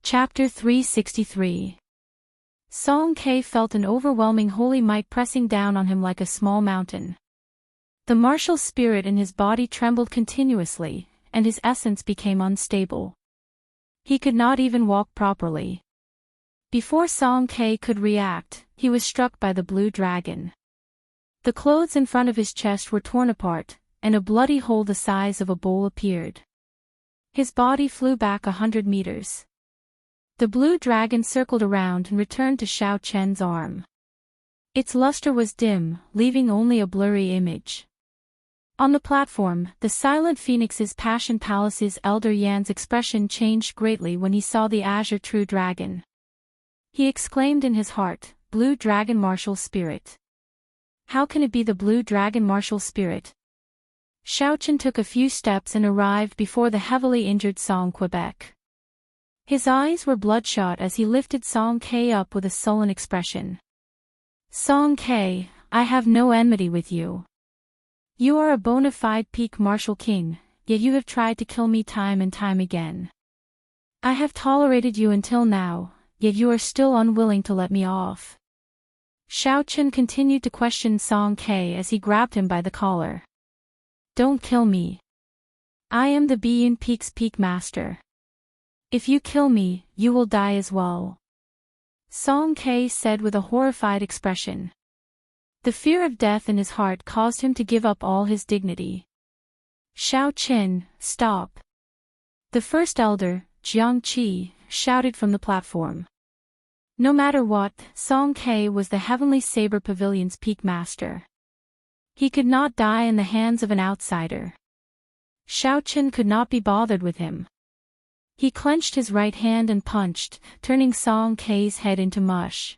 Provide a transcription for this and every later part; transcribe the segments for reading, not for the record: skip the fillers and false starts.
Chapter 363. Song Ke felt an overwhelming holy might pressing down on him like a small mountain. The martial spirit in his body trembled continuously, and his essence became unstable. He could not even walk properly. Before Song Ke could react, he was struck by the blue dragon. The clothes in front of his chest were torn apart, and a bloody hole the size of a bowl appeared. His body flew back 100 meters. The blue dragon circled around and returned to Xiao Chen's arm. Its luster was dim, leaving only a blurry image. On the platform, the silent phoenix's Passion Palace's elder Yan's expression changed greatly when he saw the azure true dragon. He exclaimed in his heart, "Blue dragon martial spirit. How can it be the blue dragon martial spirit?" Xiao Chen took a few steps and arrived before the heavily injured Song Quebec. His eyes were bloodshot as he lifted Song Ke up with a sullen expression. "Song Ke, I have no enmity with you. You are a bona fide peak martial king, yet you have tried to kill me time and time again. I have tolerated you until now, yet you are still unwilling to let me off." Xiao Chen continued to question Song Ke as he grabbed him by the collar. "Don't kill me. I am the Biyun Peak's peak master. If you kill me, you will die as well," Song Ke said with a horrified expression. The fear of death in his heart caused him to give up all his dignity. "Xiao Chen, stop!" The first elder, Jiang Qi, shouted from the platform. No matter what, Song Ke was the Heavenly Saber Pavilion's peak master. He could not die in the hands of an outsider. Xiao Chen could not be bothered with him. He clenched his right hand and punched, turning Song Ke's head into mush.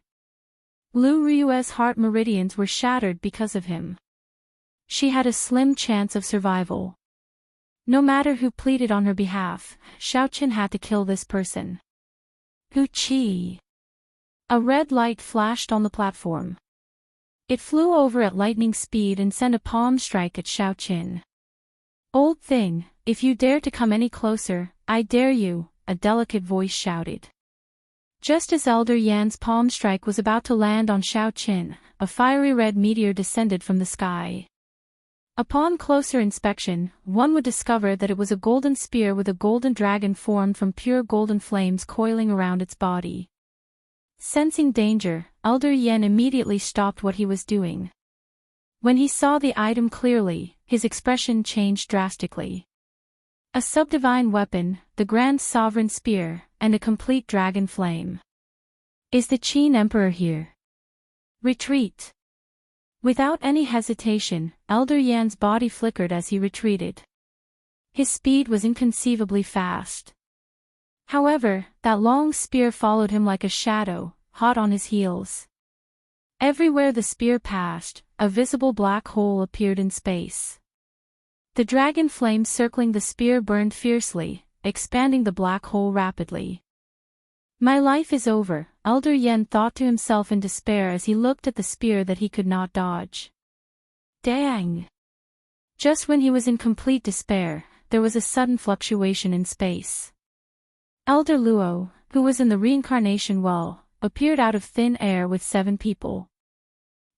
Lu Ryue's heart meridians were shattered because of him. She had a slim chance of survival. No matter who pleaded on her behalf, Xiao Chen had to kill this person. Hu Qi. A red light flashed on the platform. It flew over at lightning speed and sent a palm strike at Xiao Chen. "Old thing, if you dare to come any closer, I dare you," a delicate voice shouted. Just as Elder Yan's palm strike was about to land on Xiao Chen, a fiery red meteor descended from the sky. Upon closer inspection, one would discover that it was a golden spear with a golden dragon formed from pure golden flames coiling around its body. Sensing danger, Elder Yan immediately stopped what he was doing. When he saw the item clearly, his expression changed drastically. A subdivine weapon, the Grand Sovereign Spear, and a complete dragon flame. "Is the Qin Emperor here? Retreat!" Without any hesitation, Elder Yan's body flickered as he retreated. His speed was inconceivably fast. However, that long spear followed him like a shadow, hot on his heels. Everywhere the spear passed, a visible black hole appeared in space. The dragon flame circling the spear burned fiercely, expanding the black hole rapidly. "My life is over," Elder Yan thought to himself in despair as he looked at the spear that he could not dodge. Dang! Just when he was in complete despair, there was a sudden fluctuation in space. Elder Luo, who was in the reincarnation well, appeared out of thin air with 7 people.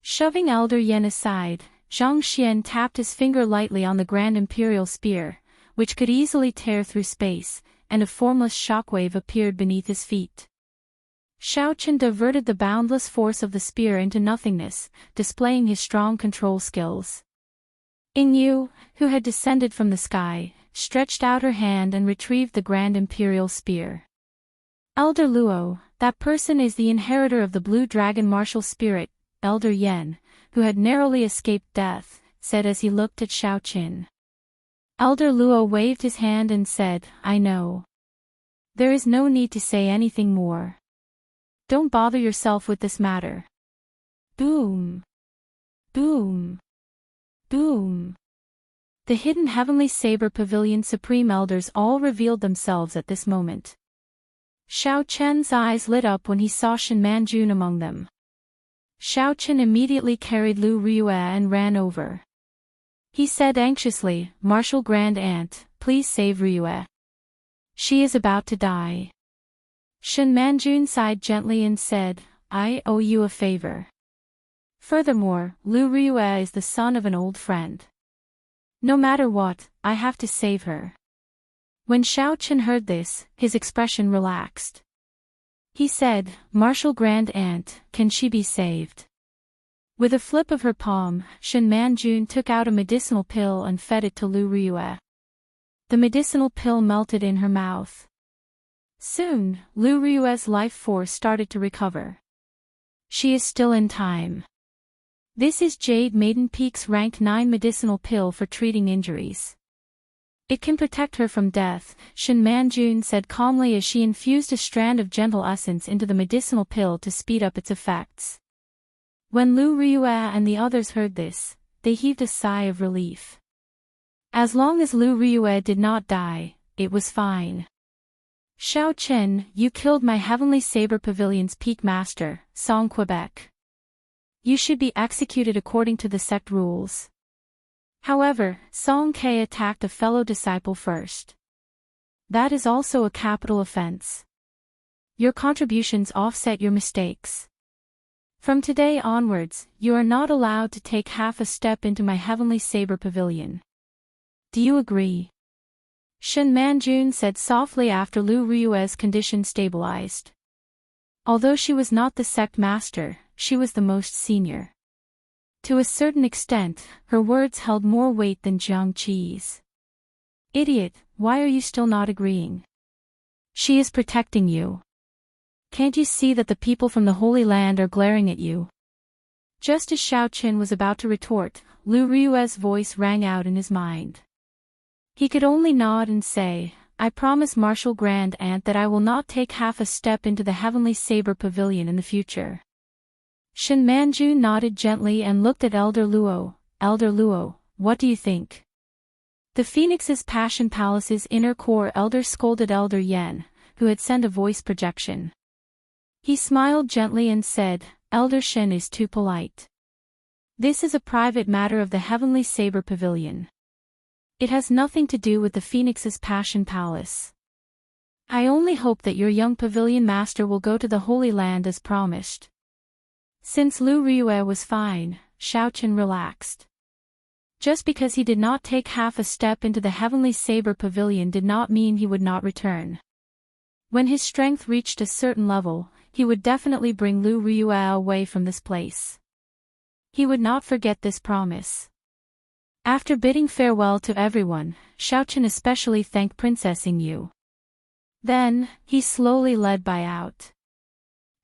Shoving Elder Yan aside, Zhang Xian tapped his finger lightly on the Grand Imperial Spear, which could easily tear through space, and a formless shockwave appeared beneath his feet. Xiao Chen diverted the boundless force of the spear into nothingness, displaying his strong control skills. Ying Yu, who had descended from the sky, stretched out her hand and retrieved the Grand Imperial Spear. "Elder Luo, that person is the inheritor of the Blue Dragon martial spirit," Elder Yan, who had narrowly escaped death, said as he looked at Xiao Chen. Elder Luo waved his hand and said, "I know. There is no need to say anything more. Don't bother yourself with this matter." Boom! Boom! Boom! The hidden Heavenly Saber Pavilion Supreme Elders all revealed themselves at this moment. Xiao Chen's eyes lit up when he saw Shen Manjun among them. Xiao Chen immediately carried Lu Ryue and ran over. He said anxiously, "Martial Grand Aunt, please save Ryue. She is about to die." Shen Manjun sighed gently and said, I owe you a favor. Furthermore, Lu Ryue is the son of an old friend. No matter what, I have to save her. When Xiao Chen heard this, his expression relaxed. He said, Martial Grand Aunt, can she be saved? With a flip of her palm, Shen Manjun took out a medicinal pill and fed it to Lu Ryue. The medicinal pill melted in her mouth. Soon, Lu Ryue's life force started to recover. She is still in time. This is Jade Maiden Peak's rank 9 medicinal pill for treating injuries. It can protect her from death, Shen Manjun said calmly as she infused a strand of gentle essence into the medicinal pill to speed up its effects. When Lu Ryue and the others heard this, they heaved a sigh of relief. As long as Lu Ryue did not die, it was fine. Xiao Chen, you killed my Heavenly Saber Pavilion's peak master, Song Quebec. You should be executed according to the sect rules. However, Song Ke attacked a fellow disciple first. That is also a capital offense. Your contributions offset your mistakes. From today onwards, you are not allowed to take half a step into my Heavenly Saber Pavilion. Do you agree? Shen Manjun said softly after Lu Ryue's condition stabilized. Although she was not the sect master, she was the most senior. To a certain extent, her words held more weight than Jiang Qi's. Idiot, why are you still not agreeing? She is protecting you. Can't you see that the people from the Holy Land are glaring at you? Just as Xiao Chen was about to retort, Lu Ryue's voice rang out in his mind. He could only nod and say, I promise Martial Grand Aunt that I will not take half a step into the Heavenly Saber Pavilion in the future. Shen Manjun nodded gently and looked at Elder Luo. Elder Luo, what do you think? The Phoenix's Passion Palace's inner core elder scolded Elder Yan, who had sent a voice projection. He smiled gently and said, Elder Shen is too polite. This is a private matter of the Heavenly Saber Pavilion. It has nothing to do with the Phoenix's Passion Palace. I only hope that your young pavilion master will go to the Holy Land as promised. Since Lu Ryue was fine, Xiao Chen relaxed. Just because he did not take half a step into the Heavenly Saber Pavilion did not mean he would not return. When his strength reached a certain level, he would definitely bring Lu Ryue away from this place. He would not forget this promise. After bidding farewell to everyone, Xiao Chen especially thanked Princess Yingyu. Then, he slowly led Bai out.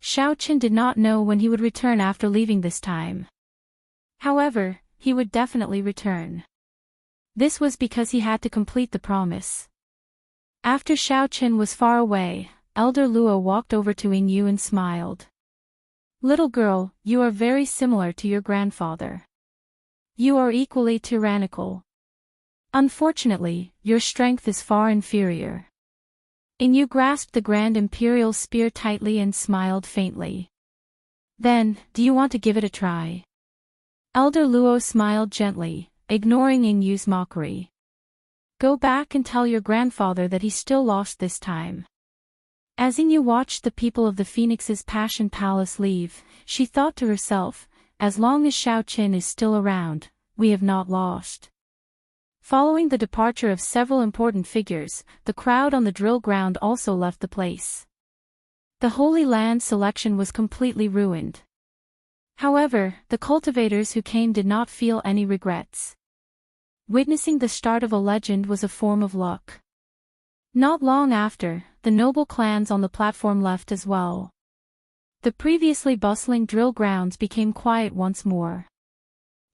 Xiao Chen did not know when he would return after leaving this time. However, he would definitely return. This was because he had to complete the promise. After Xiao Chen was far away, Elder Luo walked over to Yingyu and smiled. Little girl, you are very similar to your grandfather. You are equally tyrannical. Unfortunately, your strength is far inferior. Yingyu grasped the Grand Imperial Spear tightly and smiled faintly. Then, do you want to give it a try? Elder Luo smiled gently, ignoring Yingyu's mockery. Go back and tell your grandfather that he still lost this time. As Yingyu watched the people of the Phoenix's Passion Palace leave, she thought to herself, as long as Xiao Chen is still around, we have not lost. Following the departure of several important figures, the crowd on the drill ground also left the place. The Holy Land selection was completely ruined. However, the cultivators who came did not feel any regrets. Witnessing the start of a legend was a form of luck. Not long after, the noble clans on the platform left as well. The previously bustling drill grounds became quiet once more.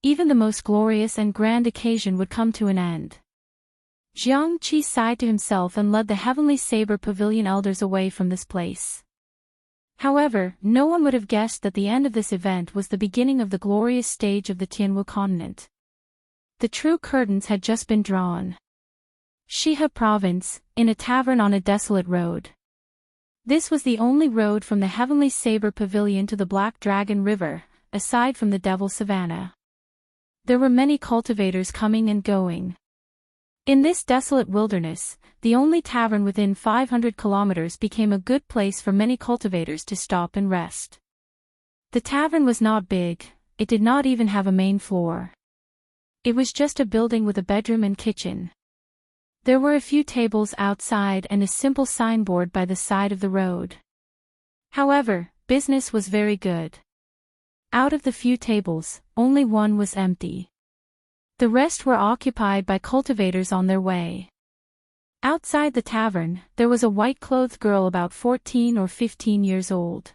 Even the most glorious and grand occasion would come to an end. Jiang Qi sighed to himself and led the Heavenly Saber Pavilion elders away from this place. However, no one would have guessed that the end of this event was the beginning of the glorious stage of the Tianwu continent. The true curtains had just been drawn. Shihe Province, in a tavern on a desolate road. This was the only road from the Heavenly Saber Pavilion to the Black Dragon River, aside from the Devil Savannah. There were many cultivators coming and going. In this desolate wilderness, the only tavern within 500 kilometers became a good place for many cultivators to stop and rest. The tavern was not big, it did not even have a main floor. It was just a building with a bedroom and kitchen. There were a few tables outside and a simple signboard by the side of the road. However, business was very good. Out of the few tables, only one was empty. The rest were occupied by cultivators on their way. Outside the tavern, there was a white-clothed girl about 14 or 15 years old.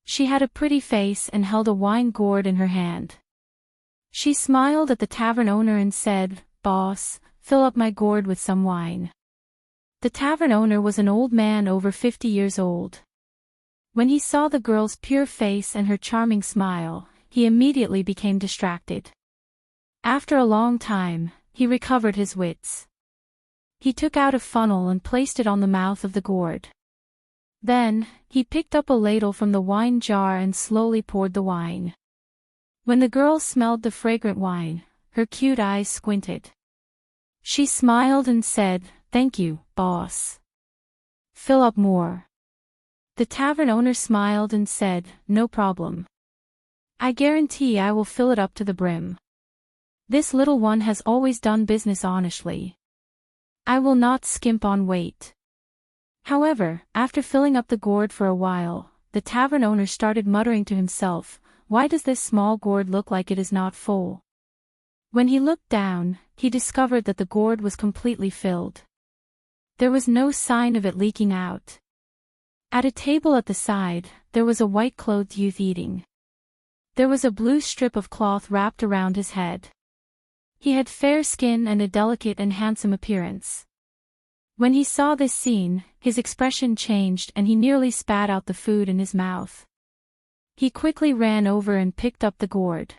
She had a pretty face and held a wine gourd in her hand. She smiled at the tavern owner and said, "Boss, fill up my gourd with some wine." The tavern owner was an old man over 50 years old. When he saw the girl's pure face and her charming smile, he immediately became distracted. After a long time, he recovered his wits. He took out a funnel and placed it on the mouth of the gourd. Then, he picked up a ladle from the wine jar and slowly poured the wine. When the girl smelled the fragrant wine, her cute eyes squinted. She smiled and said, "Thank you, boss. Fill up more." The tavern owner smiled and said, "No problem. I guarantee I will fill it up to the brim. This little one has always done business honestly. I will not skimp on weight." However, after filling up the gourd for a while, the tavern owner started muttering to himself, "Why does this small gourd look like it is not full?" When he looked down, he discovered that the gourd was completely filled. There was no sign of it leaking out. At a table at the side, there was a white-clothed youth eating. There was a blue strip of cloth wrapped around his head. He had fair skin and a delicate and handsome appearance. When he saw this scene, his expression changed and he nearly spat out the food in his mouth. He quickly ran over and picked up the gourd.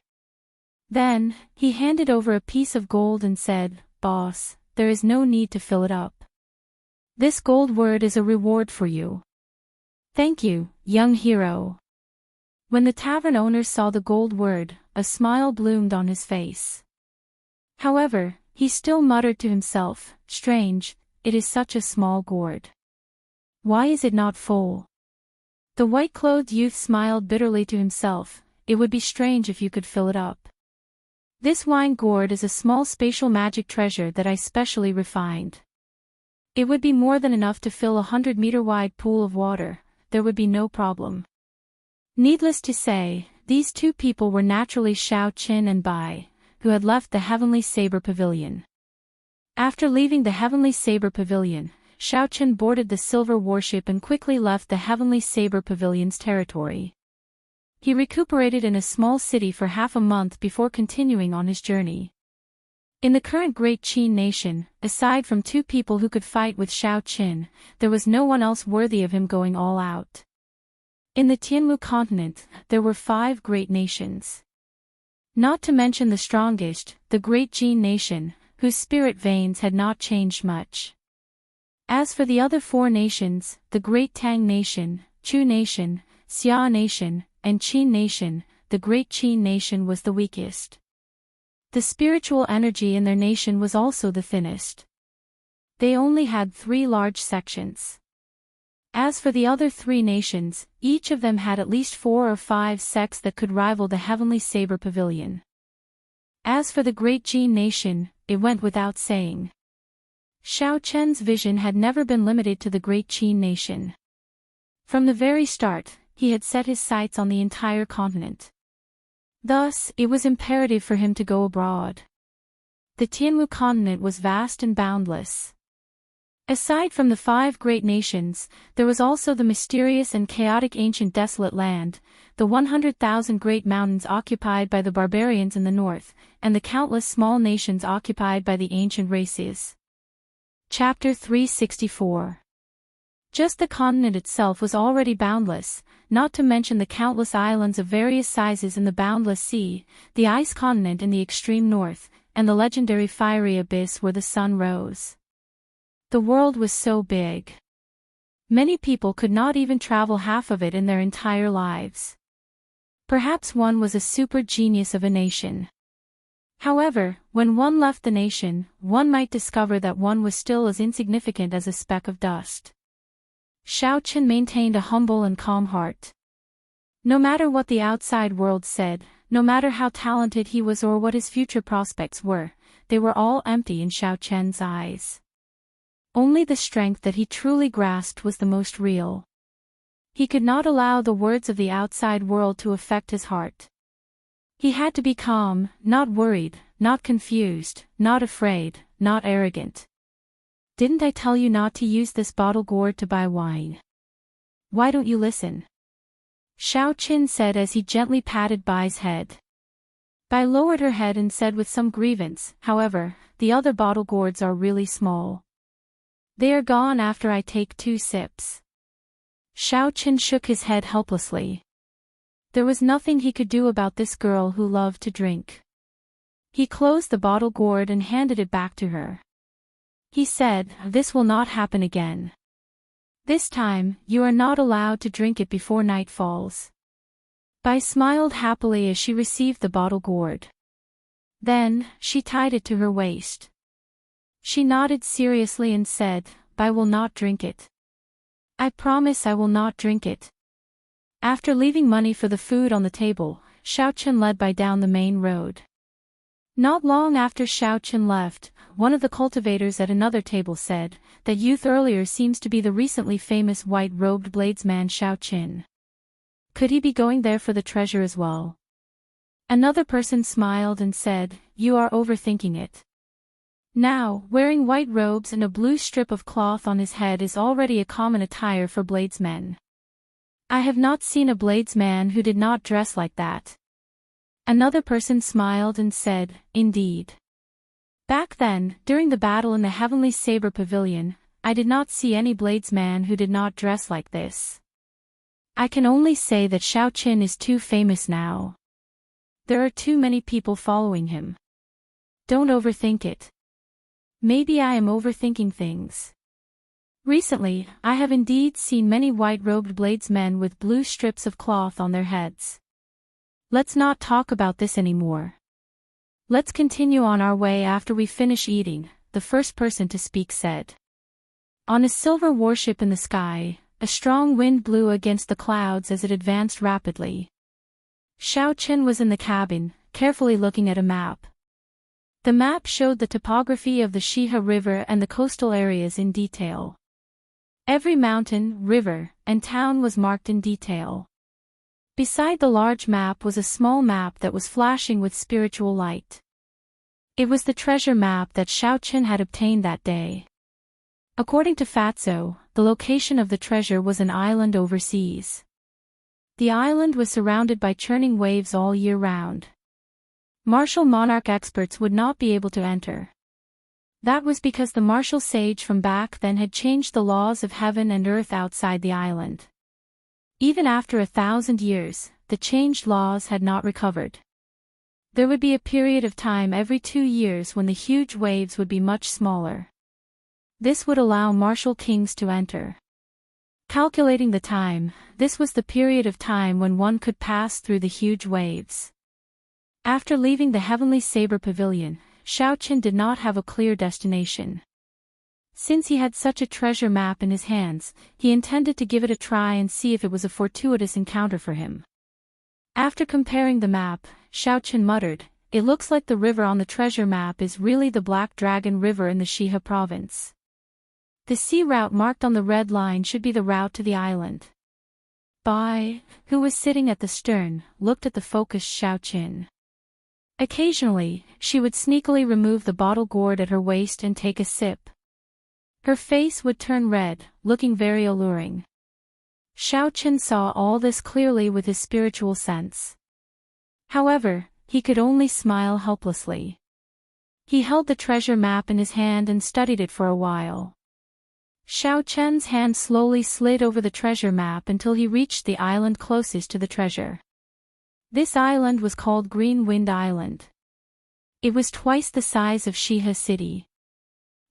Then, he handed over a piece of gold and said, "Boss, there is no need to fill it up. This gold word is a reward for you." "Thank you, young hero." When the tavern owner saw the gold word, a smile bloomed on his face. However, he still muttered to himself, "Strange, it is such a small gourd. Why is it not full?" The white-clothed youth smiled bitterly to himself, "It would be strange if you could fill it up. This wine gourd is a small spatial magic treasure that I specially refined. It would be more than enough to fill a 100-meter-wide pool of water, there would be no problem." Needless to say, these two people were naturally Xiaoqin and Bai, who had left the Heavenly Saber Pavilion. After leaving the Heavenly Saber Pavilion, Xiaoqin boarded the silver warship and quickly left the Heavenly Saber Pavilion's territory. He recuperated in a small city for half a month before continuing on his journey. In the current Great Qin nation, aside from two people who could fight with Xiaoqin, there was no one else worthy of him going all out. In the Tianmu continent, there were 5 great nations. Not to mention the strongest, the Great Qin nation, whose spirit veins had not changed much. As for the other 4 nations, the Great Tang nation, Chu nation, Xia nation, and Qin nation, the Great Qin nation was the weakest. The spiritual energy in their nation was also the thinnest. They only had 3 large sections. As for the other 3 nations, each of them had at least 4 or 5 sects that could rival the Heavenly Saber Pavilion. As for the Great Qin nation, it went without saying. Xiaoqian's vision had never been limited to the Great Qin nation. From the very start, he had set his sights on the entire continent. Thus, it was imperative for him to go abroad. The Tianmu continent was vast and boundless. Aside from the 5 great nations, there was also the mysterious and chaotic ancient desolate land, the 100,000 great mountains occupied by the barbarians in the north, and the countless small nations occupied by the ancient races. Chapter 364. Just the continent itself was already boundless, not to mention the countless islands of various sizes in the boundless sea, the ice continent in the extreme north, and the legendary fiery abyss where the sun rose. The world was so big. Many people could not even travel half of it in their entire lives. Perhaps one was a super genius of a nation. However, when one left the nation, one might discover that one was still as insignificant as a speck of dust. Xiaoqin maintained a humble and calm heart. No matter what the outside world said, no matter how talented he was or what his future prospects were, they were all empty in Xiaoqian's eyes. Only the strength that he truly grasped was the most real. He could not allow the words of the outside world to affect his heart. He had to be calm, not worried, not confused, not afraid, not arrogant. Didn't I tell you not to use this bottle gourd to buy wine? Why don't you listen? Xiaoqin said as he gently patted Bai's head. Bai lowered her head and said with some grievance, however, the other bottle gourds are really small. They are gone after I take 2 sips. Xiaoqin shook his head helplessly. There was nothing he could do about this girl who loved to drink. He closed the bottle gourd and handed it back to her. He said, "This will not happen again. This time, you are not allowed to drink it before night falls." Bai smiled happily as she received the bottle gourd. Then, she tied it to her waist. She nodded seriously and said, "Bai will not drink it. I promise I will not drink it." After leaving money for the food on the table, Xiaoqin led Bai down the main road. Not long after Xiaoqin left, one of the cultivators at another table said, "That youth earlier seems to be the recently famous white-robed bladesman Xiaoqin. Could he be going there for the treasure as well?" Another person smiled and said, "You are overthinking it. Now, wearing white robes and a blue strip of cloth on his head is already a common attire for bladesmen. I have not seen a bladesman who did not dress like that." Another person smiled and said, "Indeed. Back then, during the battle in the Heavenly Saber Pavilion, I did not see any bladesman who did not dress like this. I can only say that Xiaoqin is too famous now. There are too many people following him. Don't overthink it. Maybe I am overthinking things. Recently, I have indeed seen many white-robed bladesmen with blue strips of cloth on their heads. Let's not talk about this anymore. Let's continue on our way after we finish eating," the first person to speak said. On a silver warship in the sky, a strong wind blew against the clouds as it advanced rapidly. Xiaoqin was in the cabin, carefully looking at a map. The map showed the topography of the Shihe River and the coastal areas in detail. Every mountain, river, and town was marked in detail. Beside the large map was a small map that was flashing with spiritual light. It was the treasure map that Xiaoqin had obtained that day. According to Fatso, the location of the treasure was an island overseas. The island was surrounded by churning waves all year round. Martial monarch experts would not be able to enter. That was because the martial sage from back then had changed the laws of heaven and earth outside the island. Even after 1,000 years, the changed laws had not recovered. There would be a period of time every 2 years when the huge waves would be much smaller. This would allow martial kings to enter. Calculating the time, this was the period of time when one could pass through the huge waves. After leaving the Heavenly Saber Pavilion, Xiaoqin did not have a clear destination. Since he had such a treasure map in his hands, he intended to give it a try and see if it was a fortuitous encounter for him. After comparing the map, Xiaoqin muttered, "It looks like the river on the treasure map is really the Black Dragon River in the Shihe province. The sea route marked on the red line should be the route to the island." Bai, who was sitting at the stern, looked at the focused Xiaoqin. Occasionally, she would sneakily remove the bottle gourd at her waist and take a sip. Her face would turn red, looking very alluring. Xiaoqin saw all this clearly with his spiritual sense. However, he could only smile helplessly. He held the treasure map in his hand and studied it for a while. Xiaoqin's hand slowly slid over the treasure map until he reached the island closest to the treasure. This island was called Green Wind Island. It was twice the size of Shihe City.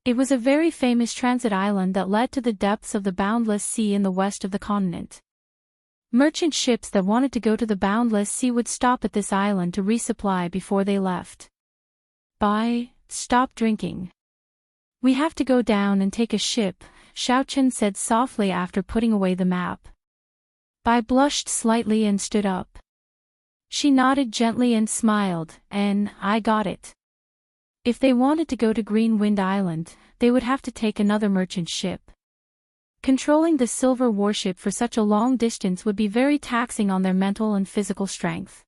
It was a very famous transit island that led to the depths of the boundless sea in the west of the continent. Merchant ships that wanted to go to the boundless sea would stop at this island to resupply before they left. Stop drinking. We have to go down and take a ship, Xiaochen said softly after putting away the map. Bai blushed slightly and stood up. She nodded gently and smiled, I got it. If they wanted to go to Green Wind Island, they would have to take another merchant ship. Controlling the silver warship for such a long distance would be very taxing on their mental and physical strength.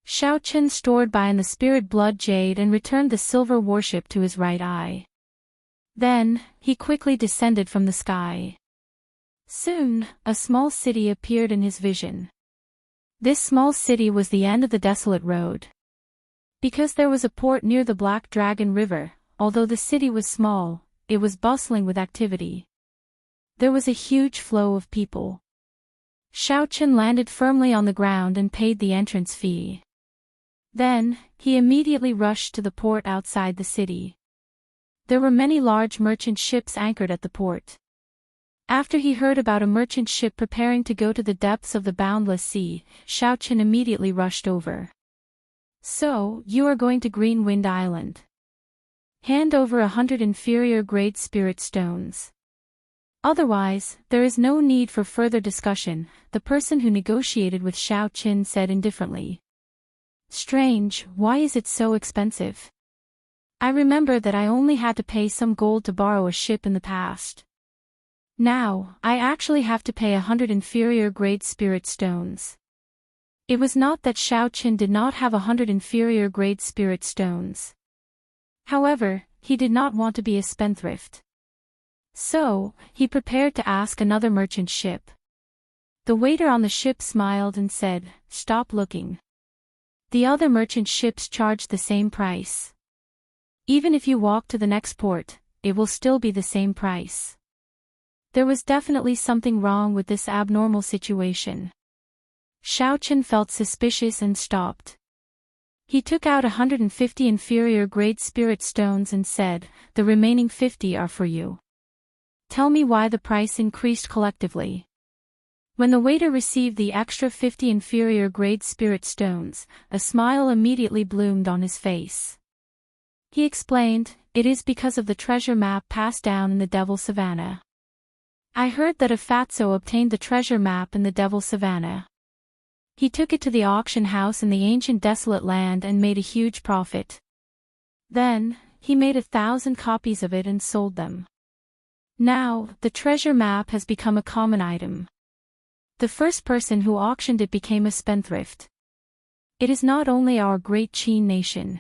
Xiaochen stored Bai in the spirit blood jade and returned the silver warship to his right eye. Then, he quickly descended from the sky. Soon, a small city appeared in his vision. This small city was the end of the desolate road. Because there was a port near the Black Dragon River, although the city was small, it was bustling with activity. There was a huge flow of people. Xiaochen landed firmly on the ground and paid the entrance fee. Then, he immediately rushed to the port outside the city. There were many large merchant ships anchored at the port. After he heard about a merchant ship preparing to go to the depths of the boundless sea, Xiaochen immediately rushed over. So, you are going to Green Wind Island. Hand over 100 inferior grade spirit stones. Otherwise, there is no need for further discussion, the person who negotiated with Xiaochen said indifferently. Strange, why is it so expensive? I remember that I only had to pay some gold to borrow a ship in the past. Now, I actually have to pay 100 inferior grade spirit stones. It was not that Xiaochen did not have 100 inferior grade spirit stones. However, he did not want to be a spendthrift. So, he prepared to ask another merchant ship. The waiter on the ship smiled and said, "Stop looking." The other merchant ships charged the same price. Even if you walk to the next port, it will still be the same price. There was definitely something wrong with this abnormal situation. Xiaochen felt suspicious and stopped. He took out 150 inferior grade spirit stones and said, "The remaining 50 are for you. Tell me why the price increased collectively." When the waiter received the extra 50 inferior grade spirit stones, a smile immediately bloomed on his face. He explained, "It is because of the treasure map passed down in the Devil Savannah. I heard that a fatso obtained the treasure map in the Devil Savannah. He took it to the auction house in the ancient desolate land and made a huge profit. Then, he made 1,000 copies of it and sold them. Now, the treasure map has become a common item. The first person who auctioned it became a spendthrift. It is not only our great Qin nation.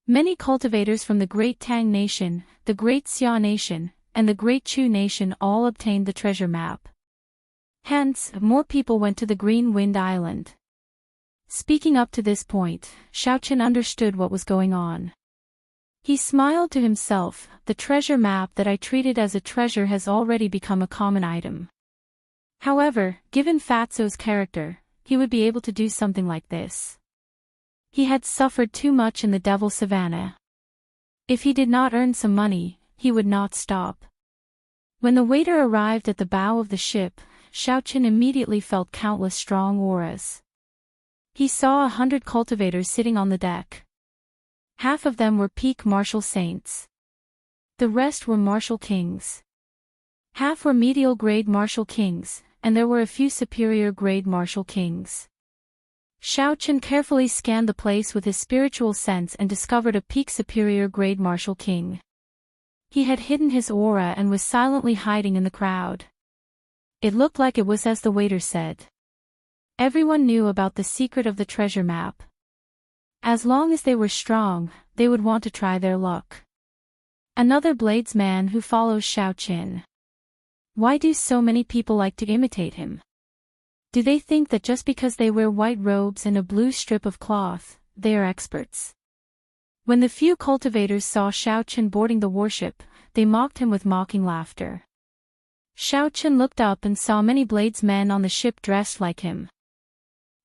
Many cultivators from the Great Tang Nation, the Great Xia Nation, and the Great Chu Nation all obtained the treasure map. Hence, more people went to the Green Wind Island." Speaking up to this point, Xiaochen understood what was going on. He smiled to himself, "The treasure map that I treated as a treasure has already become a common item. However, given Fatso's character, he would be able to do something like this. He had suffered too much in the Devil Savannah. If he did not earn some money, he would not stop." When the waiter arrived at the bow of the ship, Xiaochen immediately felt countless strong auras. He saw 100 cultivators sitting on the deck. Half of them were peak martial saints. The rest were martial kings. Half were medial grade martial kings, and there were a few superior grade martial kings. Xiaochen carefully scanned the place with his spiritual sense and discovered a peak superior grade martial king. He had hidden his aura and was silently hiding in the crowd. It looked like it was as the waiter said. Everyone knew about the secret of the treasure map. As long as they were strong, they would want to try their luck. Another bladesman who follows Xiaochen. Why do so many people like to imitate him? Do they think that just because they wear white robes and a blue strip of cloth, they are experts? When the few cultivators saw Xiaochen boarding the warship, they mocked him with mocking laughter. Xiaochen looked up and saw many bladesmen on the ship dressed like him.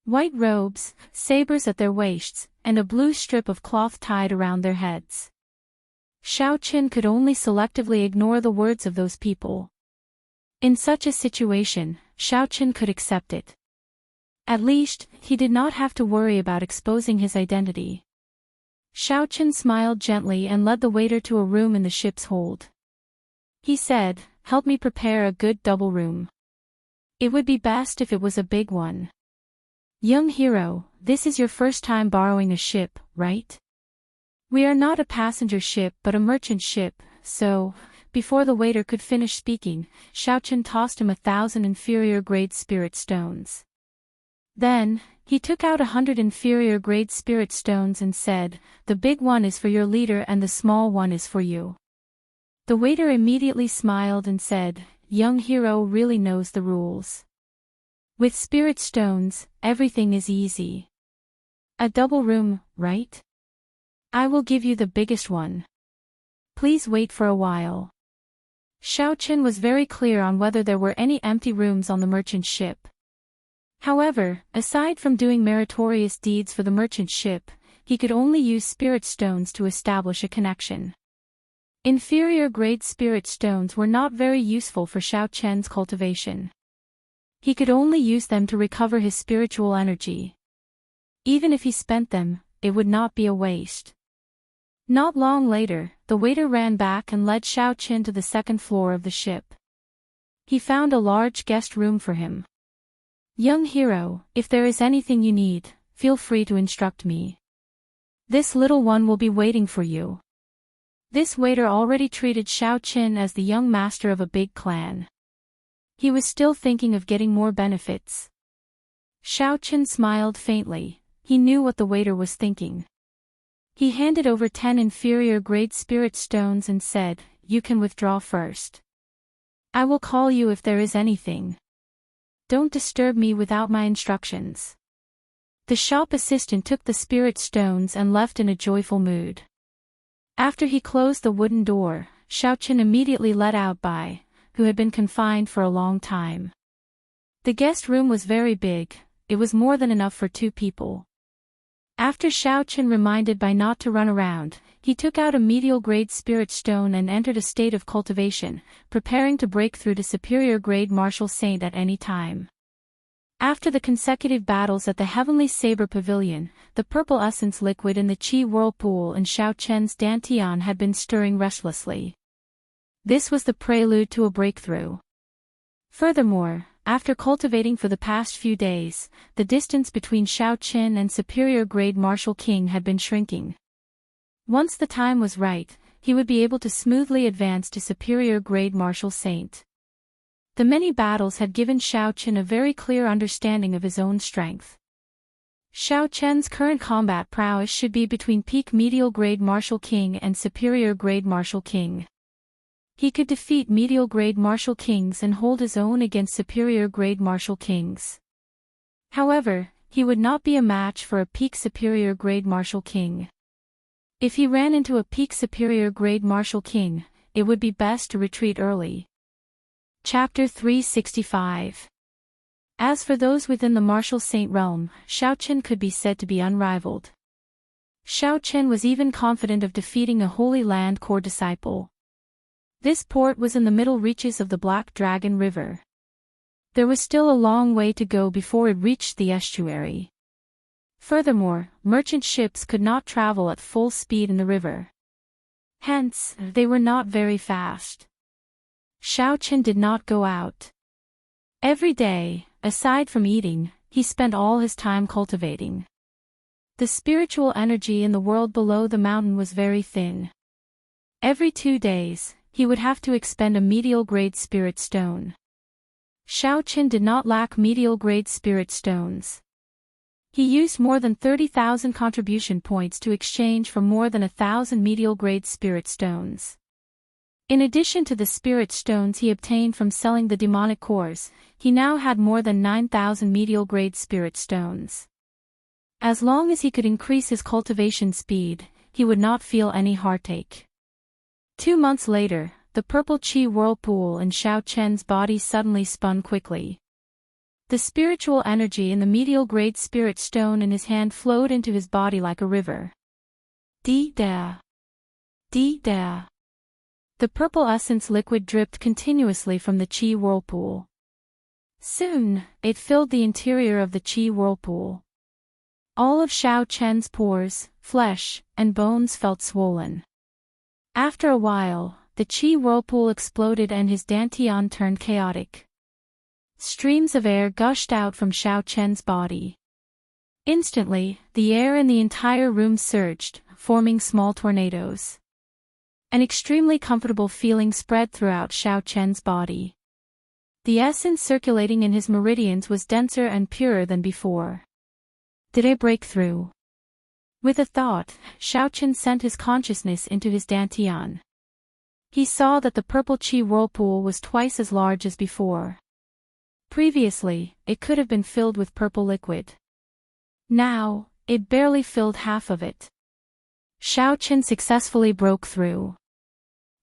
White robes, sabers at their waists, and a blue strip of cloth tied around their heads. Xiaochen could only selectively ignore the words of those people. In such a situation, Xiaochen could accept it. At least, he did not have to worry about exposing his identity. Xiaochen smiled gently and led the waiter to a room in the ship's hold. He said, "Help me prepare a good double room. It would be best if it was a big one. Young hero, this is your first time borrowing a ship, right? We are not a passenger ship but a merchant ship, so..." Before the waiter could finish speaking, Xiaochen tossed him 1,000 inferior-grade spirit stones. Then, he took out 100 inferior-grade spirit stones and said, "The big one is for your leader and the small one is for you." The waiter immediately smiled and said, "Young hero really knows the rules. With spirit stones, everything is easy. A double room, right? I will give you the biggest one. Please wait for a while." Xiaochen was very clear on whether there were any empty rooms on the merchant ship. However, aside from doing meritorious deeds for the merchant ship, he could only use spirit stones to establish a connection. Inferior-grade spirit stones were not very useful for Xiaochen's cultivation. He could only use them to recover his spiritual energy. Even if he spent them, it would not be a waste. Not long later, the waiter ran back and led Xiaochen to the second floor of the ship. He found a large guest room for him. "Young hero, if there is anything you need, feel free to instruct me. This little one will be waiting for you." This waiter already treated Xiaochen as the young master of a big clan. He was still thinking of getting more benefits. Xiaochen smiled faintly. He knew what the waiter was thinking. He handed over 10 inferior-grade spirit stones and said, "You can withdraw first. I will call you if there is anything. Don't disturb me without my instructions." The shop assistant took the spirit stones and left in a joyful mood. After he closed the wooden door, Xiaochen immediately let out Bai, who had been confined for a long time. The guest room was very big. It was more than enough for 2 people. After Xiaochen reminded Bai not to run around, he took out a medial-grade spirit stone and entered a state of cultivation, preparing to break through to superior-grade martial saint at any time. After the consecutive battles at the Heavenly Saber Pavilion, the purple essence liquid in the Qi whirlpool and Xiaochen's dantian had been stirring restlessly. This was the prelude to a breakthrough. Furthermore, after cultivating for the past few days, the distance between Xiaochen and superior-grade martial king had been shrinking. Once the time was right, he would be able to smoothly advance to superior-grade martial saint. The many battles had given Xiaochen a very clear understanding of his own strength. Xiaochen's current combat prowess should be between peak medial-grade martial king and superior-grade martial king. He could defeat medial-grade martial kings and hold his own against superior-grade martial kings. However, he would not be a match for a peak superior-grade martial king. If he ran into a peak superior-grade martial king, it would be best to retreat early. Chapter 365. As for those within the martial saint realm, Xiaochen could be said to be unrivaled. Xiaochen was even confident of defeating a Holy Land core disciple. This port was in the middle reaches of the Black Dragon River. There was still a long way to go before it reached the estuary. Furthermore, merchant ships could not travel at full speed in the river. Hence, they were not very fast. Xiaochen did not go out. Every day, aside from eating, he spent all his time cultivating. The spiritual energy in the world below the mountain was very thin. Every 2 days, he would have to expend a medial-grade spirit stone. Xiaochen did not lack medial-grade spirit stones. He used more than 30,000 contribution points to exchange for more than 1,000 medial-grade spirit stones. In addition to the spirit stones he obtained from selling the demonic cores, he now had more than 9,000 medial-grade spirit stones. As long as he could increase his cultivation speed, he would not feel any heartache. 2 months later, the purple Qi whirlpool in Xiaochen's body suddenly spun quickly. The spiritual energy in the medial-grade spirit stone in his hand flowed into his body like a river. Di-da. Di-da. The purple essence liquid dripped continuously from the Qi whirlpool. Soon, it filled the interior of the Qi whirlpool. All of Xiao Chen's pores, flesh, and bones felt swollen. After a while, the qi whirlpool exploded and his dantian turned chaotic. Streams of air gushed out from Xiao Chen's body. Instantly, the air in the entire room surged, forming small tornadoes. An extremely comfortable feeling spread throughout Xiao Chen's body. The essence circulating in his meridians was denser and purer than before. Did I break through? With a thought, Xiao Chen sent his consciousness into his dantian. He saw that the purple qi whirlpool was twice as large as before. Previously, it could have been filled with purple liquid. Now, it barely filled half of it. Xiao Chen successfully broke through.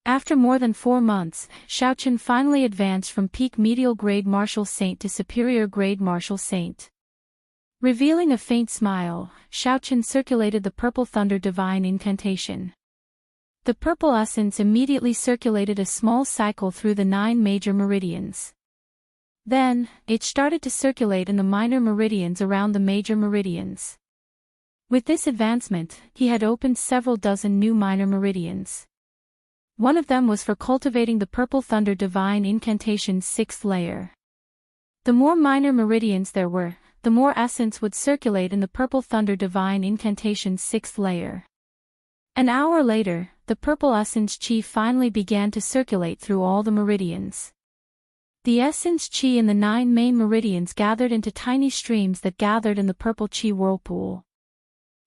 After more than 4 months, Xiao Chen finally advanced from peak medial grade martial saint to superior grade martial saint. Revealing a faint smile, Xiao Chen circulated the purple thunder divine incantation. The purple essence immediately circulated a small cycle through the 9 major meridians. Then, it started to circulate in the minor meridians around the major meridians. With this advancement, he had opened several dozen new minor meridians. One of them was for cultivating the purple thunder divine incantation's 6th layer. The more minor meridians there were, the more essence would circulate in the purple thunder divine incantation's 6th layer. An hour later, the purple essence qi finally began to circulate through all the meridians. The essence qi in the 9 main meridians gathered into tiny streams that gathered in the purple qi whirlpool.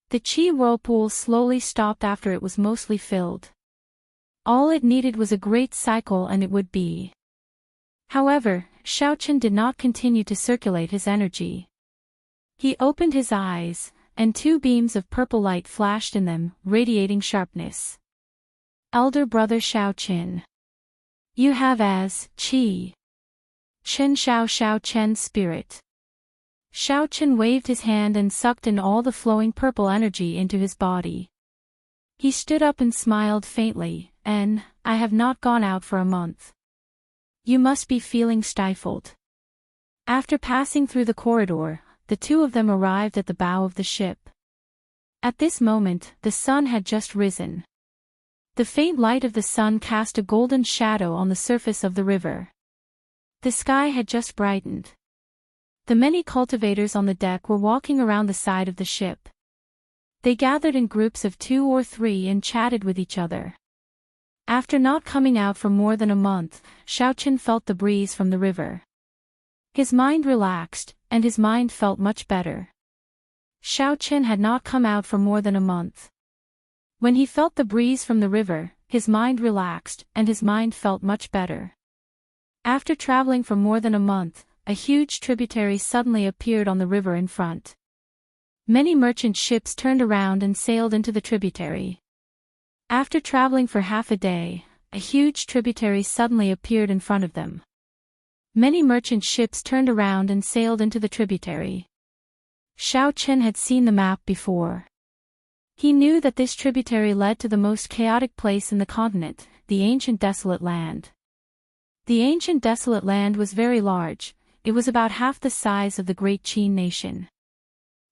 The qi whirlpool slowly stopped after it was mostly filled. All it needed was a great cycle and it would be. However, Xiao Chen did not continue to circulate his energy. He opened his eyes, and 2 beams of purple light flashed in them, radiating sharpness. Elder brother Xiao Chen. You have as qi. Chen Xiao Chen's spirit. Xiao Chen waved his hand and sucked in all the flowing purple energy into his body. He stood up and smiled faintly, and, I have not gone out for a month. You must be feeling stifled. After passing through the corridor, the 2 of them arrived at the bow of the ship. At this moment, the sun had just risen. The faint light of the sun cast a golden shadow on the surface of the river. The sky had just brightened. The many cultivators on the deck were walking around the side of the ship. They gathered in groups of 2 or 3 and chatted with each other. After not coming out for more than a month, Xiao Chen felt the breeze from the river. His mind relaxed, and his mind felt much better. Xiao Chen had not come out for more than a month. When he felt the breeze from the river, his mind relaxed, and his mind felt much better. After traveling for more than a month, a huge tributary suddenly appeared on the river in front. Many merchant ships turned around and sailed into the tributary. After traveling for half a day, a huge tributary suddenly appeared in front of them. Many merchant ships turned around and sailed into the tributary. Xiao Chen had seen the map before. He knew that this tributary led to the most chaotic place in the continent, the ancient desolate land. The ancient desolate land was very large. It was about half the size of the Great Qin nation.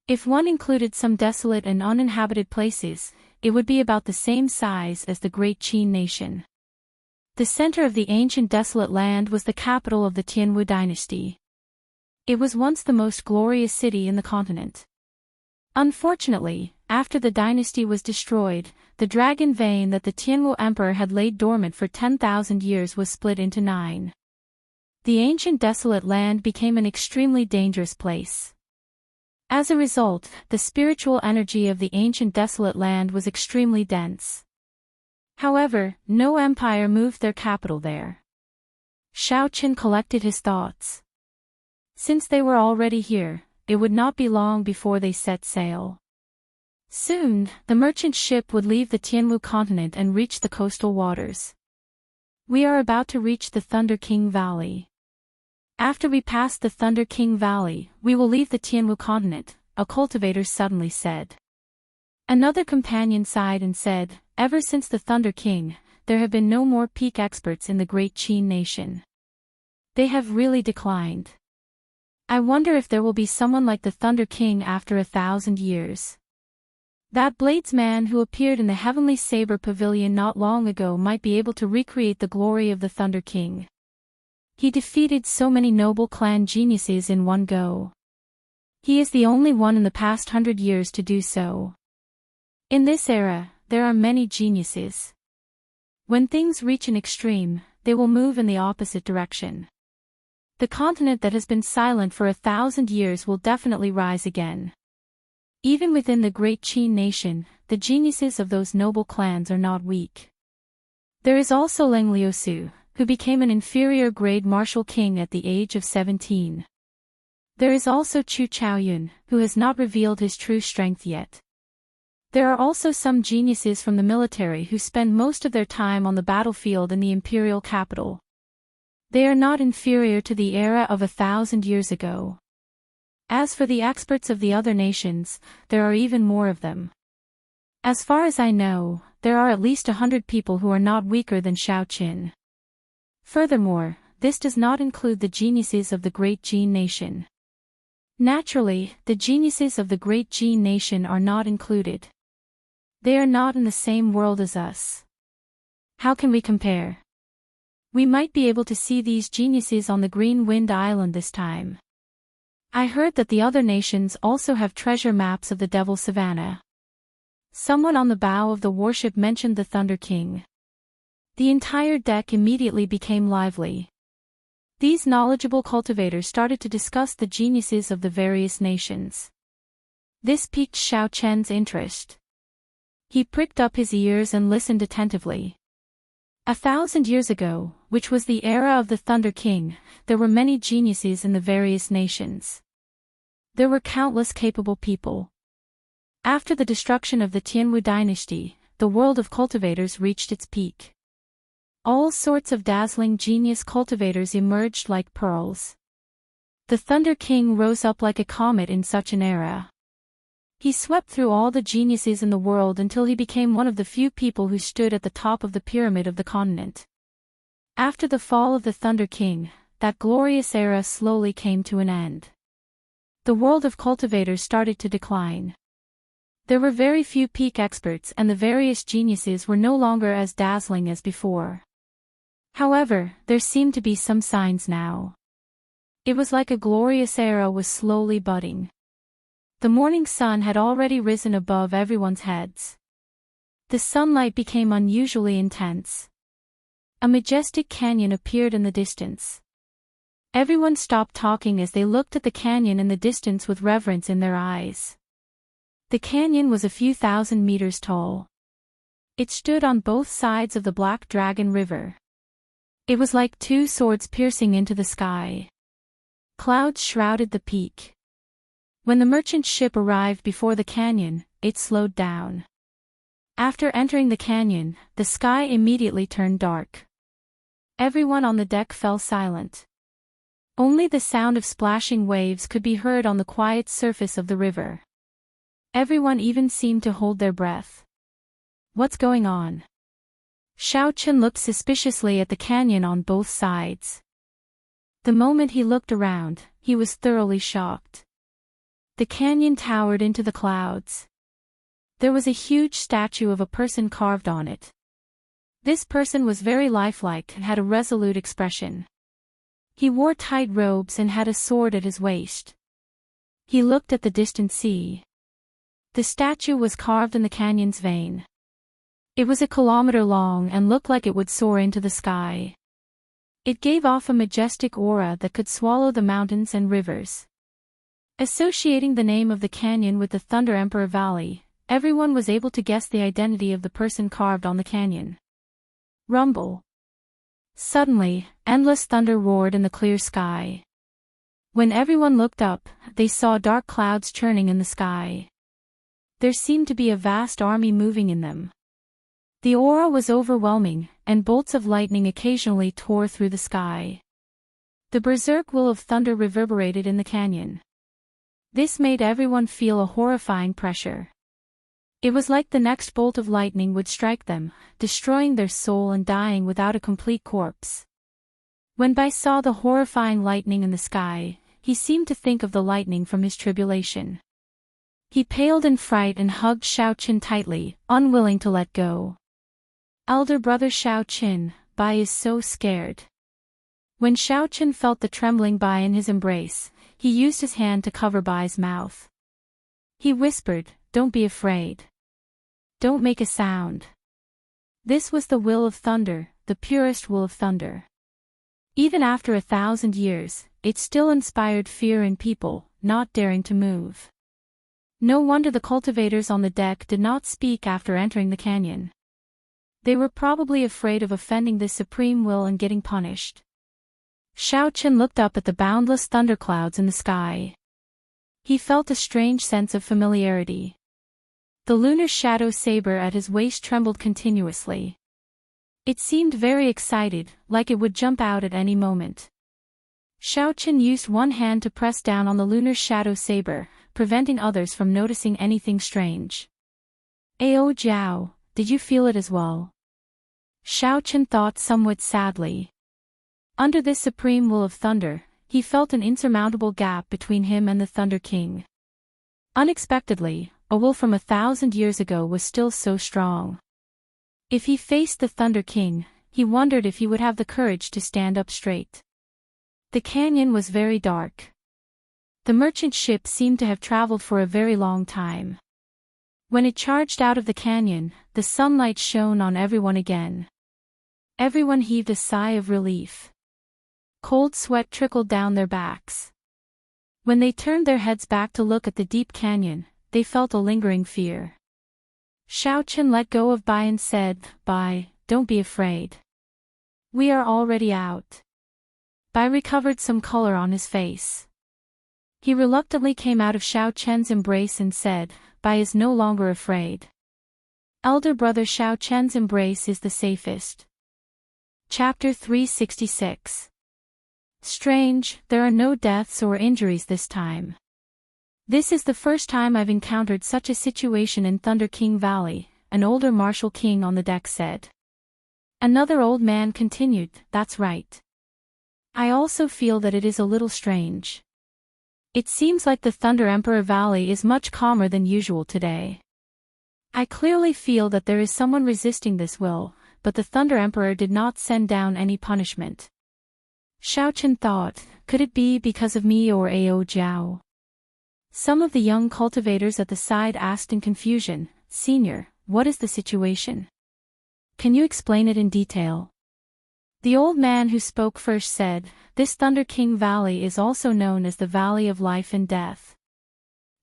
If one included some desolate and uninhabited places, it would be about the same size as the Great Qin nation. The center of the ancient desolate land was the capital of the Tianwu dynasty. It was once the most glorious city in the continent. Unfortunately, after the dynasty was destroyed, the dragon vein that the Tianwu emperor had laid dormant for 10,000 years was split into 9. The ancient desolate land became an extremely dangerous place. As a result, the spiritual energy of the ancient desolate land was extremely dense. However, no empire moved their capital there. Xiao Chen collected his thoughts. Since they were already here, it would not be long before they set sail. Soon, the merchant ship would leave the Tianwu continent and reach the coastal waters. We are about to reach the Thunder King Valley. After we pass the Thunder King Valley, we will leave the Tianwu continent, a cultivator suddenly said. Another companion sighed and said, ever since the Thunder King, there have been no more peak experts in the Great Qin nation. They have really declined. I wonder if there will be someone like the Thunder King after 1,000 years. That Blades man who appeared in the Heavenly Saber Pavilion not long ago might be able to recreate the glory of the Thunder King. He defeated so many noble clan geniuses in one go. He is the only one in the past 100 years to do so. In this era, there are many geniuses. When things reach an extreme, they will move in the opposite direction. The continent that has been silent for 1,000 years will definitely rise again. Even within the great Qin nation, the geniuses of those noble clans are not weak. There is also Leng Liusu, who became an inferior grade martial king at the age of 17. There is also Chu Chaoyun, who has not revealed his true strength yet. There are also some geniuses from the military who spend most of their time on the battlefield in the imperial capital. They are not inferior to the era of 1,000 years ago. As for the experts of the other nations, there are even more of them. As far as I know, there are at least 100 people who are not weaker than Shao Qin. Furthermore, this does not include the geniuses of the great Jin nation. Naturally, the geniuses of the great Jin nation are not included. They are not in the same world as us. How can we compare? We might be able to see these geniuses on the Green Wind Island this time. I heard that the other nations also have treasure maps of the Devil Savannah. Someone on the bow of the warship mentioned the Thunder King. The entire deck immediately became lively. These knowledgeable cultivators started to discuss the geniuses of the various nations. This piqued Shao Chen's interest. He pricked up his ears and listened attentively. 1,000 years ago, which was the era of the Thunder King, there were many geniuses in the various nations. There were countless capable people. After the destruction of the Tianwu dynasty, the world of cultivators reached its peak. All sorts of dazzling genius cultivators emerged like pearls. The Thunder King rose up like a comet in such an era. He swept through all the geniuses in the world until he became one of the few people who stood at the top of the pyramid of the continent. After the fall of the Thunder King, that glorious era slowly came to an end. The world of cultivators started to decline. There were very few peak experts and the various geniuses were no longer as dazzling as before. However, there seemed to be some signs now. It was like a glorious era was slowly budding. The morning sun had already risen above everyone's heads. The sunlight became unusually intense. A majestic canyon appeared in the distance. Everyone stopped talking as they looked at the canyon in the distance with reverence in their eyes. The canyon was a few thousand meters tall. It stood on both sides of the Black Dragon River. It was like two swords piercing into the sky. Clouds shrouded the peak. When the merchant ship arrived before the canyon, it slowed down. After entering the canyon, the sky immediately turned dark. Everyone on the deck fell silent. Only the sound of splashing waves could be heard on the quiet surface of the river. Everyone even seemed to hold their breath. What's going on? Shao Chen looked suspiciously at the canyon on both sides. The moment he looked around, he was thoroughly shocked. The canyon towered into the clouds. There was a huge statue of a person carved on it. This person was very lifelike and had a resolute expression. He wore tight robes and had a sword at his waist. He looked at the distant sea. The statue was carved in the canyon's vein. It was 1 kilometer long and looked like it would soar into the sky. It gave off a majestic aura that could swallow the mountains and rivers. Associating the name of the canyon with the Thunder Emperor Valley, everyone was able to guess the identity of the person carved on the canyon. Rumble. Suddenly, endless thunder roared in the clear sky. When everyone looked up, they saw dark clouds churning in the sky. There seemed to be a vast army moving in them. The aura was overwhelming, and bolts of lightning occasionally tore through the sky. The berserk will of thunder reverberated in the canyon. This made everyone feel a horrifying pressure. It was like the next bolt of lightning would strike them, destroying their soul and dying without a complete corpse. When Bai saw the horrifying lightning in the sky, he seemed to think of the lightning from his tribulation. He paled in fright and hugged Xiaoqin tightly, unwilling to let go. Elder brother Xiaoqin, Bai is so scared. When Xiaoqin felt the trembling Bai in his embrace, he used his hand to cover Bai's mouth. He whispered, "Don't be afraid. Don't make a sound." This was the will of thunder, the purest will of thunder. Even after 1,000 years, it still inspired fear in people, not daring to move. No wonder the cultivators on the deck did not speak after entering the canyon. They were probably afraid of offending this supreme will and getting punished. Xiaoqin looked up at the boundless thunderclouds in the sky. He felt a strange sense of familiarity. The lunar shadow saber at his waist trembled continuously. It seemed very excited, like it would jump out at any moment. Xiaoqin used one hand to press down on the lunar shadow saber, preventing others from noticing anything strange. "Ao Jiao, did you feel it as well?" Xiaoqin thought somewhat sadly. Under this supreme will of thunder, he felt an insurmountable gap between him and the Thunder King. Unexpectedly, a will from 1,000 years ago was still so strong. If he faced the Thunder King, he wondered if he would have the courage to stand up straight. The canyon was very dark. The merchant ship seemed to have traveled for a very long time. When it charged out of the canyon, the sunlight shone on everyone again. Everyone heaved a sigh of relief. Cold sweat trickled down their backs. When they turned their heads back to look at the deep canyon, they felt a lingering fear. Xiaoqin let go of Bai and said, "Bai, don't be afraid. We are already out." Bai recovered some color on his face. He reluctantly came out of Xiaoqian's embrace and said, "Bai is no longer afraid. Elder brother Xiaoqian's embrace is the safest." Chapter 366. Strange, there are no deaths or injuries this time. This is the first time I've encountered such a situation in Thunder King Valley, an older martial king on the deck said. Another old man continued, "That's right. I also feel that it is a little strange. It seems like the Thunder Emperor Valley is much calmer than usual today. I clearly feel that there is someone resisting this will, but the Thunder Emperor did not send down any punishment." Xiaoqin thought, could it be because of me or Ao Jiao? Some of the young cultivators at the side asked in confusion, "Senior, what is the situation? Can you explain it in detail?" The old man who spoke first said, "This Thunder King Valley is also known as the Valley of Life and Death.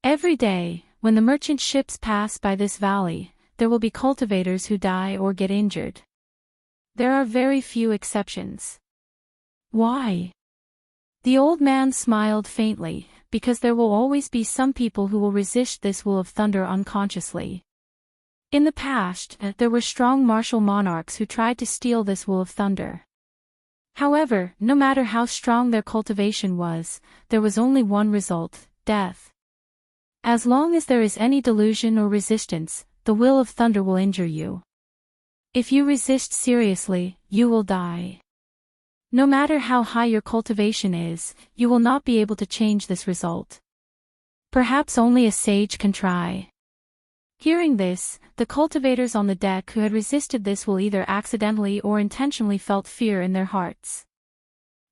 Every day, when the merchant ships pass by this valley, there will be cultivators who die or get injured. There are very few exceptions." "Why?" The old man smiled faintly, "Because there will always be some people who will resist this will of thunder unconsciously. In the past, there were strong martial monarchs who tried to steal this will of thunder. However, no matter how strong their cultivation was, there was only one result, death. As long as there is any delusion or resistance, the will of thunder will injure you. If you resist seriously, you will die. No matter how high your cultivation is, you will not be able to change this result. Perhaps only a sage can try." Hearing this, the cultivators on the deck who had resisted this will either accidentally or intentionally felt fear in their hearts.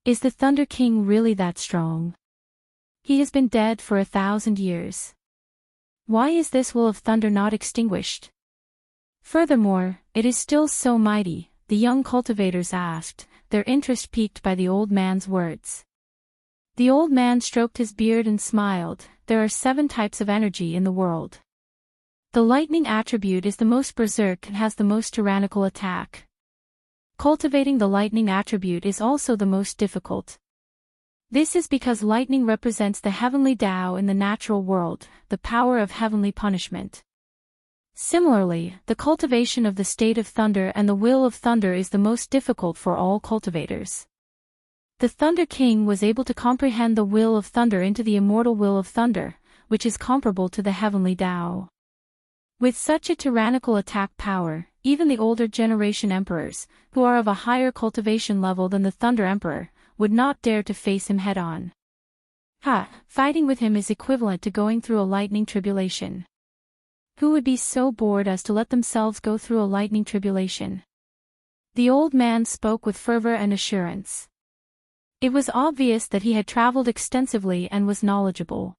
Is the Thunder King really that strong? He has been dead for 1,000 years. Why is this will of thunder not extinguished? Furthermore, it is still so mighty, the young cultivators asked, their interest piqued by the old man's words. The old man stroked his beard and smiled, "There are 7 types of energy in the world. The lightning attribute is the most berserk and has the most tyrannical attack. Cultivating the lightning attribute is also the most difficult. This is because lightning represents the heavenly Tao in the natural world, the power of heavenly punishment. Similarly, the cultivation of the state of thunder and the will of thunder is the most difficult for all cultivators. The Thunder King was able to comprehend the will of thunder into the immortal will of thunder, which is comparable to the heavenly Tao. With such a tyrannical attack power, even the older generation emperors, who are of a higher cultivation level than the Thunder Emperor, would not dare to face him head-on. Ha, fighting with him is equivalent to going through a lightning tribulation. Who would be so bored as to let themselves go through a lightning tribulation? The old man spoke with fervor and assurance. It was obvious that he had traveled extensively and was knowledgeable.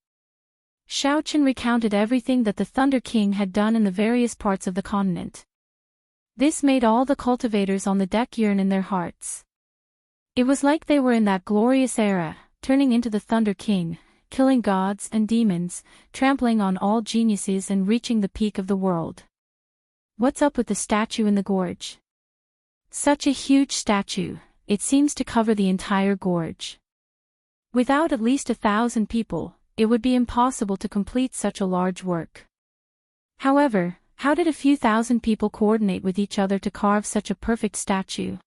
Xiaochen recounted everything that the Thunder King had done in the various parts of the continent. This made all the cultivators on the deck yearn in their hearts. It was like they were in that glorious era, turning into the Thunder King, killing gods and demons, trampling on all geniuses and reaching the peak of the world. What's up with the statue in the gorge? Such a huge statue, it seems to cover the entire gorge. Without at least 1,000 people, it would be impossible to complete such a large work. However, how did a few thousand people coordinate with each other to carve such a perfect statue?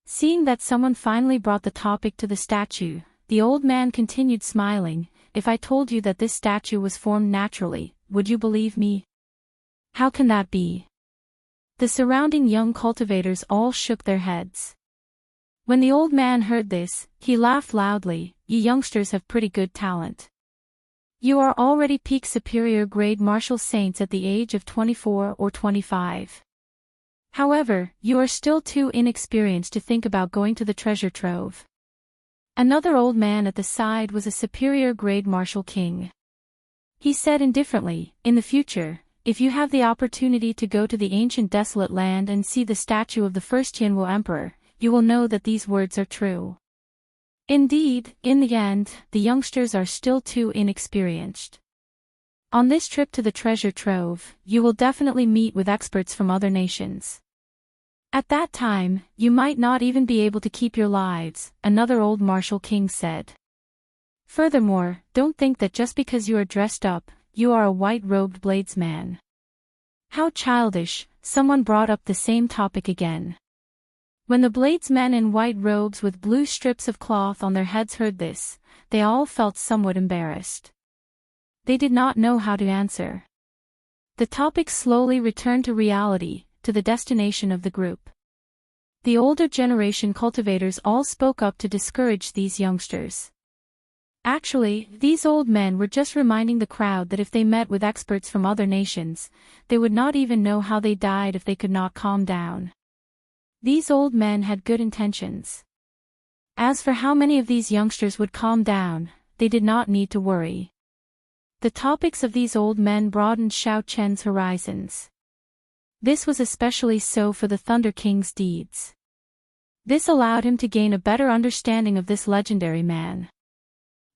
Seeing that someone finally brought the topic to the statue, the old man continued smiling. If I told you that this statue was formed naturally, would you believe me? How can that be? The surrounding young cultivators all shook their heads. When the old man heard this, he laughed loudly. You youngsters have pretty good talent. You are already peak superior grade martial saints at the age of 24 or 25. However, you are still too inexperienced to think about going to the treasure trove. Another old man at the side was a superior grade martial king. He said indifferently, in the future, if you have the opportunity to go to the ancient desolate land and see the statue of the first Tianwu emperor, you will know that these words are true. Indeed, in the end, the youngsters are still too inexperienced. On this trip to the treasure trove, you will definitely meet with experts from other nations. At that time, you might not even be able to keep your lives, another old martial king said. Furthermore, don't think that just because you are dressed up, you are a white-robed bladesman. How childish, someone brought up the same topic again. When the bladesmen in white robes with blue strips of cloth on their heads heard this, they all felt somewhat embarrassed. They did not know how to answer. The topic slowly returned to reality, to the destination of the group. The older generation cultivators all spoke up to discourage these youngsters. Actually, these old men were just reminding the crowd that if they met with experts from other nations, they would not even know how they died if they could not calm down. These old men had good intentions. As for how many of these youngsters would calm down, they did not need to worry. The topics of these old men broadened Xiaochen's horizons. This was especially so for the Thunder King's deeds. This allowed him to gain a better understanding of this legendary man.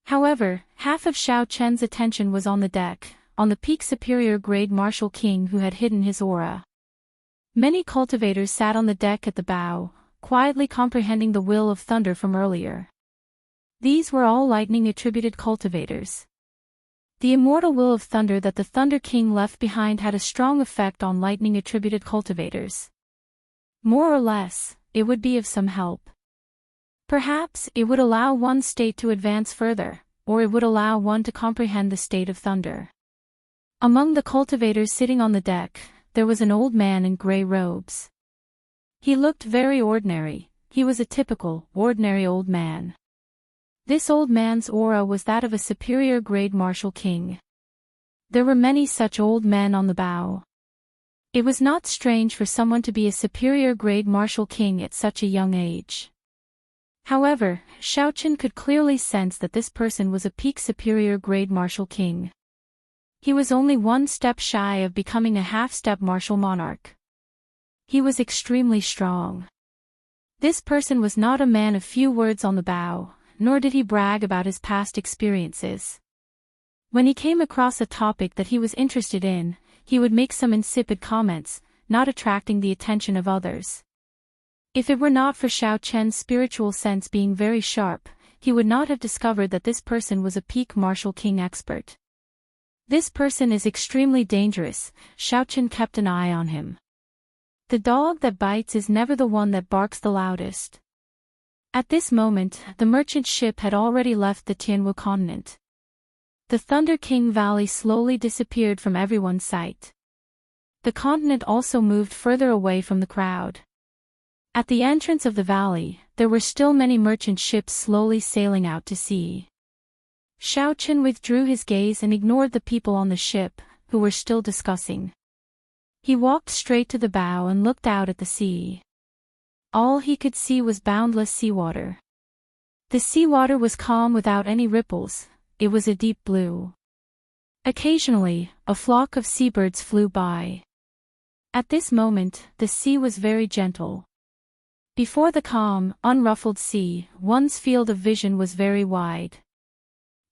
However, half of Xiaochen's attention was on the deck, on the peak superior grade martial king who had hidden his aura. Many cultivators sat on the deck at the bow, quietly comprehending the will of thunder from earlier. These were all lightning-attributed cultivators. The immortal will of thunder that the Thunder King left behind had a strong effect on lightning-attributed cultivators. More or less, it would be of some help. Perhaps it would allow one's state to advance further, or it would allow one to comprehend the state of thunder. Among the cultivators sitting on the deck, there was an old man in gray robes. He looked very ordinary. He was a typical, ordinary old man. This old man's aura was that of a superior grade martial king. There were many such old men on the bow. It was not strange for someone to be a superior grade martial king at such a young age. However, Xiaochen could clearly sense that this person was a peak superior grade martial king. He was only one step shy of becoming a half-step martial monarch. He was extremely strong. This person was not a man of few words on the bow, nor did he brag about his past experiences. When he came across a topic that he was interested in, he would make some insipid comments, not attracting the attention of others. If it were not for Xiaochen's spiritual sense being very sharp, he would not have discovered that this person was a peak martial king expert. This person is extremely dangerous. Xiaochen kept an eye on him. The dog that bites is never the one that barks the loudest. At this moment, the merchant ship had already left the Tianwu continent. The Thunder King Valley slowly disappeared from everyone's sight. The continent also moved further away from the crowd. At the entrance of the valley, there were still many merchant ships slowly sailing out to sea. Xiaochen withdrew his gaze and ignored the people on the ship, who were still discussing. He walked straight to the bow and looked out at the sea. All he could see was boundless seawater. The seawater was calm without any ripples, it was a deep blue. Occasionally, a flock of seabirds flew by. At this moment, the sea was very gentle. Before the calm, unruffled sea, one's field of vision was very wide.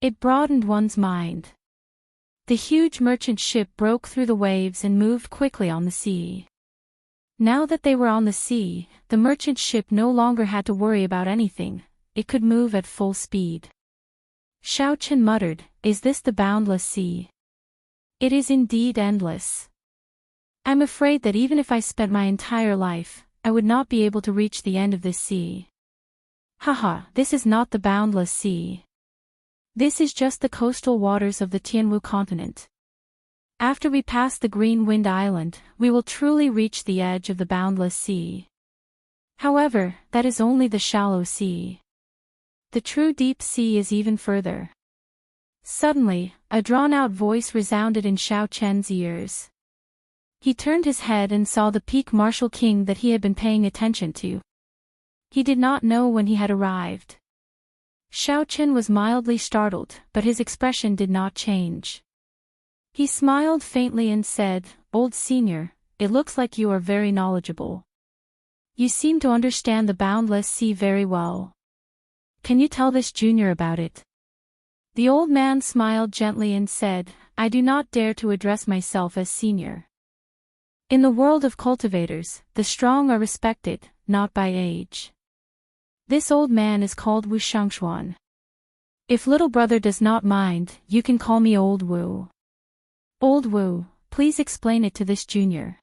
It broadened one's mind. The huge merchant ship broke through the waves and moved quickly on the sea. Now that they were on the sea, the merchant ship no longer had to worry about anything, it could move at full speed. Xiaochen muttered, "Is this the boundless sea? It is indeed endless. I'm afraid that even if I spent my entire life, I would not be able to reach the end of this sea. Haha, this is not the boundless sea. This is just the coastal waters of the Tianwu continent. After we pass the Green Wind Island, we will truly reach the edge of the boundless sea. However, that is only the shallow sea. The true deep sea is even further." Suddenly, a drawn-out voice resounded in Xiaochen's ears. He turned his head and saw the peak martial king that he had been paying attention to. He did not know when he had arrived. Xiaochen was mildly startled, but his expression did not change. He smiled faintly and said, "Old senior, it looks like you are very knowledgeable. You seem to understand the boundless sea very well. Can you tell this junior about it?" The old man smiled gently and said, "I do not dare to address myself as senior. In the world of cultivators, the strong are respected, not by age. This old man is called Wu Xianxia. If little brother does not mind, you can call me Old Wu. Old Wu, please explain it to this junior."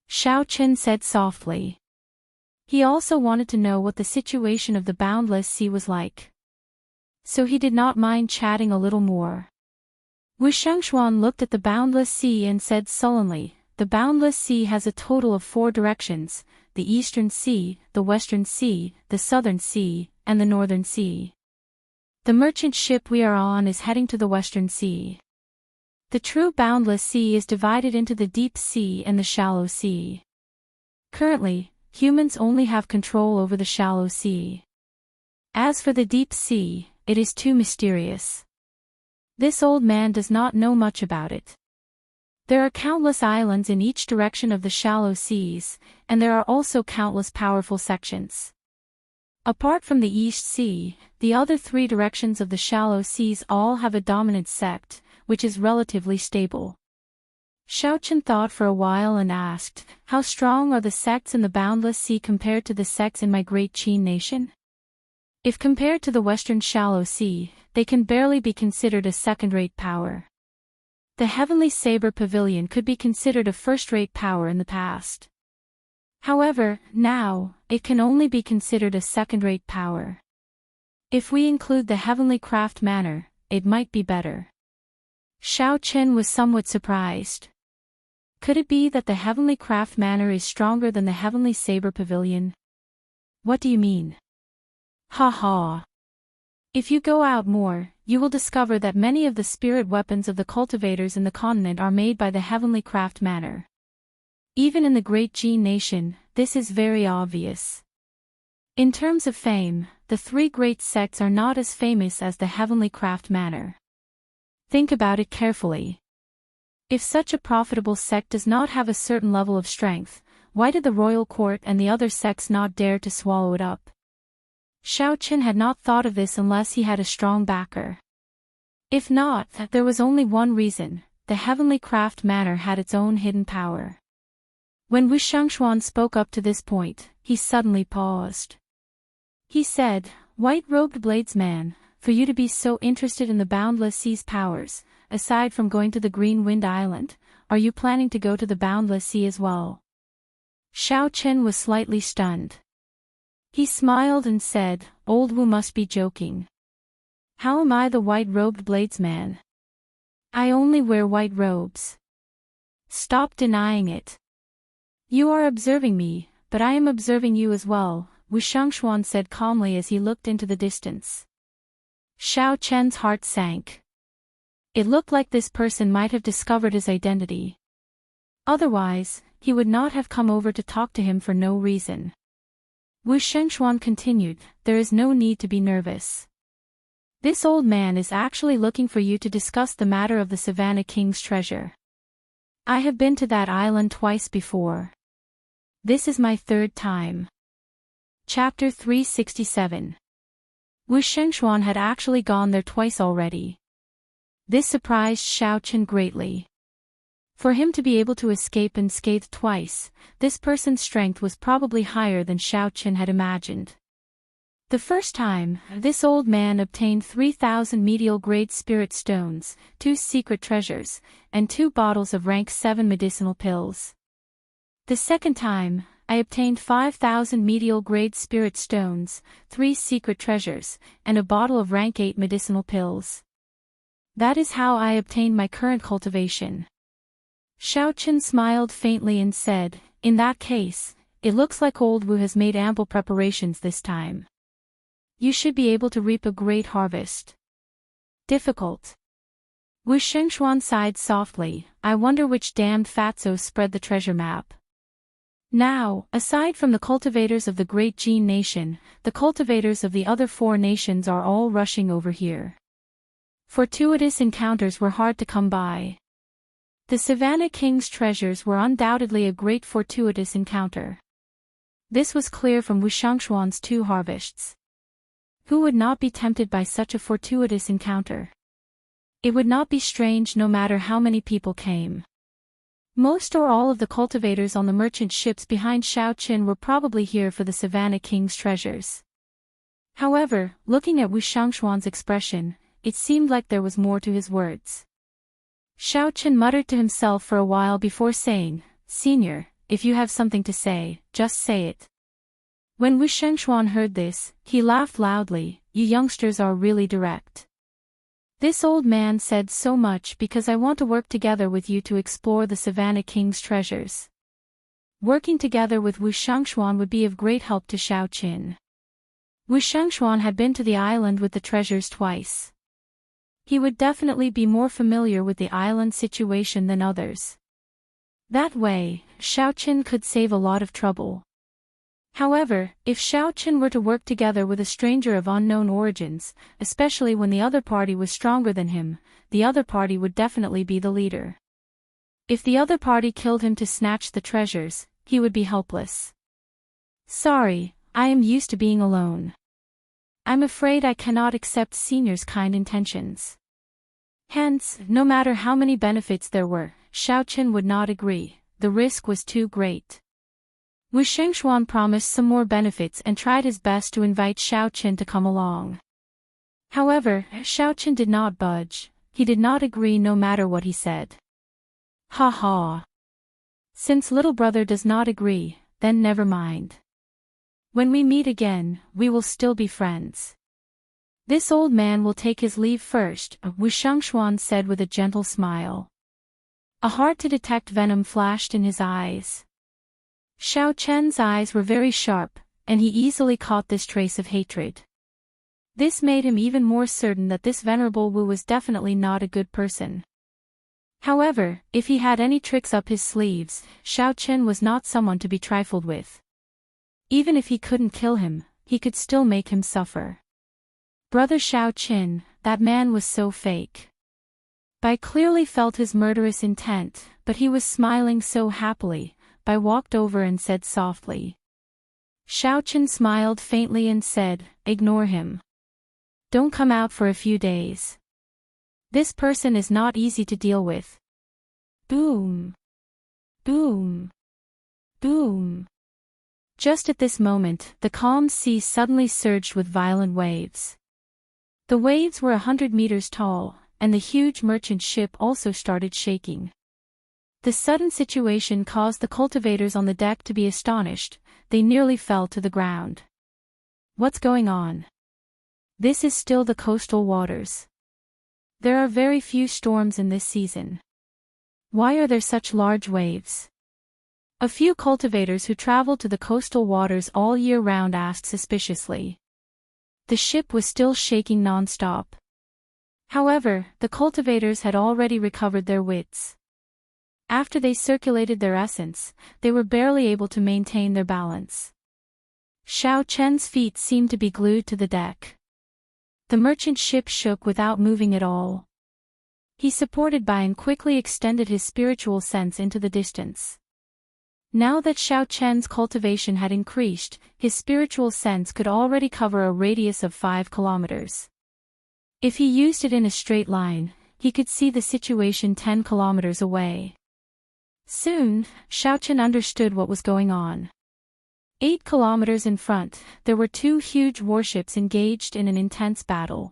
Xiaochen said softly. He also wanted to know what the situation of the boundless sea was like. So he did not mind chatting a little more. Wu Xianxia looked at the boundless sea and said sullenly, "The boundless sea has a total of 4 directions, the Eastern Sea, the Western Sea, the Southern Sea, and the Northern Sea. The merchant ship we are on is heading to the Western Sea. The true boundless sea is divided into the deep sea and the shallow sea. Currently, humans only have control over the shallow sea. As for the deep sea, it is too mysterious. This old man does not know much about it. There are countless islands in each direction of the shallow seas, and there are also countless powerful sections. Apart from the East Sea, the other 3 directions of the shallow seas all have a dominant sect, which is relatively stable." Xiaochen thought for a while and asked, "How strong are the sects in the boundless sea compared to the sects in my great Qin nation?" If compared to the western shallow sea, they can barely be considered a second-rate power. The Heavenly Saber Pavilion could be considered a first-rate power in the past. However, now, it can only be considered a second-rate power. If we include the Heavenly Craft Manor, it might be better. Xiaochen was somewhat surprised. Could it be that the Heavenly Craft Manor is stronger than the Heavenly Saber Pavilion? What do you mean? Ha ha. If you go out more, you will discover that many of the spirit weapons of the cultivators in the continent are made by the Heavenly Craft Manor. Even in the Great Qin nation, this is very obvious. In terms of fame, the 3 great sects are not as famous as the Heavenly Craft Manor. Think about it carefully. If such a profitable sect does not have a certain level of strength, why did the royal court and the other sects not dare to swallow it up? Xiaochen had not thought of this unless he had a strong backer. If not, there was only one reason: the Heavenly Craft Manor had its own hidden power. When Wu Xianxia spoke up to this point, he suddenly paused. He said, "White-robed bladesman, for you to be so interested in the boundless sea's powers, aside from going to the Green Wind Island, are you planning to go to the boundless sea as well?" Xiaochen was slightly stunned. He smiled and said, "Old Wu must be joking. How am I the white-robed bladesman? I only wear white robes. Stop denying it. You are observing me, but I am observing you as well," Wu Xianxia said calmly as he looked into the distance. Xiao Chen's heart sank. It looked like this person might have discovered his identity. Otherwise, he would not have come over to talk to him for no reason. Wu Shengxuan continued, "There is no need to be nervous. This old man is actually looking for you to discuss the matter of the Savannah King's treasure. I have been to that island twice before. This is my third time." Chapter 367. Wu Shengxuan had actually gone there twice already. This surprised Xiao Chen greatly. For him to be able to escape unscathed twice, this person's strength was probably higher than Xiao Chen had imagined. The first time, this old man obtained 3,000 medial-grade spirit stones, 2 secret treasures, and 2 bottles of rank 7 medicinal pills. The second time, I obtained 5,000 medial-grade spirit stones, 3 secret treasures, and a bottle of rank 8 medicinal pills. That is how I obtained my current cultivation. Xiao Chen smiled faintly and said, "In that case, it looks like old Wu has made ample preparations this time. You should be able to reap a great harvest." Difficult. Wu Shengxuan sighed softly, "I wonder which damned fatso spread the treasure map." Now, aside from the cultivators of the Great Jin Nation, the cultivators of the other 4 nations are all rushing over here. Fortuitous encounters were hard to come by. The Savannah King's treasures were undoubtedly a great fortuitous encounter. This was clear from Wu Shengxuan's 2 harvests. Who would not be tempted by such a fortuitous encounter? It would not be strange no matter how many people came. Most or all of the cultivators on the merchant ships behind Xiao Chen were probably here for the Savannah King's treasures. However, looking at Wu Shengxuan's expression, it seemed like there was more to his words. Xiao Chen muttered to himself for a while before saying, "Senior, if you have something to say, just say it." When Wu Shengxuan heard this, he laughed loudly, "You youngsters are really direct. This old man said so much because I want to work together with you to explore the Savannah King's treasures." Working together with Wu Shengxuan would be of great help to Xiao Chen. Wu Shengxuan had been to the island with the treasures twice. He would definitely be more familiar with the island situation than others. That way, Xiao Chen could save a lot of trouble. However, if Xiao Chen were to work together with a stranger of unknown origins, especially when the other party was stronger than him, the other party would definitely be the leader. If the other party killed him to snatch the treasures, he would be helpless. "Sorry, I am used to being alone. I'm afraid I cannot accept Senior's kind intentions." Hence, no matter how many benefits there were, Xiao Chen would not agree. The risk was too great. Wu Shengxuan promised some more benefits and tried his best to invite Xiao Chen to come along. However, Xiao Chen did not budge. He did not agree no matter what he said. "Ha ha. Since little brother does not agree, then never mind. When we meet again, we will still be friends. This old man will take his leave first," Wu Shengxuan said with a gentle smile. A hard to detect venom flashed in his eyes. Xiao Chen's eyes were very sharp, and he easily caught this trace of hatred. This made him even more certain that this venerable Wu was definitely not a good person. However, if he had any tricks up his sleeves, Xiao Chen was not someone to be trifled with. Even if he couldn't kill him, he could still make him suffer. Brother Xiao Chen, that man was so fake. Bai clearly felt his murderous intent, but he was smiling so happily. Bai walked over and said softly. Xiao Chen smiled faintly and said, "Ignore him. Don't come out for a few days. This person is not easy to deal with." Boom. Boom. Boom. Just at this moment, the calm sea suddenly surged with violent waves. The waves were 100 meters tall, and the huge merchant ship also started shaking. The sudden situation caused the cultivators on the deck to be astonished. They nearly fell to the ground. What's going on? This is still the coastal waters. There are very few storms in this season. Why are there such large waves? A few cultivators who travel to the coastal waters all year round asked suspiciously. The ship was still shaking non-stop. However, the cultivators had already recovered their wits. After they circulated their essence, they were barely able to maintain their balance. Xiao Chen's feet seemed to be glued to the deck. The merchant ship shook without moving at all. He supported by and quickly extended his spiritual sense into the distance. Now that Xiao Chen's cultivation had increased, his spiritual sense could already cover a radius of 5 kilometers. If he used it in a straight line, he could see the situation 10 kilometers away. Soon, Xiao Chen understood what was going on. 8 kilometers in front, there were 2 huge warships engaged in an intense battle.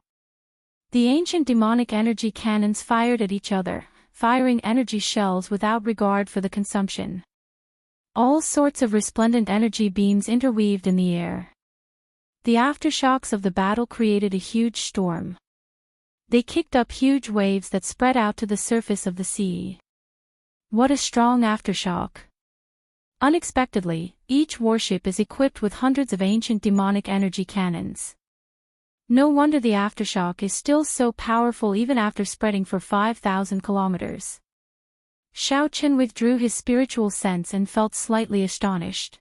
The ancient demonic energy cannons fired at each other, firing energy shells without regard for the consumption. All sorts of resplendent energy beams interweaved in the air. The aftershocks of the battle created a huge storm. They kicked up huge waves that spread out to the surface of the sea. What a strong aftershock! Unexpectedly, each warship is equipped with hundreds of ancient demonic energy cannons. No wonder the aftershock is still so powerful even after spreading for 5,000 kilometers. Xiao Chen withdrew his spiritual sense and felt slightly astonished.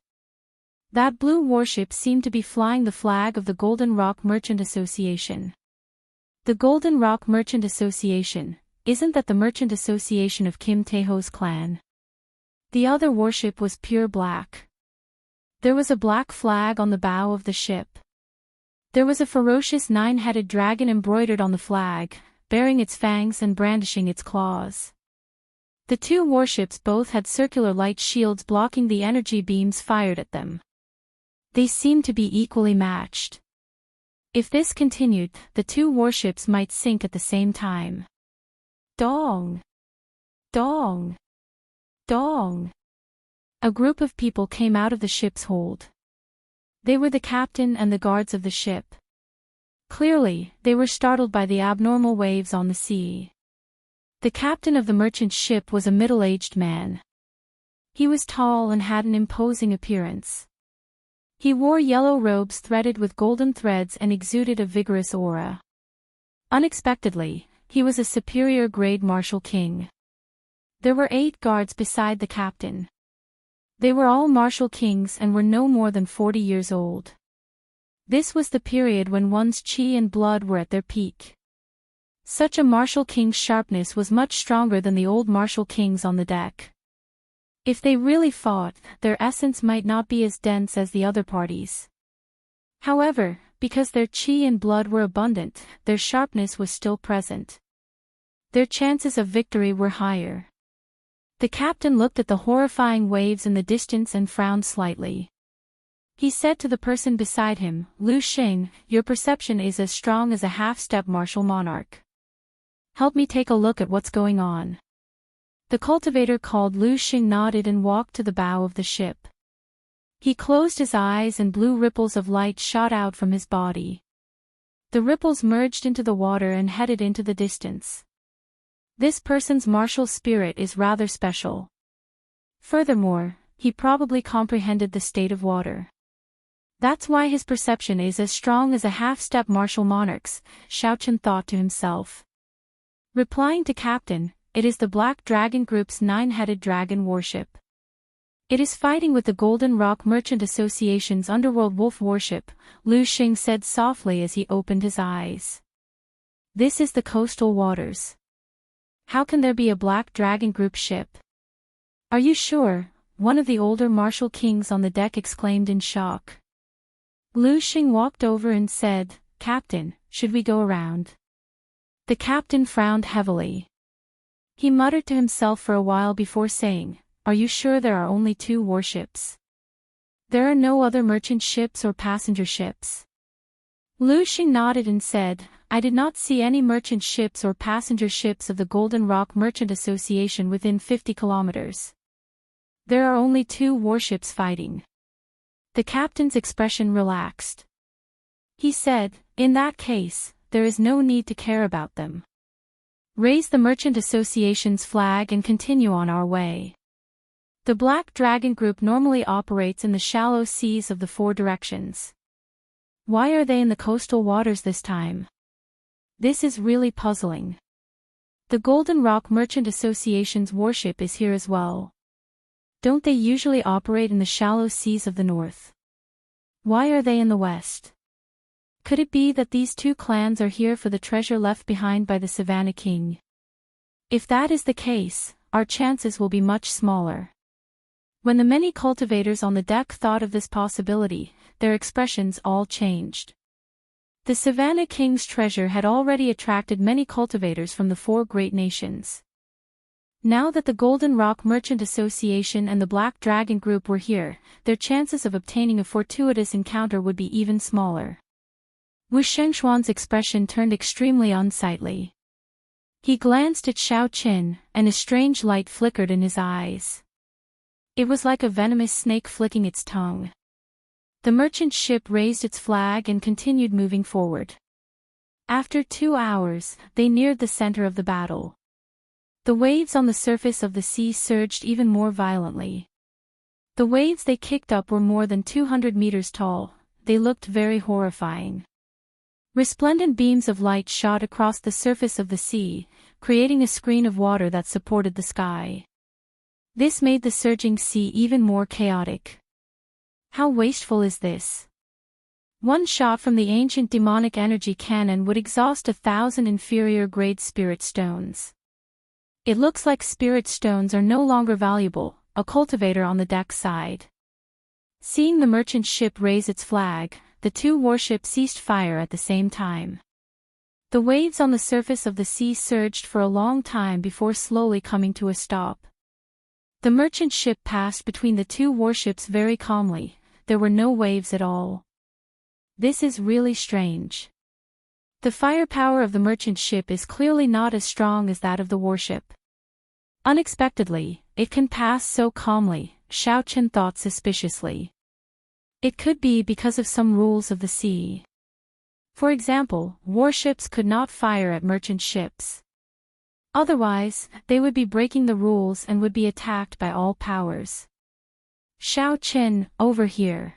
That blue warship seemed to be flying the flag of the Golden Rock Merchant Association. The Golden Rock Merchant Association, isn't that the merchant association of Kim Taeho's clan? The other warship was pure black. There was a black flag on the bow of the ship. There was a ferocious 9-headed dragon embroidered on the flag, bearing its fangs and brandishing its claws. The 2 warships both had circular light shields blocking the energy beams fired at them. They seemed to be equally matched. If this continued, the 2 warships might sink at the same time. Dong! Dong! Dong! A group of people came out of the ship's hold. They were the captain and the guards of the ship. Clearly, they were startled by the abnormal waves on the sea. The captain of the merchant ship was a middle-aged man. He was tall and had an imposing appearance. He wore yellow robes threaded with golden threads and exuded a vigorous aura. Unexpectedly, he was a superior-grade martial king. There were 8 guards beside the captain. They were all martial kings and were no more than 40 years old. This was the period when one's chi and blood were at their peak. Such a martial king's sharpness was much stronger than the old martial kings on the deck. If they really fought, their essence might not be as dense as the other parties. However, because their chi and blood were abundant, their sharpness was still present. Their chances of victory were higher. The captain looked at the horrifying waves in the distance and frowned slightly. He said to the person beside him, "Lu Xing, your perception is as strong as a half-step martial monarch. Help me take a look at what's going on." The cultivator called Lu Xing nodded and walked to the bow of the ship. He closed his eyes and blue ripples of light shot out from his body. The ripples merged into the water and headed into the distance. This person's martial spirit is rather special. Furthermore, he probably comprehended the state of water. That's why his perception is as strong as a half-step martial monarch's, Xiao Chen thought to himself. Replying to Captain, it is the Black Dragon Group's 9-headed dragon warship. It is fighting with the Golden Rock Merchant Association's Underworld Wolf warship, Lu Xing said softly as he opened his eyes. This is the coastal waters. How can there be a Black Dragon Group ship? Are you sure? One of the older martial kings on the deck exclaimed in shock. Lu Xing walked over and said, "Captain, should we go around?" The captain frowned heavily. He muttered to himself for a while before saying, "Are you sure there are only 2 warships? There are no other merchant ships or passenger ships?" Lu Xing nodded and said, "I did not see any merchant ships or passenger ships of the Golden Rock Merchant Association within 50 kilometers. There are only 2 warships fighting." The captain's expression relaxed. He said, "In that case, there is no need to care about them. Raise the Merchant Association's flag and continue on our way. The Black Dragon Group normally operates in the shallow seas of the 4 directions. Why are they in the coastal waters this time? This is really puzzling. The Golden Rock Merchant Association's warship is here as well. Don't they usually operate in the shallow seas of the north? Why are they in the west? Could it be that these two clans are here for the treasure left behind by the Savannah King? If that is the case, our chances will be much smaller. When the many cultivators on the deck thought of this possibility, their expressions all changed. The Savannah King's treasure had already attracted many cultivators from the four great nations. Now that the Golden Rock Merchant Association and the Black Dragon Group were here, their chances of obtaining a fortuitous encounter would be even smaller. Wu Shengxuan's expression turned extremely unsightly. He glanced at Xiao Qin, and a strange light flickered in his eyes. It was like a venomous snake flicking its tongue. The merchant ship raised its flag and continued moving forward. After 2 hours, they neared the center of the battle. The waves on the surface of the sea surged even more violently. The waves they kicked up were more than 200 meters tall. They looked very horrifying. Resplendent beams of light shot across the surface of the sea, creating a screen of water that supported the sky. This made the surging sea even more chaotic. How wasteful is this? One shot from the ancient demonic energy cannon would exhaust 1,000 inferior-grade spirit stones. It looks like spirit stones are no longer valuable, a cultivator on the deck sighed. Seeing the merchant ship raise its flag, the two warships ceased fire at the same time. The waves on the surface of the sea surged for a long time before slowly coming to a stop. The merchant ship passed between the two warships very calmly. There were no waves at all. This is really strange. The firepower of the merchant ship is clearly not as strong as that of the warship. Unexpectedly, it can pass so calmly, Xiao Qin thought suspiciously. It could be because of some rules of the sea. For example, warships could not fire at merchant ships. Otherwise, they would be breaking the rules and would be attacked by all powers. Xiao Qin, over here.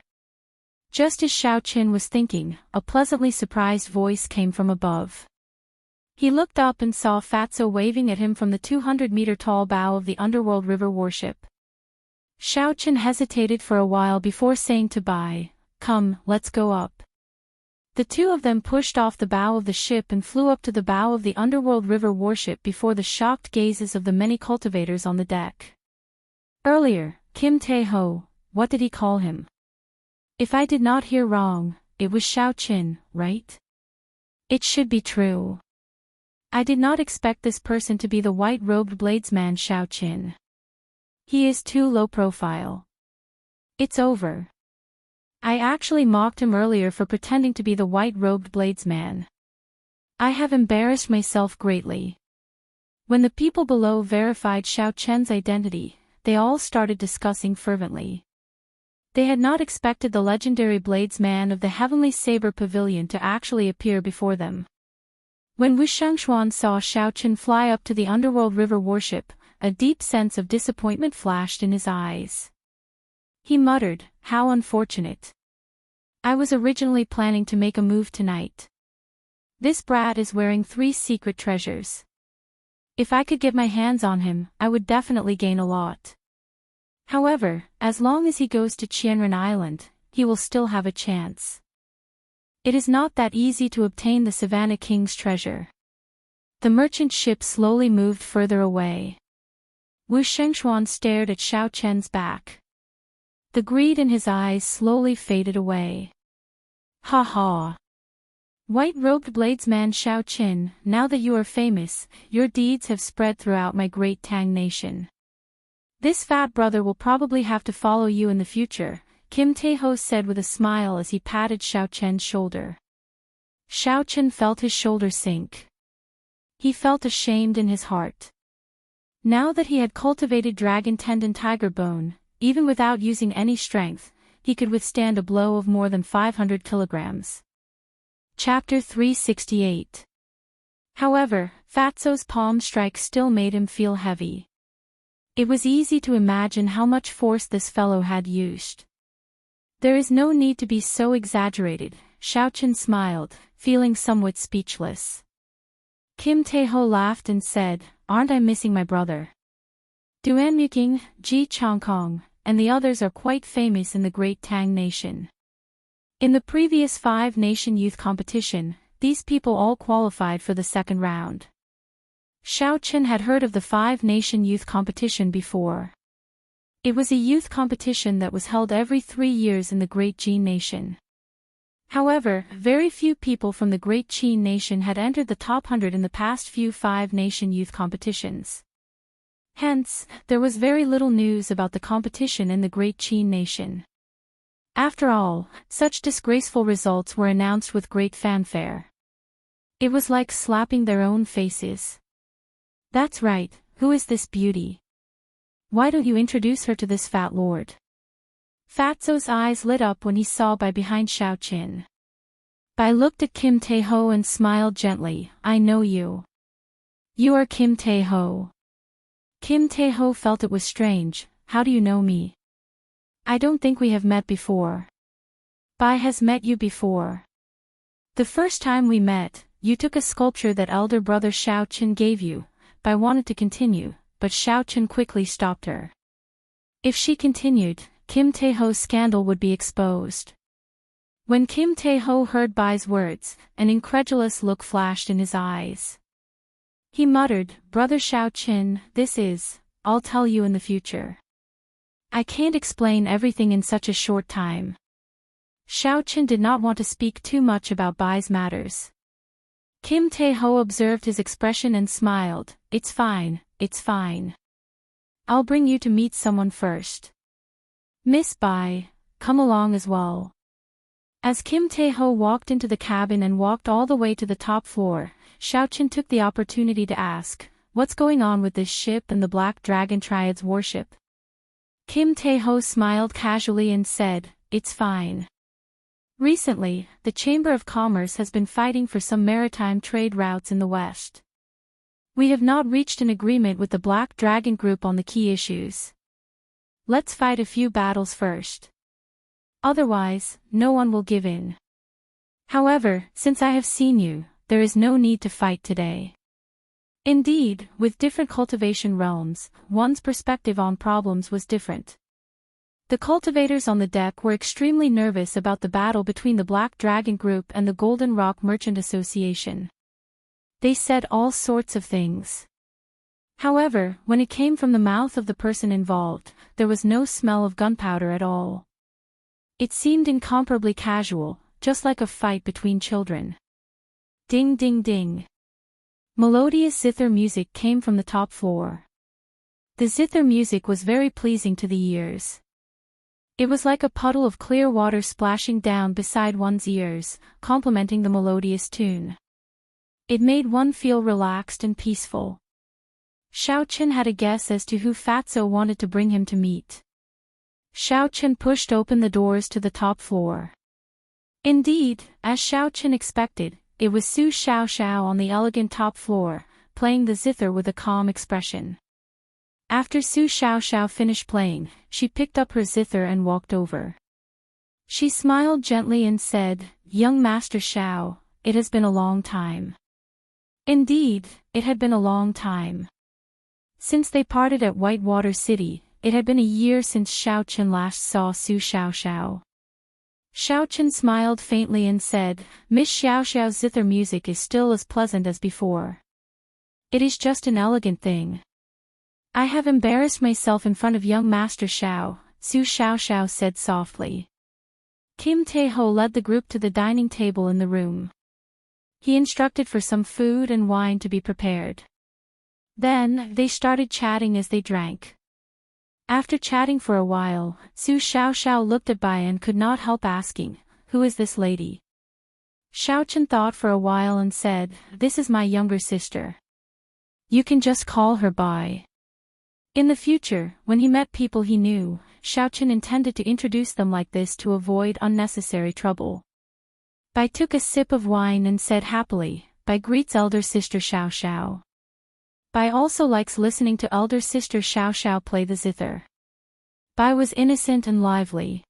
Just as Xiao Qin was thinking, a pleasantly surprised voice came from above. He looked up and saw Fatso waving at him from the 200-meter-tall bow of the Underworld River warship. Xiao Qin hesitated for a while before saying to Bai, "Come, let's go up." The two of them pushed off the bow of the ship and flew up to the bow of the Underworld River warship before the shocked gazes of the many cultivators on the deck. Earlier, Kim Tae-ho, what did he call him? If I did not hear wrong, it was Xiao Qin, right? It should be true. I did not expect this person to be the white-robed bladesman Xiao Qin. He is too low profile. It's over. I actually mocked him earlier for pretending to be the white-robed bladesman. I have embarrassed myself greatly. When the people below verified Xiao Qin's identity, they all started discussing fervently. They had not expected the legendary bladesman of the Heavenly Saber Pavilion to actually appear before them. When Wu Shengxuan saw Xiao Qin fly up to the Underworld River warship, a deep sense of disappointment flashed in his eyes. He muttered, "How unfortunate. I was originally planning to make a move tonight. This brat is wearing 3 secret treasures. If I could get my hands on him, I would definitely gain a lot. However, as long as he goes to Qianren Island, he will still have a chance. It is not that easy to obtain the Savannah King's treasure." The merchant ship slowly moved further away. Wu Shengxuan stared at Xiao Qin's back. The greed in his eyes slowly faded away. "Ha ha. White-robed bladesman Xiao Qin, now that you are famous, your deeds have spread throughout my great Tang nation. This fat brother will probably have to follow you in the future," Kim Tae-ho said with a smile as he patted Xiao Qin's shoulder. Xiao Qin felt his shoulder sink. He felt ashamed in his heart. Now that he had cultivated Dragon Tendon Tiger Bone, even without using any strength, he could withstand a blow of more than 500 kilograms. Chapter 368. However, Fatso's palm strike still made him feel heavy. It was easy to imagine how much force this fellow had used. "There is no need to be so exaggerated," Xiaochen smiled, feeling somewhat speechless. Kim Tae-ho laughed and said, "Aren't I missing my brother? Duan Muking, Ji Chongkong, and the others are quite famous in the Great Tang Nation. In the previous 5-nation youth competition, these people all qualified for the second round." Xiaochen had heard of the 5-nation youth competition before. It was a youth competition that was held every 3 years in the Great Qin Nation. However, very few people from the Great Qin Nation had entered the top 100 in the past few 5-nation youth competitions. Hence, there was very little news about the competition in the Great Qin Nation. After all, such disgraceful results were announced with great fanfare. It was like slapping their own faces. "That's right, who is this beauty? Why don't you introduce her to this fat lord?" Fatso's eyes lit up when he saw Bai behind Xiaochen. Bai looked at Kim Tae-ho and smiled gently. "I know you. You are Kim Tae-ho." Kim Tae-ho felt it was strange. "How do you know me? I don't think we have met before." "Bai has met you before. The first time we met, you took a sculpture that elder brother Xiaochen gave you." Bai wanted to continue, but Xiaochen quickly stopped her. If she continued, Kim Tae-ho's scandal would be exposed. When Kim Tae-ho heard Bai's words, an incredulous look flashed in his eyes. He muttered, "Brother Xiaochen, I'll tell you in the future. I can't explain everything in such a short time." Xiaochen did not want to speak too much about Bai's matters. Kim Tae-ho observed his expression and smiled. It's fine. I'll bring you to meet someone first. Miss Bai, come along as well." As Kim Tae-ho walked into the cabin and walked all the way to the top floor, Xiaochen took the opportunity to ask, "What's going on with this ship and the Black Dragon Triad's warship?" Kim Tae-ho smiled casually and said, "It's fine. Recently, the Chamber of Commerce has been fighting for some maritime trade routes in the West. We have not reached an agreement with the Black Dragon Group on the key issues. Let's fight a few battles first. Otherwise, no one will give in. However, since I have seen you, there is no need to fight today." Indeed, with different cultivation realms, one's perspective on problems was different. The cultivators on the deck were extremely nervous about the battle between the Black Dragon Group and the Golden Rock Merchant Association. They said all sorts of things. However, when it came from the mouth of the person involved, there was no smell of gunpowder at all. It seemed incomparably casual, just like a fight between children. Ding ding ding. Melodious zither music came from the top floor. The zither music was very pleasing to the ears. It was like a puddle of clear water splashing down beside one's ears, complementing the melodious tune. It made one feel relaxed and peaceful. Xiaochen had a guess as to who Fatso wanted to bring him to meet. Xiaochen pushed open the doors to the top floor. Indeed, as Xiaochen expected, it was Su Xiaoxiao on the elegant top floor, playing the zither with a calm expression. After Su Xiaoxiao finished playing, she picked up her zither and walked over. She smiled gently and said, "Young Master Xiao, it has been a long time." Indeed, it had been a long time. Since they parted at Whitewater City, it had been a year since Xiaochen last saw Su Xiaoxiao. Xiaochen smiled faintly and said, "Miss Xiaoxiao's zither music is still as pleasant as before. It is just an elegant thing." "I have embarrassed myself in front of young Master Xiao," Su Xiaoxiao said softly. Kim Tae-ho led the group to the dining table in the room. He instructed for some food and wine to be prepared. Then, they started chatting as they drank. After chatting for a while, Su Xiaoxiao looked at Bai and could not help asking, "Who is this lady?" Xiaochen thought for a while and said, "This is my younger sister. You can just call her Bai." In the future, when he met people he knew, Xiaochen intended to introduce them like this to avoid unnecessary trouble. Bai took a sip of wine and said happily, "Bai greets elder sister Xiaoxiao. Bai also likes listening to elder sister Xiaoxiao play the zither." Bai was innocent and lively.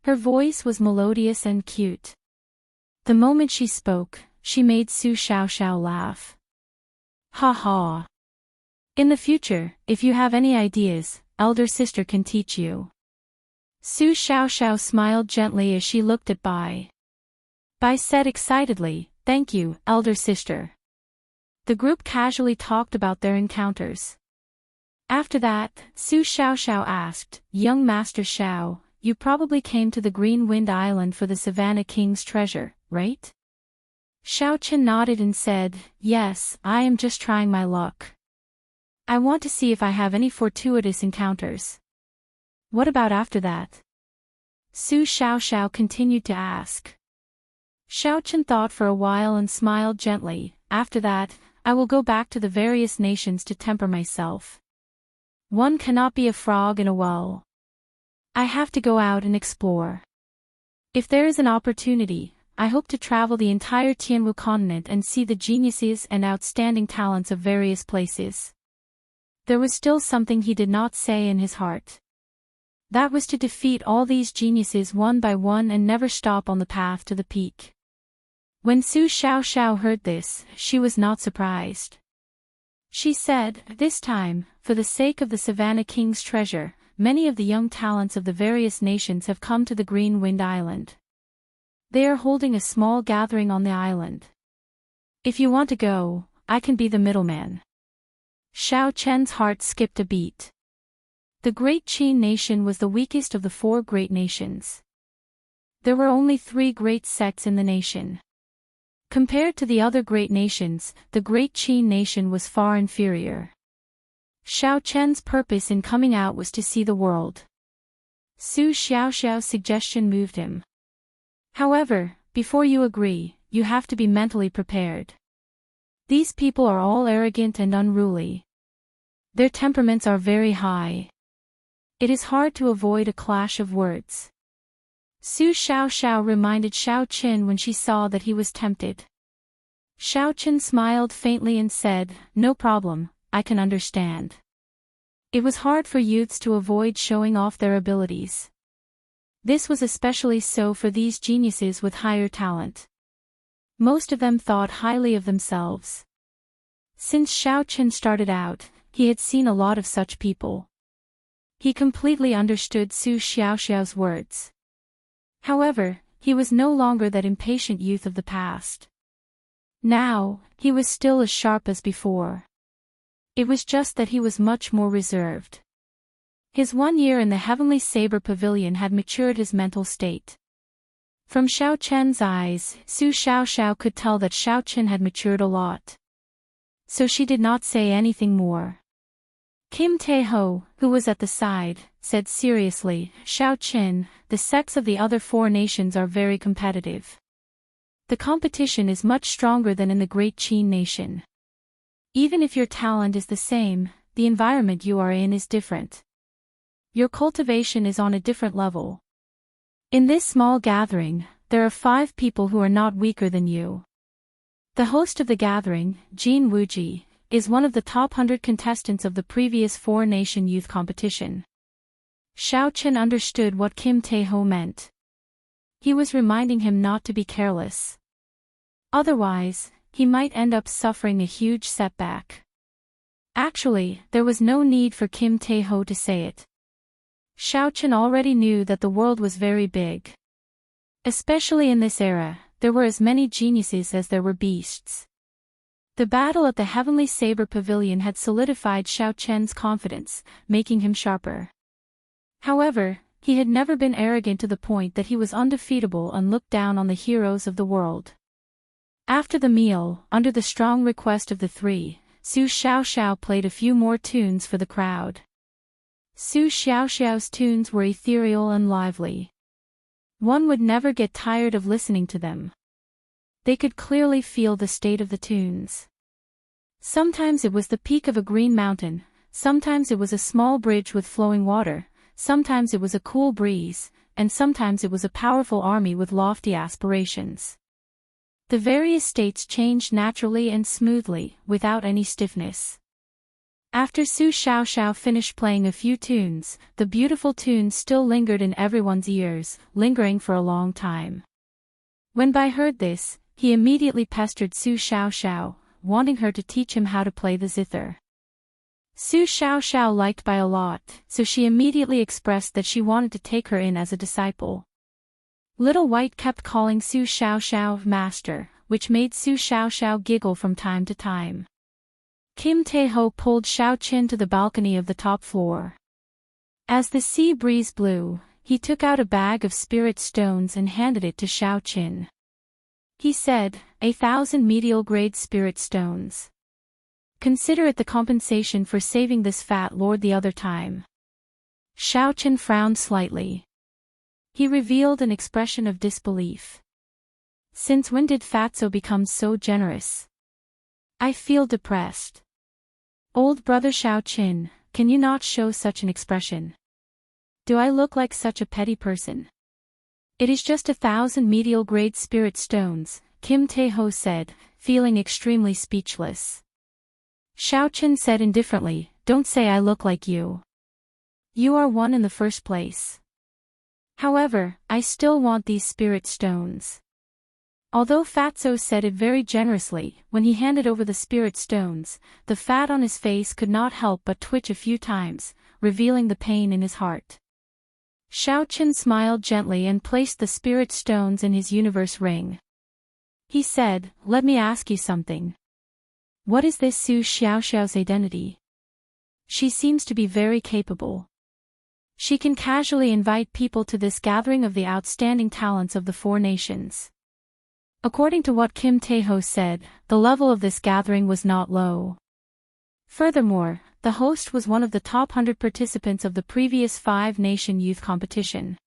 Her voice was melodious and cute. The moment she spoke, she made Su Xiaoxiao laugh. Ha ha. In the future, if you have any ideas, elder sister can teach you. Su Xiaoxiao smiled gently as she looked at Bai. Bai said excitedly, "Thank you, elder sister." The group casually talked about their encounters. After that, Su Xiaoxiao asked, "Young Master Xiao, you probably came to the Green Wind Island for the Savannah King's treasure, right?" Xiao Chen nodded and said, "Yes, I am just trying my luck. I want to see if I have any fortuitous encounters." "What about after that?" Su Xiaoxiao continued to ask. Xiao Chen thought for a while and smiled gently. "After that, I will go back to the various nations to temper myself. One cannot be a frog in a well. I have to go out and explore. If there is an opportunity, I hope to travel the entire Tianwu continent and see the geniuses and outstanding talents of various places." There was still something he did not say in his heart. That was to defeat all these geniuses one by one and never stop on the path to the peak. When Su Xiaoxiao heard this, she was not surprised. She said, "This time, for the sake of the Savannah King's treasure, many of the young talents of the various nations have come to the Green Wind Island. They are holding a small gathering on the island. If you want to go, I can be the middleman." Xiao Chen's heart skipped a beat. The Great Qin nation was the weakest of the four great nations. There were only 3 great sects in the nation. Compared to the other great nations, the Great Qin nation was far inferior. Xiao Chen's purpose in coming out was to see the world. Su Xiaoxiao's suggestion moved him. "However, before you agree, you have to be mentally prepared. These people are all arrogant and unruly. Their temperaments are very high. It is hard to avoid a clash of words." Su Xiaoxiao reminded Xiao Chen when she saw that he was tempted. Xiao Chen smiled faintly and said, "No problem, I can understand." It was hard for youths to avoid showing off their abilities. This was especially so for these geniuses with higher talent. Most of them thought highly of themselves. Since Xiao Chen started out, he had seen a lot of such people. He completely understood Su Xiaoxiao's words. However, he was no longer that impatient youth of the past. Now, he was still as sharp as before. It was just that he was much more reserved. His 1 year in the Heavenly Saber Pavilion had matured his mental state. From Xiao Chen's eyes, Su Xiaoxiao could tell that Xiao Chen had matured a lot. So she did not say anything more. Kim Tae-ho, who was at the side, said seriously, "Xiao Chen, the sects of the other 4 nations are very competitive. The competition is much stronger than in the Great Qin nation. Even if your talent is the same, the environment you are in is different. Your cultivation is on a different level. In this small gathering, there are 5 people who are not weaker than you. The host of the gathering, Jin Wuji, is one of the top 100 contestants of the previous 4-nation youth competition." Xiao Chen understood what Kim Tae-ho meant. He was reminding him not to be careless. Otherwise, he might end up suffering a huge setback. Actually, there was no need for Kim Tae-ho to say it. Xiao Chen already knew that the world was very big. Especially in this era, there were as many geniuses as there were beasts. The battle at the Heavenly Saber Pavilion had solidified Xiao Chen's confidence, making him sharper. However, he had never been arrogant to the point that he was undefeatable and looked down on the heroes of the world. After the meal, under the strong request of the 3, Su Xiaoxiao played a few more tunes for the crowd. Su Xiaoxiao's tunes were ethereal and lively. One would never get tired of listening to them. They could clearly feel the state of the tunes. Sometimes it was the peak of a green mountain, sometimes it was a small bridge with flowing water, sometimes it was a cool breeze, and sometimes it was a powerful army with lofty aspirations. The various states changed naturally and smoothly, without any stiffness. After Su Xiaoxiao finished playing a few tunes, the beautiful tunes still lingered in everyone's ears, lingering for a long time. When Bai heard this, he immediately pestered Su Xiaoxiao, wanting her to teach him how to play the zither. Su Xiaoxiao liked Bai a lot, so she immediately expressed that she wanted to take her in as a disciple. Little White kept calling Su Xiaoxiao master, which made Su Xiaoxiao giggle from time to time. Kim Tae-ho pulled Xiao Qin to the balcony of the top floor. As the sea breeze blew, he took out a bag of spirit stones and handed it to Xiao Qin. He said, 1,000 medial-grade spirit stones. Consider it the compensation for saving this fat lord the other time. Xiao Qin frowned slightly. He revealed an expression of disbelief. Since when did Fatso become so generous? I feel depressed. Old brother Xiao Qin, can you not show such an expression? Do I look like such a petty person? It is just 1,000 medial-grade spirit stones, Kim Tae-ho said, feeling extremely speechless. Xiao Qin said indifferently, don't say I look like you. You are one in the first place. However, I still want these spirit stones. Although Fatso said it very generously, when he handed over the spirit stones, the fat on his face could not help but twitch a few times, revealing the pain in his heart. Xiao Qin smiled gently and placed the spirit stones in his universe ring. He said, let me ask you something. What is this Su Xiaoxiao's identity? She seems to be very capable. She can casually invite people to this gathering of the outstanding talents of the four nations. According to what Kim Tae-ho said, the level of this gathering was not low. Furthermore, the host was one of the top 100 participants of the previous 5-nation youth competition.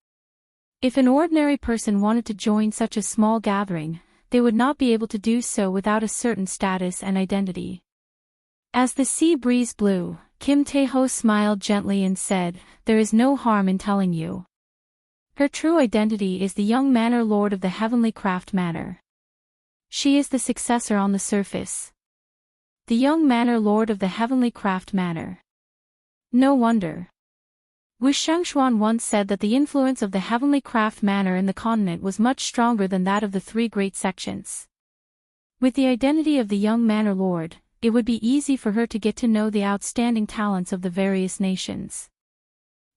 If an ordinary person wanted to join such a small gathering, they would not be able to do so without a certain status and identity. As the sea breeze blew, Kim Tae-ho smiled gently and said, there is no harm in telling you. Her true identity is the young manor lord of the Heavenly Craft Manor. She is the successor on the surface. The young manor lord of the Heavenly Craft Manor. No wonder. Wu Shengxuan once said that the influence of the Heavenly Craft Manor in the continent was much stronger than that of the 3 great sections. With the identity of the young manor lord, it would be easy for her to get to know the outstanding talents of the various nations.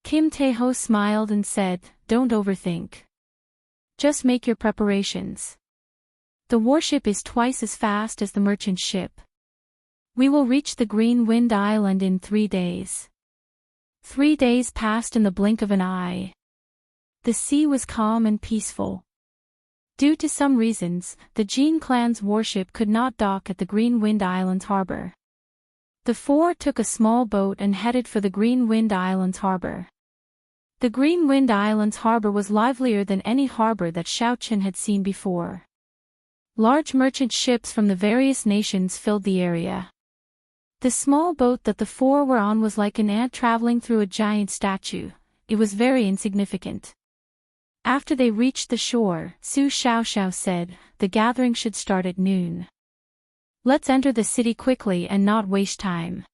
Kim Tae-ho smiled and said, don't overthink. Just make your preparations. The warship is twice as fast as the merchant ship. We will reach the Green Wind Island in 3 days. 3 days passed in the blink of an eye. The sea was calm and peaceful. Due to some reasons, the Jin clan's warship could not dock at the Green Wind Islands harbor. The 4 took a small boat and headed for the Green Wind Islands harbor. The Green Wind Islands harbor was livelier than any harbor that Xiao Qin had seen before. Large merchant ships from the various nations filled the area. The small boat that the 4 were on was like an ant traveling through a giant statue. It was very insignificant. After they reached the shore, Su Xiaoxiao said, the gathering should start at noon. Let's enter the city quickly and not waste time.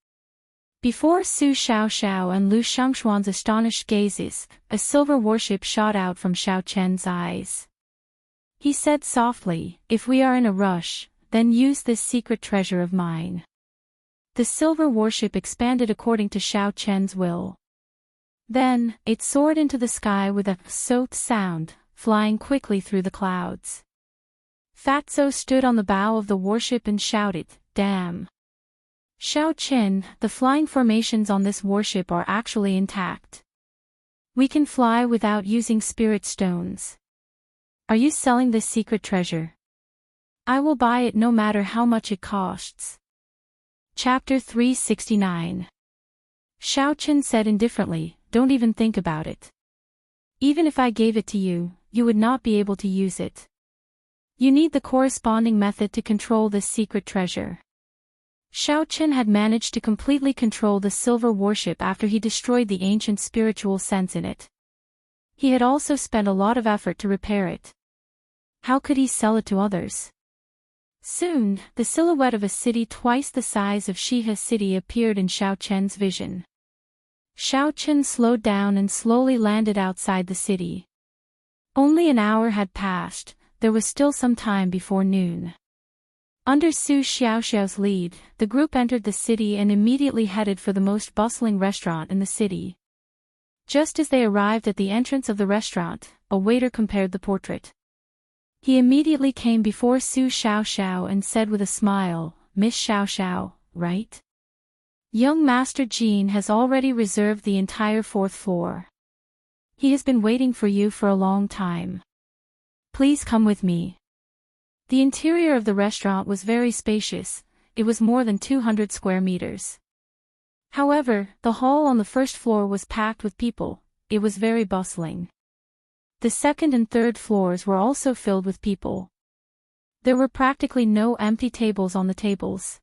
Before Su Xiaoxiao and Lu Shengxuan's astonished gazes, a silver warship shot out from Xiao Chen's eyes. He said softly, if we are in a rush, then use this secret treasure of mine. The silver warship expanded according to Xiao Chen's will. Then, it soared into the sky with a "soot" sound, flying quickly through the clouds. Fatso stood on the bow of the warship and shouted, damn! Xiao Chen, the flying formations on this warship are actually intact. We can fly without using spirit stones. Are you selling this secret treasure? I will buy it no matter how much it costs. Chapter 369. Xiao Chen said indifferently, don't even think about it. Even if I gave it to you, you would not be able to use it. You need the corresponding method to control this secret treasure. Xiao Chen had managed to completely control the silver warship after he destroyed the ancient spiritual sense in it. He had also spent a lot of effort to repair it. How could he sell it to others? Soon, the silhouette of a city twice the size of Shihe City appeared in Xiao Chen's vision. Xiao Chen slowed down and slowly landed outside the city. Only an hour had passed, there was still some time before noon. Under Su Xiaoxiao's lead, the group entered the city and immediately headed for the most bustling restaurant in the city. Just as they arrived at the entrance of the restaurant, a waiter compared the portrait. He immediately came before Su Xiaoxiao and said with a smile, "Miss Xiaoxiao, right? Young Master Jin has already reserved the entire 4th floor. He has been waiting for you for a long time. Please come with me." The interior of the restaurant was very spacious. It was more than 200 square meters. However, the hall on the 1st floor was packed with people. It was very bustling. The 2nd and 3rd floors were also filled with people. There were practically no empty tables on the tables.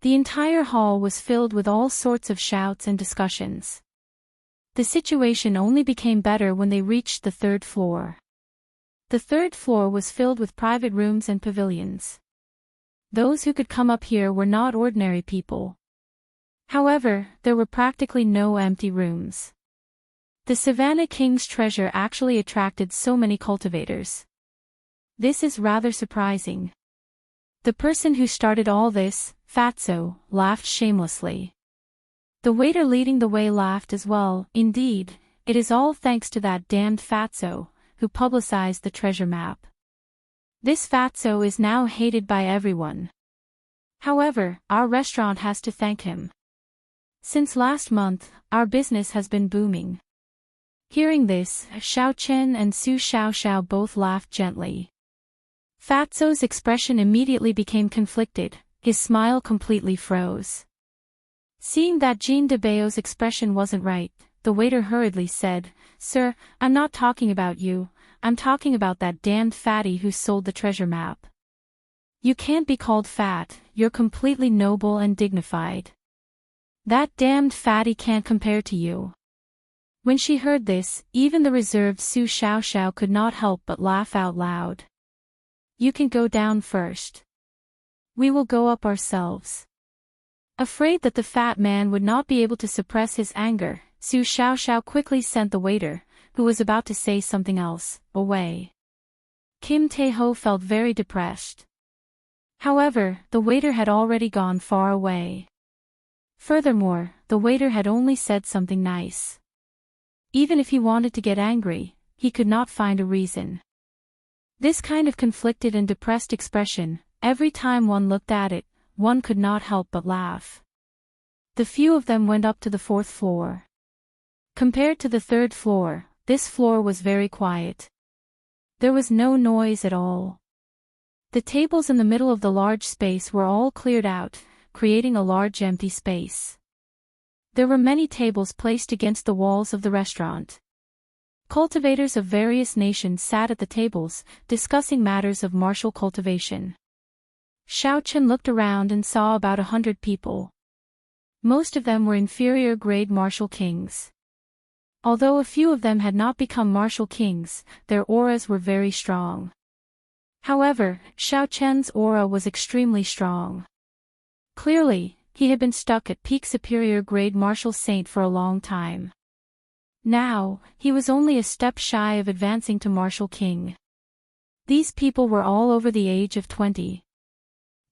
The entire hall was filled with all sorts of shouts and discussions. The situation only became better when they reached the 3rd floor. The 3rd floor was filled with private rooms and pavilions. Those who could come up here were not ordinary people. However, there were practically no empty rooms. The Savannah King's treasure actually attracted so many cultivators. This is rather surprising. The person who started all this, Fatso, laughed shamelessly. The waiter leading the way laughed as well. Indeed, it is all thanks to that damned Fatso, who publicized the treasure map. This Fatso is now hated by everyone. However, our restaurant has to thank him. Since last month, our business has been booming. Hearing this, Xiao Chen and Su Xiaoxiao both laughed gently. Fatso's expression immediately became conflicted, his smile completely froze. Seeing that Jean de Bao's expression wasn't right, the waiter hurriedly said, "Sir, I'm not talking about you, I'm talking about that damned fatty who sold the treasure map. You can't be called fat, you're completely noble and dignified. That damned fatty can't compare to you." When she heard this, even the reserved Su Xiaoxiao could not help but laugh out loud. "You can go down first. We will go up ourselves." Afraid that the fat man would not be able to suppress his anger, Su Xiaoxiao quickly sent the waiter, who was about to say something else, away. Kim Tae-ho felt very depressed. However, the waiter had already gone far away. Furthermore, the waiter had only said something nice. Even if he wanted to get angry, he could not find a reason. This kind of conflicted and depressed expression, every time one looked at it, one could not help but laugh. The few of them went up to the 4th floor. Compared to the 3rd floor, this floor was very quiet. There was no noise at all. The tables in the middle of the large space were all cleared out, creating a large empty space. There were many tables placed against the walls of the restaurant. Cultivators of various nations sat at the tables, discussing matters of martial cultivation. Xiao Chen looked around and saw about 100 people. Most of them were inferior grade martial kings. Although a few of them had not become martial kings, their auras were very strong. However, Xiao Chen's aura was extremely strong. Clearly, he had been stuck at peak superior grade martial saint for a long time. Now, he was only a step shy of advancing to martial king. These people were all over the age of 20.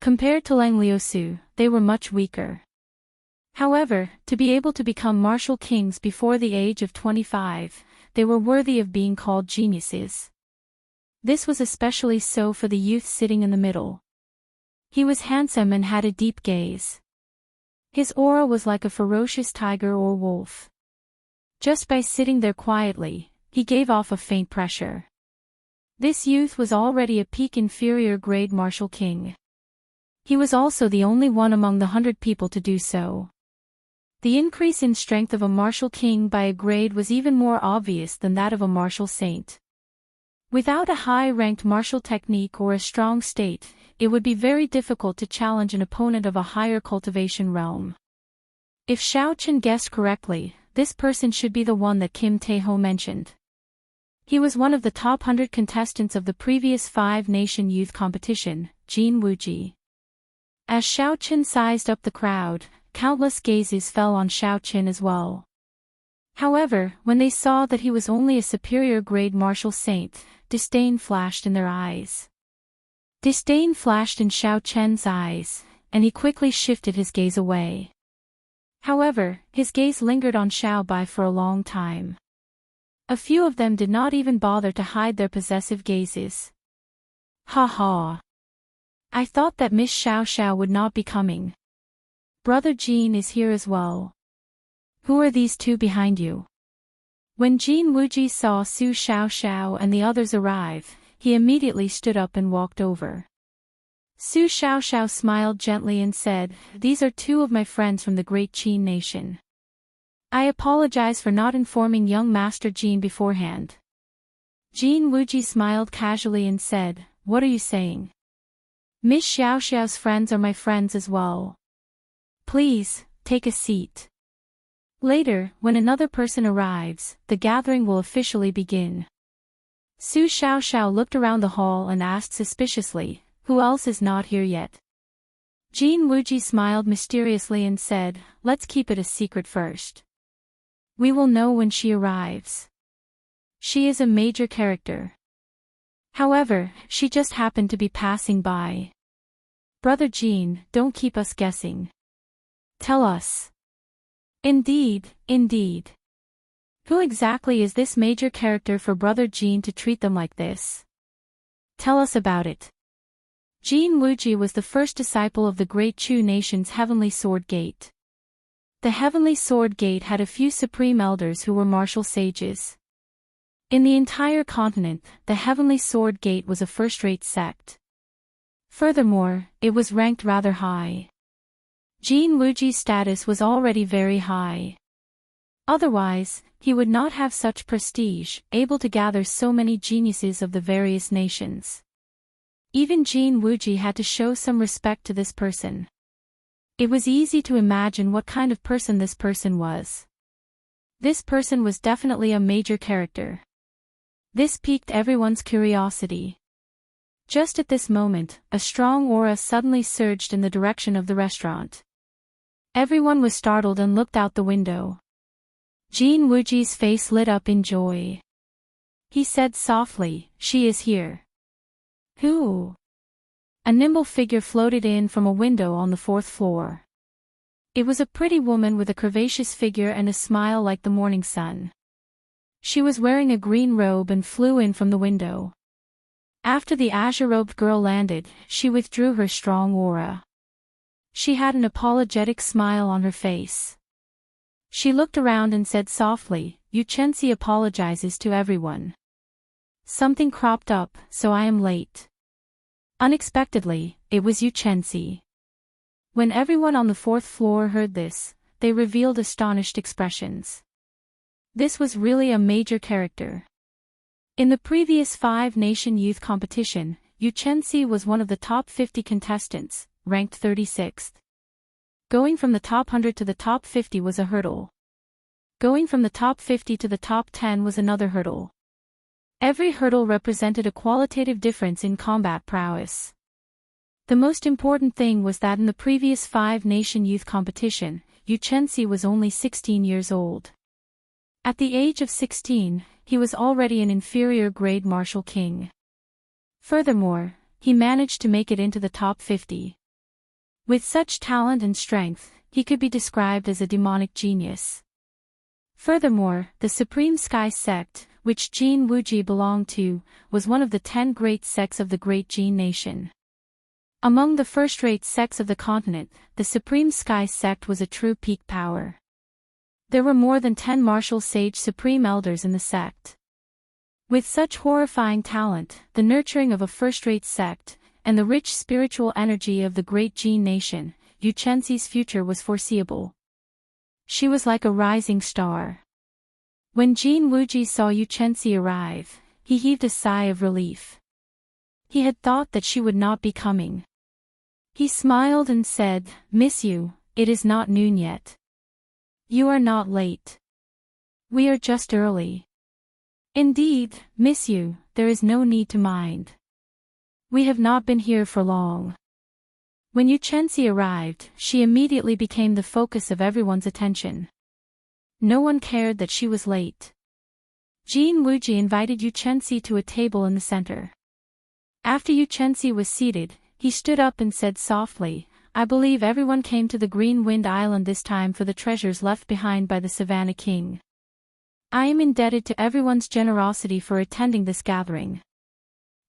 Compared to Lang Liusu, they were much weaker. However, to be able to become martial kings before the age of 25, they were worthy of being called geniuses. This was especially so for the youth sitting in the middle. He was handsome and had a deep gaze. His aura was like a ferocious tiger or wolf. Just by sitting there quietly, he gave off a faint pressure. This youth was already a peak inferior grade martial king. He was also the only one among the 100 people to do so. The increase in strength of a martial king by a grade was even more obvious than that of a martial saint. Without a high-ranked martial technique or a strong state, it would be very difficult to challenge an opponent of a higher cultivation realm. If Xiao Chen guessed correctly, this person should be the one that Kim Tae-ho mentioned. He was one of the top 100 contestants of the previous 5-nation youth competition, Jin Wuji. As Xiao Chen sized up the crowd, countless gazes fell on Xiao Chen as well. However, when they saw that he was only a superior grade martial saint, disdain flashed in their eyes. Disdain flashed in Xiao Chen's eyes, and he quickly shifted his gaze away. However, his gaze lingered on Xiao Bai for a long time. A few of them did not even bother to hide their possessive gazes. Ha ha! I thought that Miss Xiao Xiao would not be coming. Brother Jean is here as well. Who are these two behind you? When Jin Wuji saw Su Xiao Xiao and the others arrive, he immediately stood up and walked over. Su Xiao Xiao smiled gently and said, "These are two of my friends from the great Qin nation. I apologize for not informing young Master Jin beforehand." Jin Wuji smiled casually and said, "What are you saying? Miss Xiao Xiao's friends are my friends as well. Please, take a seat. Later, when another person arrives, the gathering will officially begin." Su Xiao Xiao looked around the hall and asked suspiciously, "Who else is not here yet?" Jin Wuji smiled mysteriously and said, "Let's keep it a secret first. We will know when she arrives. She is a major character. However, she just happened to be passing by. Brother Jin, don't keep us guessing. Tell us." Indeed, indeed. Who exactly is this major character for Brother Jin to treat them like this? Tell us about it. Jin Wuji was the first disciple of the great Chu nation's Heavenly Sword Gate. The Heavenly Sword Gate had a few supreme elders who were martial sages. In the entire continent, the Heavenly Sword Gate was a first-rate sect. Furthermore, it was ranked rather high. Jin Wuji's status was already very high. Otherwise, he would not have such prestige, able to gather so many geniuses of the various nations. Even Jin Wuji had to show some respect to this person. It was easy to imagine what kind of person this person was. This person was definitely a major character. This piqued everyone's curiosity. Just at this moment, a strong aura suddenly surged in the direction of the restaurant. Everyone was startled and looked out the window. Jin Wuji's face lit up in joy. He said softly, "She is here." Who? A nimble figure floated in from a window on the 4th floor. It was a pretty woman with a curvaceous figure and a smile like the morning sun. She was wearing a green robe and flew in from the window. After the azure-robed girl landed, she withdrew her strong aura. She had an apologetic smile on her face. She looked around and said softly, "Xianxia apologizes to everyone. Something cropped up, so I am late." Unexpectedly, it was Xianxia. When everyone on the 4th floor heard this, they revealed astonished expressions. This was really a major character. In the previous 5-nation youth competition, Xianxia was one of the top 50 contestants, ranked 36th. Going from the top 100 to the top 50 was a hurdle. Going from the top 50 to the top 10 was another hurdle. Every hurdle represented a qualitative difference in combat prowess. The most important thing was that in the previous 5-nation youth competition, Xianxia was only 16 years old. At the age of 16, he was already an inferior grade martial king. Furthermore, he managed to make it into the top 50. With such talent and strength, he could be described as a demonic genius. Furthermore, the Supreme Sky Sect, which Jin Wuji belonged to, was one of the 10 great sects of the great Jin nation. Among the first-rate sects of the continent, the Supreme Sky Sect was a true peak power. There were more than 10 martial sage supreme elders in the sect. With such horrifying talent, the nurturing of a first-rate sect, and the rich spiritual energy of the great Jin nation, Xianxia's future was foreseeable. She was like a rising star. When Jin Wuji saw Xianxia arrive, he heaved a sigh of relief. He had thought that she would not be coming. He smiled and said, "Miss you, it is not noon yet. You are not late. We are just early. Indeed, miss you, there is no need to mind. We have not been here for long." When Xianxia arrived, she immediately became the focus of everyone's attention. No one cared that she was late. Jin Wuji invited Yu Chenxi to a table in the center. After Yu Chenxi was seated, he stood up and said softly, "I believe everyone came to the Green Wind Island this time for the treasures left behind by the Savannah King. I am indebted to everyone's generosity for attending this gathering.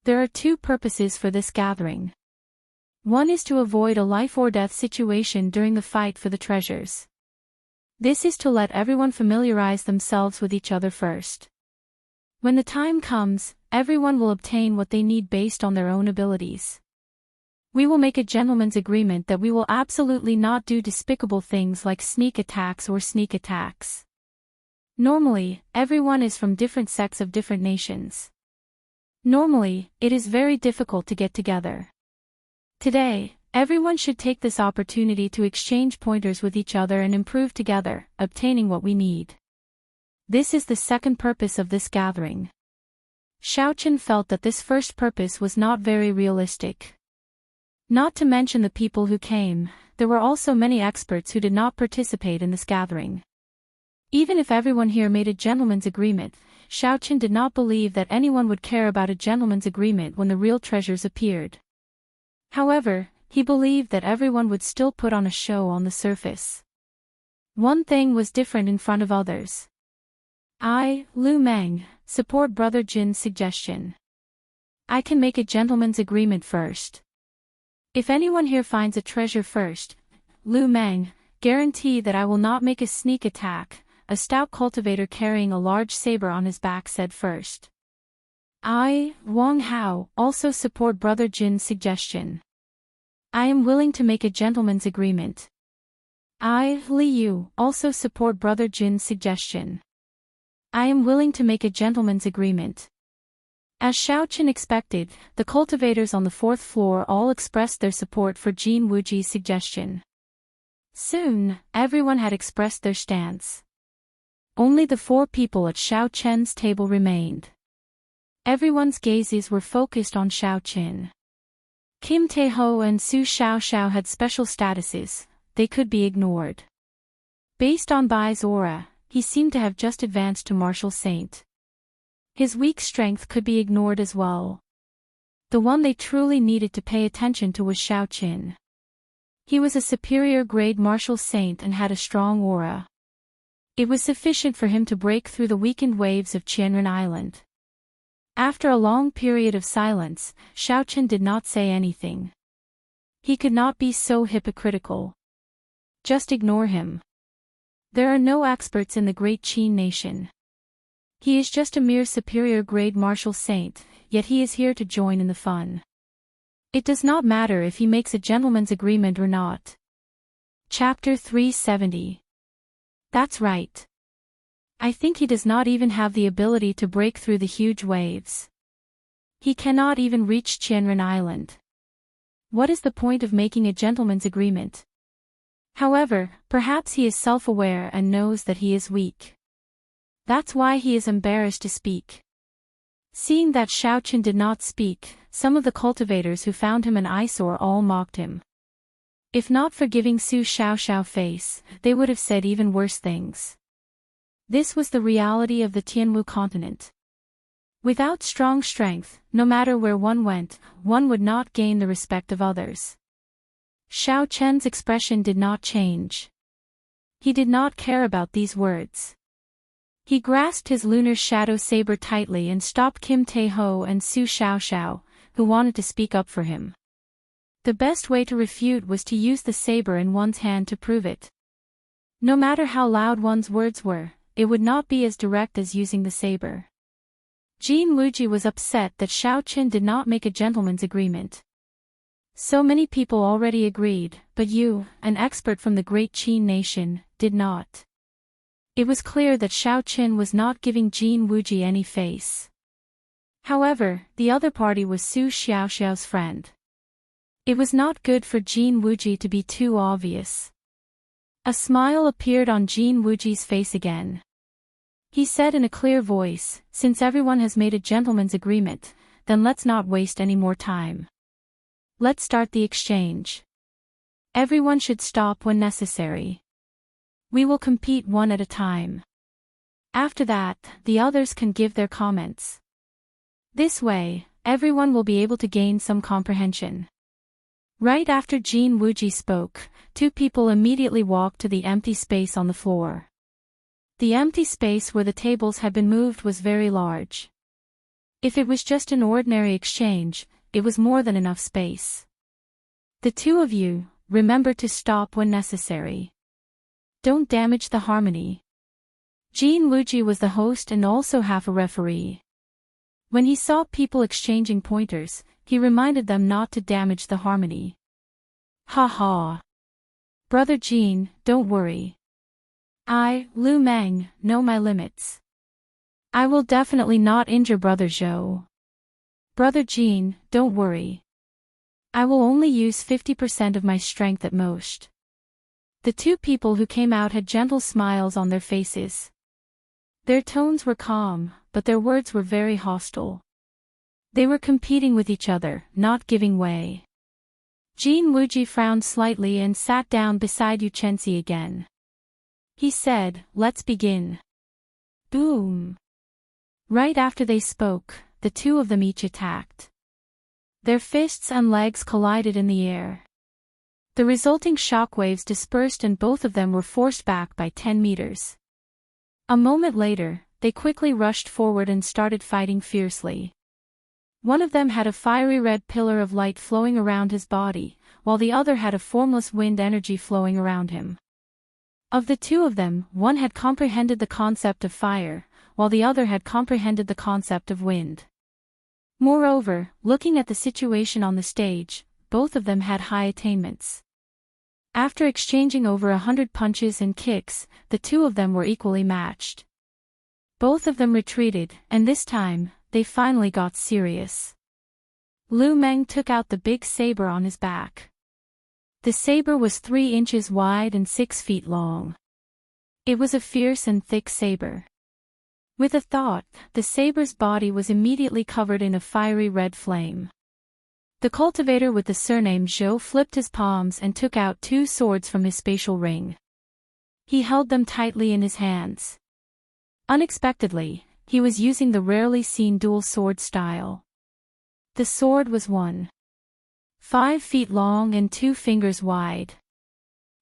There are two purposes for this gathering. One is to avoid a life-or-death situation during the fight for the treasures. This is to let everyone familiarize themselves with each other first. When the time comes, everyone will obtain what they need based on their own abilities. We will make a gentleman's agreement that we will absolutely not do despicable things like sneak attacks or sneak attacks. Normally, everyone is from different sects of different nations. Normally, it is very difficult to get together. Today, everyone should take this opportunity to exchange pointers with each other and improve together, obtaining what we need. This is the second purpose of this gathering." Xiaochen felt that this first purpose was not very realistic. Not to mention the people who came, there were also many experts who did not participate in this gathering. Even if everyone here made a gentleman's agreement, Xiaochen did not believe that anyone would care about a gentleman's agreement when the real treasures appeared. However, he believed that everyone would still put on a show on the surface. One thing was different in front of others. I, Lu Meng, support Brother Jin's suggestion. I can make a gentleman's agreement first. If anyone here finds a treasure first, Lu Meng, guarantee that I will not make a sneak attack, a stout cultivator carrying a large saber on his back said first. I, Wang Hao, also support Brother Jin's suggestion. I am willing to make a gentleman's agreement. I, Li Yu, also support Brother Jin's suggestion. I am willing to make a gentleman's agreement. As Xiaochen expected, the cultivators on the fourth floor all expressed their support for Jin Wuji's suggestion. Soon, everyone had expressed their stance. Only the four people at Xiaochen's table remained. Everyone's gazes were focused on Xiaochen. Kim Taeho and Su Xiaoxiao had special statuses, they could be ignored. Based on Bai's aura, he seemed to have just advanced to martial saint. His weak strength could be ignored as well. The one they truly needed to pay attention to was Xiaochen. He was a superior grade martial saint and had a strong aura. It was sufficient for him to break through the weakened waves of Qianren Island. After a long period of silence, Xiaochen did not say anything. He could not be so hypocritical. Just ignore him. There are no experts in the great Qin nation. He is just a mere superior grade martial saint, yet he is here to join in the fun. It does not matter if he makes a gentleman's agreement or not. Chapter 370. That's right. I think he does not even have the ability to break through the huge waves. He cannot even reach Qianren Island. What is the point of making a gentleman's agreement? However, perhaps he is self-aware and knows that he is weak. That's why he is embarrassed to speak. Seeing that Xiaochen did not speak, some of the cultivators who found him an eyesore all mocked him. If not for giving Su Xiaoxiao face, they would have said even worse things. This was the reality of the Tianwu continent. Without strong strength, no matter where one went, one would not gain the respect of others. Xiao Chen's expression did not change. He did not care about these words. He grasped his lunar shadow saber tightly and stopped Kim Taeho and Su Xiaoxiao, who wanted to speak up for him. The best way to refute was to use the saber in one's hand to prove it. No matter how loud one's words were, it would not be as direct as using the saber. Jin Wuji was upset that Xiaochen did not make a gentleman's agreement. So many people already agreed, but you, an expert from the great Qin nation, did not. It was clear that Xiaochen was not giving Jin Wuji any face. However, the other party was Su Xiaoxiao's friend. It was not good for Jin Wuji to be too obvious. A smile appeared on Jin Wuji's face again. He said in a clear voice, "Since everyone has made a gentleman's agreement, then let's not waste any more time. Let's start the exchange. Everyone should stop when necessary." We will compete one at a time. After that, the others can give their comments. This way, everyone will be able to gain some comprehension. Right after Jin Wuji spoke, two people immediately walked to the empty space on the floor. The empty space where the tables had been moved was very large. If it was just an ordinary exchange, it was more than enough space. The two of you, remember to stop when necessary. Don't damage the harmony. Jin Wuji was the host and also half a referee. When he saw people exchanging pointers, he reminded them not to damage the harmony. Ha ha. Brother Jin, don't worry. I, Lu Meng, know my limits. I will definitely not injure Brother Zhou. Brother Jin, don't worry. I will only use 50% of my strength at most. The two people who came out had gentle smiles on their faces. Their tones were calm, but their words were very hostile. They were competing with each other, not giving way. Jin Wuji frowned slightly and sat down beside Yu Chenxi again. He said, "Let's begin." Boom. Right after they spoke, the two of them each attacked. Their fists and legs collided in the air. The resulting shockwaves dispersed and both of them were forced back by 10 meters. A moment later, they quickly rushed forward and started fighting fiercely. One of them had a fiery red pillar of light flowing around his body, while the other had a formless wind energy flowing around him. Of the two of them, one had comprehended the concept of fire, while the other had comprehended the concept of wind. Moreover, looking at the situation on the stage, both of them had high attainments. After exchanging over 100 punches and kicks, the two of them were equally matched. Both of them retreated, and this time, they finally got serious. Lu Meng took out the big saber on his back. The saber was 3 inches wide and 6 feet long. It was a fierce and thick saber. With a thought, the saber's body was immediately covered in a fiery red flame. The cultivator with the surname Zhou flipped his palms and took out 2 swords from his spatial ring. He held them tightly in his hands. Unexpectedly, he was using the rarely seen dual sword style. The sword was 1.5 feet long and 2 fingers wide.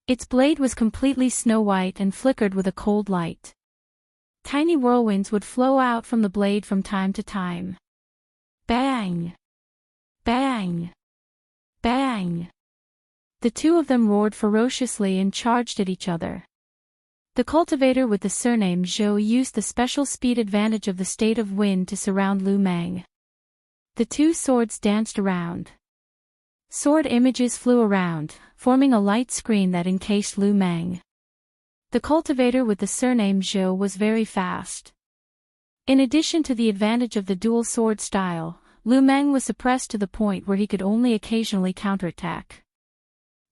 Its blade was completely snow-white and flickered with a cold light. Tiny whirlwinds would flow out from the blade from time to time. Bang! Bang! Bang! The two of them roared ferociously and charged at each other. The cultivator with the surname Zhou used the special speed advantage of the state of wind to surround Lu Meng. The 2 swords danced around. Sword images flew around, forming a light screen that encased Lu Meng. The cultivator with the surname Zhou was very fast. In addition to the advantage of the dual sword style, Lu Meng was suppressed to the point where he could only occasionally counterattack.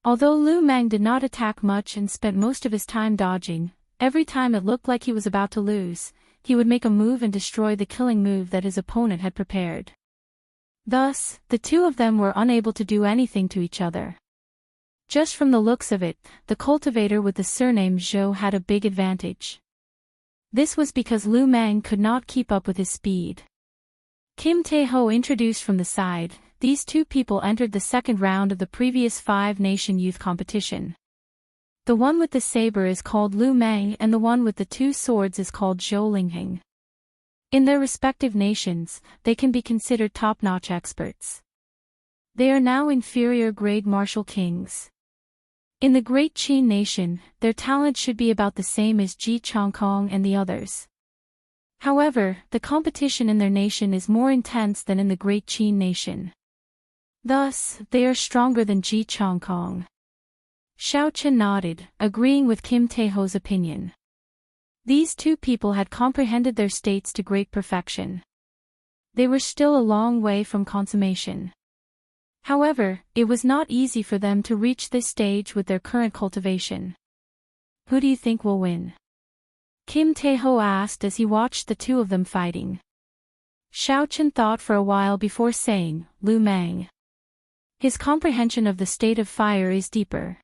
Although Lu Meng did not attack much and spent most of his time dodging, every time it looked like he was about to lose, he would make a move and destroy the killing move that his opponent had prepared. Thus, the two of them were unable to do anything to each other. Just from the looks of it, the cultivator with the surname Zhou had a big advantage. This was because Lu Meng could not keep up with his speed. Kim Tae-ho introduced from the side. These two people entered the second round of the previous 5-nation youth competition. The one with the saber is called Lu Meng and the one with the 2 swords is called Zhou Lingheng. In their respective nations, they can be considered top-notch experts. They are now inferior grade martial kings. In the Great Qin nation, their talent should be about the same as Ji Chongkong and the others. However, the competition in their nation is more intense than in the Great Qin nation. Thus, they are stronger than Ji Chongkong. Xiao Chen nodded, agreeing with Kim Tae-ho's opinion. These two people had comprehended their states to great perfection. They were still a long way from consummation. However, it was not easy for them to reach this stage with their current cultivation. Who do you think will win? Kim Tae-ho asked as he watched the two of them fighting. Xiao Chen thought for a while before saying, Lu Meng. His comprehension of the state of fire is deeper.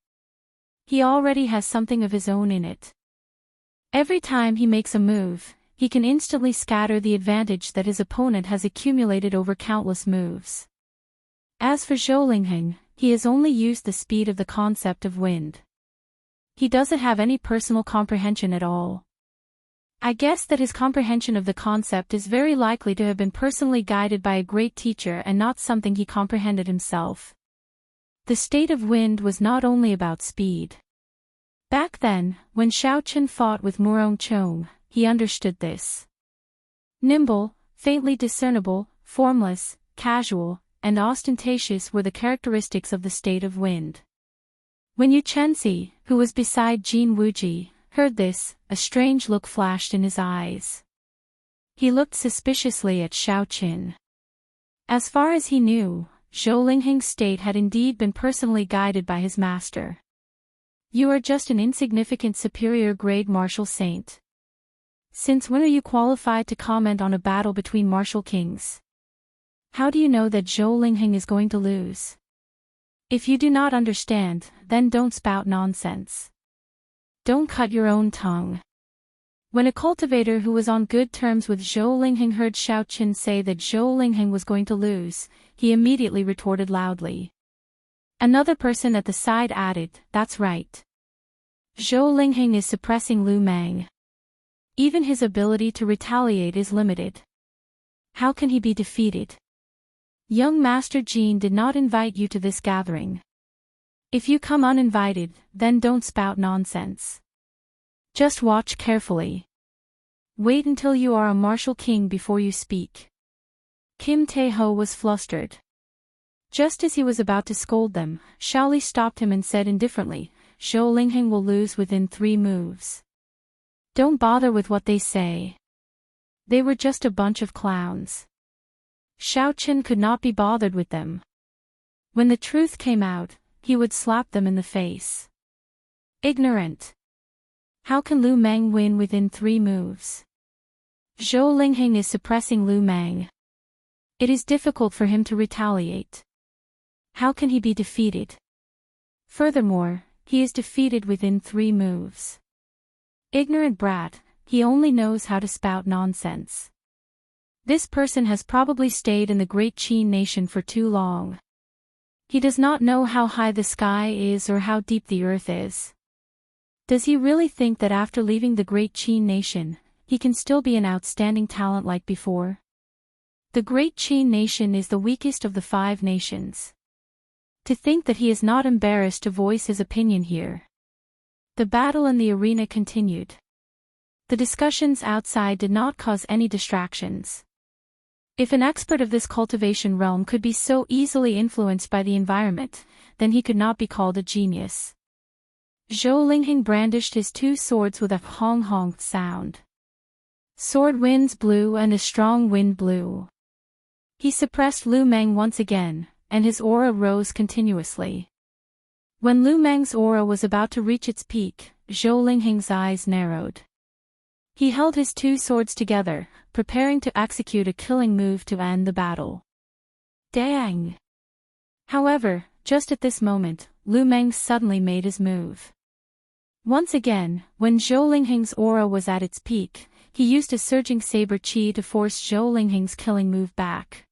He already has something of his own in it. Every time he makes a move, he can instantly scatter the advantage that his opponent has accumulated over countless moves. As for Zhou Lingheng, he has only used the speed of the concept of wind. He doesn't have any personal comprehension at all. I guess that his comprehension of the concept is very likely to have been personally guided by a great teacher and not something he comprehended himself. The state of wind was not only about speed. Back then, when Xiaoqin fought with Murong Chong, he understood this. Nimble, faintly discernible, formless, casual, and ostentatious were the characteristics of the state of wind. When Xianxia, who was beside Jin Wuji, heard this, a strange look flashed in his eyes. He looked suspiciously at Xiaoqin. As far as he knew, Zhou Lingheng's state had indeed been personally guided by his master. You are just an insignificant superior-grade martial saint. Since when are you qualified to comment on a battle between martial kings? How do you know that Zhou Lingheng is going to lose? If you do not understand, then don't spout nonsense. Don't cut your own tongue. When a cultivator who was on good terms with Zhou Lingheng heard Xiaoqin say that Zhou Lingheng was going to lose, he immediately retorted loudly. Another person at the side added, "That's right. Zhou Lingheng is suppressing Lu Mang. Even his ability to retaliate is limited. How can he be defeated? Young Master Jin did not invite you to this gathering. If you come uninvited, then don't spout nonsense. Just watch carefully. Wait until you are a martial king before you speak." Kim Tae-ho was flustered. Just as he was about to scold them, Shaoli stopped him and said indifferently, "Zhou Lingheng will lose within 3 moves. Don't bother with what they say. They were just a bunch of clowns." Xiaoqin could not be bothered with them. When the truth came out, he would slap them in the face. Ignorant. How can Lu Mang win within 3 moves? Zhou Lingheng is suppressing Lu Mang. It is difficult for him to retaliate. How can he be defeated? Furthermore, he is defeated within 3 moves. Ignorant brat, he only knows how to spout nonsense. This person has probably stayed in the great Qin nation for too long. He does not know how high the sky is or how deep the earth is. Does he really think that after leaving the great Qin nation, he can still be an outstanding talent like before? The great Qin nation is the weakest of the 5 nations. To think that he is not embarrassed to voice his opinion here. The battle in the arena continued. The discussions outside did not cause any distractions. If an expert of this cultivation realm could be so easily influenced by the environment, then he could not be called a genius. Zhou Lingheng brandished his 2 swords with a hong-hong sound. Sword winds blew and a strong wind blew. He suppressed Lu Mang once again, and his aura rose continuously. When Lu Mang's aura was about to reach its peak, Zhou Lingheng's eyes narrowed. He held his 2 swords together, preparing to execute a killing move to end the battle. Dang! However, just at this moment, Lu Mang suddenly made his move. Once again, when Zhou Lingheng's aura was at its peak, he used a surging saber chi to force Zhou Lingheng's killing move back.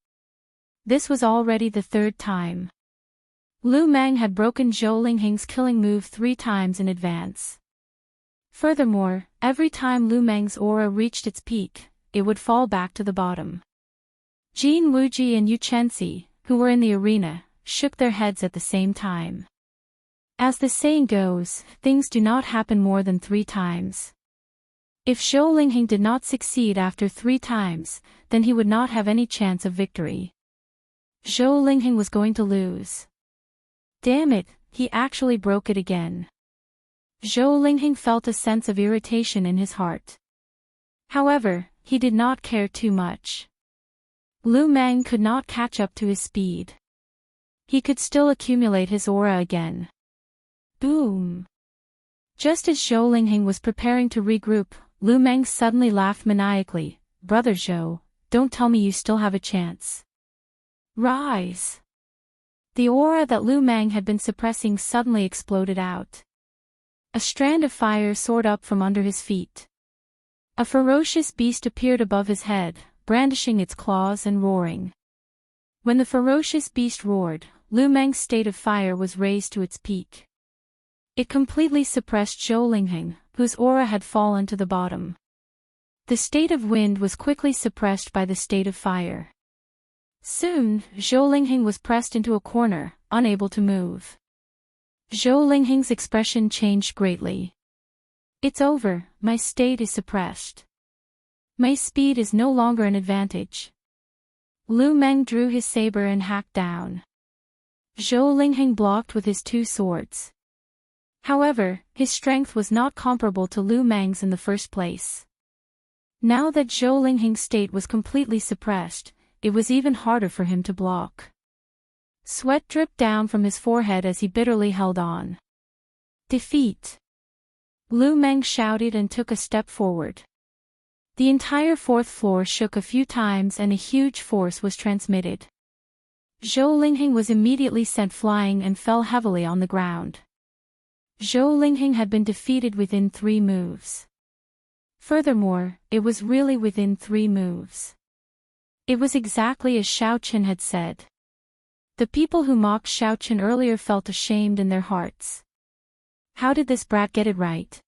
This was already the 3rd time. Lu Mang had broken Zhou Lingheng's killing move 3 times in advance. Furthermore, every time Lu Mang's aura reached its peak, it would fall back to the bottom. Jin Wuji and Xianxia, who were in the arena, shook their heads at the same time. As the saying goes, things do not happen more than 3 times. If Zhou Lingheng did not succeed after 3 times, then he would not have any chance of victory. Zhou Lingheng was going to lose. Damn it, he actually broke it again. Zhou Lingheng felt a sense of irritation in his heart. However, he did not care too much. Lu Mang could not catch up to his speed. He could still accumulate his aura again. Boom! Just as Zhou Lingheng was preparing to regroup, Lu Mang suddenly laughed maniacally. "Brother Zhou, don't tell me you still have a chance. Rise!" The aura that Lu Mang had been suppressing suddenly exploded out. A strand of fire soared up from under his feet. A ferocious beast appeared above his head, brandishing its claws and roaring. When the ferocious beast roared, Lu Meng's state of fire was raised to its peak. It completely suppressed Zhou Lingheng, whose aura had fallen to the bottom. The state of wind was quickly suppressed by the state of fire. Soon, Zhou Lingheng was pressed into a corner, unable to move. Zhou Lingheng's expression changed greatly. It's over, my state is suppressed. My speed is no longer an advantage. Lu Meng drew his saber and hacked down. Zhou Lingheng blocked with his two swords. However, his strength was not comparable to Lu Meng's in the first place. Now that Zhou Lingheng's state was completely suppressed, it was even harder for him to block. Sweat dripped down from his forehead as he bitterly held on. Defeat! Lu Meng shouted and took a step forward. The entire fourth floor shook a few times and a huge force was transmitted. Zhou Lingheng was immediately sent flying and fell heavily on the ground. Zhou Lingheng had been defeated within 3 moves. Furthermore, it was really within 3 moves. It was exactly as Xiaoqin had said. The people who mocked Xiaoqin earlier felt ashamed in their hearts. How did this brat get it right?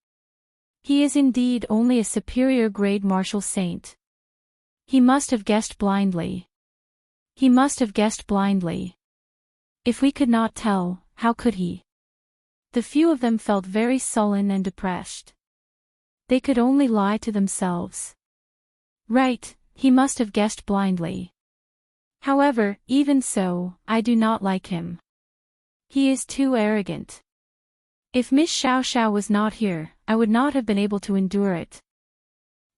He is indeed only a superior grade martial saint. He must have guessed blindly. He must have guessed blindly. If we could not tell, how could he? The few of them felt very sullen and depressed. They could only lie to themselves. Right, he must have guessed blindly. However, even so, I do not like him. He is too arrogant. If Miss Xiao was not here, I would not have been able to endure it.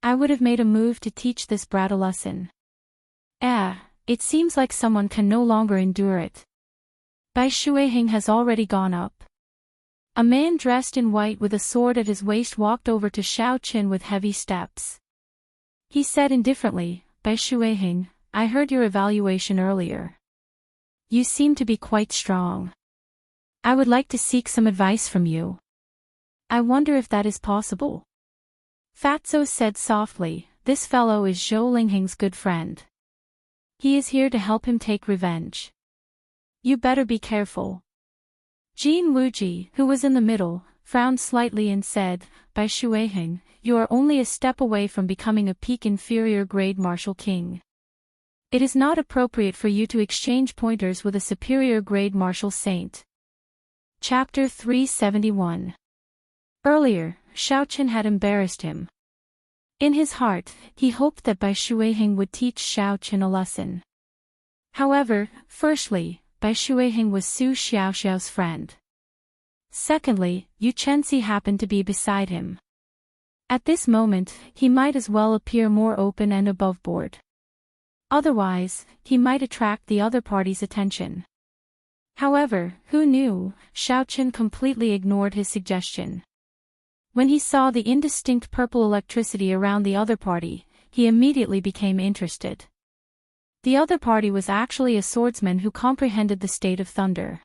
I would have made a move to teach this brat a lesson. It seems like someone can no longer endure it. Bai Shuiheng has already gone up. A man dressed in white with a sword at his waist walked over to Xiaoqin with heavy steps. He said indifferently, Bai Shuiheng, I heard your evaluation earlier. You seem to be quite strong. I would like to seek some advice from you. I wonder if that is possible. Fatso said softly, this fellow is Zhou Lingheng's good friend. He is here to help him take revenge. You better be careful. Jin Wuji, who was in the middle, frowned slightly and said, Bai Shuiheng, you are only a step away from becoming a peak inferior grade martial king. It is not appropriate for you to exchange pointers with a superior grade martial saint. Chapter 371. Earlier, Xiaoqin had embarrassed him. In his heart, he hoped that Bai Shuiheng would teach Xiaoqin a lesson. However, firstly, Bai Shuiheng was Su Xiaoxiao's friend. Secondly, Yu Chenxi happened to be beside him. At this moment, he might as well appear more open and aboveboard. Otherwise, he might attract the other party's attention. However, who knew, Xiaoqin completely ignored his suggestion. When he saw the indistinct purple electricity around the other party, he immediately became interested. The other party was actually a swordsman who comprehended the state of thunder.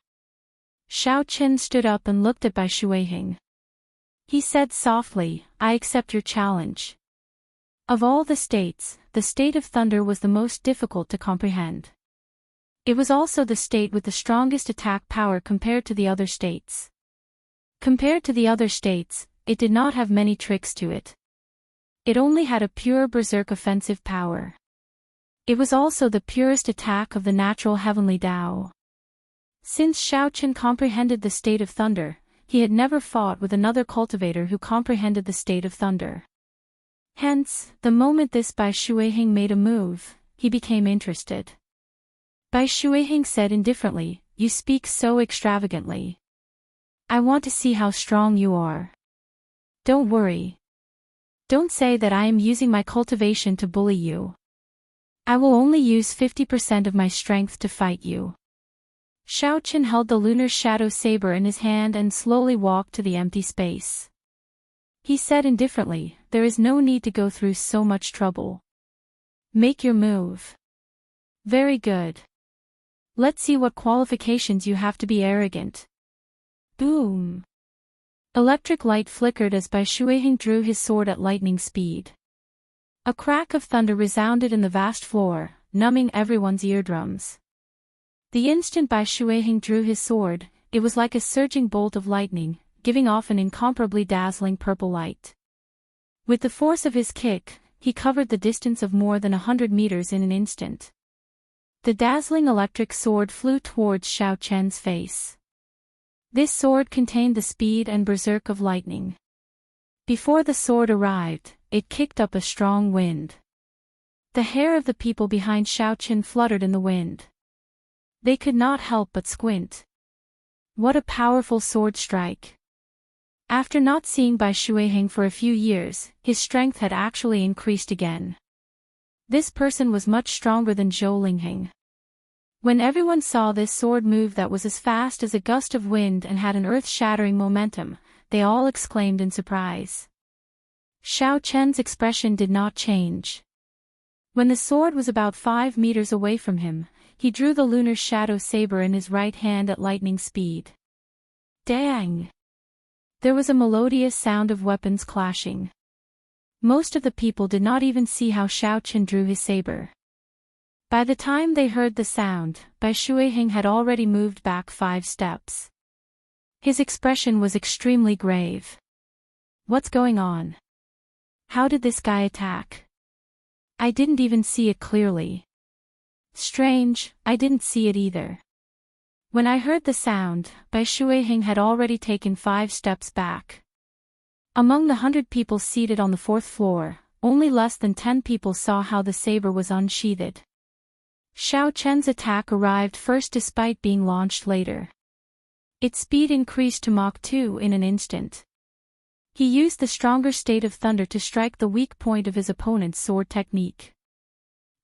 Xiaoqin stood up and looked at Bai Shuiheng. He said softly, I accept your challenge. Of all the states, the state of thunder was the most difficult to comprehend. It was also the state with the strongest attack power compared to the other states. Compared to the other states, it did not have many tricks to it. It only had a pure berserk offensive power. It was also the purest attack of the natural heavenly Tao. Since Xiaoqin comprehended the state of thunder, he had never fought with another cultivator who comprehended the state of thunder. Hence, the moment this Bai Shuiheng made a move, he became interested. Bai Shuiheng said indifferently, you speak so extravagantly. I want to see how strong you are. Don't worry. Don't say that I am using my cultivation to bully you. I will only use 50% of my strength to fight you. Xiaoqin held the lunar shadow saber in his hand and slowly walked to the empty space. He said indifferently, there is no need to go through so much trouble. Make your move. Very good. Let's see what qualifications you have to be arrogant. Boom. Electric light flickered as Bai Shuiheng drew his sword at lightning speed. A crack of thunder resounded in the vast floor, numbing everyone's eardrums. The instant Bai Shuiheng drew his sword, it was like a surging bolt of lightning, giving off an incomparably dazzling purple light. With the force of his kick, he covered the distance of more than 100 meters in an instant. The dazzling electric sword flew towards Xiao Chen's face. This sword contained the speed and berserk of lightning. Before the sword arrived, it kicked up a strong wind. The hair of the people behind Xiao Chen fluttered in the wind. They could not help but squint. What a powerful sword strike! After not seeing Bai Shuiheng for a few years, his strength had actually increased again. This person was much stronger than Zhou Lingheng. When everyone saw this sword move that was as fast as a gust of wind and had an earth-shattering momentum, they all exclaimed in surprise. Xiao Chen's expression did not change. When the sword was about 5 meters away from him, he drew the lunar shadow saber in his right hand at lightning speed. Dang! There was a melodious sound of weapons clashing. Most of the people did not even see how Xiao Chen drew his saber. By the time they heard the sound, Bai Shuiheng had already moved back 5 steps. His expression was extremely grave. What's going on? How did this guy attack? I didn't even see it clearly. Strange, I didn't see it either. When I heard the sound, Bai Shuiheng had already taken 5 steps back. Among the 100 people seated on the 4th floor, only less than 10 people saw how the saber was unsheathed. Xiao Chen's attack arrived first despite being launched later. Its speed increased to Mach 2 in an instant. He used the stronger state of thunder to strike the weak point of his opponent's sword technique.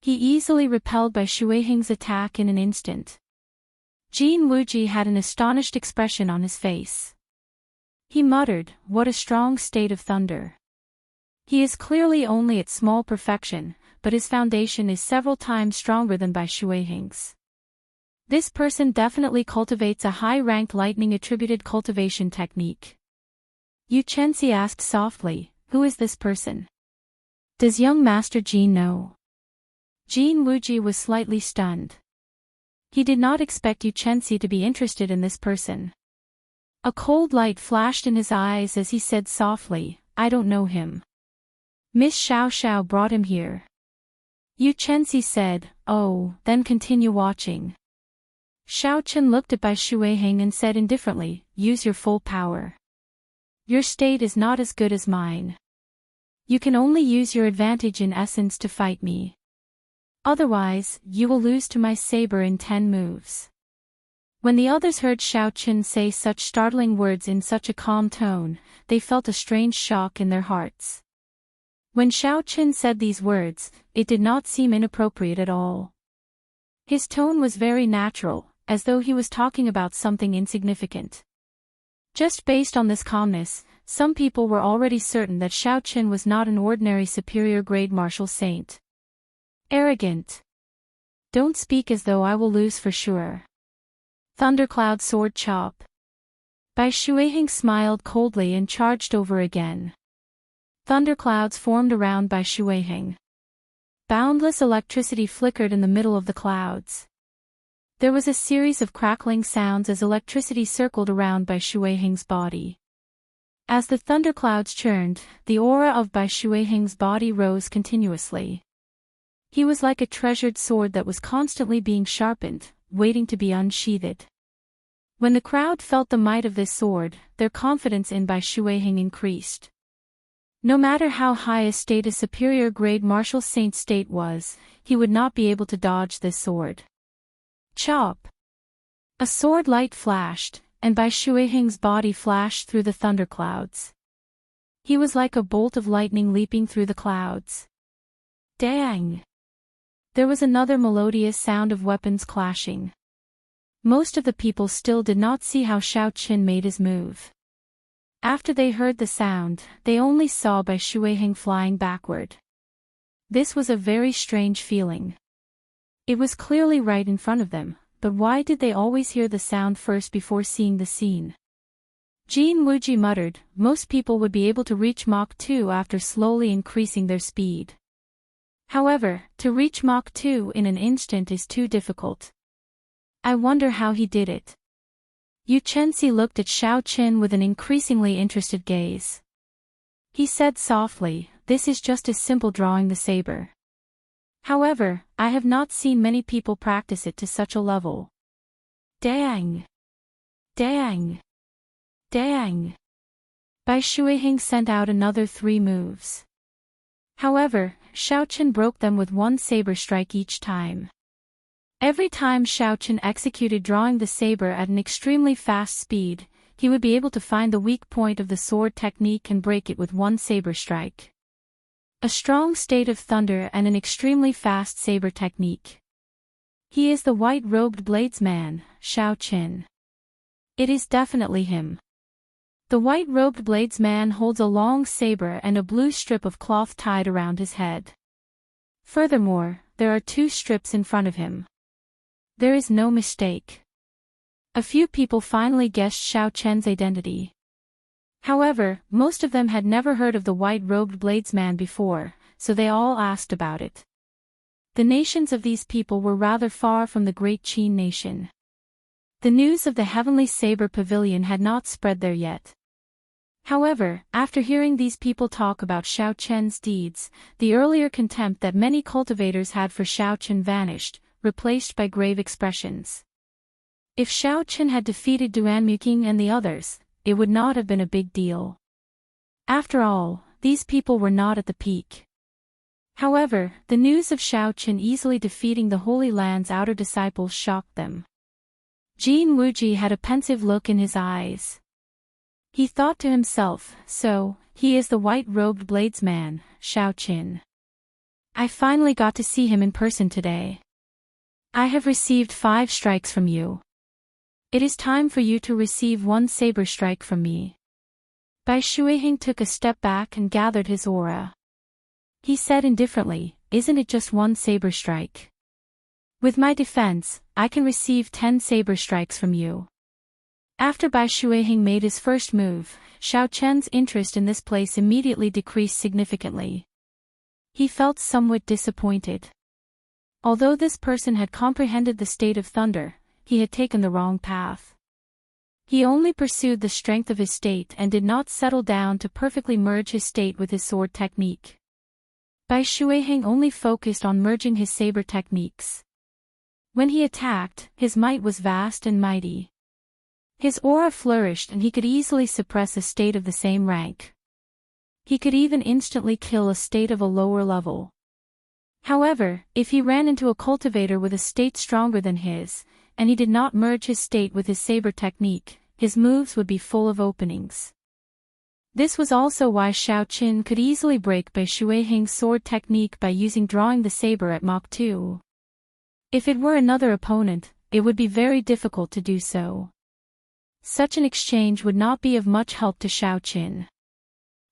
He easily repelled Bai Shuiheng's attack in an instant. Jin Wuji had an astonished expression on his face. He muttered, "What a strong state of thunder." He is clearly only at small perfection, but his foundation is several times stronger than Bai Shuiheng's. This person definitely cultivates a high-ranked lightning-attributed cultivation technique. Yu Chenxi asked softly, "Who is this person? Does young Master Jin know?" Jin Wuji was slightly stunned. He did not expect Yu Chenxi to be interested in this person. A cold light flashed in his eyes as he said softly, "I don't know him. Miss Xiao Xiao brought him here." Yu Chenxi said, "Oh, then continue watching." Xiao Chen looked at Bai Shuiheng and said indifferently, "Use your full power. Your state is not as good as mine. You can only use your advantage in essence to fight me. Otherwise, you will lose to my saber in 10 moves." When the others heard Xiao Chen say such startling words in such a calm tone, they felt a strange shock in their hearts. When Xiao Chen said these words, it did not seem inappropriate at all. His tone was very natural, as though he was talking about something insignificant. Just based on this calmness, some people were already certain that Xiao Chen was not an ordinary superior-grade martial saint. Arrogant. Don't speak as though I will lose for sure. Thundercloud sword chop. Bai Shuiheng smiled coldly and charged over again. Thunderclouds formed around Bai Shuiheng. Boundless electricity flickered in the middle of the clouds. There was a series of crackling sounds as electricity circled around Bai Shuiheng's body. As the thunderclouds churned, the aura of Bai Shuiheng's body rose continuously. He was like a treasured sword that was constantly being sharpened, waiting to be unsheathed. When the crowd felt the might of this sword, their confidence in Bai Shuiheng increased. No matter how high a state a superior-grade martial saint state was, he would not be able to dodge this sword. Chop! A sword light flashed, and Bai Shuiheng's body flashed through the thunderclouds. He was like a bolt of lightning leaping through the clouds. Dang! There was another melodious sound of weapons clashing. Most of the people still did not see how Xiao Chen made his move. After they heard the sound, they only saw Bai Shuiheng flying backward. This was a very strange feeling. It was clearly right in front of them, but why did they always hear the sound first before seeing the scene? Jin Wuji muttered, "Most people would be able to reach Mach 2 after slowly increasing their speed. However, to reach Mach 2 in an instant is too difficult. I wonder how he did it. Xianxia looked at Xiao Qin with an increasingly interested gaze. He said softly, "This is just as simple drawing the saber. However, I have not seen many people practice it to such a level." Dang! Dang! Dang! Bai Shuiheng sent out another 3 moves. However, Xiao Qin broke them with one saber strike each time. Every time Xiao Qin executed drawing the saber at an extremely fast speed, he would be able to find the weak point of the sword technique and break it with one saber strike. A strong state of thunder and an extremely fast saber technique. He is the white-robed bladesman, Xiao Qin. It is definitely him. The white-robed bladesman holds a long saber and a blue strip of cloth tied around his head. Furthermore, there are 2 strips in front of him. There is no mistake. A few people finally guessed Xiao Qin's identity. However, most of them had never heard of the white-robed bladesman before, so they all asked about it. The nations of these people were rather far from the great Qin nation. The news of the Heavenly Saber Pavilion had not spread there yet. However, after hearing these people talk about Xiao Qin's deeds, the earlier contempt that many cultivators had for Xiao Qin vanished, replaced by grave expressions. If Xiao Qin had defeated Duanmuqing and the others, it would not have been a big deal. After all, these people were not at the peak. However, the news of Xiao Qin easily defeating the Holy Land's outer disciples shocked them. Jin Wuji had a pensive look in his eyes. He thought to himself, "So, he is the white-robed bladesman, Xiao Qin. I finally got to see him in person today. I have received 5 strikes from you. It is time for you to receive 1 saber strike from me." Bai Shuiheng took a step back and gathered his aura. He said indifferently, "Isn't it just 1 saber strike? With my defense, I can receive 10 saber strikes from you." After Bai Shuiheng made his first move, Xiao Qin's interest in this place immediately decreased significantly. He felt somewhat disappointed. Although this person had comprehended the state of thunder, he had taken the wrong path. He only pursued the strength of his state and did not settle down to perfectly merge his state with his sword technique. Bai Shuiheng only focused on merging his saber techniques. When he attacked, his might was vast and mighty. His aura flourished and he could easily suppress a state of the same rank. He could even instantly kill a state of a lower level. However, if he ran into a cultivator with a state stronger than his, and he did not merge his state with his saber technique, his moves would be full of openings. This was also why Xiao Qin could easily break Bai Shuiheng's sword technique by using drawing the saber at Mach 2. If it were another opponent, it would be very difficult to do so. Such an exchange would not be of much help to Xiao Qin.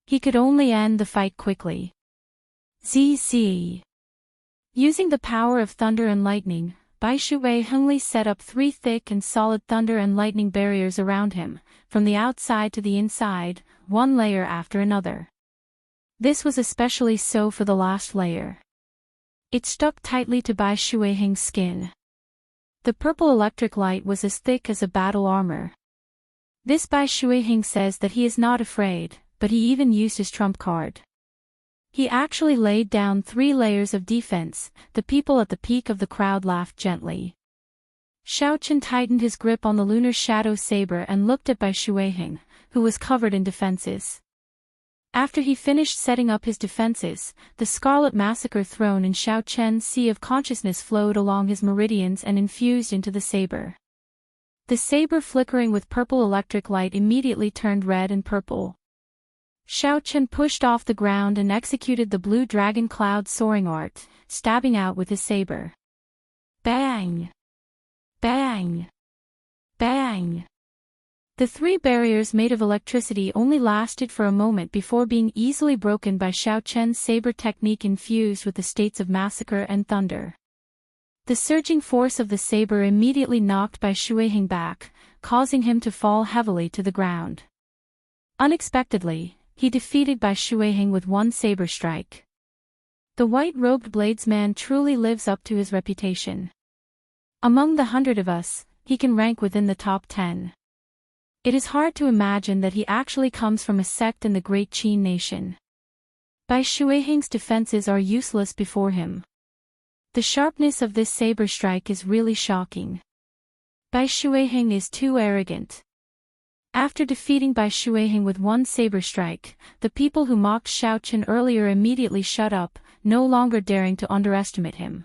He could only end the fight quickly. ZZ. Using the power of thunder and lightning, Bai Shuiheng set up 3 thick and solid thunder and lightning barriers around him, from the outside to the inside, one layer after another. This was especially so for the last layer. It stuck tightly to Bai Shuiheng's skin. The purple electric light was as thick as a battle armor. This Bai Shuiheng says that he is not afraid, but he even used his trump card. He actually laid down 3 layers of defense. The people at the peak of the crowd laughed gently. Xiao Qin tightened his grip on the lunar shadow saber and looked at Bai Shuiheng, who was covered in defenses. After he finished setting up his defenses, the scarlet massacre thrown in Xiao Qin's sea of consciousness flowed along his meridians and infused into the saber. The saber flickering with purple electric light immediately turned red and purple. Xiao Qin pushed off the ground and executed the blue dragon cloud soaring art, stabbing out with his saber. Bang! Bang! Bang! The 3 barriers made of electricity only lasted for a moment before being easily broken by Xiao Qin's saber technique infused with the states of massacre and thunder. The surging force of the saber immediately knocked Bai Shuiheng back, causing him to fall heavily to the ground. Unexpectedly, he defeated Bai Shuiheng with 1 saber strike. The white-robed bladesman truly lives up to his reputation. Among the 100 of us, he can rank within the top 10. It is hard to imagine that he actually comes from a sect in the great Qin nation. Bai Shuiheng's defenses are useless before him. The sharpness of this saber strike is really shocking. Bai Shuiheng is too arrogant. After defeating Bai Shuiheng with one saber strike, the people who mocked Xiao Chen earlier immediately shut up, no longer daring to underestimate him.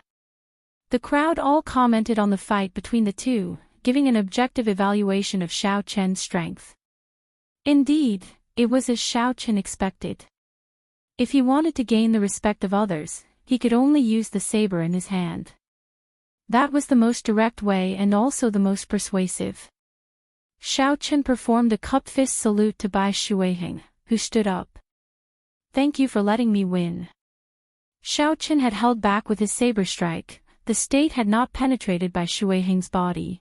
The crowd all commented on the fight between the two, giving an objective evaluation of Xiao Chen's strength. Indeed, it was as Xiao Chen expected. If he wanted to gain the respect of others, he could only use the saber in his hand. That was the most direct way and also the most persuasive. Xiao Chen performed a cupped fist salute to Bai Shuiheng, who stood up. "Thank you for letting me win." Xiao Chen had held back with his saber strike. The state had not penetrated Bai Shuiheng's body.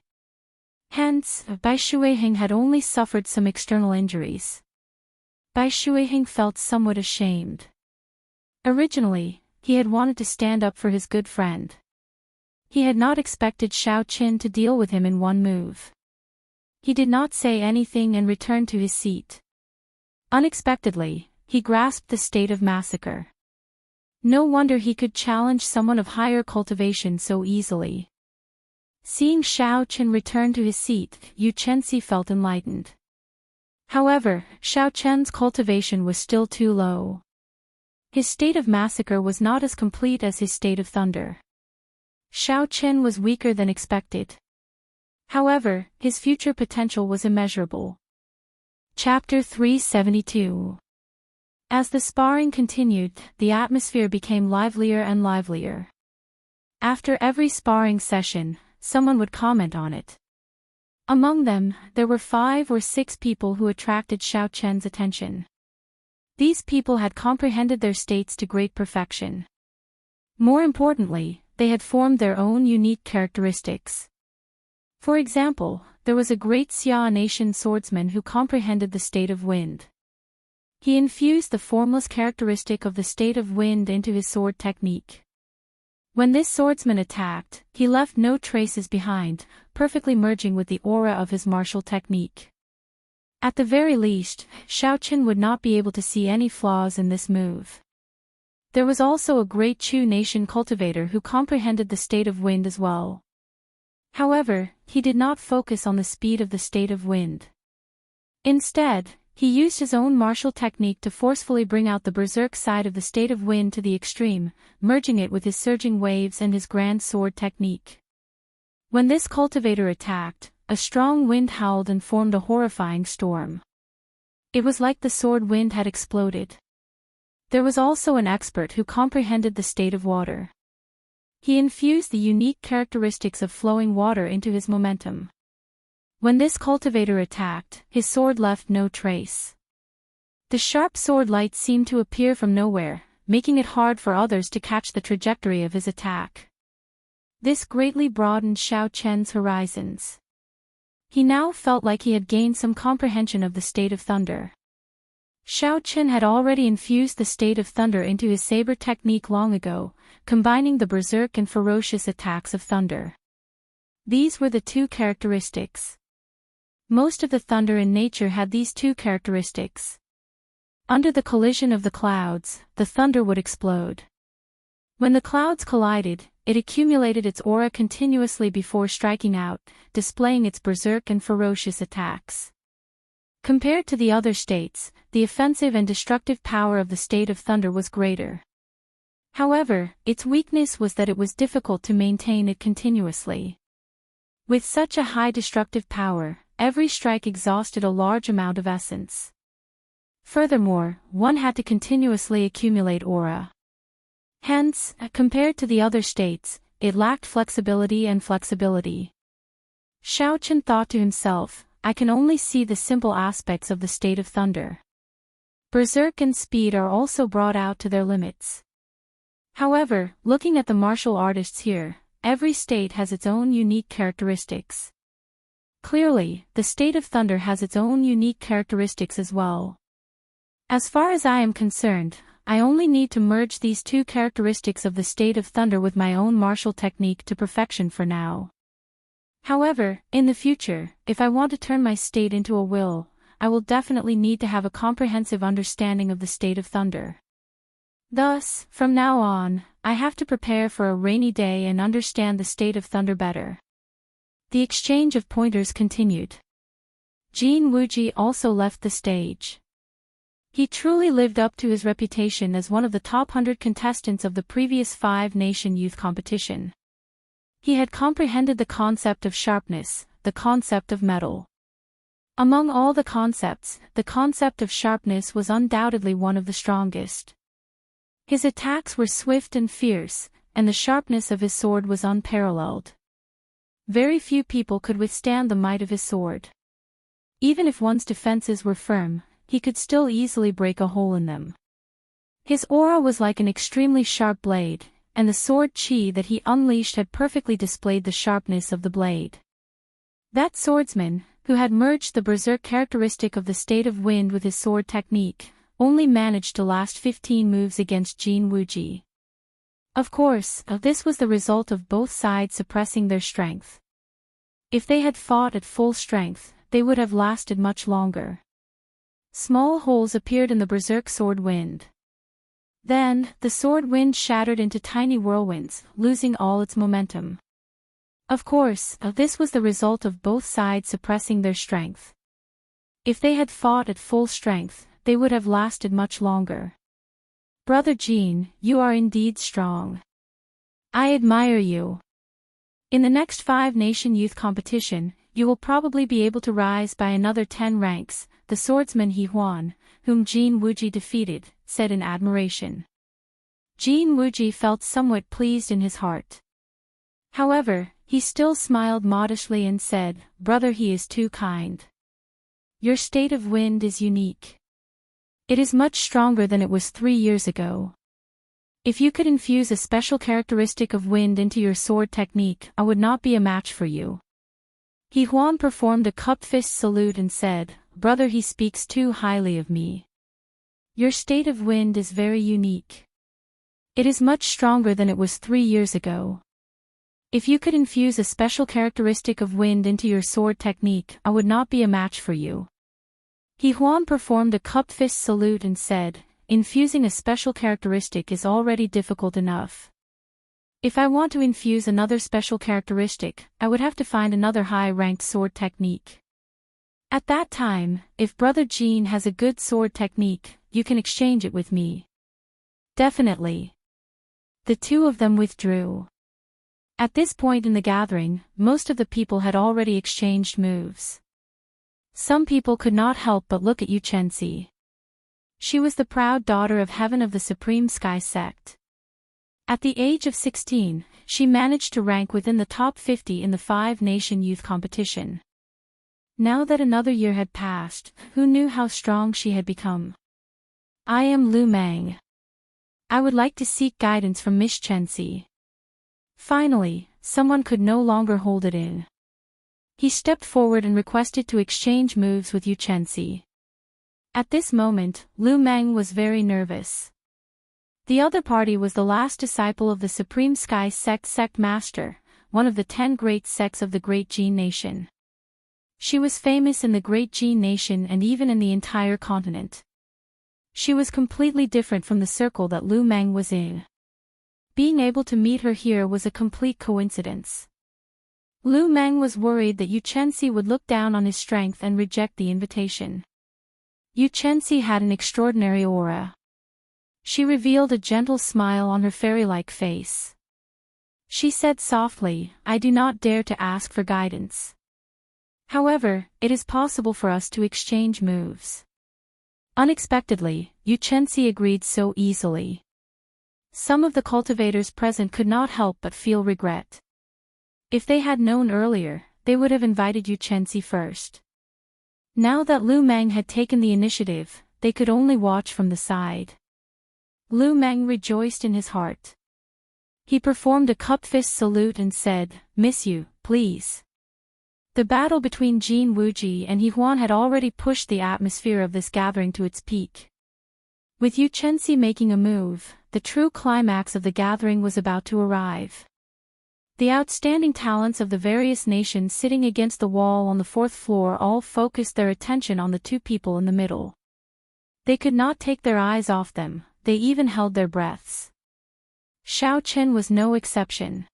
Hence, Bai Shuiheng had only suffered some external injuries. Bai Shuiheng felt somewhat ashamed. Originally, he had wanted to stand up for his good friend. He had not expected Xiao Chen to deal with him in one move. He did not say anything and returned to his seat. Unexpectedly, he grasped the state of massacre. No wonder he could challenge someone of higher cultivation so easily. Seeing Xiao Chen return to his seat, Yu Chenxi felt enlightened. However, Xiao Chen's cultivation was still too low. His state of massacre was not as complete as his state of thunder. Xiao Chen was weaker than expected. However, his future potential was immeasurable. Chapter 372. As the sparring continued, the atmosphere became livelier and livelier. After every sparring session, someone would comment on it. Among them, there were 5 or 6 people who attracted Xiao Chen's attention. These people had comprehended their states to great perfection. More importantly, they had formed their own unique characteristics. For example, there was a great Xia nation swordsman who comprehended the state of wind. He infused the formless characteristic of the state of wind into his sword technique. When this swordsman attacked, he left no traces behind, perfectly merging with the aura of his martial technique. At the very least, Xiao Chen would not be able to see any flaws in this move. There was also a great Chu nation cultivator who comprehended the state of wind as well. However, he did not focus on the speed of the state of wind. Instead, he used his own martial technique to forcefully bring out the berserk side of the state of wind to the extreme, merging it with his surging waves and his grand sword technique. When this cultivator attacked, a strong wind howled and formed a horrifying storm. It was like the sword wind had exploded. There was also an expert who comprehended the state of water. He infused the unique characteristics of flowing water into his momentum. When this cultivator attacked, his sword left no trace. The sharp sword light seemed to appear from nowhere, making it hard for others to catch the trajectory of his attack. This greatly broadened Xiao Chen's horizons. He now felt like he had gained some comprehension of the state of thunder. Xiao Chen had already infused the state of thunder into his saber technique long ago, combining the berserk and ferocious attacks of thunder. These were the 2 characteristics. Most of the thunder in nature had these 2 characteristics. Under the collision of the clouds, the thunder would explode. When the clouds collided, it accumulated its aura continuously before striking out, displaying its berserk and ferocious attacks. Compared to the other states, the offensive and destructive power of the state of thunder was greater. However, its weakness was that it was difficult to maintain it continuously. With such a high destructive power, every strike exhausted a large amount of essence. Furthermore, one had to continuously accumulate aura. Hence, compared to the other states, it lacked flexibility and flexibility. Xiao Chen thought to himself, I can only see the simple aspects of the state of thunder. Berserk and speed are also brought out to their limits. However, looking at the martial artists here, every state has its own unique characteristics. Clearly, the state of thunder has its own unique characteristics as well. As far as I am concerned, I only need to merge these two characteristics of the state of thunder with my own martial technique to perfection for now. However, in the future, if I want to turn my state into a will, I will definitely need to have a comprehensive understanding of the state of thunder. Thus, from now on, I have to prepare for a rainy day and understand the state of thunder better. The exchange of pointers continued. Jin Wuji also left the stage. He truly lived up to his reputation as one of the top 100 contestants of the previous 5-nation youth competition. He had comprehended the concept of sharpness, the concept of metal. Among all the concepts, the concept of sharpness was undoubtedly one of the strongest. His attacks were swift and fierce, and the sharpness of his sword was unparalleled. Very few people could withstand the might of his sword. Even if one's defenses were firm, he could still easily break a hole in them. His aura was like an extremely sharp blade, and the sword chi that he unleashed had perfectly displayed the sharpness of the blade. That swordsman, who had merged the berserk characteristic of the state of wind with his sword technique, only managed to last 15 moves against Jin Wuji. Of course, this was the result of both sides suppressing their strength. If they had fought at full strength, they would have lasted much longer. Small holes appeared in the berserk sword wind. Then, the sword wind shattered into tiny whirlwinds, losing all its momentum. Of course, this was the result of both sides suppressing their strength. If they had fought at full strength, they would have lasted much longer. Brother Jin, you are indeed strong. I admire you. In the next 5-nation youth competition, you will probably be able to rise by another 10 ranks, the swordsman He Huan, whom Jin Wuji defeated, said in admiration. Jin Wuji felt somewhat pleased in his heart. However, he still smiled modestly and said, "Brother, he is too kind. Your state of wind is unique. It is much stronger than it was 3 years ago. If you could infuse a special characteristic of wind into your sword technique, I would not be a match for you." He Huan performed a cupped fist salute and said, "Brother, he speaks too highly of me. Your state of wind is very unique. It is much stronger than it was 3 years ago. If you could infuse a special characteristic of wind into your sword technique, I would not be a match for you." He Huan performed a cupped fist salute and said, "Infusing a special characteristic is already difficult enough. If I want to infuse another special characteristic, I would have to find another high-ranked sword technique. At that time, if Brother Jin has a good sword technique, you can exchange it with me." "Definitely." The two of them withdrew. At this point in the gathering, most of the people had already exchanged moves. Some people could not help but look at Xianxia. She was the proud daughter of heaven of the Supreme Sky sect. At the age of 16, she managed to rank within the top 50 in the 5-nation youth competition. Now that another year had passed, who knew how strong she had become? "I am Lu Mang. I would like to seek guidance from Miss Xianxia." Finally, someone could no longer hold it in. He stepped forward and requested to exchange moves with Xianxia. At this moment, Lu Meng was very nervous. The other party was the last disciple of the Supreme Sky sect master, one of the 10 great sects of the Great Jin Nation. She was famous in the Great Jin Nation and even in the entire continent. She was completely different from the circle that Lu Meng was in. Being able to meet her here was a complete coincidence. Lu Meng was worried that Xianxia would look down on his strength and reject the invitation. Xianxia had an extraordinary aura. She revealed a gentle smile on her fairy-like face. She said softly, "I do not dare to ask for guidance. However, it is possible for us to exchange moves." Unexpectedly, Xianxia agreed so easily. Some of the cultivators present could not help but feel regret. If they had known earlier, they would have invited Xianxia first. Now that Lu Meng had taken the initiative, they could only watch from the side. Lu Meng rejoiced in his heart. He performed a cupped fist salute and said, "Miss you, please." The battle between Jin Wuji and He Huan had already pushed the atmosphere of this gathering to its peak. With Xianxia making a move, the true climax of the gathering was about to arrive. The outstanding talents of the various nations sitting against the wall on the fourth floor all focused their attention on the two people in the middle. They could not take their eyes off them, they even held their breaths. Xiao Chen was no exception.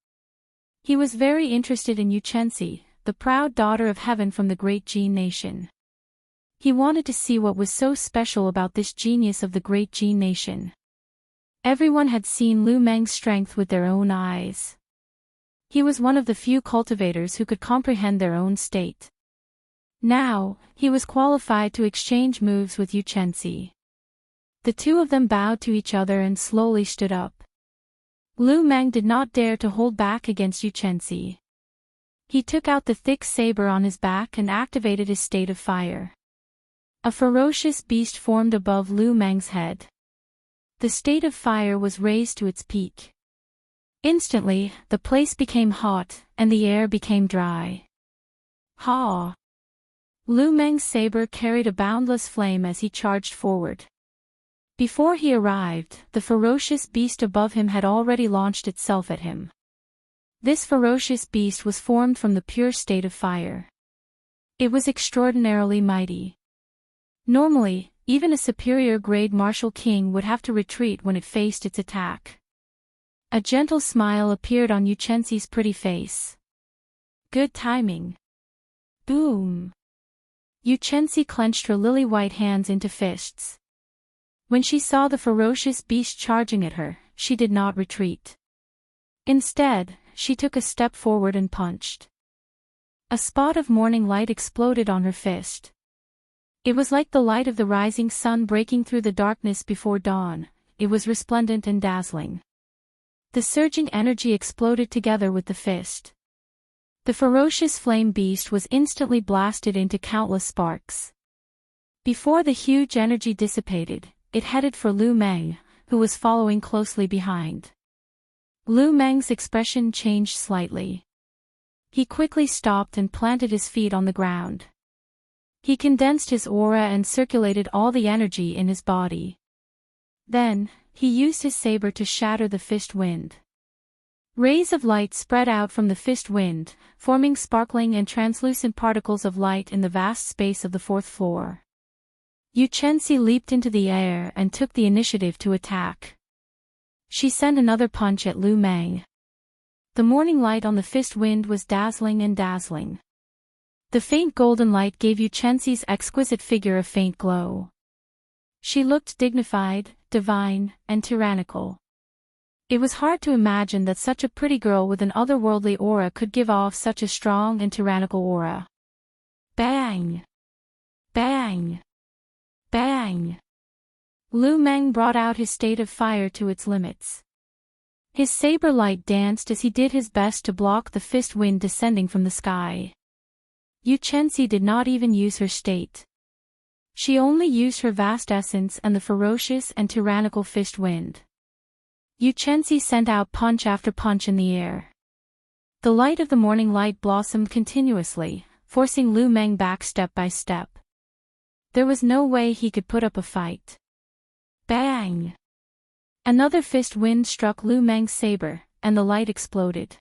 He was very interested in Xianxia, the proud daughter of heaven from the great Jin nation. He wanted to see what was so special about this genius of the great Jin nation. Everyone had seen Lu Meng's strength with their own eyes. He was one of the few cultivators who could comprehend their own state. Now, he was qualified to exchange moves with Xianxia. The two of them bowed to each other and slowly stood up. Lu Meng did not dare to hold back against Xianxia. He took out the thick saber on his back and activated his state of fire. A ferocious beast formed above Lu Meng's head. The state of fire was raised to its peak. Instantly, the place became hot, and the air became dry. Ha! Lu Meng's saber carried a boundless flame as he charged forward. Before he arrived, the ferocious beast above him had already launched itself at him. This ferocious beast was formed from the pure state of fire. It was extraordinarily mighty. Normally, even a superior-grade martial king would have to retreat when it faced its attack. A gentle smile appeared on Xianxia's pretty face. Good timing. Boom! Xianxia clenched her lily-white hands into fists. When she saw the ferocious beast charging at her, she did not retreat. Instead, she took a step forward and punched. A spot of morning light exploded on her fist. It was like the light of the rising sun breaking through the darkness before dawn. It was resplendent and dazzling. The surging energy exploded together with the fist. The ferocious flame beast was instantly blasted into countless sparks. Before the huge energy dissipated, it headed for Lu Meng, who was following closely behind. Lu Meng's expression changed slightly. He quickly stopped and planted his feet on the ground. He condensed his aura and circulated all the energy in his body. Then, he used his saber to shatter the fist wind. Rays of light spread out from the fist wind, forming sparkling and translucent particles of light in the vast space of the fourth floor. Xianxia leaped into the air and took the initiative to attack. She sent another punch at Lu Meng. The morning light on the fist wind was dazzling and dazzling. The faint golden light gave Xianxia's exquisite figure a faint glow. She looked dignified, divine, and tyrannical. It was hard to imagine that such a pretty girl with an otherworldly aura could give off such a strong and tyrannical aura. Bang! Bang! Bang! Lu Meng brought out his state of fire to its limits. His saber light danced as he did his best to block the fist wind descending from the sky. Xianxia did not even use her state. She only used her vast essence and the ferocious and tyrannical fist wind. Xianxia sent out punch after punch in the air. The light of the morning light blossomed continuously, forcing Lu Meng back step by step. There was no way he could put up a fight. Bang! Another fist wind struck Lu Meng's saber, and the light exploded.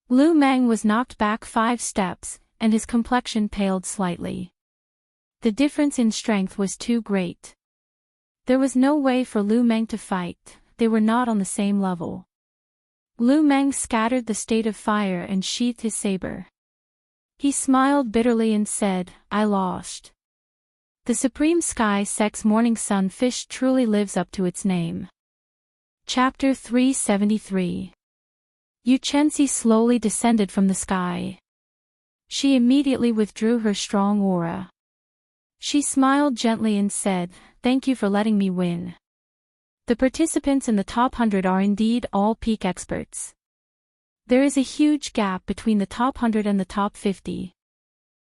Lu Meng was knocked back 5 steps, and his complexion paled slightly. The difference in strength was too great. There was no way for Lu Meng to fight, they were not on the same level. Lu Meng scattered the state of fire and sheathed his saber. He smiled bitterly and said, "I lost." The supreme sky sex morning sun fish truly lives up to its name. Chapter 373. Xianxia slowly descended from the sky. She immediately withdrew her strong aura. She smiled gently and said, "Thank you for letting me win." The participants in the top 100 are indeed all peak experts. There is a huge gap between the top 100 and the top 50.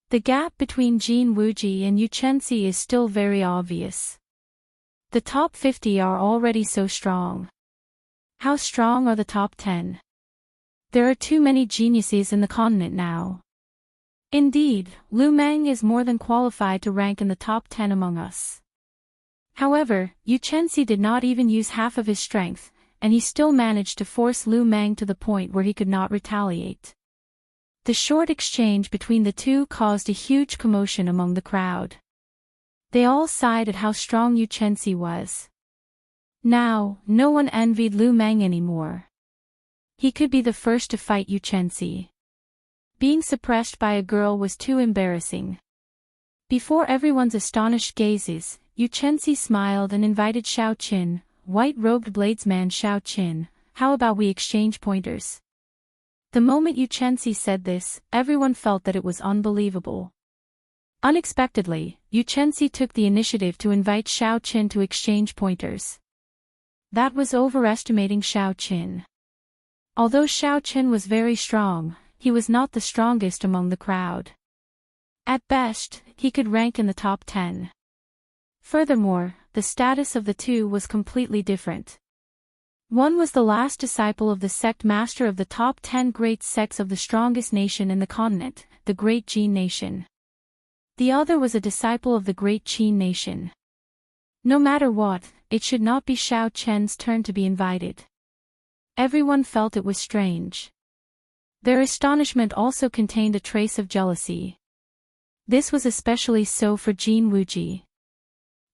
The gap between Jin Wuji and Xianxia is still very obvious. The top 50 are already so strong. How strong are the top 10? There are too many geniuses in the continent now. Indeed, Lu Meng is more than qualified to rank in the top 10 among us. However, Yu Chenxi did not even use half of his strength, and he still managed to force Lu Meng to the point where he could not retaliate. The short exchange between the two caused a huge commotion among the crowd. They all sighed at how strong Yu Chenxi was. Now, no one envied Lu Meng anymore. He could be the first to fight Yu Chenxi. Being suppressed by a girl was too embarrassing. Before everyone's astonished gazes, Yu Chenxi smiled and invited Xiao Qin, white-robed bladesman Xiao Qin, how about we exchange pointers? The moment Yu Chenxi said this, everyone felt that it was unbelievable. Unexpectedly, Yu Chenxi took the initiative to invite Xiao Qin to exchange pointers. That was overestimating Xiao Qin. Although Xiao Qin was very strong, he was not the strongest among the crowd. At best, he could rank in the top 10. Furthermore, the status of the two was completely different. One was the last disciple of the sect master of the top 10 great sects of the strongest nation in the continent, the Great Jin Nation. The other was a disciple of the Great Qin Nation. No matter what, it should not be Xiao Chen's turn to be invited. Everyone felt it was strange. Their astonishment also contained a trace of jealousy. This was especially so for Jin Wuji.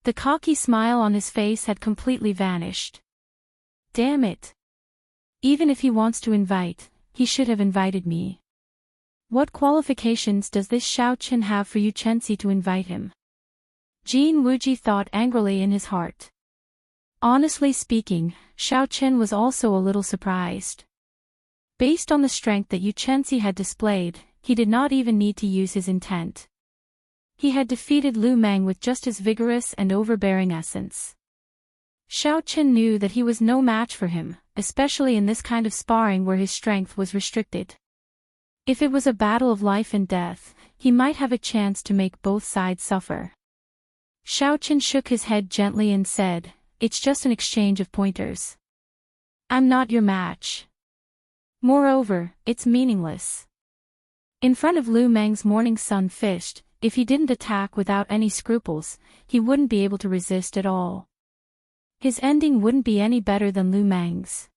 The cocky smile on his face had completely vanished. Damn it. Even if he wants to invite, he should have invited me. What qualifications does this Xiao Qin have for Yu Chenxi to invite him? Jin Wuji thought angrily in his heart. Honestly speaking, Xiao Qin was also a little surprised. Based on the strength that Yu Chenxi had displayed, he did not even need to use his intent. He had defeated Lu Meng with just his vigorous and overbearing essence. Xiao Qin knew that he was no match for him, especially in this kind of sparring where his strength was restricted. If it was a battle of life and death, he might have a chance to make both sides suffer. Xiao Qin shook his head gently and said, "It's just an exchange of pointers. I'm not your match. Moreover, it's meaningless." In front of Lu Meng's morning sun fished, if he didn't attack without any scruples, he wouldn't be able to resist at all. His ending wouldn't be any better than Lu Meng's.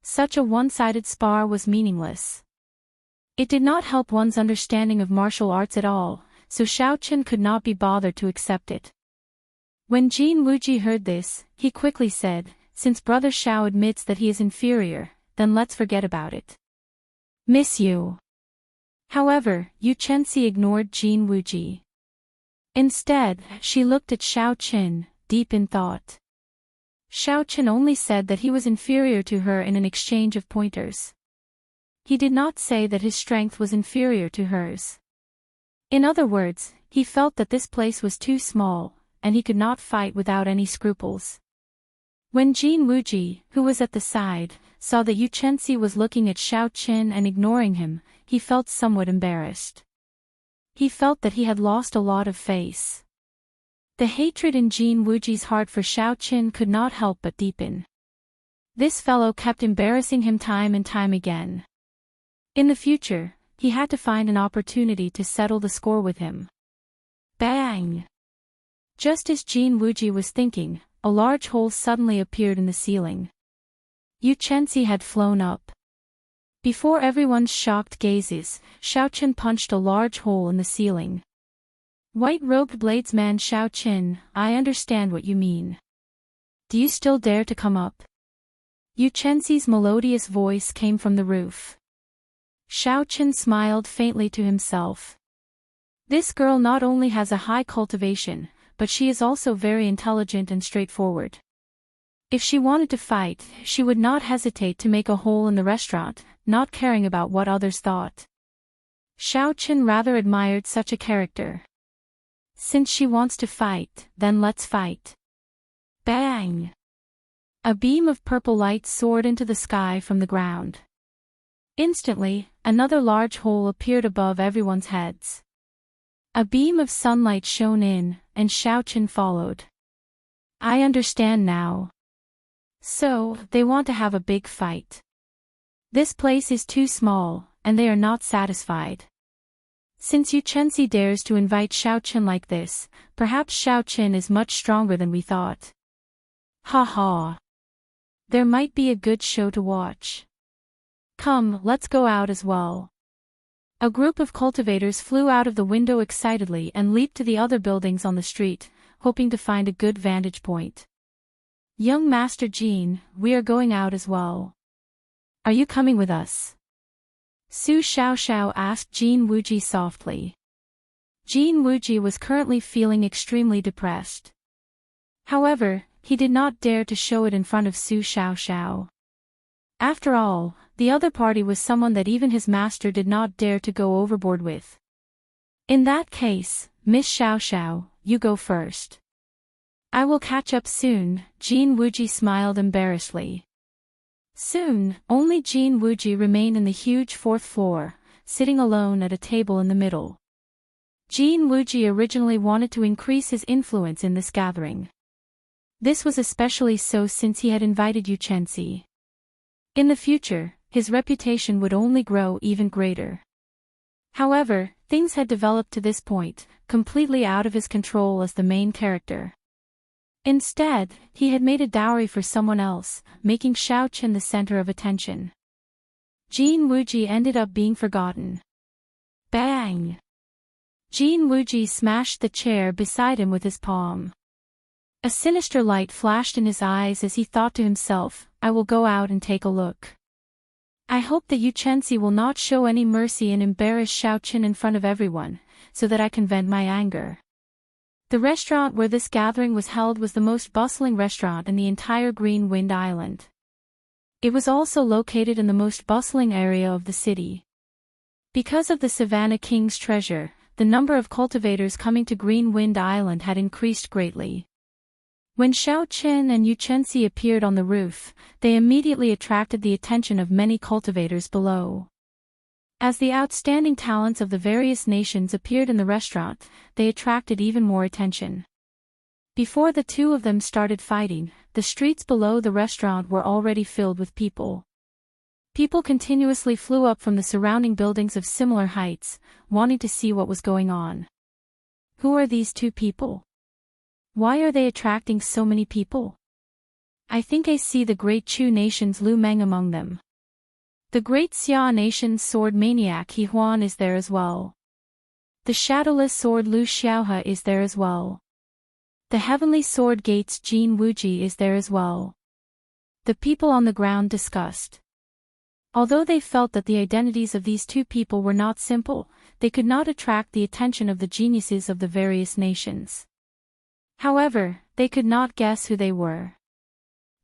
Such a one-sided spar was meaningless. It did not help one's understanding of martial arts at all, so Xiao Qin could not be bothered to accept it. When Jin Wuji heard this, he quickly said, "Since Brother Xiao admits that he is inferior, then let's forget about it. Miss you." However, Yu Chenxi ignored Jin Wuji. Instead, she looked at Xiao Qin, deep in thought. Xiao Qin only said that he was inferior to her in an exchange of pointers. He did not say that his strength was inferior to hers. In other words, he felt that this place was too small, and he could not fight without any scruples. When Jin Wuji, who was at the side, saw that Yu Chenxi was looking at Xiao Qin and ignoring him, he felt somewhat embarrassed. He felt that he had lost a lot of face. The hatred in Jin Wuji's heart for Xiao Qin could not help but deepen. This fellow kept embarrassing him time and time again. In the future, he had to find an opportunity to settle the score with him. Bang! Just as Jin Wuji was thinking, a large hole suddenly appeared in the ceiling. Yu Chenxi had flown up. Before everyone's shocked gazes, Xiao Qin punched a large hole in the ceiling. White-robed bladesman Xiao Qin, I understand what you mean. Do you still dare to come up? Yu Chenxi's melodious voice came from the roof. Xiao Qin smiled faintly to himself. This girl not only has a high cultivation, but she is also very intelligent and straightforward. If she wanted to fight, she would not hesitate to make a hole in the restaurant, not caring about what others thought. Xiao Qin rather admired such a character. Since she wants to fight, then let's fight. Bang! A beam of purple light soared into the sky from the ground. Instantly, another large hole appeared above everyone's heads. A beam of sunlight shone in, and Xiao Qin followed. I understand now. So, they want to have a big fight. This place is too small, and they are not satisfied. Since Xianxia dares to invite Xiaoqin like this, perhaps Xiaoqin is much stronger than we thought. Ha ha. There might be a good show to watch. Come, let's go out as well. A group of cultivators flew out of the window excitedly and leaped to the other buildings on the street, hoping to find a good vantage point. Young Master Jean, we are going out as well. Are you coming with us? Su Xiaoxiao asked Jin Wuji softly. Jin Wuji was currently feeling extremely depressed. However, he did not dare to show it in front of Su Xiaoxiao. After all, the other party was someone that even his master did not dare to go overboard with. In that case, Miss Xiaoxiao, you go first. I will catch up soon, Jin Wuji smiled embarrassedly. Soon, only Jin Wuji remained in the huge fourth floor, sitting alone at a table in the middle. Jin Wuji originally wanted to increase his influence in this gathering. This was especially so since he had invited Xianxia. In the future, his reputation would only grow even greater. However, things had developed to this point, completely out of his control as the main character. Instead, he had made a dowry for someone else, making Xiaoqin the center of attention. Jin Wuji ended up being forgotten. Bang! Jin Wuji smashed the chair beside him with his palm. A sinister light flashed in his eyes as he thought to himself, I will go out and take a look. I hope that Xianxia will not show any mercy and embarrass Xiaoqin in front of everyone, so that I can vent my anger. The restaurant where this gathering was held was the most bustling restaurant in the entire Green Wind Island. It was also located in the most bustling area of the city. Because of the Savannah King's treasure, the number of cultivators coming to Green Wind Island had increased greatly. When Xiaoqin and Xianxia appeared on the roof, they immediately attracted the attention of many cultivators below. As the outstanding talents of the various nations appeared in the restaurant, they attracted even more attention. Before the two of them started fighting, the streets below the restaurant were already filled with people. People continuously flew up from the surrounding buildings of similar heights, wanting to see what was going on. Who are these two people? Why are they attracting so many people? I think I see the great Chu nation's Lu Meng among them. The great Xia nation's sword maniac He Huan is there as well. The shadowless sword Lu Xiaohe is there as well. The heavenly sword gate's Jin Wuji is there as well. The people on the ground discussed. Although they felt that the identities of these two people were not simple, they could not attract the attention of the geniuses of the various nations. However, they could not guess who they were.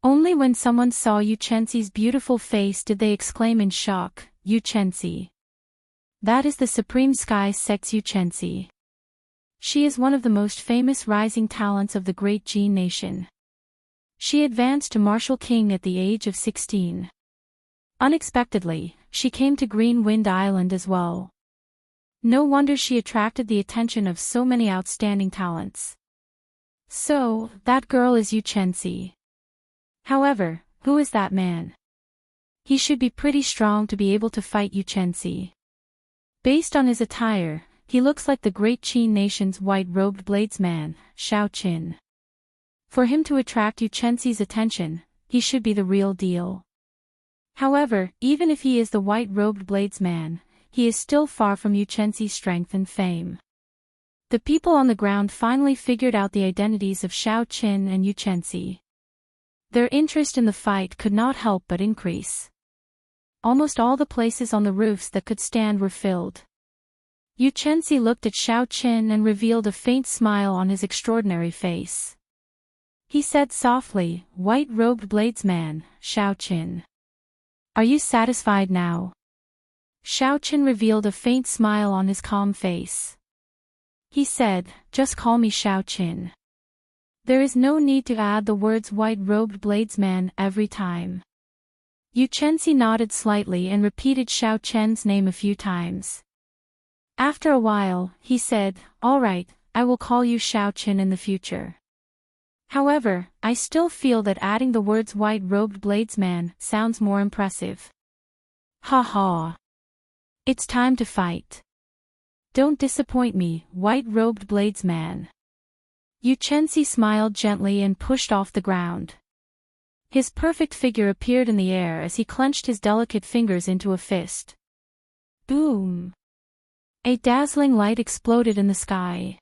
Only when someone saw Xianxia's beautiful face did they exclaim in shock, Xianxia. That is the Supreme Sky Sect's Xianxia. She is one of the most famous rising talents of the great Jin nation. She advanced to Martial King at the age of 16. Unexpectedly, she came to Green Wind Island as well. No wonder she attracted the attention of so many outstanding talents. So, that girl is Xianxia. However, who is that man? He should be pretty strong to be able to fight Xianxia. Based on his attire, he looks like the great Qin nation's white-robed bladesman, Xiaoqin. For him to attract Xianxia's attention, he should be the real deal. However, even if he is the white-robed bladesman, he is still far from Xianxia's strength and fame. The people on the ground finally figured out the identities of Xiaoqin and Xianxia. Their interest in the fight could not help but increase. Almost all the places on the roofs that could stand were filled. Xianxia looked at Xiaoqin and revealed a faint smile on his extraordinary face. He said softly, "White-robed bladesman, Xiaoqin. Are you satisfied now?" Xiaoqin revealed a faint smile on his calm face. He said, "Just call me Xiaoqin. There is no need to add the words white-robed bladesman every time." Xianxia nodded slightly and repeated Xiaoqin's name a few times. After a while, he said, "All right, I will call you Xiaoqin in the future. However, I still feel that adding the words white-robed bladesman sounds more impressive." Ha ha. It's time to fight. Don't disappoint me, white-robed bladesman. Xianxia smiled gently and pushed off the ground. His perfect figure appeared in the air as he clenched his delicate fingers into a fist. Boom! A dazzling light exploded in the sky.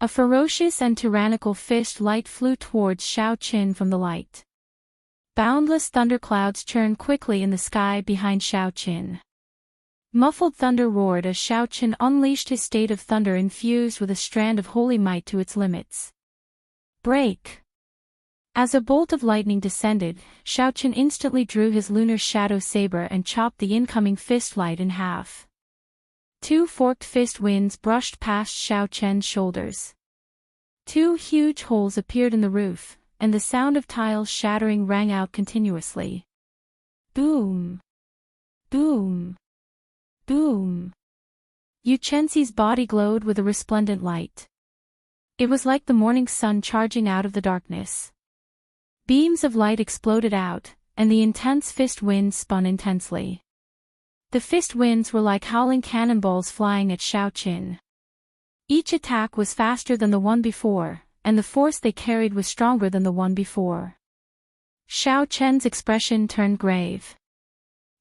A ferocious and tyrannical fist light flew towards Xiaoqin from the light. Boundless thunderclouds churned quickly in the sky behind Xiaoqin. Muffled thunder roared as Xiaoqin unleashed his state of thunder infused with a strand of holy might to its limits. Break! As a bolt of lightning descended, Xiaoqin instantly drew his lunar shadow saber and chopped the incoming fist light in half. Two forked fist winds brushed past Xiaoqin's shoulders. Two huge holes appeared in the roof, and the sound of tiles shattering rang out continuously. Boom! Boom! Boom! Xianxia's body glowed with a resplendent light. It was like the morning sun charging out of the darkness. Beams of light exploded out, and the intense fist winds spun intensely. The fist winds were like howling cannonballs flying at Xiaoqin. Each attack was faster than the one before, and the force they carried was stronger than the one before. Xiaoqin's expression turned grave.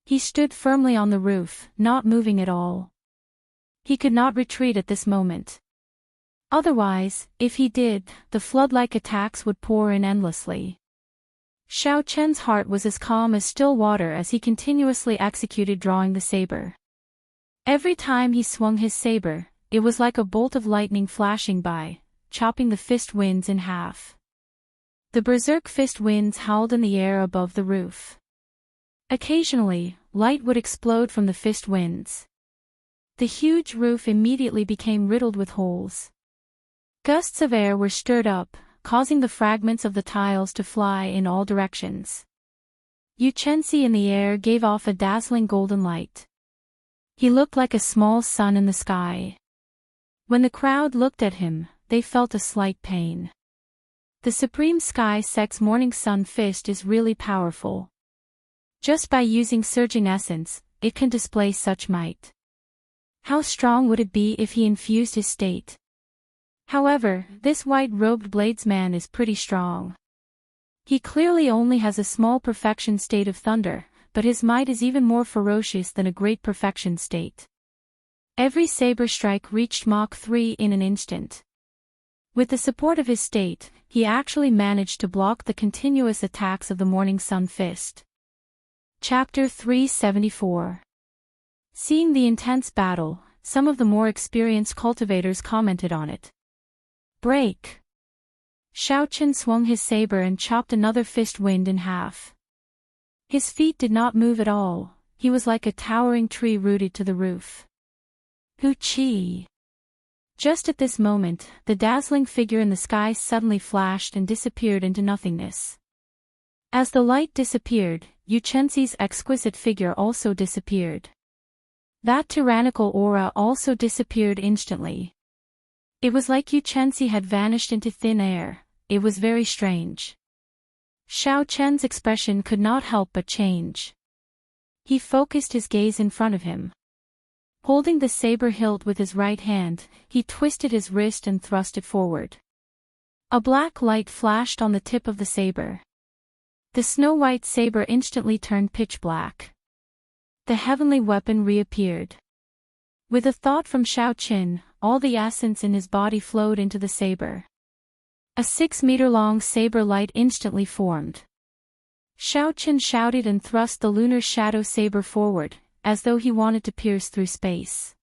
He stood firmly on the roof, not moving at all. He could not retreat at this moment. Otherwise, if he did, the flood-like attacks would pour in endlessly. Xiaoqin's heart was as calm as still water as he continuously executed drawing the saber. Every time he swung his saber, it was like a bolt of lightning flashing by, chopping the fist winds in half. The berserk fist winds howled in the air above the roof. Occasionally, light would explode from the fist winds. The huge roof immediately became riddled with holes. Gusts of air were stirred up, causing the fragments of the tiles to fly in all directions. Xianxia in the air gave off a dazzling golden light. He looked like a small sun in the sky. When the crowd looked at him, they felt a slight pain. The Supreme Sky Sect's Morning Sun Fist is really powerful. Just by using surging essence, it can display such might. How strong would it be if he infused his state? However, this white-robed bladesman is pretty strong. He clearly only has a small perfection state of thunder, but his might is even more ferocious than a great perfection state. Every saber strike reached Mach 3 in an instant. With the support of his state, he actually managed to block the continuous attacks of the Morning Sun Fist. Chapter 374. Seeing the intense battle, some of the more experienced cultivators commented on it. Break! Xiaoqin swung his saber and chopped another fist wind in half. His feet did not move at all, he was like a towering tree rooted to the roof. Hoo-chee! Just at this moment, the dazzling figure in the sky suddenly flashed and disappeared into nothingness. As the light disappeared, Xianxia's exquisite figure also disappeared. That tyrannical aura also disappeared instantly. It was like Xianxia had vanished into thin air. It was very strange. Xiaoqin's expression could not help but change. He focused his gaze in front of him. Holding the saber hilt with his right hand, he twisted his wrist and thrust it forward. A black light flashed on the tip of the saber. The snow-white saber instantly turned pitch black. The heavenly weapon reappeared. With a thought from Xiaoqin, all the essence in his body flowed into the saber. A 6-meter-long saber light instantly formed. Xiaoqin shouted and thrust the lunar shadow saber forward, as though he wanted to pierce through space.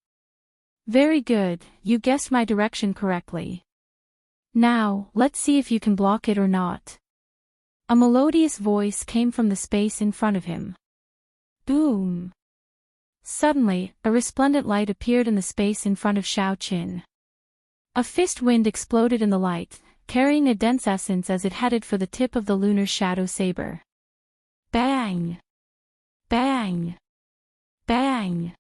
Very good, you guessed my direction correctly. Now, let's see if you can block it or not. A melodious voice came from the space in front of him. Boom! Suddenly, a resplendent light appeared in the space in front of Xiaoqin. A fist wind exploded in the light, carrying a dense essence as it headed for the tip of the lunar shadow saber. Bang! Bang! Bang!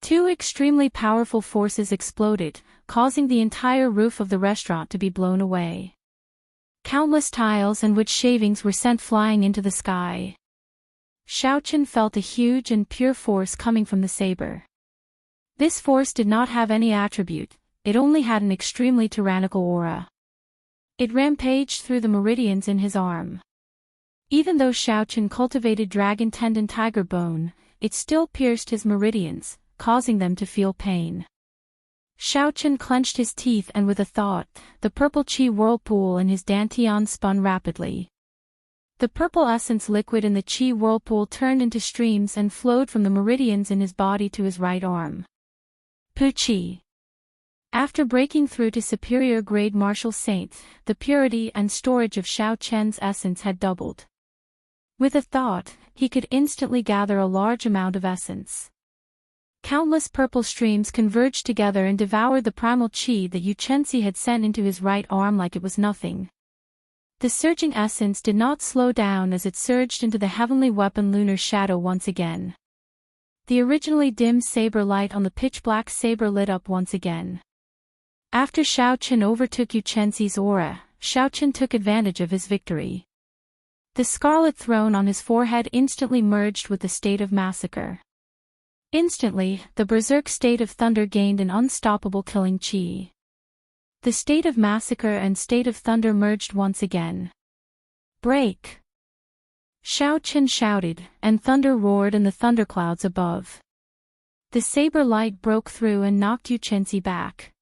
Two extremely powerful forces exploded, causing the entire roof of the restaurant to be blown away. Countless tiles and wood shavings were sent flying into the sky. Xiaoqin felt a huge and pure force coming from the saber. This force did not have any attribute, it only had an extremely tyrannical aura. It rampaged through the meridians in his arm. Even though Xiaochen cultivated dragon tendon tiger bone, it still pierced his meridians, causing them to feel pain. Xiaochen clenched his teeth and with a thought, the purple qi whirlpool in his dantian spun rapidly. The purple essence liquid in the qi whirlpool turned into streams and flowed from the meridians in his body to his right arm. Pu qi. After breaking through to superior grade martial saint, the purity and storage of Xiaochen's essence had doubled. With a thought, he could instantly gather a large amount of essence. Countless purple streams converged together and devoured the primal qi that Yu Chenzi had sent into his right arm like it was nothing. The surging essence did not slow down as it surged into the heavenly weapon lunar shadow once again. The originally dim saber light on the pitch-black saber lit up once again. After Xiaochen overtook Yu Chenzi's aura, Xiaochen took advantage of his victory. The scarlet throne on his forehead instantly merged with the state of massacre. Instantly, the berserk state of thunder gained an unstoppable killing qi. The state of massacre and state of thunder merged once again. Break! Xiaochen shouted, and thunder roared in the thunderclouds above. The saber light broke through and knocked Yu Chenzi back.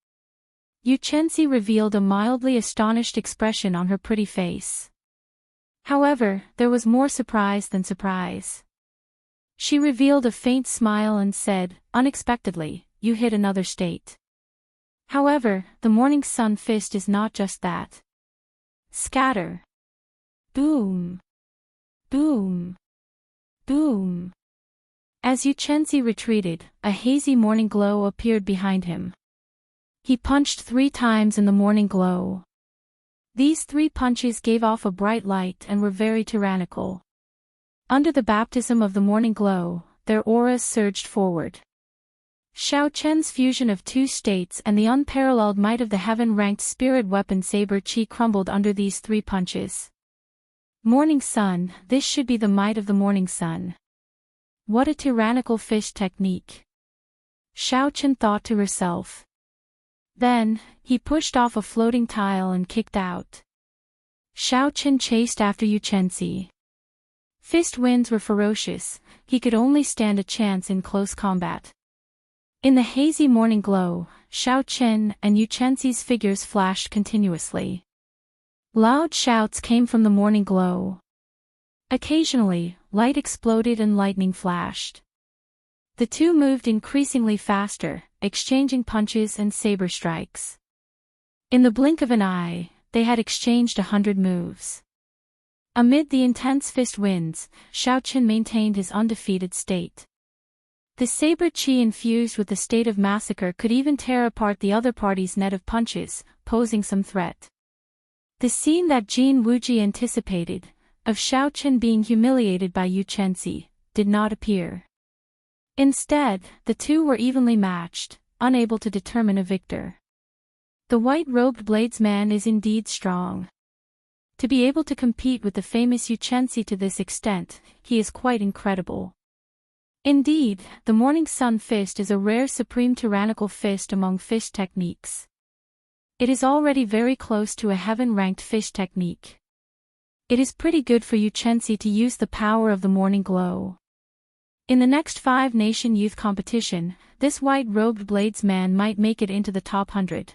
Yu Chenzi revealed a mildly astonished expression on her pretty face. However, there was more surprise than surprise. She revealed a faint smile and said, unexpectedly, you hit another state. However, the morning sun fist is not just that. Scatter. Boom. Boom. Boom. As Yu Chenzi retreated, a hazy morning glow appeared behind him. He punched 3 times in the morning glow. These 3 punches gave off a bright light and were very tyrannical. Under the baptism of the morning glow, their auras surged forward. Xiaochen's fusion of 2 states and the unparalleled might of the heaven-ranked spirit weapon saber qi crumbled under these 3 punches. Morning sun, this should be the might of the morning sun. What a tyrannical fish technique. Xiaochen thought to herself. Then, he pushed off a floating tile and kicked out. Xiaochen chased after Yu Chenzi. Fist winds were ferocious, he could only stand a chance in close combat. In the hazy morning glow, Xiaochen and Yu Chenzi's figures flashed continuously. Loud shouts came from the morning glow. Occasionally, light exploded and lightning flashed. The two moved increasingly faster, exchanging punches and saber strikes. In the blink of an eye, they had exchanged 100 moves. Amid the intense fist winds, Xiaochen maintained his undefeated state. The saber qi infused with the state of massacre could even tear apart the other party's net of punches, posing some threat. The scene that Jin Wuji anticipated, of Xiaochen being humiliated by Yu Chenzi, did not appear. Instead, the two were evenly matched, unable to determine a victor. The white-robed bladesman is indeed strong. To be able to compete with the famous Yu Chenzi to this extent, he is quite incredible. Indeed, the morning sun fist is a rare supreme tyrannical fist among fish techniques. It is already very close to a heaven-ranked fish technique. It is pretty good for Yu Chenzi to use the power of the morning glow. In the next 5-nation youth competition, this white-robed bladesman might make it into the top 100.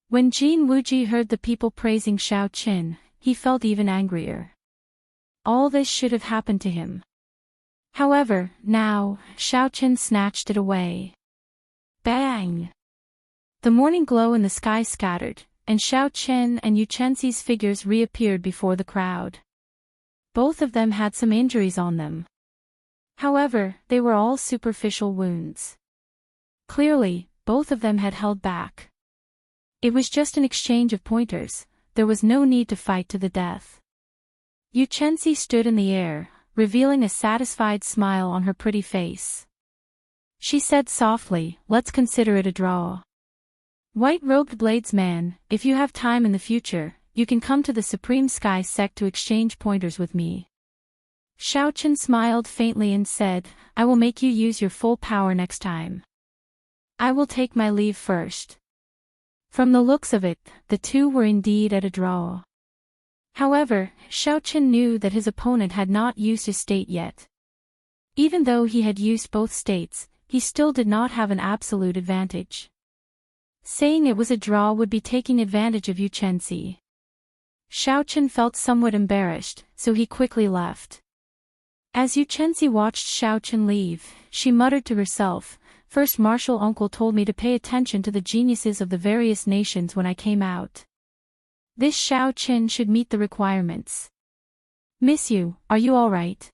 When Jin Wuji heard the people praising Xiaochen, he felt even angrier. All this should have happened to him. However, now, Xiaochen snatched it away. Bang! The morning glow in the sky scattered, and Xiaochen and Yu Chenzi's figures reappeared before the crowd. Both of them had some injuries on them. However, they were all superficial wounds. Clearly, both of them had held back. It was just an exchange of pointers, there was no need to fight to the death. Yu Chenzi stood in the air, revealing a satisfied smile on her pretty face. She said softly, "Let's consider it a draw. White-robed bladesman, if you have time in the future, you can come to the Supreme Sky Sect to exchange pointers with me." Xiaochen smiled faintly and said, "I will make you use your full power next time." I will take my leave first. From the looks of it, the two were indeed at a draw. However, Xiaoqin knew that his opponent had not used his state yet. Even though he had used both states, he still did not have an absolute advantage. Saying it was a draw would be taking advantage of Xianxia. Xiaoqin felt somewhat embarrassed, so he quickly left. As Xianxia watched Xiaoqin leave, she muttered to herself, "First martial uncle told me to pay attention to the geniuses of the various nations when I came out. This Xiaoqin should meet the requirements. Miss Yu, are you all right?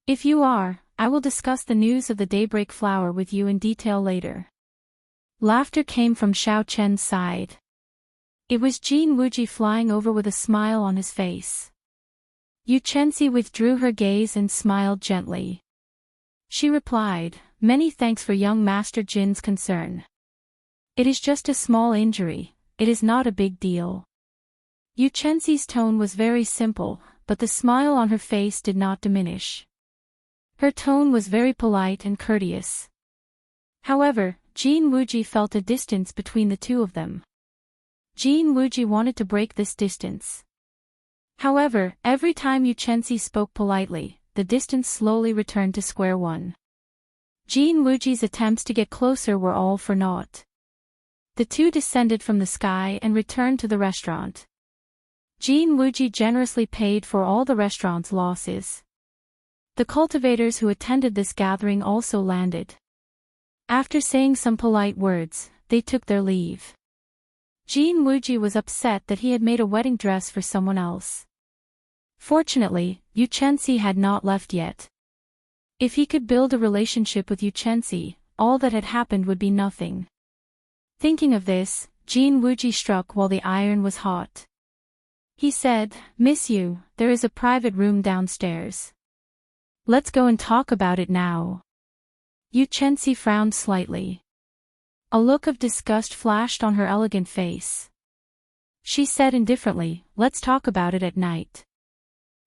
If you are, I will discuss the news of the daybreak flower with you in detail later." Laughter came from Xiaoqian's side. It was Jin Wuji flying over with a smile on his face. Xianxia withdrew her gaze and smiled gently. She replied, "Many thanks for young Master Jin's concern. It is just a small injury, it is not a big deal." Xianxia's tone was very simple, but the smile on her face did not diminish. Her tone was very polite and courteous. However, Jin Wuji felt a distance between the two of them. Jin Wuji wanted to break this distance. However, every time Xianxia spoke politely, the distance slowly returned to square one. Jin Wuji's attempts to get closer were all for naught. The two descended from the sky and returned to the restaurant. Jin Wuji generously paid for all the restaurant's losses. The cultivators who attended this gathering also landed. After saying some polite words, they took their leave. Jin Wuji was upset that he had made a wedding dress for someone else. Fortunately, Xianxia had not left yet. If he could build a relationship with Xianxia, all that had happened would be nothing. Thinking of this, Jin Wuji struck while the iron was hot. He said, "Miss Yu, there is a private room downstairs. Let's go and talk about it now." Xianxia frowned slightly. A look of disgust flashed on her elegant face. She said indifferently, "Let's talk about it at night.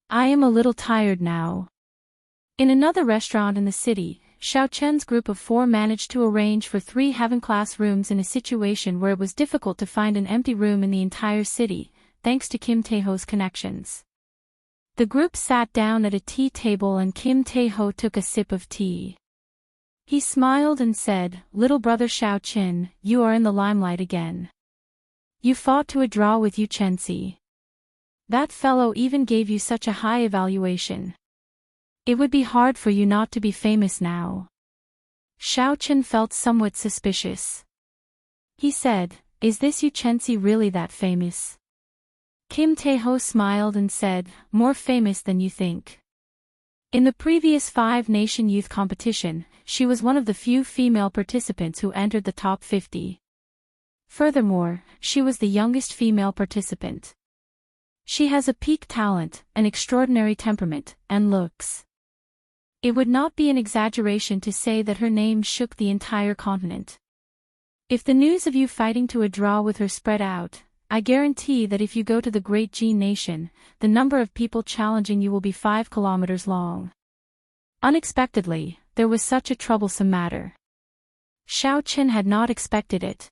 I am a little tired now." In another restaurant in the city, Xiaoqian's group of 4 managed to arrange for 3 heaven-class rooms in a situation where it was difficult to find an empty room in the entire city, thanks to Kim Taeho's connections. The group sat down at a tea table and Kim Taeho took a sip of tea. He smiled and said, "Little brother Xiaoqin, you are in the limelight again. You fought to a draw with Xianxia. That fellow even gave you such a high evaluation. It would be hard for you not to be famous now." Xiaoqin felt somewhat suspicious. He said, "Is this Xianxia really that famous?" Kim Taeho smiled and said, "More famous than you think. In the previous 5-nation youth competition, she was one of the few female participants who entered the top 50. Furthermore, she was the youngest female participant. She has a peak talent, an extraordinary temperament, and looks. It would not be an exaggeration to say that her name shook the entire continent. If the news of you fighting to a draw with her spread out, I guarantee that if you go to the Great Jin Nation, the number of people challenging you will be 5 kilometers long." Unexpectedly, there was such a troublesome matter. Xiaoqin had not expected it.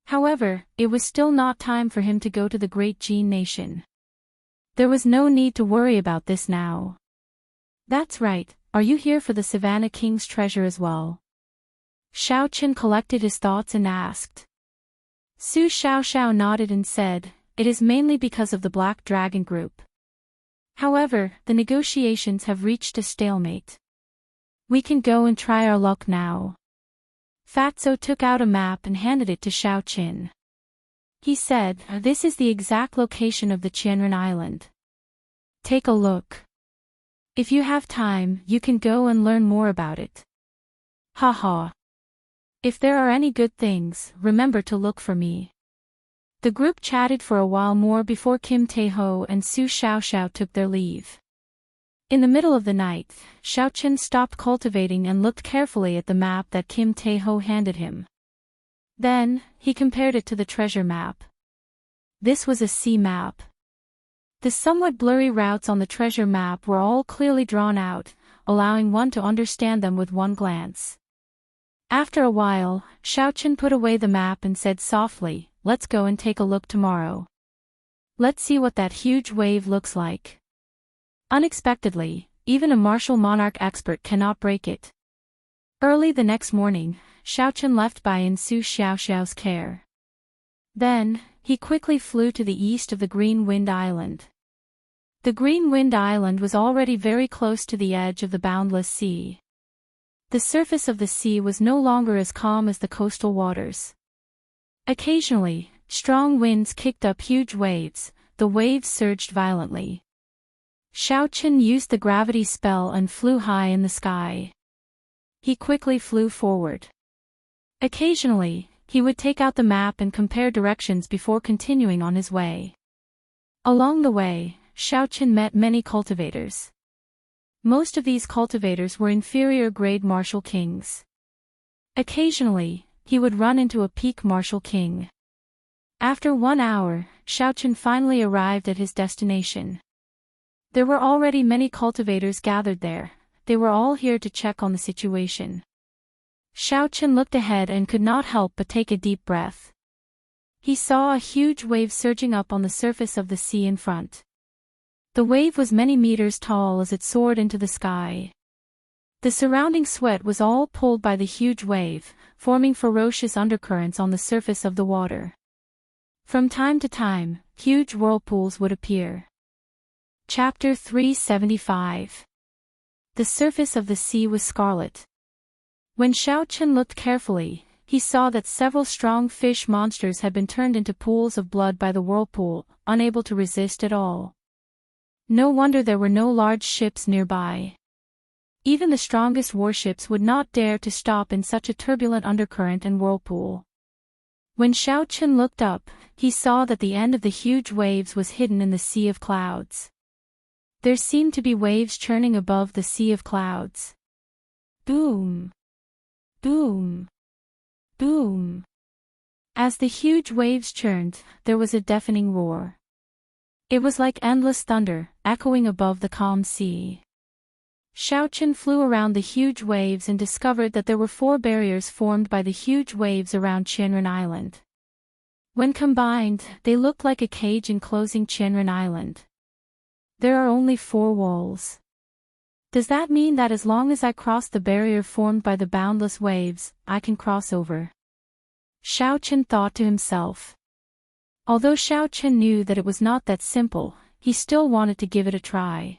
However, it was still not time for him to go to the Great Jin Nation. There was no need to worry about this now. "That's right, are you here for the Savannah King's treasure as well?" Xiaoqin collected his thoughts and asked. Su Xiaoxiao nodded and said, "It is mainly because of the Black Dragon Group. However, the negotiations have reached a stalemate. We can go and try our luck now." Fatso took out a map and handed it to Xiaoqin. He said, "This is the exact location of the Qianren Island. Take a look. If you have time, you can go and learn more about it. Haha. If there are any good things, remember to look for me." The group chatted for a while more before Kim Taeho and Su Xiaoxiao took their leave. In the middle of the night, Xiaoqin stopped cultivating and looked carefully at the map that Kim Taeho handed him. Then, he compared it to the treasure map. This was a sea map. The somewhat blurry routes on the treasure map were all clearly drawn out, allowing one to understand them with one glance. After a while, Xiaochen put away the map and said softly, "Let's go and take a look tomorrow. Let's see what that huge wave looks like." Unexpectedly, even a martial monarch expert cannot break it. Early the next morning, Xiaochen left by in Su Xiaoxiao's care. Then, he quickly flew to the east of the Green Wind Island. The Green Wind Island was already very close to the edge of the boundless sea. The surface of the sea was no longer as calm as the coastal waters. Occasionally, strong winds kicked up huge waves, the waves surged violently. Xiaochen used the gravity spell and flew high in the sky. He quickly flew forward. Occasionally, he would take out the map and compare directions before continuing on his way. Along the way, Xiaochen met many cultivators. Most of these cultivators were inferior-grade martial kings. Occasionally, he would run into a peak martial king. After 1 hour, Xiaochen finally arrived at his destination. There were already many cultivators gathered there. They were all here to check on the situation. Xiaochen looked ahead and could not help but take a deep breath. He saw a huge wave surging up on the surface of the sea in front. The wave was many meters tall as it soared into the sky. The surrounding sweat was all pulled by the huge wave, forming ferocious undercurrents on the surface of the water. From time to time, huge whirlpools would appear. Chapter 375. The surface of the sea was scarlet. When Xiaochen looked carefully, he saw that several strong fish monsters had been turned into pools of blood by the whirlpool, unable to resist at all. No wonder there were no large ships nearby. Even the strongest warships would not dare to stop in such a turbulent undercurrent and whirlpool. When Xiaochen looked up, he saw that the end of the huge waves was hidden in the sea of clouds. There seemed to be waves churning above the sea of clouds. Boom! Boom! Boom! As the huge waves churned, there was a deafening roar. It was like endless thunder, echoing above the calm sea. Xiaochen flew around the huge waves and discovered that there were 4 barriers formed by the huge waves around Qianren Island. When combined, they looked like a cage enclosing Qianren Island. There are only 4 walls. Does that mean that as long as I cross the barrier formed by the boundless waves, I can cross over? Xiaochen thought to himself. Although Xiaochen knew that it was not that simple, he still wanted to give it a try.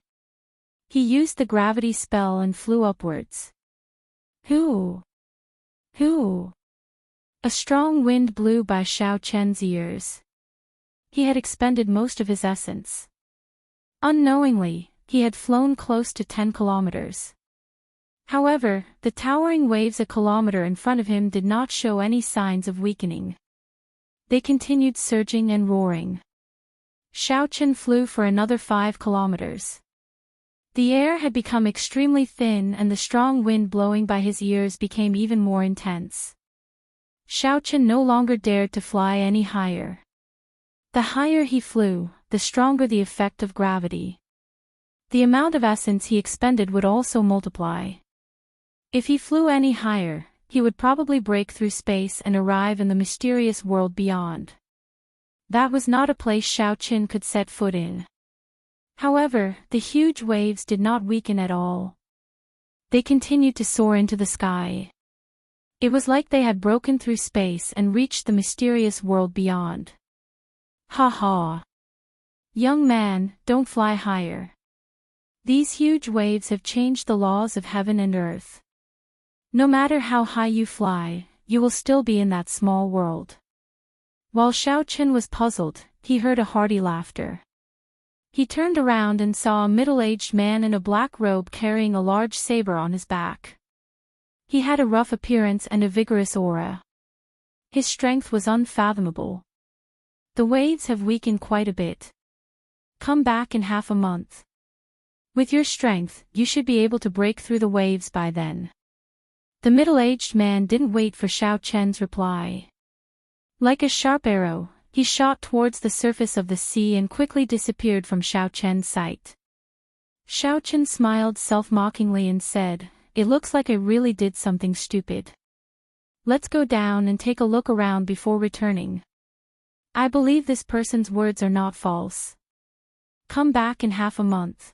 He used the gravity spell and flew upwards. Hoo! Hoo! A strong wind blew by Xiaochen's ears. He had expended most of his essence. Unknowingly, he had flown close to 10 kilometers. However, the towering waves a kilometer in front of him did not show any signs of weakening. They continued surging and roaring. Xiaochen flew for another 5 kilometers. The air had become extremely thin and the strong wind blowing by his ears became even more intense. Xiaochen no longer dared to fly any higher. The higher he flew, the stronger the effect of gravity. The amount of essence he expended would also multiply. If he flew any higher, he would probably break through space and arrive in the mysterious world beyond. That was not a place Xiaochen could set foot in. However, the huge waves did not weaken at all. They continued to soar into the sky. It was like they had broken through space and reached the mysterious world beyond. Ha ha! Young man, don't fly higher. These huge waves have changed the laws of heaven and earth. No matter how high you fly, you will still be in that small world. While Xiaochen was puzzled, he heard a hearty laughter. He turned around and saw a middle-aged man in a black robe carrying a large saber on his back. He had a rough appearance and a vigorous aura. His strength was unfathomable. The waves have weakened quite a bit. Come back in half a month. With your strength, you should be able to break through the waves by then. The middle-aged man didn't wait for Xiaochen's reply. Like a sharp arrow, he shot towards the surface of the sea and quickly disappeared from Xiaochen's sight. Xiaochen smiled self-mockingly and said, "It looks like I really did something stupid." Let's go down and take a look around before returning. I believe this person's words are not false. Come back in half a month.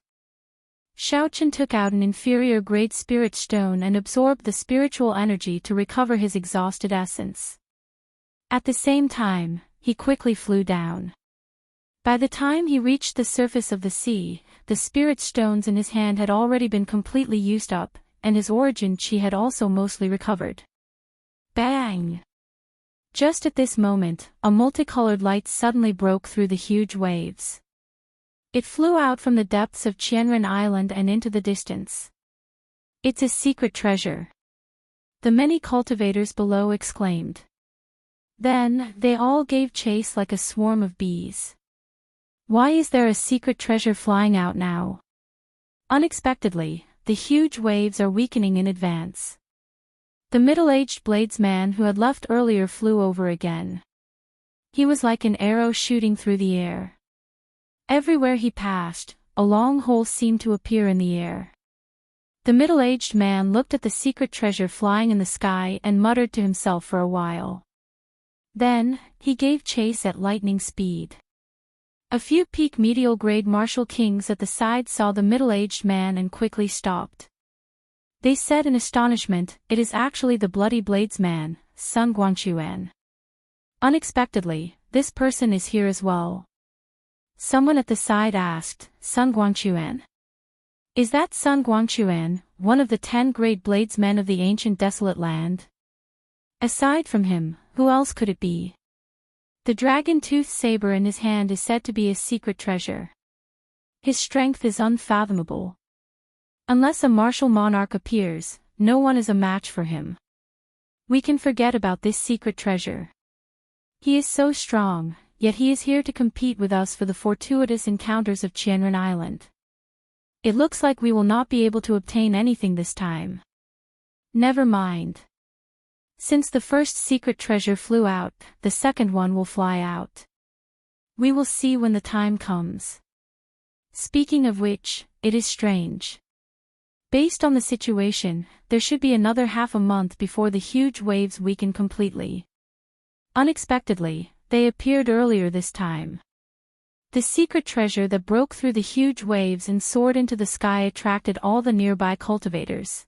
Xiaochen took out an inferior-grade spirit stone and absorbed the spiritual energy to recover his exhausted essence. At the same time, he quickly flew down. By the time he reached the surface of the sea, the spirit stones in his hand had already been completely used up, and his origin chi had also mostly recovered. Bang! Just at this moment, a multicolored light suddenly broke through the huge waves. It flew out from the depths of Qianren Island and into the distance. It's a secret treasure. The many cultivators below exclaimed. Then, they all gave chase like a swarm of bees. Why is there a secret treasure flying out now? Unexpectedly, the huge waves are weakening in advance. The middle-aged bladesman who had left earlier flew over again. He was like an arrow shooting through the air. Everywhere he passed, a long hole seemed to appear in the air. The middle-aged man looked at the secret treasure flying in the sky and muttered to himself for a while. Then, he gave chase at lightning speed. A few peak medial-grade martial kings at the side saw the middle-aged man and quickly stopped. They said in astonishment, "It is actually the bloody bladesman, Sun Guangquan." Unexpectedly, this person is here as well. Someone at the side asked, "Sun Guangquan? Is that Sun Guangquan, one of the 10 great bladesmen of the ancient desolate land? Aside from him, who else could it be?" The dragon-toothed saber in his hand is said to be a secret treasure. His strength is unfathomable. Unless a martial monarch appears, no one is a match for him. We can forget about this secret treasure. He is so strong, yet he is here to compete with us for the fortuitous encounters of Qianren Island. It looks like we will not be able to obtain anything this time. Never mind. Since the first secret treasure flew out, the second one will fly out. We will see when the time comes. Speaking of which, it is strange. Based on the situation, there should be another half a month before the huge waves weaken completely. Unexpectedly, they appeared earlier this time. The secret treasure that broke through the huge waves and soared into the sky attracted all the nearby cultivators.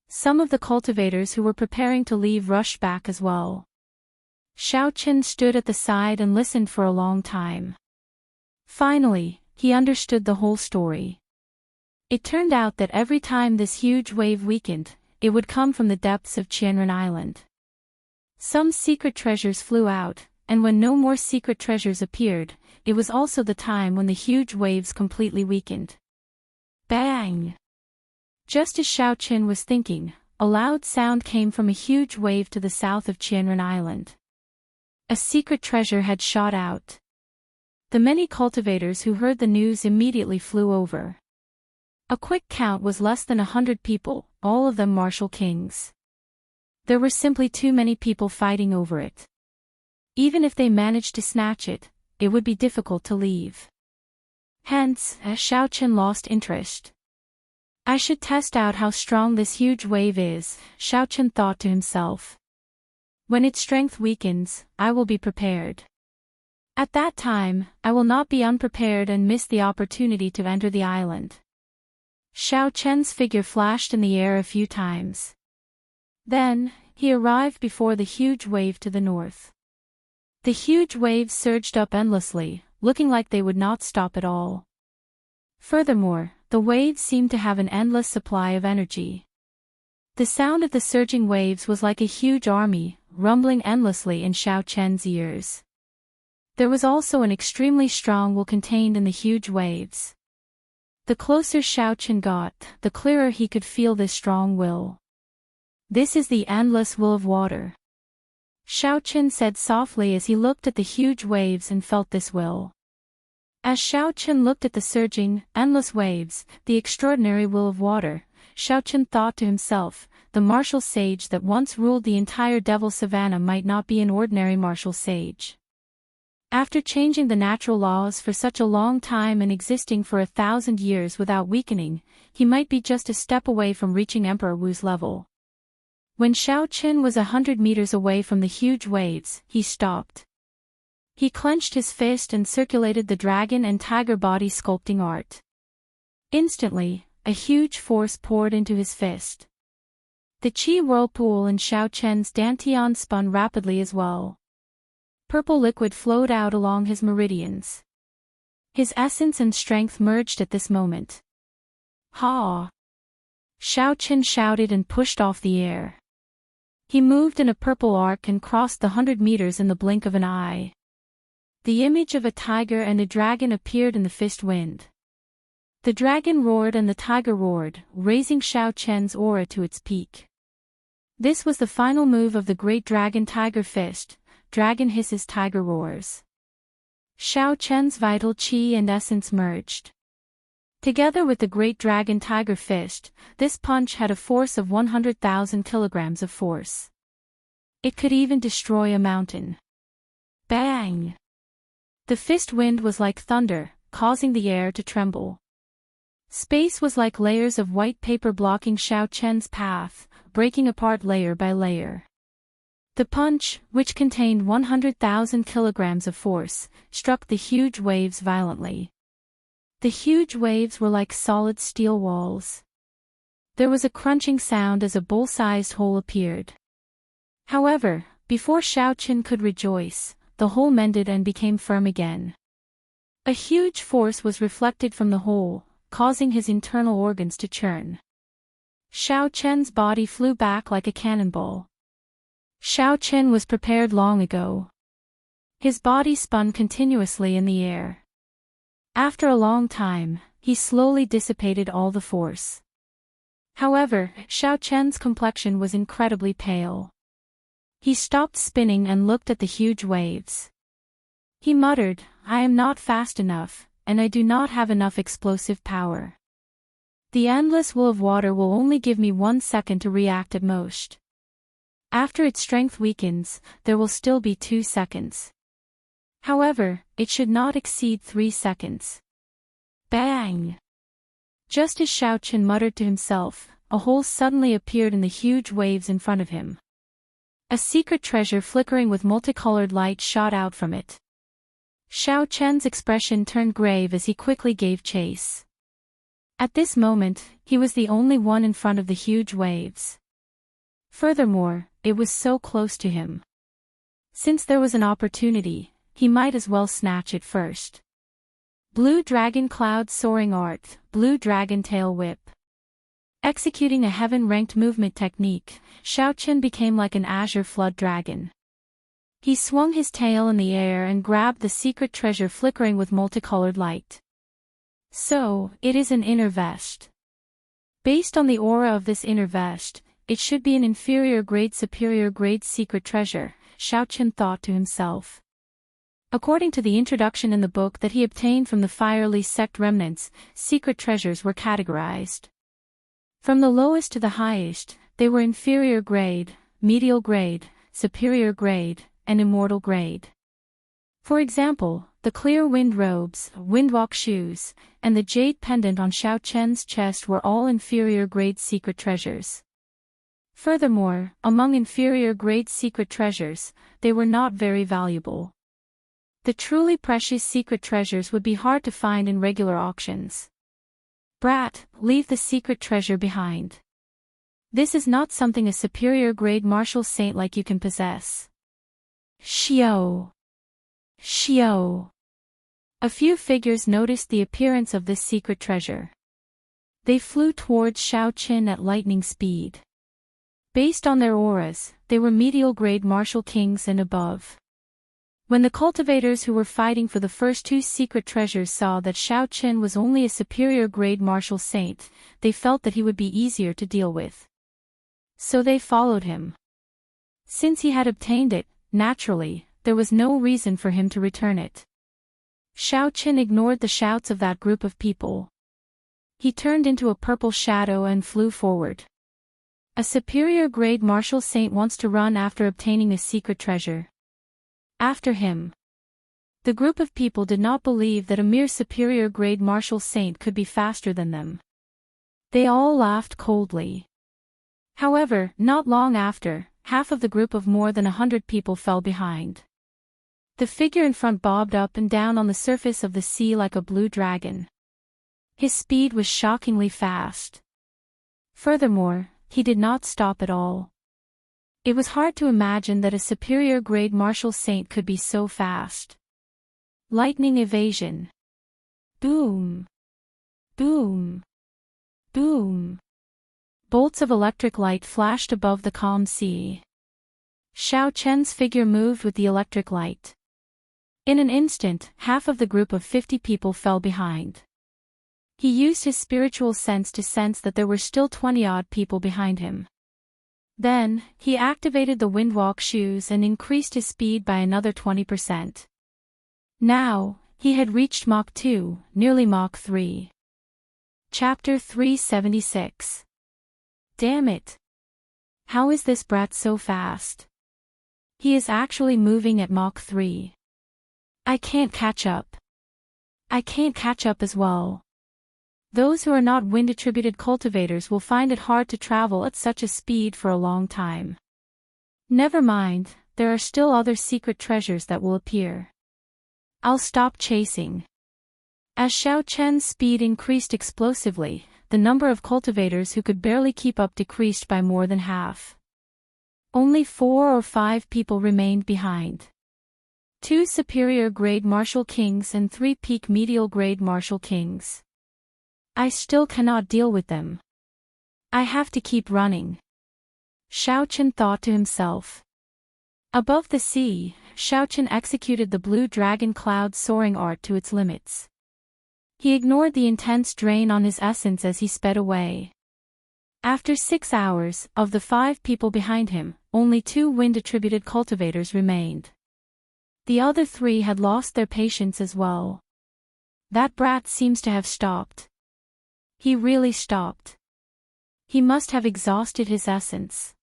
Some of the cultivators who were preparing to leave rushed back as well. Xiaochen stood at the side and listened for a long time. Finally, he understood the whole story. It turned out that every time this huge wave weakened, it would come from the depths of Qianren Island. Some secret treasures flew out, and when no more secret treasures appeared, it was also the time when the huge waves completely weakened. Bang! Just as Xiaochen was thinking, a loud sound came from a huge wave to the south of Qianren Island. A secret treasure had shot out. The many cultivators who heard the news immediately flew over. A quick count was less than 100 people, all of them martial kings. There were simply too many people fighting over it. Even if they managed to snatch it, it would be difficult to leave. Hence, Xiaochen lost interest. I should test out how strong this huge wave is, Xiaochen thought to himself. When its strength weakens, I will be prepared. At that time, I will not be unprepared and miss the opportunity to enter the island. Xiaochen's figure flashed in the air a few times. Then, he arrived before the huge wave to the north. The huge waves surged up endlessly, looking like they would not stop at all. Furthermore, the waves seemed to have an endless supply of energy. The sound of the surging waves was like a huge army, rumbling endlessly in Xiaochen's ears. There was also an extremely strong will contained in the huge waves. The closer Xiaochen got, the clearer he could feel this strong will. This is the endless will of water. Xiaochen said softly as he looked at the huge waves and felt this will. As Xiaochen looked at the surging, endless waves, the extraordinary will of water, Xiaochen thought to himself, the martial sage that once ruled the entire devil savannah might not be an ordinary martial sage. After changing the natural laws for such a long time and existing for 1,000 years without weakening, he might be just a step away from reaching Emperor Wu's level. When Xiao Qin was 100 meters away from the huge waves, he stopped. He clenched his fist and circulated the dragon and tiger body sculpting art. Instantly, a huge force poured into his fist. The qi whirlpool in Xiao Qian's dantian spun rapidly as well. Purple liquid flowed out along his meridians. His essence and strength merged at this moment. Ha! Xiao Qin shouted and pushed off the air. He moved in a purple arc and crossed the 100 meters in the blink of an eye. The image of a tiger and a dragon appeared in the fist wind. The dragon roared and the tiger roared, raising Xiao Qian's aura to its peak. This was the final move of the great dragon-tiger fist. Dragon hisses, tiger roars. Xiao Qian's vital qi and essence merged. Together with the great dragon-tiger fist, this punch had a force of 100,000 kilograms of force. It could even destroy a mountain. Bang! The fist wind was like thunder, causing the air to tremble. Space was like layers of white paper blocking Xiao Qian's path, breaking apart layer by layer. The punch, which contained 100,000 kilograms of force, struck the huge waves violently. The huge waves were like solid steel walls. There was a crunching sound as a bowl-sized hole appeared. However, before Xiao Qin could rejoice, the hole mended and became firm again. A huge force was reflected from the hole, causing his internal organs to churn. Xiao Qian's body flew back like a cannonball. Xiao Qin was prepared long ago. His body spun continuously in the air. After a long time, he slowly dissipated all the force. However, Xiao Qian's complexion was incredibly pale. He stopped spinning and looked at the huge waves. He muttered, "I am not fast enough, and I do not have enough explosive power. The endless will of water will only give me 1 second to react at most. After its strength weakens, there will still be 2 seconds. However, it should not exceed 3 seconds. Bang! Just as Xiao Qin muttered to himself, a hole suddenly appeared in the huge waves in front of him. A secret treasure flickering with multicolored light shot out from it. Xiao Qian's expression turned grave as he quickly gave chase. At this moment, he was the only one in front of the huge waves. Furthermore, it was so close to him. Since there was an opportunity, he might as well snatch it first. Blue dragon cloud soaring art, blue dragon tail whip. Executing a heaven-ranked movement technique, Xiao Qin became like an azure flood dragon. He swung his tail in the air and grabbed the secret treasure flickering with multicolored light. So, it is an inner vest. Based on the aura of this inner vest, it should be an inferior grade superior grade secret treasure, Xiao Qin thought to himself. According to the introduction in the book that he obtained from the Firely sect remnants, secret treasures were categorized. From the lowest to the highest, they were inferior grade, medial grade, superior grade, and immortal grade. For example, the clear wind robes, windwalk shoes, and the jade pendant on Xiao Qian's chest were all inferior grade secret treasures. Furthermore, among inferior grade secret treasures, they were not very valuable. The truly precious secret treasures would be hard to find in regular auctions. Brat, leave the secret treasure behind. This is not something a superior grade martial saint like you can possess. Xiao. Xiao. A few figures noticed the appearance of this secret treasure. They flew towards Xiao Qin at lightning speed. Based on their auras, they were medial grade martial kings and above. When the cultivators who were fighting for the first 2 secret treasures saw that Xiao Qin was only a superior grade martial saint, they felt that he would be easier to deal with. So they followed him. Since he had obtained it, naturally, there was no reason for him to return it. Xiao Qin ignored the shouts of that group of people. He turned into a purple shadow and flew forward. A superior grade martial saint wants to run after obtaining a secret treasure. After him. The group of people did not believe that a mere superior grade martial saint could be faster than them. They all laughed coldly. However, not long after, half of the group of more than 100 people fell behind. The figure in front bobbed up and down on the surface of the sea like a blue dragon. His speed was shockingly fast. Furthermore, he did not stop at all. It was hard to imagine that a superior-grade martial saint could be so fast. Lightning evasion. Boom. Boom. Boom. Bolts of electric light flashed above the calm sea. Xiao Chen's figure moved with the electric light. In an instant, half of the group of 50 people fell behind. He used his spiritual sense to sense that there were still 20-odd people behind him. Then, he activated the windwalk shoes and increased his speed by another 20%. Now, he had reached Mach 2, nearly Mach 3. Chapter 376. Damn it! How is this brat so fast? He is actually moving at Mach 3. I can't catch up. I can't catch up as well. Those who are not wind-attributed cultivators will find it hard to travel at such a speed for a long time. Never mind, there are still other secret treasures that will appear. I'll stop chasing. As Xiao Chen's speed increased explosively, the number of cultivators who could barely keep up decreased by more than half. Only 4 or 5 people remained behind. 2 superior-grade martial kings and 3 peak medial-grade martial kings. I still cannot deal with them. I have to keep running. Xiao Chen thought to himself. Above the sea, Xiao Chen executed the blue dragon cloud soaring art to its limits. He ignored the intense drain on his essence as he sped away. After 6 hours, of the 5 people behind him, only 2 wind-attributed cultivators remained. The other 3 had lost their patience as well. That brat seems to have stopped. He really stopped. He must have exhausted his essence.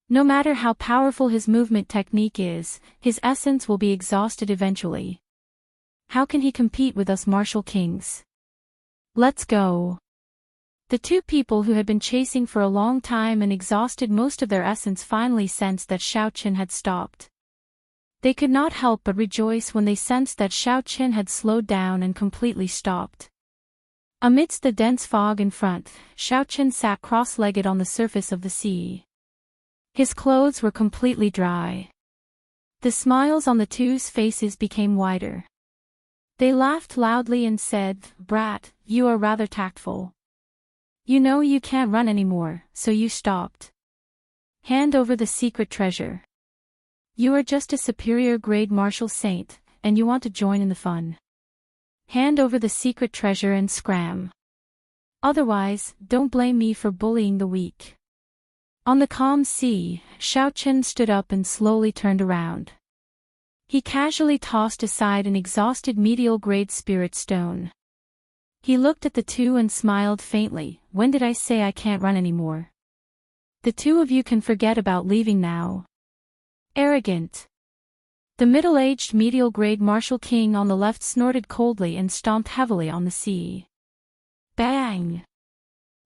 No matter how powerful his movement technique is, his essence will be exhausted eventually. How can he compete with us martial kings? Let's go. The 2 people who had been chasing for a long time and exhausted most of their essence finally sensed that Xiao Chen had stopped. They could not help but rejoice when they sensed that Xiao Chen had slowed down and completely stopped. Amidst the dense fog in front, Xiao Chen sat cross-legged on the surface of the sea. His clothes were completely dry. The smiles on the 2's faces became wider. They laughed loudly and said, "Brat, you are rather tactful. You know you can't run anymore, so you stopped. Hand over the secret treasure. You are just a superior-grade martial saint, and you want to join in the fun. Hand over the secret treasure and scram. Otherwise, don't blame me for bullying the weak." On the calm sea, Xiao Chen stood up and slowly turned around. He casually tossed aside an exhausted medial-grade spirit stone. He looked at the 2 and smiled faintly. "When did I say I can't run anymore? The 2 of you can forget about leaving now." Arrogant. The middle-aged medial-grade martial king on the left snorted coldly and stomped heavily on the sea. Bang!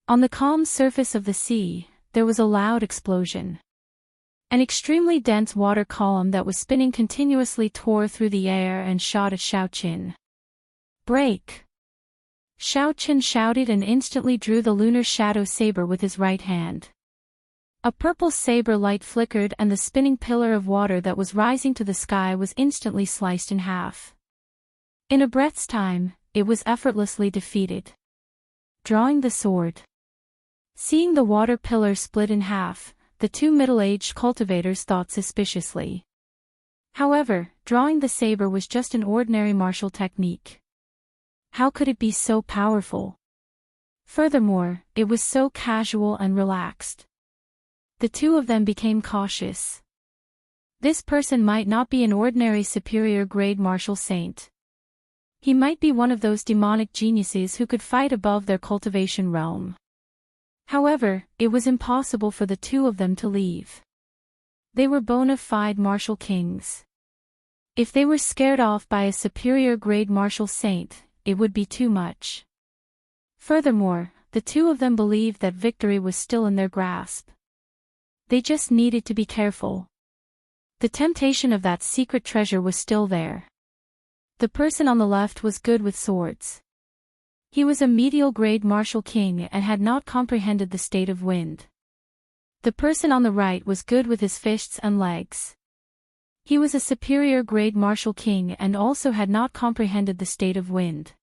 On the calm surface of the sea, there was a loud explosion. An extremely dense water column that was spinning continuously tore through the air and shot at Xiao Chen. "Break!" Xiao Chen shouted and instantly drew the lunar shadow saber with his right hand. A purple saber light flickered and the spinning pillar of water that was rising to the sky was instantly sliced in half. In a breath's time, it was effortlessly defeated. Drawing the sword. Seeing the water pillar split in half, the 2 middle-aged cultivators thought suspiciously. However, drawing the saber was just an ordinary martial technique. How could it be so powerful? Furthermore, it was so casual and relaxed. The 2 of them became cautious. This person might not be an ordinary superior-grade martial saint. He might be one of those demonic geniuses who could fight above their cultivation realm. However, it was impossible for the 2 of them to leave. They were bona fide martial kings. If they were scared off by a superior-grade martial saint, it would be too much. Furthermore, the 2 of them believed that victory was still in their grasp. They just needed to be careful. The temptation of that secret treasure was still there. The person on the left was good with swords. He was a medial-grade martial king and had not comprehended the state of wind. The person on the right was good with his fists and legs. He was a superior-grade martial king and also had not comprehended the state of wind.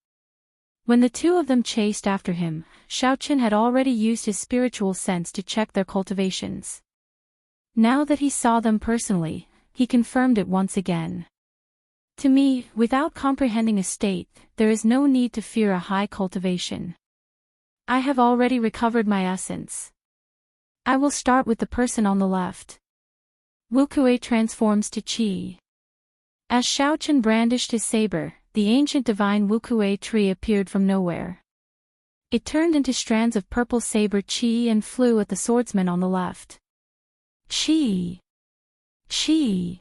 When the two of them chased after him, Xiaoqin had already used his spiritual sense to check their cultivations. Now that he saw them personally, he confirmed it once again. To me, without comprehending a state, there is no need to fear a high cultivation. I have already recovered my essence. I will start with the person on the left. Wuxia transforms to qi. As Xiaoqin brandished his saber, the ancient divine Wuxia tree appeared from nowhere. It turned into strands of purple saber qi and flew at the swordsman on the left. Qi! Qi!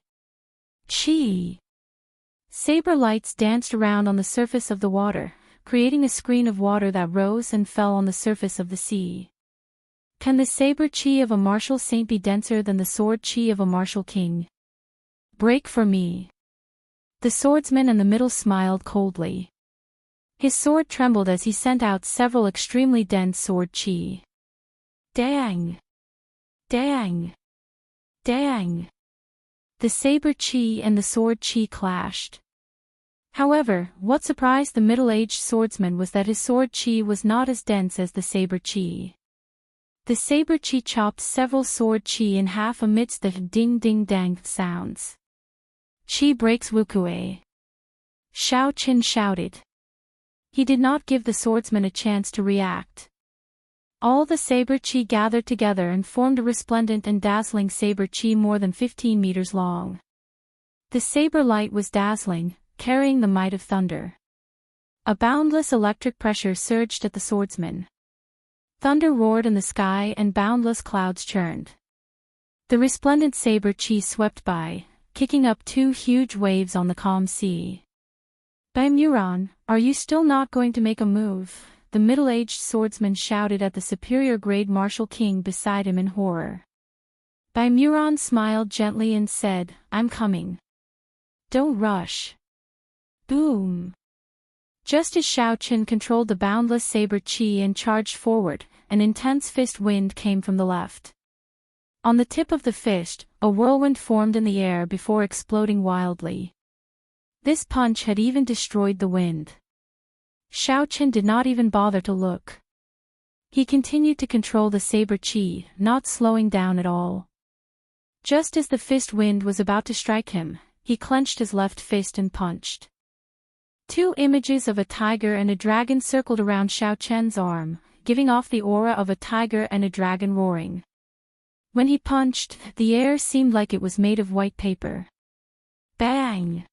Qi! Saber lights danced around on the surface of the water, creating a screen of water that rose and fell on the surface of the sea. Can the saber qi of a martial saint be denser than the sword qi of a martial king? Break for me. The swordsman in the middle smiled coldly. His sword trembled as he sent out several extremely dense sword qi. Dang! Dang! Dang! The saber qi and the sword qi clashed. However, what surprised the middle-aged swordsman was that his sword qi was not as dense as the saber qi. The saber qi chopped several sword qi in half amidst the ding-ding-dang sounds. Qi breaks Wuxia. Xiaoqin shouted. He did not give the swordsman a chance to react. All the saber qi gathered together and formed a resplendent and dazzling saber qi more than 15 meters long. The saber light was dazzling, carrying the might of thunder. A boundless electric pressure surged at the swordsman. Thunder roared in the sky and boundless clouds churned. The resplendent saber qi swept by, kicking up two huge waves on the calm sea. Baimuran, are you still not going to make a move? The middle-aged swordsman shouted at the superior-grade martial king beside him in horror. Baimuran smiled gently and said, I'm coming. Don't rush. Boom. Just as Xiaoqin controlled the boundless saber qi and charged forward, an intense fist wind came from the left. On the tip of the fist, a whirlwind formed in the air before exploding wildly. This punch had even destroyed the wind. Xiaoqin did not even bother to look. He continued to control the saber qi, not slowing down at all. Just as the fist wind was about to strike him, he clenched his left fist and punched. Two images of a tiger and a dragon circled around Xiaoqin's arm, giving off the aura of a tiger and a dragon roaring. When he punched, the air seemed like it was made of white paper. Bang!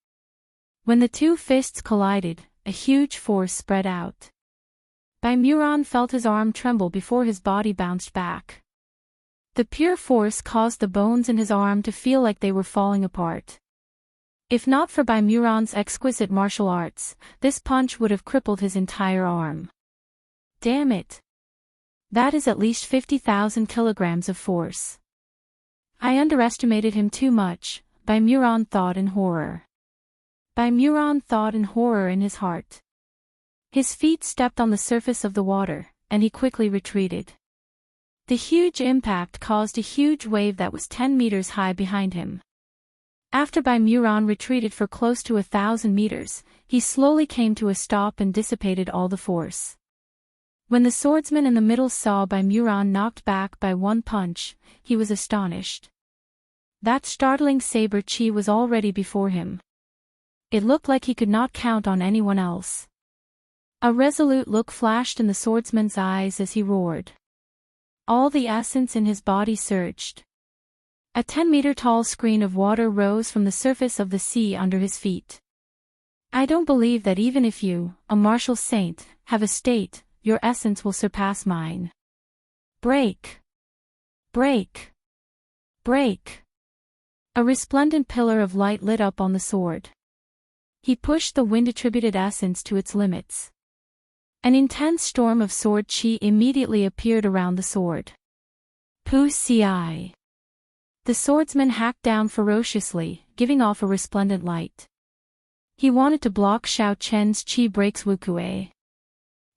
When the two fists collided, a huge force spread out. Baimuran felt his arm tremble before his body bounced back. The pure force caused the bones in his arm to feel like they were falling apart. If not for Baimuran's exquisite martial arts, this punch would have crippled his entire arm. Damn it! That is at least 50,000 kilograms of force. I underestimated him too much, Baimuran thought in horror. Baimuran thought in horror in his heart. His feet stepped on the surface of the water, and he quickly retreated. The huge impact caused a huge wave that was 10 meters high behind him. After Baimuran retreated for close to 1,000 meters, he slowly came to a stop and dissipated all the force. When the swordsman in the middle saw Baimuran knocked back by one punch, he was astonished. That startling saber qi was already before him. It looked like he could not count on anyone else. A resolute look flashed in the swordsman's eyes as he roared. All the essence in his body surged. A 10-meter-tall screen of water rose from the surface of the sea under his feet. I don't believe that even if you, a martial saint, have a state, your essence will surpass mine. Break! Break! Break! A resplendent pillar of light lit up on the sword. He pushed the wind-attributed essence to its limits. An intense storm of sword qi immediately appeared around the sword. Pu Ci. The swordsman hacked down ferociously, giving off a resplendent light. He wanted to block Xiao Chen's chi breaks Wuxia.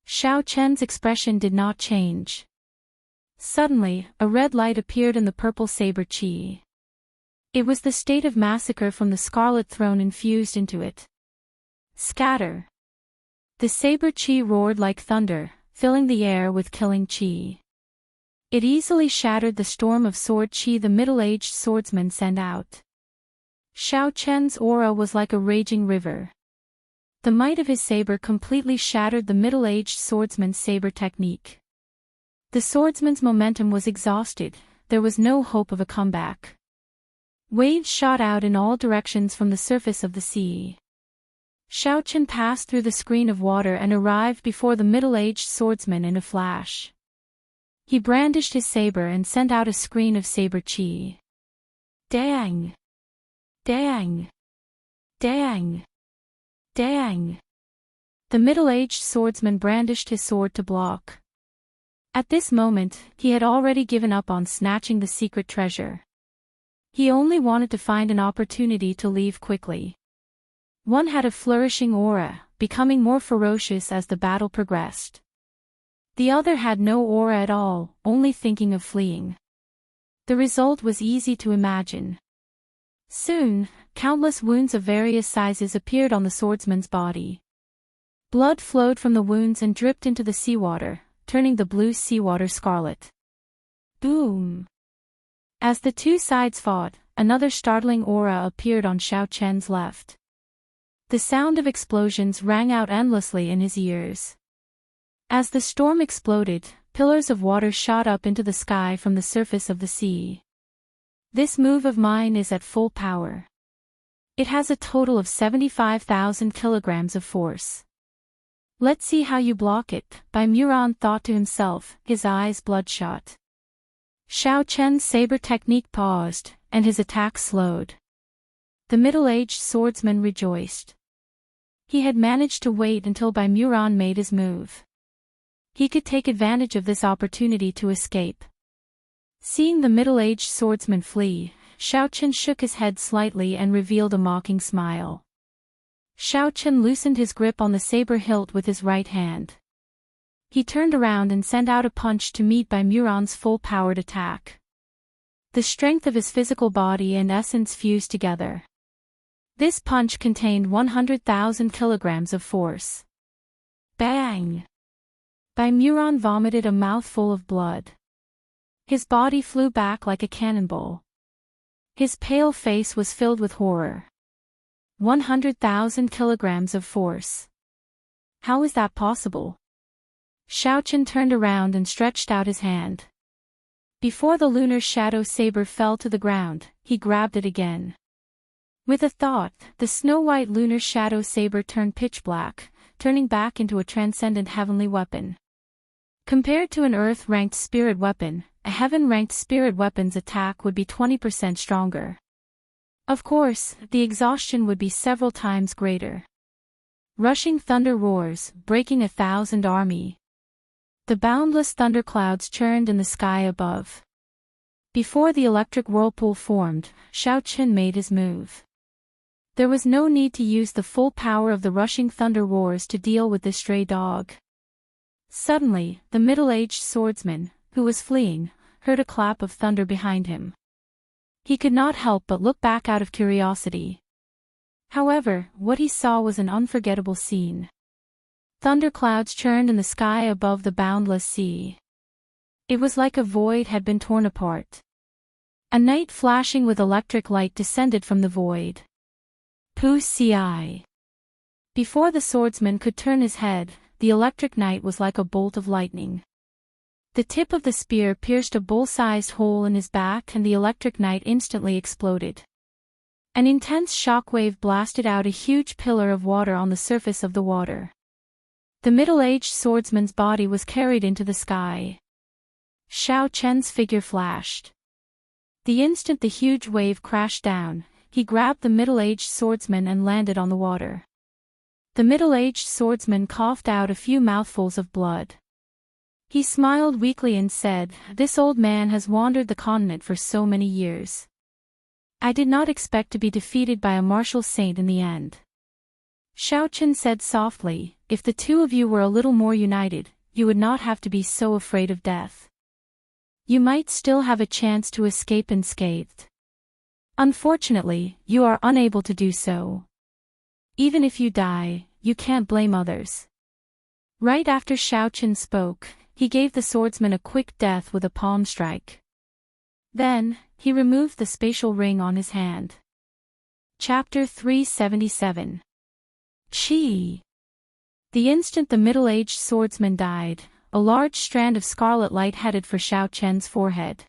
Xiao Chen's expression did not change. Suddenly, a red light appeared in the purple saber chi. It was the state of massacre from the Scarlet Throne infused into it. Scatter! The saber chi roared like thunder, filling the air with killing chi. It easily shattered the storm of sword chi the middle-aged swordsman sent out. Xiao Chen's aura was like a raging river. The might of his saber completely shattered the middle-aged swordsman's saber technique. The swordsman's momentum was exhausted, there was no hope of a comeback. Waves shot out in all directions from the surface of the sea. Xiao Chen passed through the screen of water and arrived before the middle-aged swordsman in a flash. He brandished his saber and sent out a screen of saber chi. Dang! Dang! Dang! Dang! The middle-aged swordsman brandished his sword to block. At this moment, he had already given up on snatching the secret treasure. He only wanted to find an opportunity to leave quickly. One had a flourishing aura, becoming more ferocious as the battle progressed. The other had no aura at all, only thinking of fleeing. The result was easy to imagine. Soon, countless wounds of various sizes appeared on the swordsman's body. Blood flowed from the wounds and dripped into the seawater, turning the blue seawater scarlet. Boom! As the two sides fought, another startling aura appeared on Xiao Chen's left. The sound of explosions rang out endlessly in his ears. As the storm exploded, pillars of water shot up into the sky from the surface of the sea. This move of mine is at full power. It has a total of 75,000 kilograms of force. Let's see how you block it, Bai Muran thought to himself, his eyes bloodshot. Xiao Chen's saber technique paused, and his attack slowed. The middle-aged swordsman rejoiced. He had managed to wait until Bai Muran made his move. He could take advantage of this opportunity to escape. Seeing the middle-aged swordsman flee, Xiao Chen shook his head slightly and revealed a mocking smile. Xiao Chen loosened his grip on the saber hilt with his right hand. He turned around and sent out a punch to meet Bai Muran's full-powered attack. The strength of his physical body and essence fused together. This punch contained 100,000 kilograms of force. Bang! Bai Muran vomited a mouthful of blood. His body flew back like a cannonball. His pale face was filled with horror. 100,000 kilograms of force. How is that possible? Xiao Chen turned around and stretched out his hand. Before the lunar shadow saber fell to the ground, he grabbed it again. With a thought, the snow-white lunar shadow saber turned pitch black, turning back into a transcendent heavenly weapon. Compared to an Earth-ranked spirit weapon, a heaven-ranked spirit weapon's attack would be 20% stronger. Of course, the exhaustion would be several times greater. Rushing thunder roars, breaking 1,000 army. The boundless thunderclouds churned in the sky above. Before the electric whirlpool formed, Xiao Chen made his move. There was no need to use the full power of the rushing thunder roars to deal with this stray dog. Suddenly, the middle-aged swordsman, who was fleeing, heard a clap of thunder behind him. He could not help but look back out of curiosity. However, what he saw was an unforgettable scene. Thunderclouds churned in the sky above the boundless sea. It was like a void had been torn apart. A knight flashing with electric light descended from the void. Pu Ci. Before the swordsman could turn his head, the electric knight was like a bolt of lightning. The tip of the spear pierced a bull-sized hole in his back and the electric knight instantly exploded. An intense shockwave blasted out a huge pillar of water on the surface of the water. The middle-aged swordsman's body was carried into the sky. Xiao Chen's figure flashed. The instant the huge wave crashed down, he grabbed the middle-aged swordsman and landed on the water. The middle-aged swordsman coughed out a few mouthfuls of blood. He smiled weakly and said, "This old man has wandered the continent for so many years. I did not expect to be defeated by a martial saint in the end. Xiaochen said softly, if the two of you were a little more united, you would not have to be so afraid of death. You might still have a chance to escape unscathed. Unfortunately, you are unable to do so. Even if you die, you can't blame others. Right after Xiaochen spoke, he gave the swordsman a quick death with a palm strike. Then, he removed the spatial ring on his hand. Chapter 377. Qi. The instant the middle-aged swordsman died, a large strand of scarlet light headed for Xiaochen's forehead.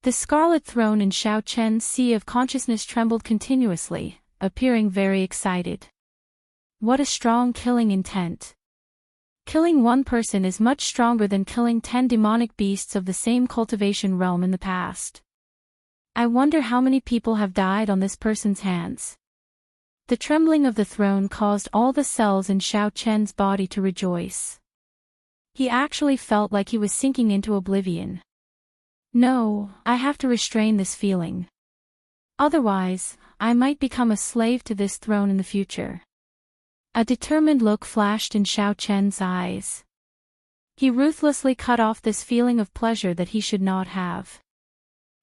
The scarlet throne in Xiaochen's sea of consciousness trembled continuously, appearing very excited. What a strong killing intent. Killing one person is much stronger than killing 10 demonic beasts of the same cultivation realm in the past. I wonder how many people have died on this person's hands. The trembling of the throne caused all the cells in Xiaochen's body to rejoice. He actually felt like he was sinking into oblivion. No, I have to restrain this feeling. Otherwise, I might become a slave to this throne in the future. A determined look flashed in Xiaochen's eyes. He ruthlessly cut off this feeling of pleasure that he should not have.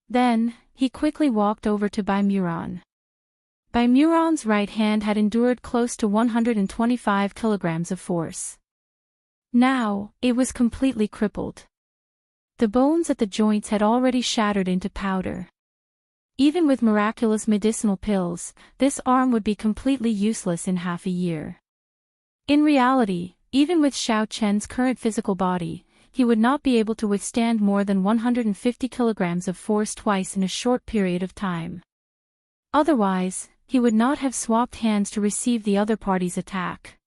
Then, he quickly walked over to Bai Muran. Bai Muran's right hand had endured close to 125 kilograms of force. Now, it was completely crippled. The bones at the joints had already shattered into powder. Even with miraculous medicinal pills, this arm would be completely useless in half a year. In reality, even with Xiaochen's current physical body, he would not be able to withstand more than 150 kilograms of force twice in a short period of time. Otherwise, he would not have swapped hands to receive the other party's attack.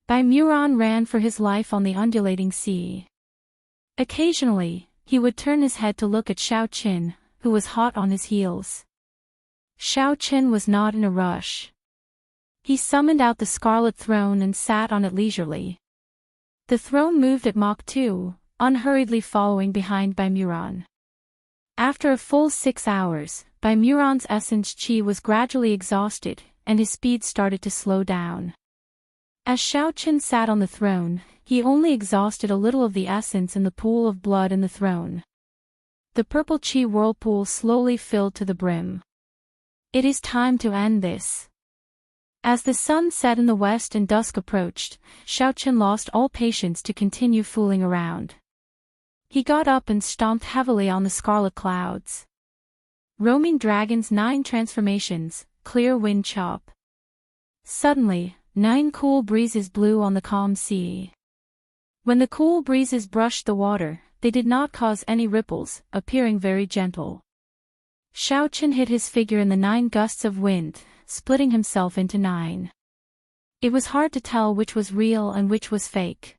Bai Muran ran for his life on the undulating sea. Occasionally, he would turn his head to look at Xiaochen, who was hot on his heels. Xiaochen was not in a rush. He summoned out the scarlet throne and sat on it leisurely. The throne moved at Mach 2, unhurriedly following behind Bai Muran. After a full 6 hours, Bai Muran's essence qi was gradually exhausted, and his speed started to slow down. As Xiaochen sat on the throne, he only exhausted a little of the essence in the pool of blood in the throne. The purple qi whirlpool slowly filled to the brim. It is time to end this. As the sun set in the west and dusk approached, Xiaochen lost all patience to continue fooling around. He got up and stomped heavily on the scarlet clouds. Roaming Dragon's 9 transformations, clear wind chop. Suddenly, 9 cool breezes blew on the calm sea. When the cool breezes brushed the water, they did not cause any ripples, appearing very gentle. Xiaochen hid his figure in the 9 gusts of wind, splitting himself into 9. It was hard to tell which was real and which was fake.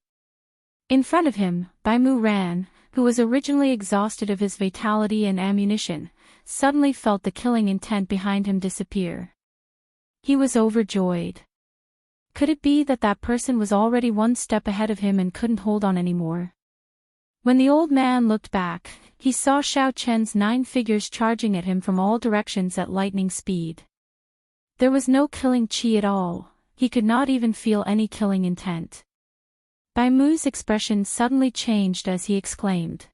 In front of him, Bai Muran, who was originally exhausted of his vitality and ammunition, suddenly felt the killing intent behind him disappear. He was overjoyed. Could it be that that person was already 1 step ahead of him and couldn't hold on anymore? When the old man looked back, he saw Xiaochen's 9 figures charging at him from all directions at lightning speed. There was no killing qi at all, he could not even feel any killing intent. Bai Mu's expression suddenly changed as he exclaimed.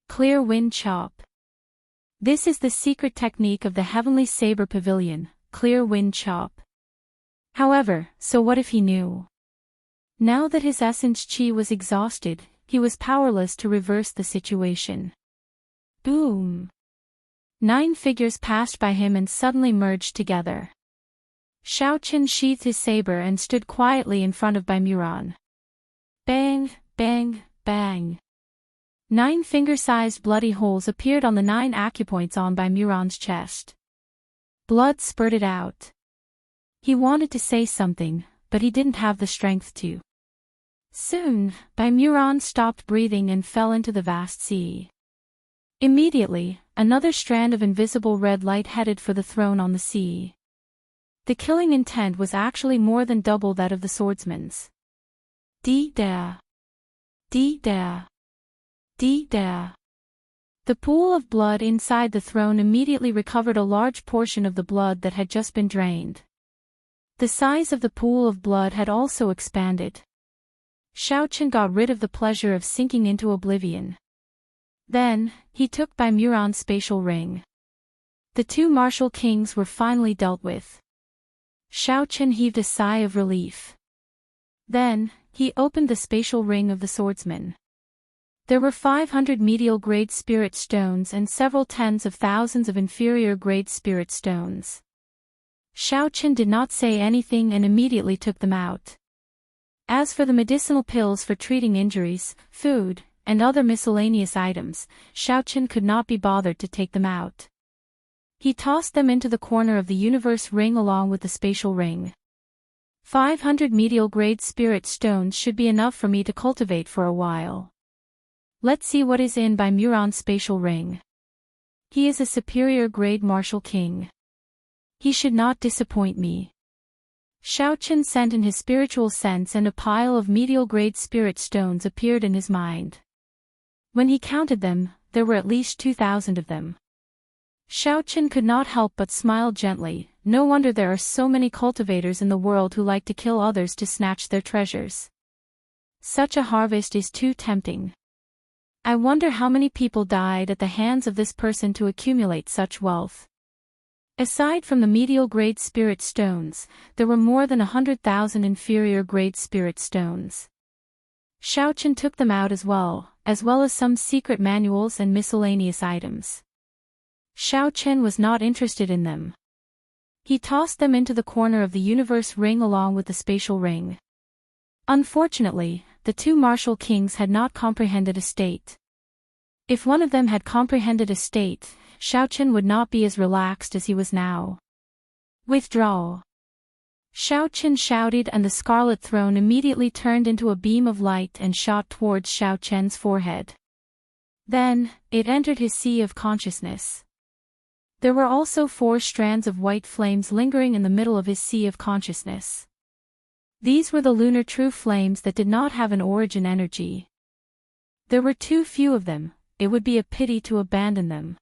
Clear wind chop. This is the secret technique of the Heavenly Saber Pavilion, clear wind chop. However, so what if he knew? Now that his essence qi was exhausted, he was powerless to reverse the situation. Boom! 9 figures passed by him and suddenly merged together. Xiaochen sheathed his saber and stood quietly in front of Bai Muran. Bang, bang, bang. 9 finger-sized bloody holes appeared on the 9 acupoints on Bai Muran's chest. Blood spurted out. He wanted to say something, but he didn't have the strength to. Soon, Bai Muran stopped breathing and fell into the vast sea. Immediately, another strand of invisible red light headed for the throne on the sea. The killing intent was actually more than double that of the swordsman's. Dee-da. Dee-da. Dee-da. The pool of blood inside the throne immediately recovered a large portion of the blood that had just been drained. The size of the pool of blood had also expanded. Xiaochen got rid of the pleasure of sinking into oblivion. Then, he took Bai Muron's spatial ring. The two martial kings were finally dealt with. Xiaochen heaved a sigh of relief. Then, he opened the spatial ring of the swordsman. There were 500 medial-grade spirit stones and several tens of thousands of inferior-grade spirit stones. Xiaochen did not say anything and immediately took them out. As for the medicinal pills for treating injuries, food, and other miscellaneous items, Xiaochen could not be bothered to take them out. He tossed them into the corner of the universe ring along with the spatial ring. 500 medial-grade spirit stones should be enough for me to cultivate for a while. Let's see what is in Bai Muron's spatial ring. He is a superior-grade martial king. He should not disappoint me. Xiaochen sent in his spiritual sense and a pile of medial-grade spirit stones appeared in his mind. When he counted them, there were at least 2,000 of them. Xiaochen could not help but smile gently. No wonder there are so many cultivators in the world who like to kill others to snatch their treasures. Such a harvest is too tempting. I wonder how many people died at the hands of this person to accumulate such wealth. Aside from the medial-grade spirit stones, there were more than 100,000 inferior-grade spirit stones. Xiaochen took them out as well as some secret manuals and miscellaneous items. Xiaochen was not interested in them. He tossed them into the corner of the universe ring along with the spatial ring. Unfortunately, the two martial kings had not comprehended a state. If one of them had comprehended a state, Xiaochen would not be as relaxed as he was now. Withdraw! Xiaochen shouted and the scarlet throne immediately turned into a beam of light and shot towards Xiaochen's forehead. Then, it entered his sea of consciousness. There were also 4 strands of white flames lingering in the middle of his sea of consciousness. These were the lunar true flames that did not have an origin energy. There were too few of them, it would be a pity to abandon them.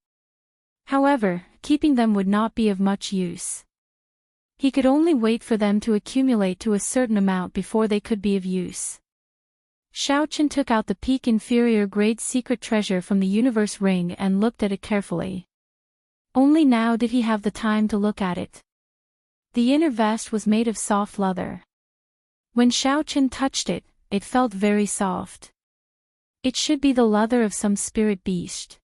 However, keeping them would not be of much use. He could only wait for them to accumulate to a certain amount before they could be of use. Xiaochen took out the peak inferior grade secret treasure from the universe ring and looked at it carefully. Only now did he have the time to look at it. The inner vest was made of soft leather. When Xiaochen touched it, it felt very soft. It should be the leather of some spirit beast.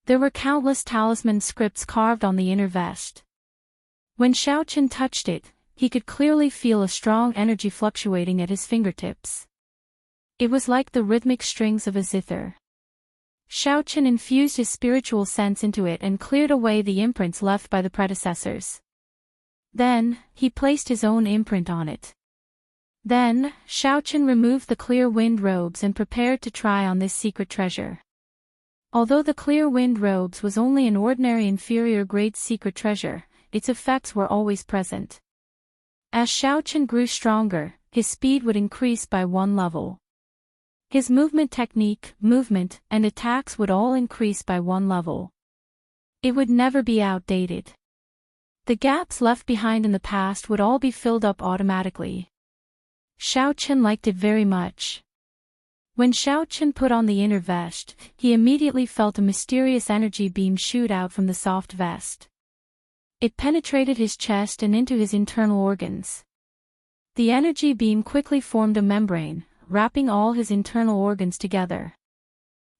There were countless talisman scripts carved on the inner vest. When Xiaochen touched it, he could clearly feel a strong energy fluctuating at his fingertips. It was like the rhythmic strings of a zither. Xiaochen infused his spiritual sense into it and cleared away the imprints left by the predecessors. Then, he placed his own imprint on it. Then, Xiaochen removed the clear wind robes and prepared to try on this secret treasure. Although the clear wind robes was only an ordinary inferior grade secret treasure, its effects were always present. As Xiaochen grew stronger, his speed would increase by 1 level. His movement technique, movement, and attacks would all increase by 1 level. It would never be outdated. The gaps left behind in the past would all be filled up automatically. Xiaochen liked it very much. When Xiaochen put on the inner vest, he immediately felt a mysterious energy beam shoot out from the soft vest. It penetrated his chest and into his internal organs. The energy beam quickly formed a membrane, wrapping all his internal organs together.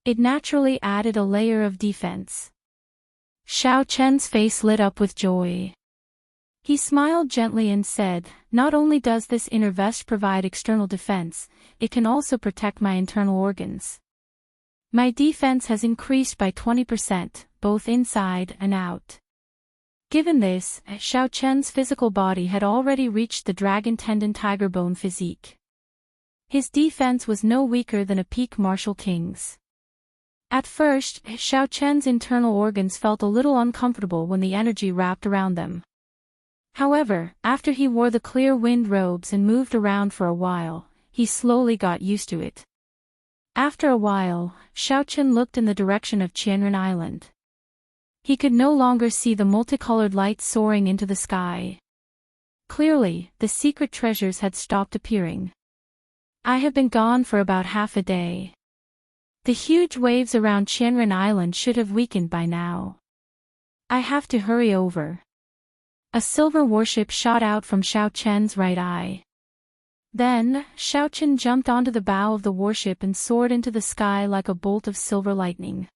It naturally added a layer of defense. Xiaochen's face lit up with joy. He smiled gently and said, "Not only does this inner vest provide external defense, it can also protect my internal organs. My defense has increased by 20%, both inside and out." Given this, Xiaochen's physical body had already reached the dragon tendon tiger bone physique. His defense was no weaker than a peak martial king's. At first, Xiaochen's internal organs felt a little uncomfortable when the energy wrapped around them. However, after he wore the clear wind robes and moved around for a while, he slowly got used to it. After a while, Xiaochen looked in the direction of Qianren Island. He could no longer see the multicolored lights soaring into the sky. Clearly, the secret treasures had stopped appearing. I have been gone for about half a day. The huge waves around Qianren Island should have weakened by now. I have to hurry over. A silver warship shot out from Xiaochen's right eye. Then, Xiaochen jumped onto the bow of the warship and soared into the sky like a bolt of silver lightning.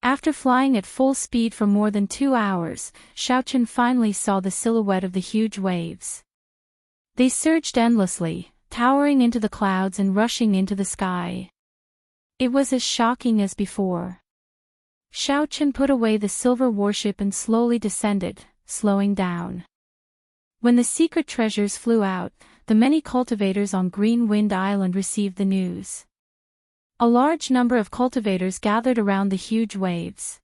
After flying at full speed for more than 2 hours, Xiaochen finally saw the silhouette of the huge waves. They surged endlessly, towering into the clouds and rushing into the sky. It was as shocking as before. Xiaochen put away the silver warship and slowly descended, slowing down. When the secret treasures flew out, the many cultivators on Green Wind Island received the news. A large number of cultivators gathered around the huge waves.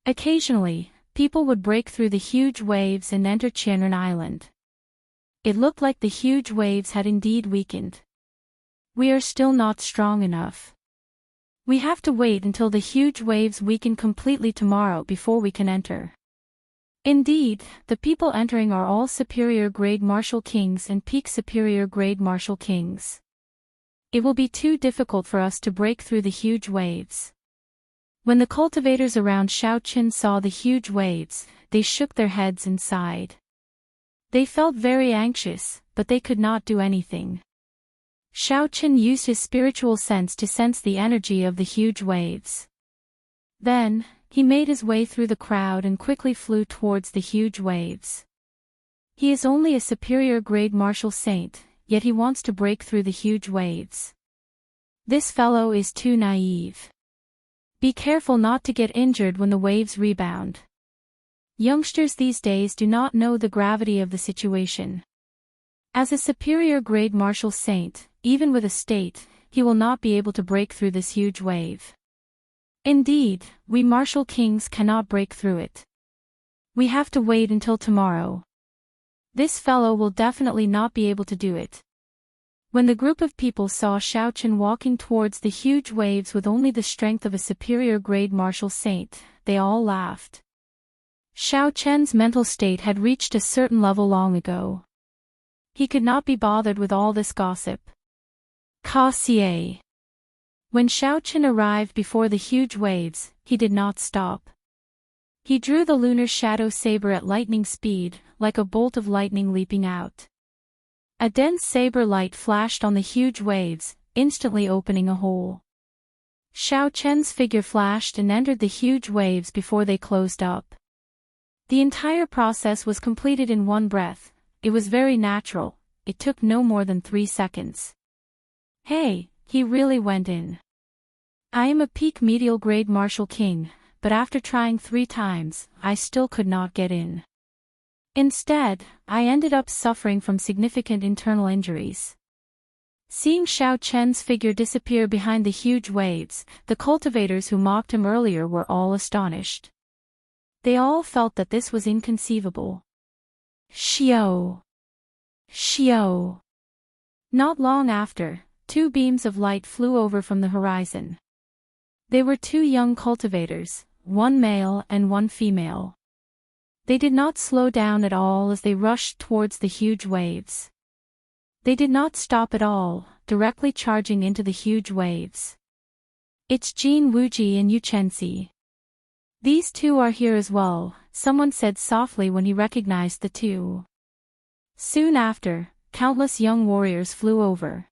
Occasionally, people would break through the huge waves and enter Qianren Island. It looked like the huge waves had indeed weakened. We are still not strong enough. We have to wait until the huge waves weaken completely tomorrow before we can enter. Indeed, the people entering are all superior grade martial kings and peak superior grade martial kings. It will be too difficult for us to break through the huge waves. When the cultivators around Xiaochen saw the huge waves, they shook their heads and sighed. They felt very anxious, but they could not do anything. Xiaochen used his spiritual sense to sense the energy of the huge waves. Then, he made his way through the crowd and quickly flew towards the huge waves. He is only a superior grade martial saint, yet he wants to break through the huge waves. This fellow is too naive. Be careful not to get injured when the waves rebound. Youngsters these days do not know the gravity of the situation. As a superior grade martial saint, even with a state, he will not be able to break through this huge wave. Indeed, we martial kings cannot break through it. We have to wait until tomorrow. This fellow will definitely not be able to do it. When the group of people saw Xiaochen walking towards the huge waves with only the strength of a superior grade martial saint, they all laughed. Xiaochen's mental state had reached a certain level long ago. He could not be bothered with all this gossip. Cassier. When Xiaochen arrived before the huge waves, he did not stop. He drew the lunar shadow saber at lightning speed, like a bolt of lightning leaping out. A dense saber light flashed on the huge waves, instantly opening a hole. Xiaochen's figure flashed and entered the huge waves before they closed up. The entire process was completed in one breath. It was very natural. It took no more than 3 seconds. Hey, he really went in. I am a peak medial grade martial king, but after trying 3 times, I still could not get in. Instead, I ended up suffering from significant internal injuries. Seeing Xiaochen's figure disappear behind the huge waves, the cultivators who mocked him earlier were all astonished. They all felt that this was inconceivable. Xiao! Xiao! Not long after, 2 beams of light flew over from the horizon. They were 2 young cultivators, 1 male and 1 female. They did not slow down at all as they rushed towards the huge waves. They did not stop at all, directly charging into the huge waves. It's Jin Wuji and Xianxia. These 2 are here as well, someone said softly when he recognized the 2. Soon after, countless young warriors flew over.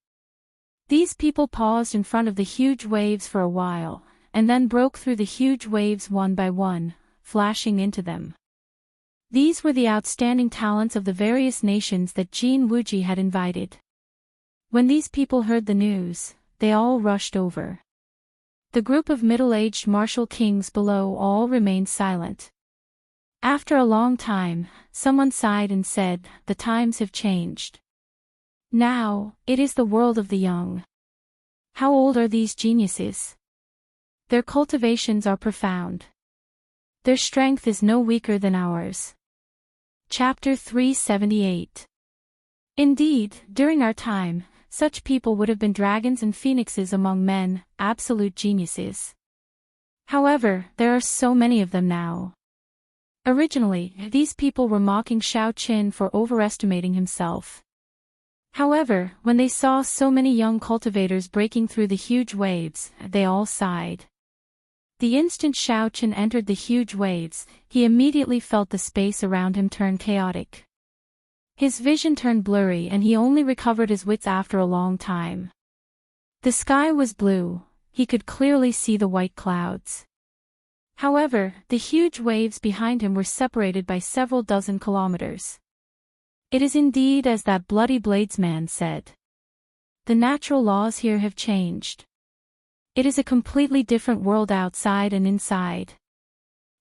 These people paused in front of the huge waves for a while, and then broke through the huge waves one by one, flashing into them. These were the outstanding talents of the various nations that Jin Wuji had invited. When these people heard the news, they all rushed over. The group of middle-aged martial kings below all remained silent. After a long time, someone sighed and said, "The times have changed. Now, it is the world of the young. How old are these geniuses? Their cultivations are profound. Their strength is no weaker than ours." Chapter 378. Indeed, during our time, Such people would have been dragons and phoenixes among men, absolute geniuses. However, there are so many of them now. Originally, these people were mocking Xiao Qin for overestimating himself. However, when they saw so many young cultivators breaking through the huge waves, they all sighed. The instant Xiao Qin entered the huge waves, he immediately felt the space around him turn chaotic. His vision turned blurry and he only recovered his wits after a long time. The sky was blue, he could clearly see the white clouds. However, the huge waves behind him were separated by several dozen kilometers. It is indeed as that bloody bladesman said. The natural laws here have changed. It is a completely different world outside and inside.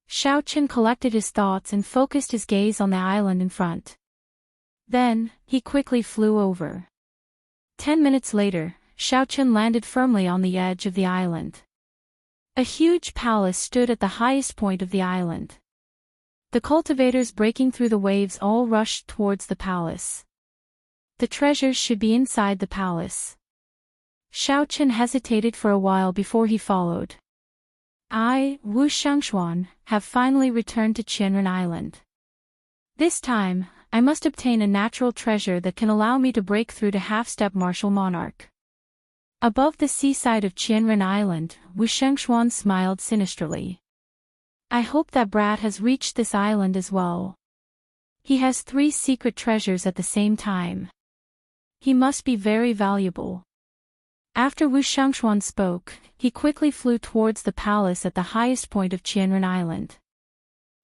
Xiao Qin collected his thoughts and focused his gaze on the island in front. Then, he quickly flew over. 10 minutes later, Xiao Qin landed firmly on the edge of the island. A huge palace stood at the highest point of the island. The cultivators breaking through the waves all rushed towards the palace. The treasures should be inside the palace. Xiao Qin hesitated for a while before he followed. I, Wu Xiangxuan, have finally returned to Qianren Island. This time, I must obtain a natural treasure that can allow me to break through to half-step martial monarch. Above the seaside of Qianren Island, Wu Xiangxuan smiled sinisterly. I hope that brat has reached this island as well. He has 3 secret treasures at the same time. He must be very valuable. After Wu Xiangxuan spoke, he quickly flew towards the palace at the highest point of Qianren Island.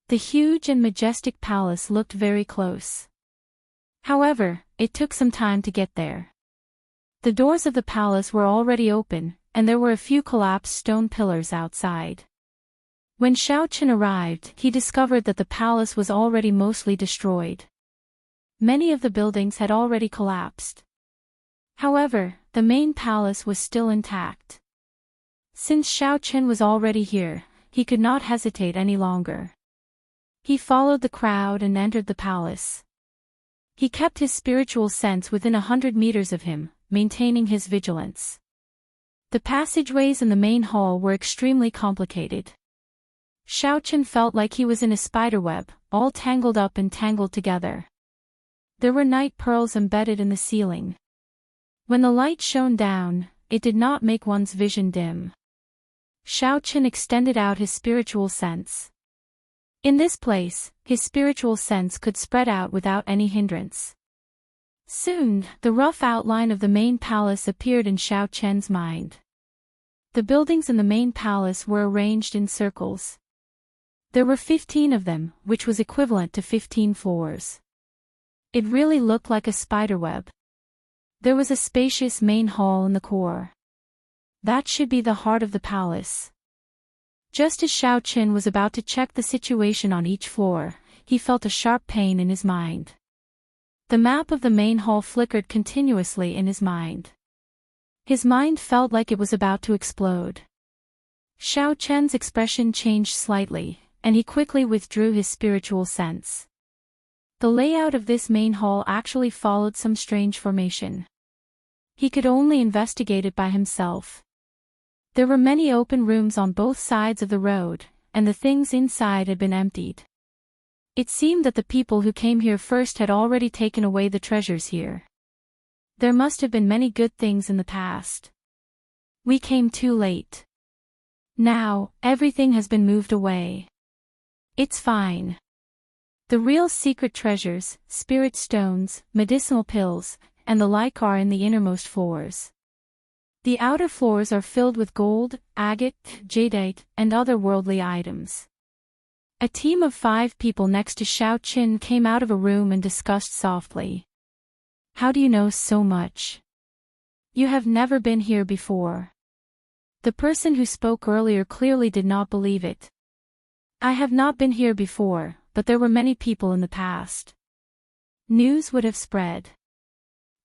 The huge and majestic palace looked very close. However, it took some time to get there. The doors of the palace were already open, and there were a few collapsed stone pillars outside. When Xiao Qin arrived, he discovered that the palace was already mostly destroyed. Many of the buildings had already collapsed. However, the main palace was still intact. Since Xiao Qin was already here, he could not hesitate any longer. He followed the crowd and entered the palace. He kept his spiritual sense within 100 meters of him, maintaining his vigilance. The passageways in the main hall were extremely complicated. Xiao Qin felt like he was in a spiderweb, all tangled up and tangled together. There were night pearls embedded in the ceiling. When the light shone down, it did not make one's vision dim. Xiao Qin extended out his spiritual sense. In this place, his spiritual sense could spread out without any hindrance. Soon, the rough outline of the main palace appeared in Xiao Qian's mind. The buildings in the main palace were arranged in circles. There were 15 of them, which was equivalent to 15 floors. It really looked like a spiderweb. There was a spacious main hall in the core. That should be the heart of the palace. Just as Xiao Qin was about to check the situation on each floor, he felt a sharp pain in his mind. The map of the main hall flickered continuously in his mind. His mind felt like it was about to explode. Xiao Qian's expression changed slightly, and he quickly withdrew his spiritual sense. The layout of this main hall actually followed some strange formation. He could only investigate it by himself. There were many open rooms on both sides of the road, and the things inside had been emptied. It seemed that the people who came here first had already taken away the treasures here. There must have been many good things in the past. We came too late. Now, everything has been moved away. It's fine. The real secret treasures, spirit stones, medicinal pills, and the like are in the innermost floors. The outer floors are filled with gold, agate, jadeite, and other worldly items. A team of 5 people next to Xiao Qin came out of a room and discussed softly. How do you know so much? You have never been here before. The person who spoke earlier clearly did not believe it. I have not been here before, but there were many people in the past. News would have spread.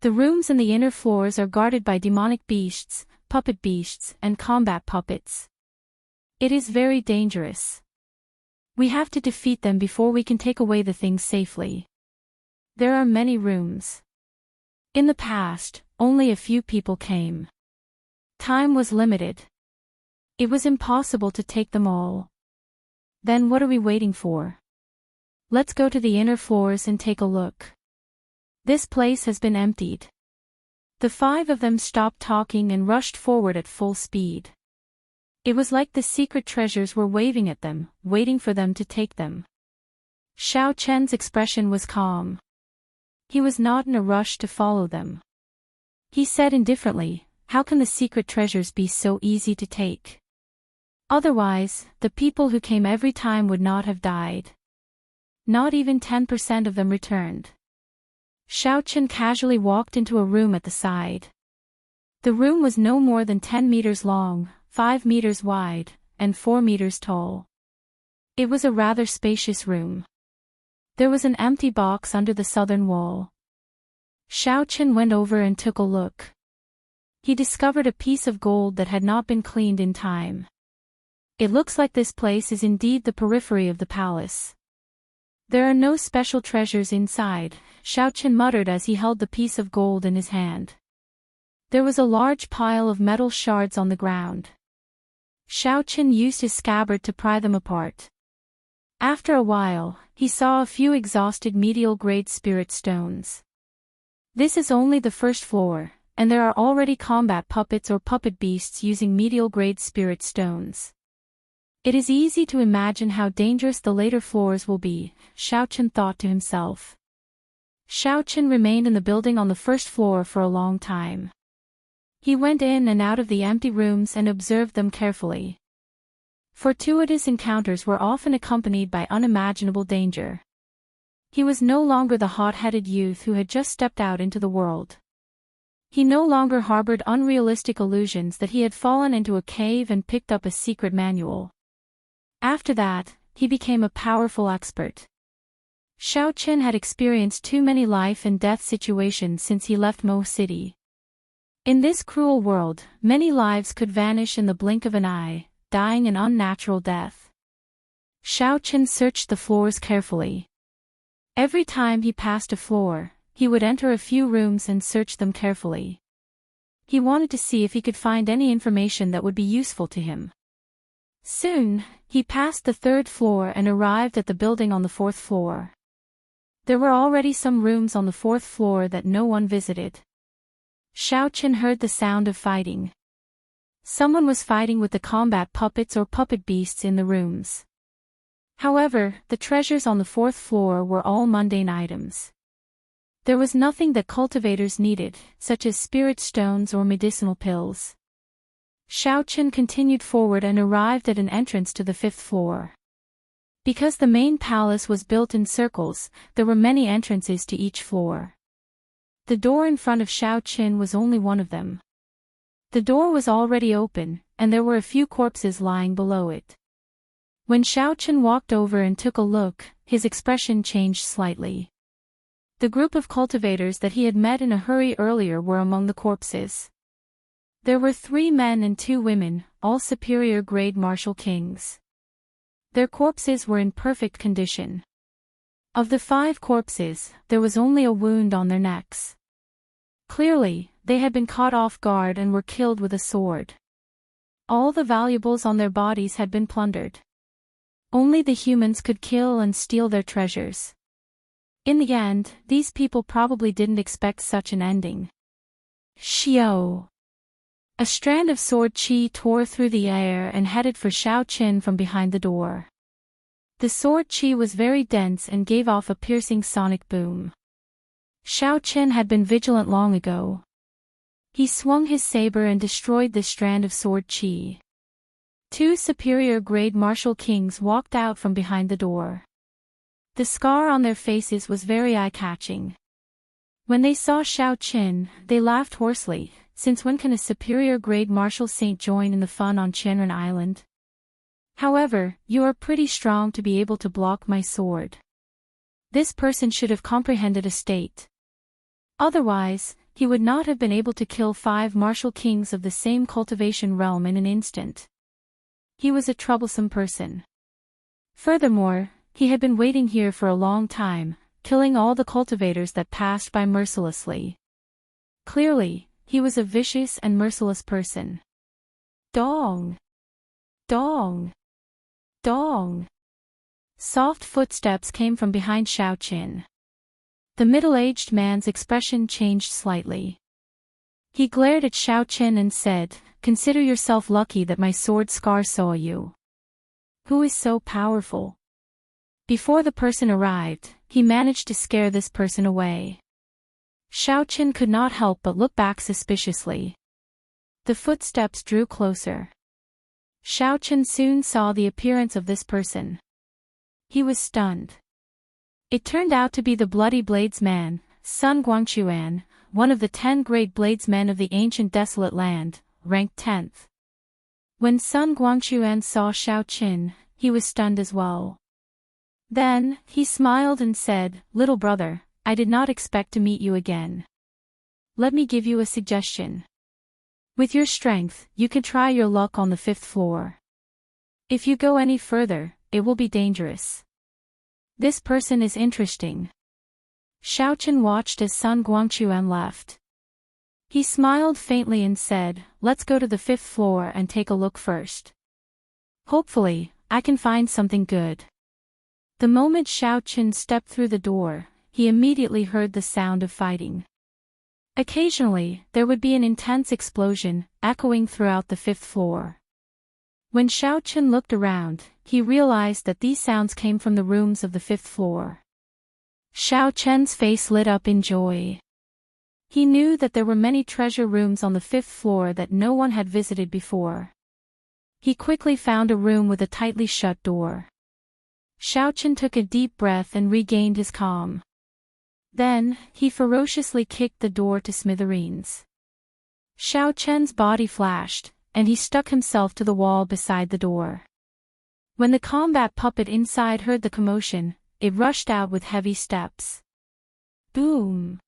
The rooms in the inner floors are guarded by demonic beasts, puppet beasts, and combat puppets. It is very dangerous. We have to defeat them before we can take away the things safely. There are many rooms. In the past, only a few people came. Time was limited. It was impossible to take them all. Then what are we waiting for? Let's go to the inner floors and take a look. This place has been emptied. The five of them stopped talking and rushed forward at full speed. It was like the secret treasures were waving at them, waiting for them to take them. Xiao Chen's expression was calm. He was not in a rush to follow them. He said indifferently, "How can the secret treasures be so easy to take? Otherwise, the people who came every time would not have died. Not even 10% of them returned." Xiao Chen casually walked into a room at the side. The room was no more than 10 meters long, 5 meters wide, and 4 meters tall. It was a rather spacious room. There was an empty box under the southern wall. Xiao Chen went over and took a look. He discovered a piece of gold that had not been cleaned in time. It looks like this place is indeed the periphery of the palace. There are no special treasures inside, Xiao Chen muttered as he held the piece of gold in his hand. There was a large pile of metal shards on the ground. Xiao Chen used his scabbard to pry them apart. After a while, he saw a few exhausted medial-grade spirit stones. This is only the first floor, and there are already combat puppets or puppet beasts using medial-grade spirit stones. It is easy to imagine how dangerous the later floors will be, Xiao Chen thought to himself. Xiao Chen remained in the building on the first floor for a long time. He went in and out of the empty rooms and observed them carefully. Fortuitous encounters were often accompanied by unimaginable danger. He was no longer the hot-headed youth who had just stepped out into the world. He no longer harbored unrealistic illusions that he had fallen into a cave and picked up a secret manual. After that, he became a powerful expert. Xiao Chen had experienced too many life and death situations since he left Mo City. In this cruel world, many lives could vanish in the blink of an eye, dying an unnatural death. Xiao Chen searched the floors carefully. Every time he passed a floor, he would enter a few rooms and search them carefully. He wanted to see if he could find any information that would be useful to him. Soon, he passed the third floor and arrived at the building on the fourth floor. There were already some rooms on the fourth floor that no one visited. Xiao Chen heard the sound of fighting. Someone was fighting with the combat puppets or puppet beasts in the rooms. However, the treasures on the fourth floor were all mundane items. There was nothing that cultivators needed, such as spirit stones or medicinal pills. Xiao Chen continued forward and arrived at an entrance to the fifth floor. Because the main palace was built in circles, there were many entrances to each floor. The door in front of Xiao Chen was only one of them. The door was already open, and there were a few corpses lying below it. When Xiao Chen walked over and took a look, his expression changed slightly. The group of cultivators that he had met in a hurry earlier were among the corpses. There were 3 men and 2 women, all superior-grade martial kings. Their corpses were in perfect condition. Of the 5 corpses, there was only a wound on their necks. Clearly, they had been caught off guard and were killed with a sword. All the valuables on their bodies had been plundered. Only the humans could kill and steal their treasures. In the end, these people probably didn't expect such an ending. Xiao! A strand of sword qi tore through the air and headed for Xiao Chen from behind the door. The sword qi was very dense and gave off a piercing sonic boom. Xiao Chen had been vigilant long ago. He swung his saber and destroyed the strand of sword qi. 2 superior-grade martial kings walked out from behind the door. The scar on their faces was very eye-catching. When they saw Xiao Chen, they laughed hoarsely, since when can a superior-grade martial saint join in the fun on Qianren Island? However, you are pretty strong to be able to block my sword. This person should have comprehended a state. Otherwise, he would not have been able to kill 5 martial kings of the same cultivation realm in an instant. He was a troublesome person. Furthermore, he had been waiting here for a long time, killing all the cultivators that passed by mercilessly. Clearly, he was a vicious and merciless person. Dong! Dong! Dong! Soft footsteps came from behind Xiaoqin. The middle-aged man's expression changed slightly. He glared at Xiaoqin and said, "Consider yourself lucky that my sword scar saw you. Who is so powerful?" Before the person arrived, he managed to scare this person away. Xiaoqin could not help but look back suspiciously. The footsteps drew closer. Xiaoqin soon saw the appearance of this person. He was stunned. It turned out to be the Bloody Bladesman, Sun Guangquan, one of the 10 great bladesmen of the ancient desolate land, ranked 10th. When Sun Guangquan saw Xiaoqin, he was stunned as well. Then, he smiled and said, "Little brother, I did not expect to meet you again. Let me give you a suggestion. With your strength, you can try your luck on the 5th floor. If you go any further, it will be dangerous. This person is interesting." Xiaoqin watched as Sun Guangquan left. He smiled faintly and said, "Let's go to the 5th floor and take a look first. Hopefully, I can find something good." The moment Xiaoqin stepped through the door, he immediately heard the sound of fighting. Occasionally, there would be an intense explosion, echoing throughout the 5th floor. When Xiaoqin looked around, he realized that these sounds came from the rooms of the 5th floor. Xiaoqin's face lit up in joy. He knew that there were many treasure rooms on the 5th floor that no one had visited before. He quickly found a room with a tightly shut door. Xiaoqin took a deep breath and regained his calm. Then, he ferociously kicked the door to smithereens. Xiaoqin's body flashed, and he stuck himself to the wall beside the door. When the combat puppet inside heard the commotion, it rushed out with heavy steps. Boom!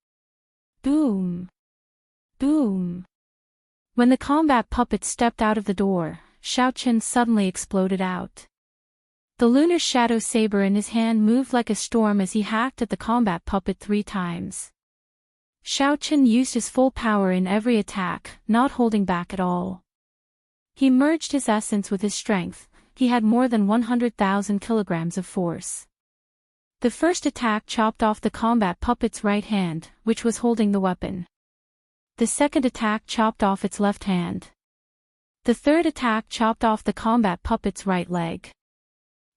Boom! Boom! When the combat puppet stepped out of the door, Xiaoqin suddenly exploded out. The lunar shadow saber in his hand moved like a storm as he hacked at the combat puppet 3 times. Xiaoqin used his full power in every attack, not holding back at all. He merged his essence with his strength. He had more than 100,000 kilograms of force. The first attack chopped off the combat puppet's right hand, which was holding the weapon. The second attack chopped off its left hand. The third attack chopped off the combat puppet's right leg.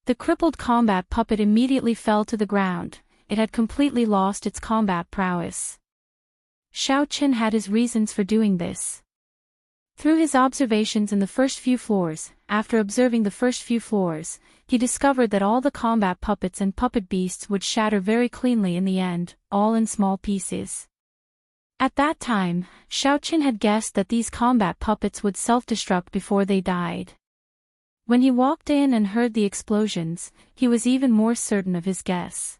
The crippled combat puppet immediately fell to the ground. It had completely lost its combat prowess. Xiaoqin had his reasons for doing this. Through his observations in the first few floors, after observing the first few floors, he discovered that all the combat puppets and puppet beasts would shatter very cleanly in the end, all in small pieces. At that time, Xiaoqin had guessed that these combat puppets would self-destruct before they died. When he walked in and heard the explosions, he was even more certain of his guess.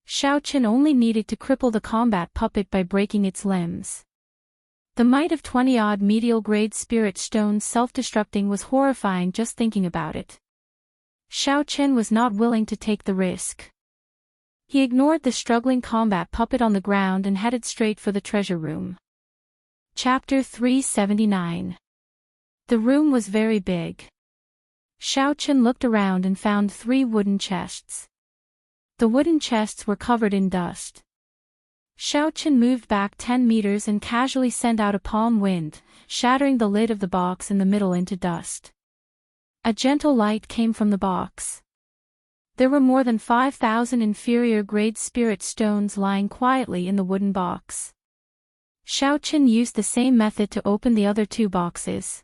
Xiaoqin only needed to cripple the combat puppet by breaking its limbs. The might of 20-odd medial-grade spirit stones self-destructing was horrifying just thinking about it. Xiaoqin was not willing to take the risk. He ignored the struggling combat puppet on the ground and headed straight for the treasure room. Chapter 379. The room was very big. Xiaoqin looked around and found 3 wooden chests. The wooden chests were covered in dust. Xiaoqin moved back 10 meters and casually sent out a palm wind, shattering the lid of the box in the middle into dust. A gentle light came from the box. There were more than 5,000 inferior-grade spirit stones lying quietly in the wooden box. Xiaoqin used the same method to open the other 2 boxes.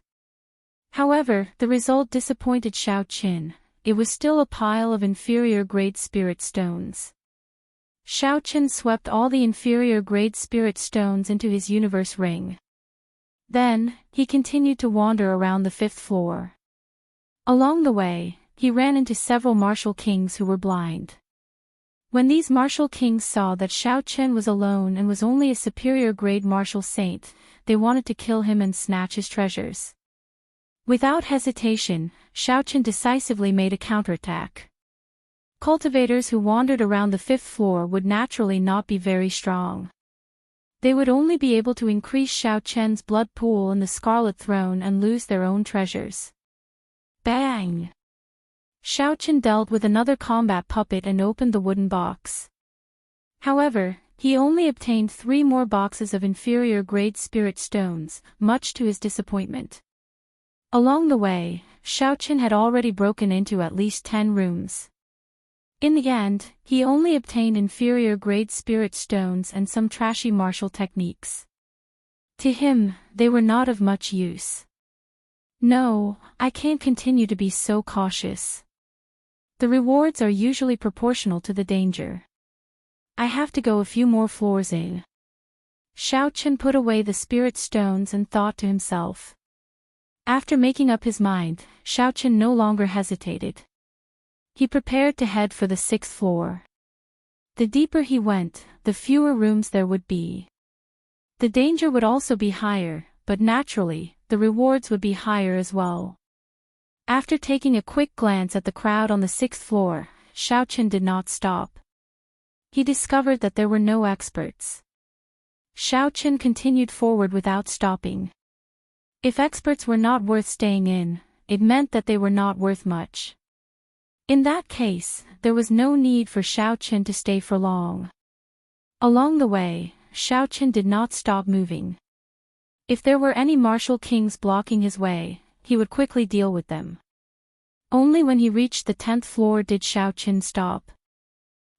However, the result disappointed Xiaoqin. It was still a pile of inferior-grade spirit stones. Xiaoqin swept all the inferior-grade spirit stones into his universe ring. Then, he continued to wander around the 5th floor. Along the way, he ran into several martial kings who were blind. When these martial kings saw that Xiaoqin was alone and was only a superior-grade martial saint, they wanted to kill him and snatch his treasures. Without hesitation, Xiaoqin decisively made a counterattack. Cultivators who wandered around the 5th floor would naturally not be very strong. They would only be able to increase Xiao Chen's blood pool in the Scarlet Throne and lose their own treasures. Bang! Xiao Chen dealt with another combat puppet and opened the wooden box. However, he only obtained 3 more boxes of inferior-grade spirit stones, much to his disappointment. Along the way, Xiao Chen had already broken into at least 10 rooms. In the end, he only obtained inferior-grade spirit stones and some trashy martial techniques. To him, they were not of much use. No, I can't continue to be so cautious. The rewards are usually proportional to the danger. I have to go a few more floors in. Xiao Chen put away the spirit stones and thought to himself. After making up his mind, Xiao Chen no longer hesitated. He prepared to head for the 6th floor. The deeper he went, the fewer rooms there would be. The danger would also be higher, but naturally, the rewards would be higher as well. After taking a quick glance at the crowd on the 6th floor, Xiao Chen did not stop. He discovered that there were no experts. Xiao Chen continued forward without stopping. If experts were not worth staying in, it meant that they were not worth much. In that case, there was no need for Xiao Chen to stay for long. Along the way, Xiao Chen did not stop moving. If there were any martial kings blocking his way, he would quickly deal with them. Only when he reached the 10th floor did Xiao Chen stop.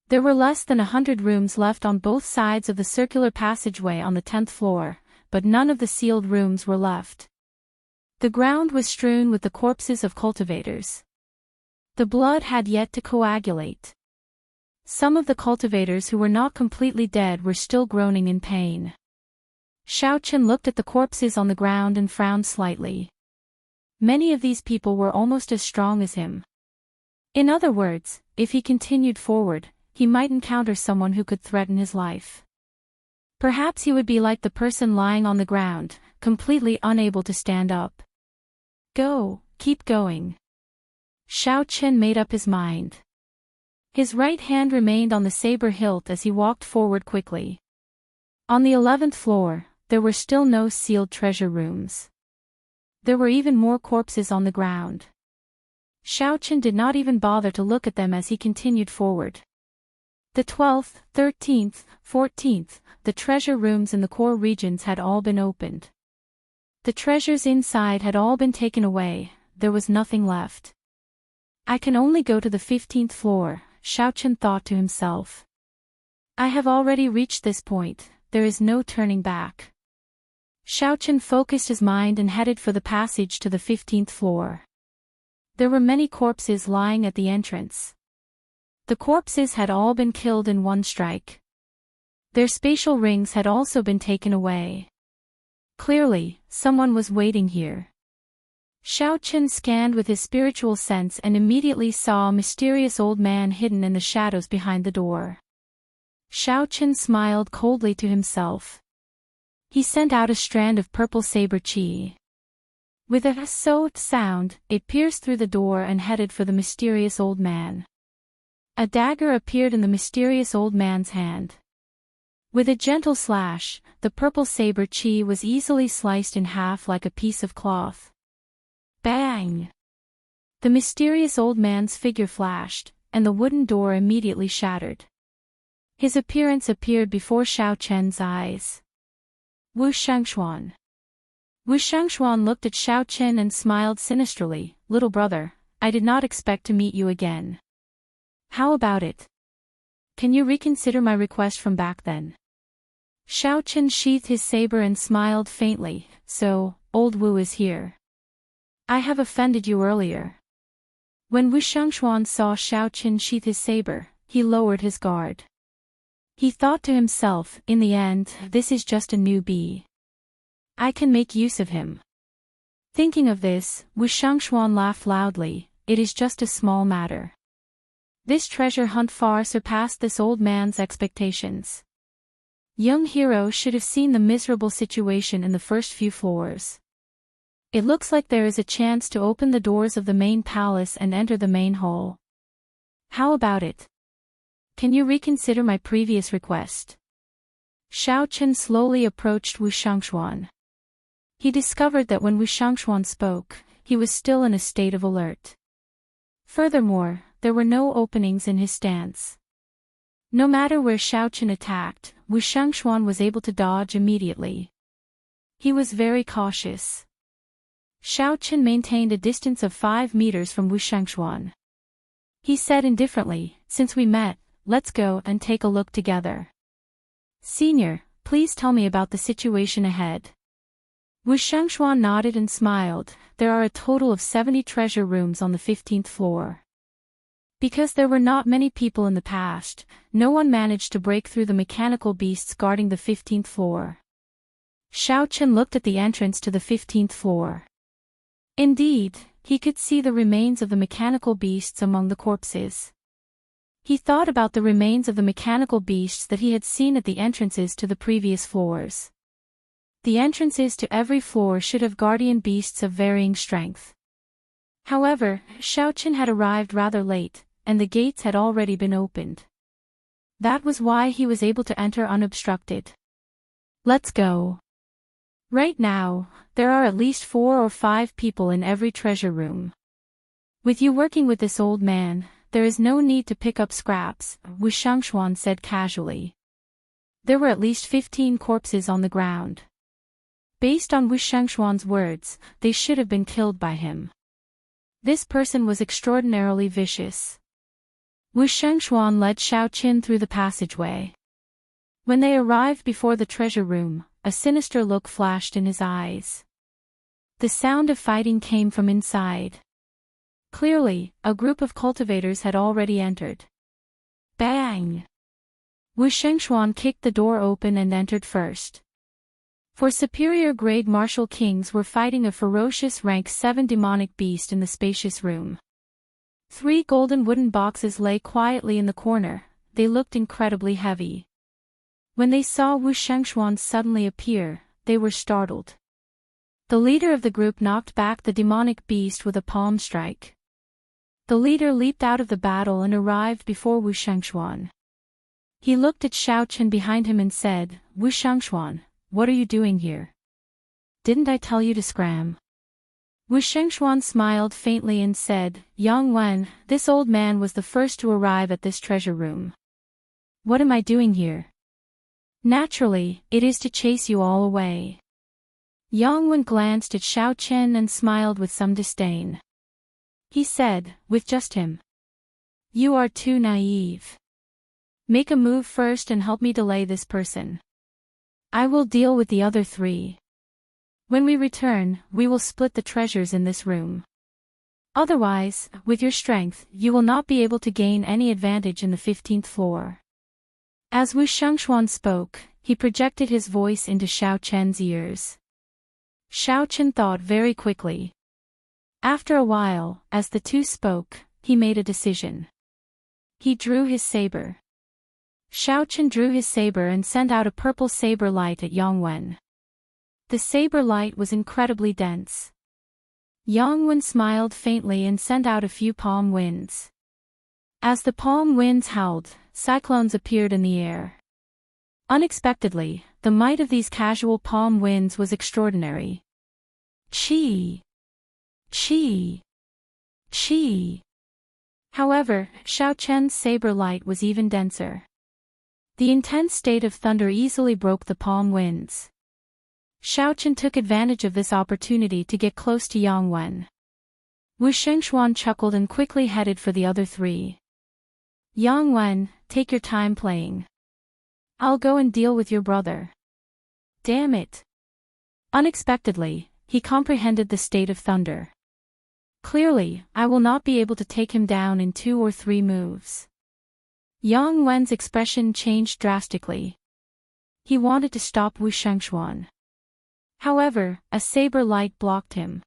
There were less than 100 rooms left on both sides of the circular passageway on the 10th floor, but none of the sealed rooms were left. The ground was strewn with the corpses of cultivators. The blood had yet to coagulate. Some of the cultivators who were not completely dead were still groaning in pain. Xiao Chen looked at the corpses on the ground and frowned slightly. Many of these people were almost as strong as him. In other words, if he continued forward, he might encounter someone who could threaten his life. Perhaps he would be like the person lying on the ground, completely unable to stand up. Keep going. Xiao Chen made up his mind. His right hand remained on the saber hilt as he walked forward quickly. On the 11th floor, there were still no sealed treasure rooms. There were even more corpses on the ground. Xiao Chen did not even bother to look at them as he continued forward. The 12th, 13th, 14th, the treasure rooms in the core regions had all been opened. The treasures inside had all been taken away, there was nothing left. I can only go to the 15th floor, Xiao Chen thought to himself. I have already reached this point, there is no turning back. Xiao Chen focused his mind and headed for the passage to the 15th floor. There were many corpses lying at the entrance. The corpses had all been killed in one strike. Their spatial rings had also been taken away. Clearly, someone was waiting here. Xiao Chen scanned with his spiritual sense and immediately saw a mysterious old man hidden in the shadows behind the door. Xiao Chen smiled coldly to himself. He sent out a strand of purple saber qi. With a soot sound, it pierced through the door and headed for the mysterious old man. A dagger appeared in the mysterious old man's hand. With a gentle slash, the purple saber qi was easily sliced in half like a piece of cloth. Bang! The mysterious old man's figure flashed, and the wooden door immediately shattered. His appearance appeared before Xiao Chen's eyes. Wuxia and Xianxia looked at Xiao Chen and smiled sinisterly. Little brother, I did not expect to meet you again. How about it? Can you reconsider my request from back then? Xiao Chen sheathed his saber and smiled faintly. So, old Wu is here. I have offended you earlier. When Wuxia saw Xiao Chen sheath his saber, he lowered his guard. He thought to himself, in the end, this is just a newbie. I can make use of him. Thinking of this, Wuxia laughed loudly. It is just a small matter. This treasure hunt far surpassed this old man's expectations. Young hero should have seen the miserable situation in the first few floors. It looks like there is a chance to open the doors of the main palace and enter the main hall. How about it? Can you reconsider my previous request? Xiao Chen slowly approached Wu Xiangshuan. He discovered that when Wu Xiangshuan spoke, he was still in a state of alert. Furthermore, there were no openings in his stance. No matter where Xiao Chen attacked, Wu Xiangshuan was able to dodge immediately. He was very cautious. Xiao Chen maintained a distance of 5 meters from Wu Xiangshuan. He said indifferently, "Since we met, let's go and take a look together. Senior, please tell me about the situation ahead." Wu Xiangshuan nodded and smiled. There are a total of 70 treasure rooms on the 15th floor. Because there were not many people in the past, no one managed to break through the mechanical beasts guarding the 15th floor. Xiao Chen looked at the entrance to the 15th floor. Indeed, he could see the remains of the mechanical beasts among the corpses. He thought about the remains of the mechanical beasts that he had seen at the entrances to the previous floors. The entrances to every floor should have guardian beasts of varying strength. However, Xiao Chen had arrived rather late, and the gates had already been opened. That was why he was able to enter unobstructed. Let's go. Right now, there are at least 4 or 5 people in every treasure room. With you working with this old man, there is no need to pick up scraps, Wu Xiangshuan said casually. There were at least 15 corpses on the ground. Based on Wu Xiangshuan's words, they should have been killed by him. This person was extraordinarily vicious. Wu Xiangshuan led Xiao Chen through the passageway. When they arrived before the treasure room, a sinister look flashed in his eyes. The sound of fighting came from inside. Clearly, a group of cultivators had already entered. Bang! Wu Xiangshuan kicked the door open and entered first. For superior-grade martial kings were fighting a ferocious rank 7 demonic beast in the spacious room. 3 golden wooden boxes lay quietly in the corner. They looked incredibly heavy. When they saw Wu Xiangshuan suddenly appear, they were startled. The leader of the group knocked back the demonic beast with a palm strike. The leader leaped out of the battle and arrived before Wu Xiangshuan. He looked at Xiao Chen behind him and said, "Wu Xiangshuan, what are you doing here? Didn't I tell you to scram?" Wu Xiangshuan smiled faintly and said, "Yang Wen, this old man was the first to arrive at this treasure room. What am I doing here? Naturally, it is to chase you all away." Yang Wen glanced at Xiao Chen and smiled with some disdain. He said, "With just him? You are too naive. Make a move first and help me delay this person. I will deal with the other 3. When we return, we will split the treasures in this room. Otherwise, with your strength, you will not be able to gain any advantage in the 15th floor." As Wu Xiangshuan spoke, he projected his voice into Xiao Chen's ears. Xiao Chen thought very quickly. After a while, as the two spoke, he made a decision. He drew his saber. Xiao Chen drew his saber and sent out a purple saber light at Yang Wen. The saber light was incredibly dense. Yang Wen smiled faintly and sent out a few palm winds. As the palm winds howled, cyclones appeared in the air. Unexpectedly, the might of these casual palm winds was extraordinary. Chi! Chi! Chi! However, Xiao Chen's saber light was even denser. The intense state of thunder easily broke the palm winds. Xiao Chen took advantage of this opportunity to get close to Yang Wen. Wu Xiangshuan chuckled and quickly headed for the other 3. "Yang Wen, take your time playing. I'll go and deal with your brother." Damn it! Unexpectedly, he comprehended the state of thunder. Clearly, I will not be able to take him down in 2 or 3 moves. Yang Wen's expression changed drastically. He wanted to stop Wu Xiangshuan. However, a saber light blocked him.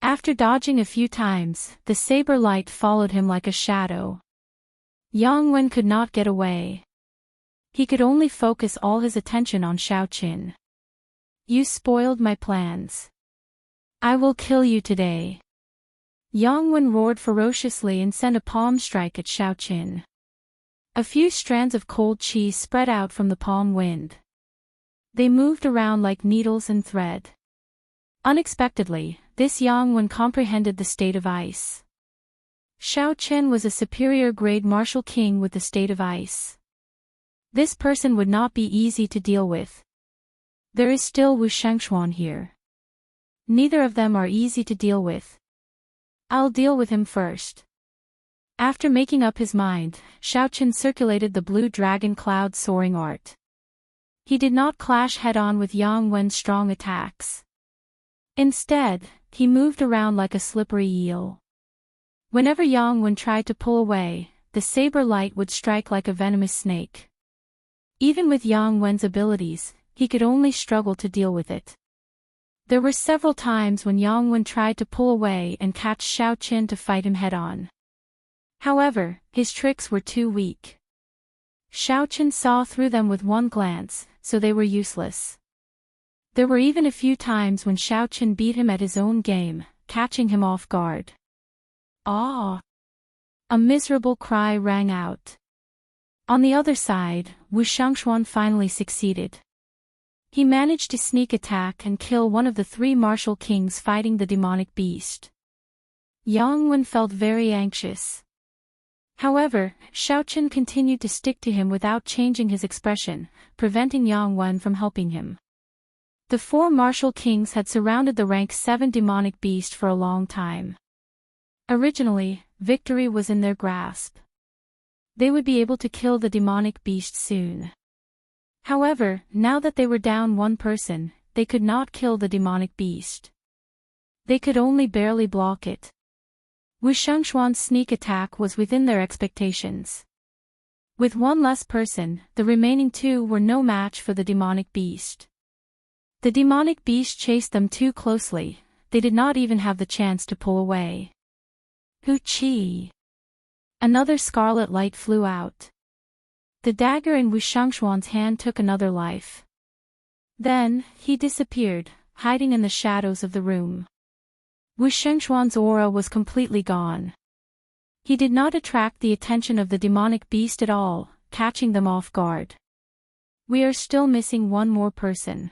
After dodging a few times, the saber light followed him like a shadow. Yang Wen could not get away. He could only focus all his attention on Xiao Chen. "You spoiled my plans. I will kill you today." Yang Wen roared ferociously and sent a palm strike at Xiao Chen. A few strands of cold chi spread out from the palm wind. They moved around like needles and thread. Unexpectedly, this Yang Wen comprehended the state of ice. Xiao Qian was a superior grade martial king with the state of ice. This person would not be easy to deal with. There is still Wu Shengxuan here. Neither of them are easy to deal with. I'll deal with him first. After making up his mind, Xiao Qian circulated the blue dragon cloud soaring art. He did not clash head-on with Yang Wen's strong attacks. Instead, he moved around like a slippery eel. Whenever Yang Wen tried to pull away, the saber light would strike like a venomous snake. Even with Yang Wen's abilities, he could only struggle to deal with it. There were several times when Yang Wen tried to pull away and catch Xiao Qian to fight him head-on. However, his tricks were too weak. Xiao Qian saw through them with one glance, so they were useless. There were even a few times when Xiao Qian beat him at his own game, catching him off guard. Ah! A miserable cry rang out. On the other side, Wu Shengxuan finally succeeded. He managed to sneak attack and kill one of the three martial kings fighting the demonic beast. Yang Wen felt very anxious. However, Xiao Qian continued to stick to him without changing his expression, preventing Yang Wen from helping him. The four martial kings had surrounded the rank 7 demonic beast for a long time. Originally, victory was in their grasp. They would be able to kill the demonic beast soon. However, now that they were down one person, they could not kill the demonic beast. They could only barely block it. Wu Shengxuan's sneak attack was within their expectations. With one less person, the remaining two were no match for the demonic beast. The demonic beast chased them too closely, they did not even have the chance to pull away. Hu Qi! Another scarlet light flew out. The dagger in Wu Shengxuan's hand took another life. Then, he disappeared, hiding in the shadows of the room. Wu Shengxuan's aura was completely gone. He did not attract the attention of the demonic beast at all, catching them off guard. We are still missing one more person.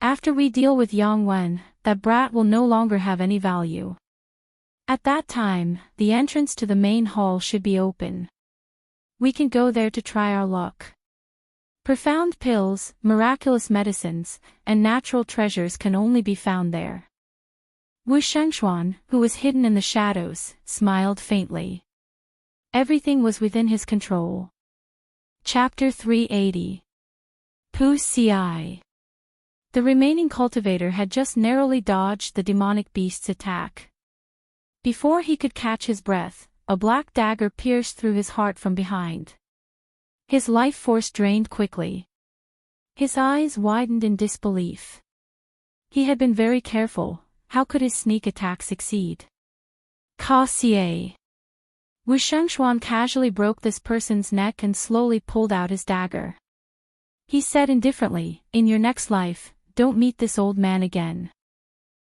After we deal with Yang Wen, that brat will no longer have any value. At that time, the entrance to the main hall should be open. We can go there to try our luck. Profound pills, miraculous medicines, and natural treasures can only be found there. Wu Shengxuan, who was hidden in the shadows, smiled faintly. Everything was within his control. Chapter 380. Pu Ci. The remaining cultivator had just narrowly dodged the demonic beast's attack. Before he could catch his breath, a black dagger pierced through his heart from behind. His life force drained quickly. His eyes widened in disbelief. He had been very careful. How could his sneak attack succeed? Ka Xie. Wu Shengxuan casually broke this person's neck and slowly pulled out his dagger. He said indifferently, "In your next life, don't meet this old man again."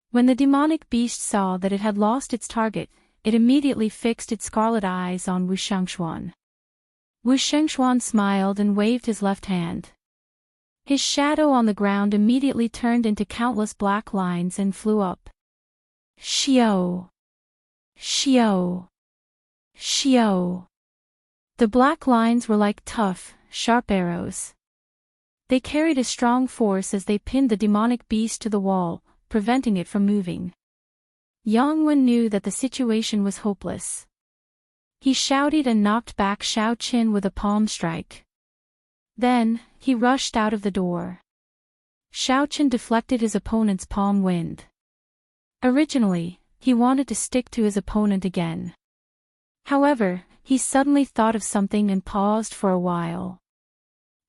When the demonic beast saw that it had lost its target, it immediately fixed its scarlet eyes on Wu Shengxuan. Wu Shengxuan smiled and waved his left hand. His shadow on the ground immediately turned into countless black lines and flew up. Xiao! Xiao! Xiao! The black lines were like tough, sharp arrows. They carried a strong force as they pinned the demonic beast to the wall, preventing it from moving. Yang Wen knew that the situation was hopeless. He shouted and knocked back Xiao Qian with a palm strike. Then, he rushed out of the door. Xiao Qian deflected his opponent's palm wind. Originally, he wanted to stick to his opponent again. However, he suddenly thought of something and paused for a while.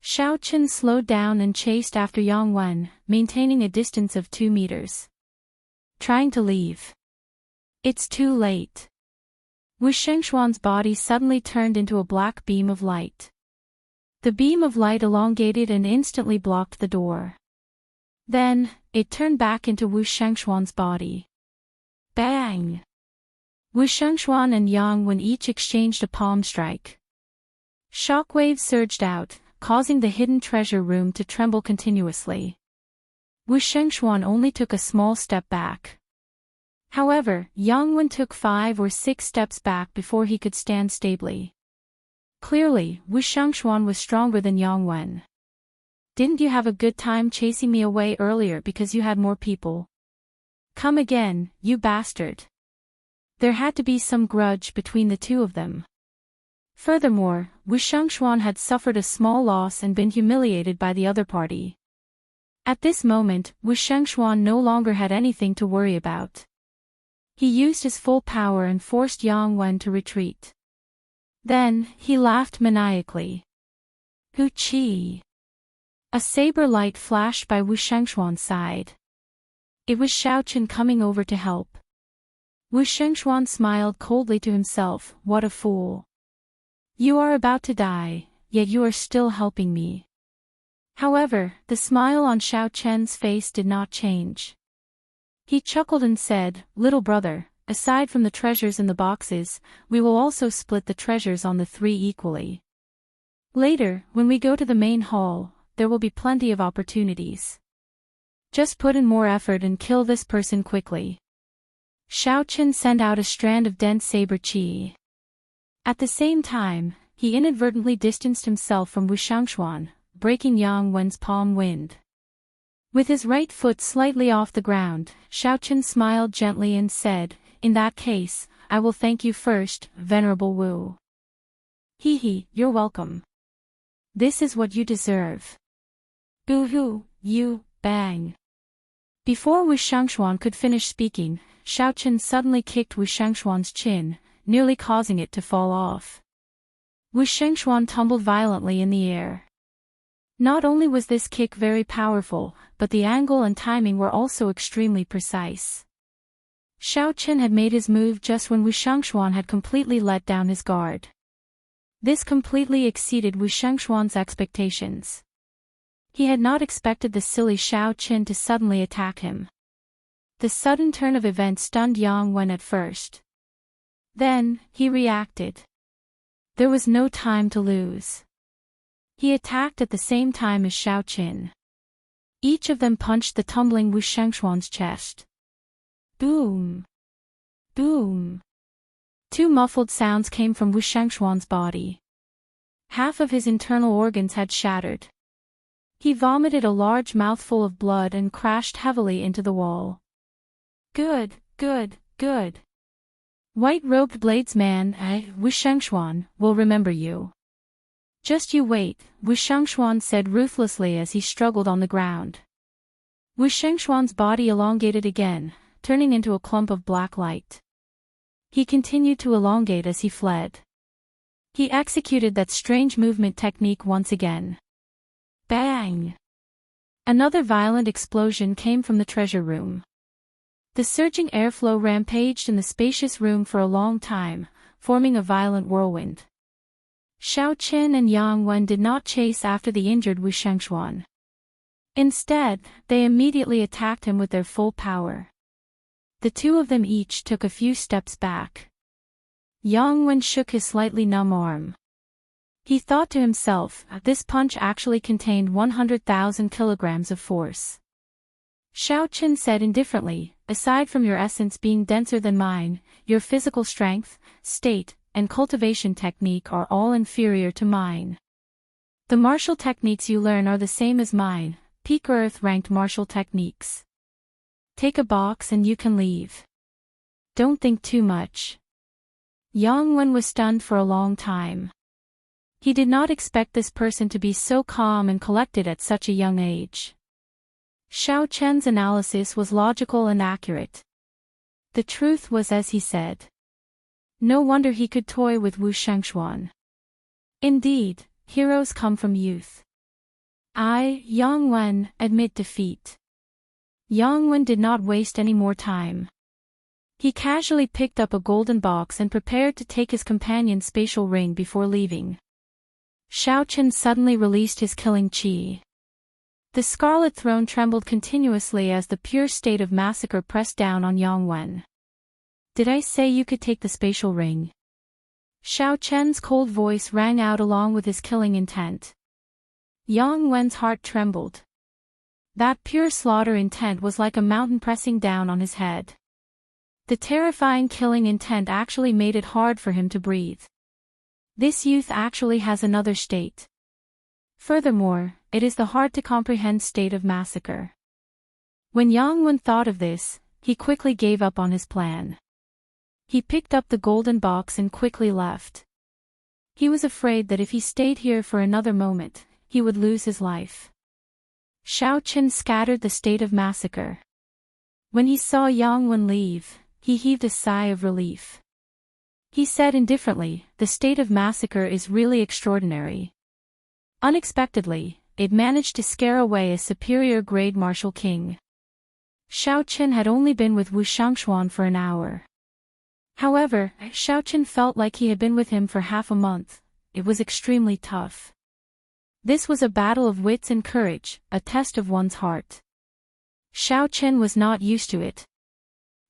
Xiao Qian slowed down and chased after Yang Wen, maintaining a distance of 2 meters. Trying to leave. It's too late. Wu Shengxuan's body suddenly turned into a black beam of light. The beam of light elongated and instantly blocked the door. Then, it turned back into Wu Shengxuan's body. Bang! Wu Shengxuan and Yang Wen each exchanged a palm strike. Shockwaves surged out, causing the hidden treasure room to tremble continuously. Wuxia and Xianxia only took a small step back. However, Yang Wen took 5 or 6 steps back before he could stand stably. Clearly, Wuxia and Xianxia was stronger than Yang Wen. Didn't you have a good time chasing me away earlier because you had more people? Come again, you bastard. There had to be some grudge between the two of them. Furthermore, Wuxia and Xianxia had suffered a small loss and been humiliated by the other party. At this moment, Wuxia and Xianxia no longer had anything to worry about. He used his full power and forced Yang Wen to retreat. Then, he laughed maniacally. Hoo-chee! A saber light flashed by Wuxia and Xianxia's side. It was Xiao Chen coming over to help. Wuxia and Xianxia smiled coldly to himself. What a fool. You are about to die, yet you are still helping me. However, the smile on Xiao Chen's face did not change. He chuckled and said, Little brother, aside from the treasures in the boxes, we will also split the treasures on the 3 equally. Later, when we go to the main hall, there will be plenty of opportunities. Just put in more effort and kill this person quickly. Xiao Chen sent out a strand of dense saber qi. At the same time, he inadvertently distanced himself from Wuxia and Xianxia, breaking Yang Wen's palm wind. With his right foot slightly off the ground, Xiao Chen smiled gently and said, In that case, I will thank you first, Venerable Wu. You're welcome. This is what you deserve. Boo-hoo, you, bang. Before Wuxia and Xianxia could finish speaking, Xiao Chen suddenly kicked Wuxia and Xianxia's chin, nearly causing it to fall off. Wuxia and Xianxia tumbled violently in the air. Not only was this kick very powerful, but the angle and timing were also extremely precise. Xiao Chen had made his move just when Wuxia and Xianxia had completely let down his guard. This completely exceeded Wuxia and Xianxia's expectations. He had not expected the silly Xiao Chen to suddenly attack him. The sudden turn of events stunned Yang Wen at first. Then, he reacted. There was no time to lose. He attacked at the same time as Xiao Chen. Each of them punched the tumbling Wuxia and Xianxia's chest. Boom! Boom! 2 muffled sounds came from Wuxia and Xianxia's body. Half of his internal organs had shattered. He vomited a large mouthful of blood and crashed heavily into the wall. Good, good, good. White-robed bladesman, Wuxia and Xianxia, will remember you. Just you wait, Wuxia and Xianxia said ruthlessly as he struggled on the ground. Wuxia and Xianxia's body elongated again, turning into a clump of black light. He continued to elongate as he fled. He executed that strange movement technique once again. Bang! Another violent explosion came from the treasure room. The surging airflow rampaged in the spacious room for a long time, forming a violent whirlwind. Xiao Chen and Yang Wen did not chase after the injured Wuxia and Xianxia. Instead, they immediately attacked him with their full power. The two of them each took a few steps back. Yang Wen shook his slightly numb arm. He thought to himself, this punch actually contained 100,000 kilograms of force. Xiao Chen said indifferently, aside from your essence being denser than mine, your physical strength, state, and cultivation technique are all inferior to mine. The martial techniques you learn are the same as mine, peak Earth-ranked martial techniques. Take a box and you can leave. Don't think too much. Yang Wen was stunned for a long time. He did not expect this person to be so calm and collected at such a young age. Xiao Chen's analysis was logical and accurate. The truth was as he said. No wonder he could toy with Wuxia and Xianxia. Indeed, heroes come from youth. I, Yang Wen, admit defeat. Yang Wen did not waste any more time. He casually picked up a golden box and prepared to take his companion's spatial ring before leaving. Xiao Chen suddenly released his killing qi. The Scarlet Throne trembled continuously as the pure state of massacre pressed down on Yang Wen. Did I say you could take the spatial ring? Xiao Chen's cold voice rang out along with his killing intent. Yang Wen's heart trembled. That pure slaughter intent was like a mountain pressing down on his head. The terrifying killing intent actually made it hard for him to breathe. This youth actually has another state. Furthermore, it is the hard-to-comprehend state of massacre. When Yang Wen thought of this, he quickly gave up on his plan. He picked up the golden box and quickly left. He was afraid that if he stayed here for another moment, he would lose his life. Xiao Qin scattered the state of massacre. When he saw Yang Wen leave, he heaved a sigh of relief. He said indifferently, "The state of massacre is really extraordinary." Unexpectedly, it managed to scare away a superior grade martial king. Xiao Qin had only been with Wu Xiangxuan for an hour. However, Xiao Qin felt like he had been with him for half a month. It was extremely tough. This was a battle of wits and courage, a test of one's heart. Xiao Qin was not used to it.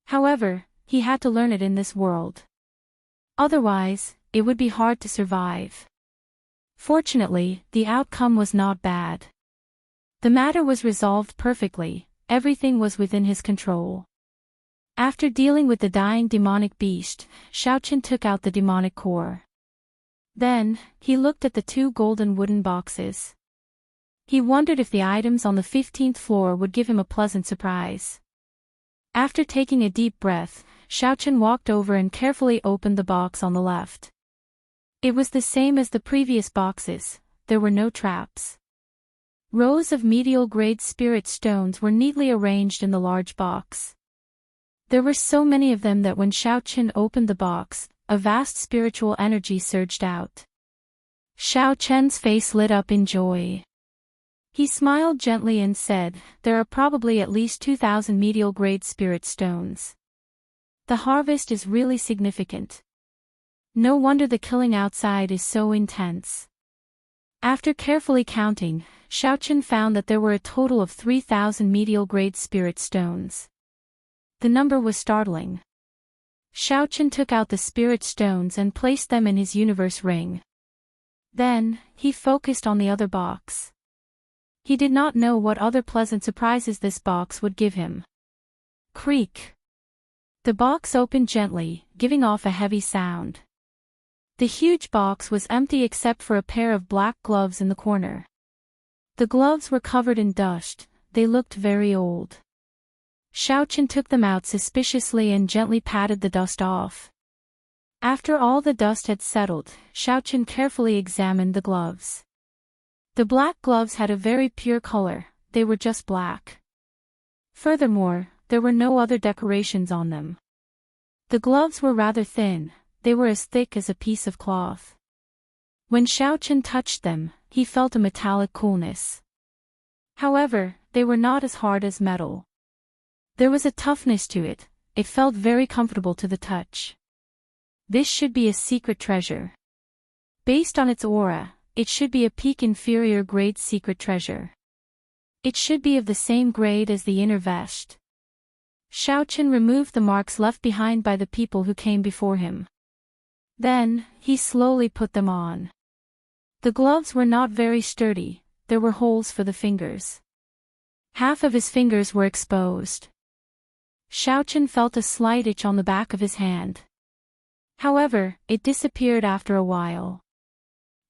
However, he had to learn it in this world. Otherwise, it would be hard to survive. Fortunately, the outcome was not bad. The matter was resolved perfectly, everything was within his control. After dealing with the dying demonic beast, Xiao Qin took out the demonic core. Then, he looked at the two golden wooden boxes. He wondered if the items on the 15th floor would give him a pleasant surprise. After taking a deep breath, Xiao Qin walked over and carefully opened the box on the left. It was the same as the previous boxes, there were no traps. Rows of medial-grade spirit stones were neatly arranged in the large box. There were so many of them that when Xiao Qin opened the box, a vast spiritual energy surged out. Xiao Qin's face lit up in joy. He smiled gently and said, "There are probably at least 2,000 medial-grade spirit stones. The harvest is really significant. No wonder the killing outside is so intense." After carefully counting, Xiao Qin found that there were a total of 3,000 medial-grade spirit stones. The number was startling. Xiao Qin took out the spirit stones and placed them in his universe ring. Then, he focused on the other box. He did not know what other pleasant surprises this box would give him. Creak. The box opened gently, giving off a heavy sound. The huge box was empty except for a pair of black gloves in the corner. The gloves were covered in dust, they looked very old. Xiao Qin took them out suspiciously and gently patted the dust off. After all the dust had settled, Xiao Qin carefully examined the gloves. The black gloves had a very pure color, they were just black. Furthermore, there were no other decorations on them. The gloves were rather thin, they were as thick as a piece of cloth. When Xiao Qin touched them, he felt a metallic coolness. However, they were not as hard as metal. There was a toughness to it, it felt very comfortable to the touch. This should be a secret treasure. Based on its aura, it should be a peak inferior grade secret treasure. It should be of the same grade as the inner vest. Xiao Qin removed the marks left behind by the people who came before him. Then, he slowly put them on. The gloves were not very sturdy, there were holes for the fingers. Half of his fingers were exposed. Xiao Qin felt a slight itch on the back of his hand. However, it disappeared after a while.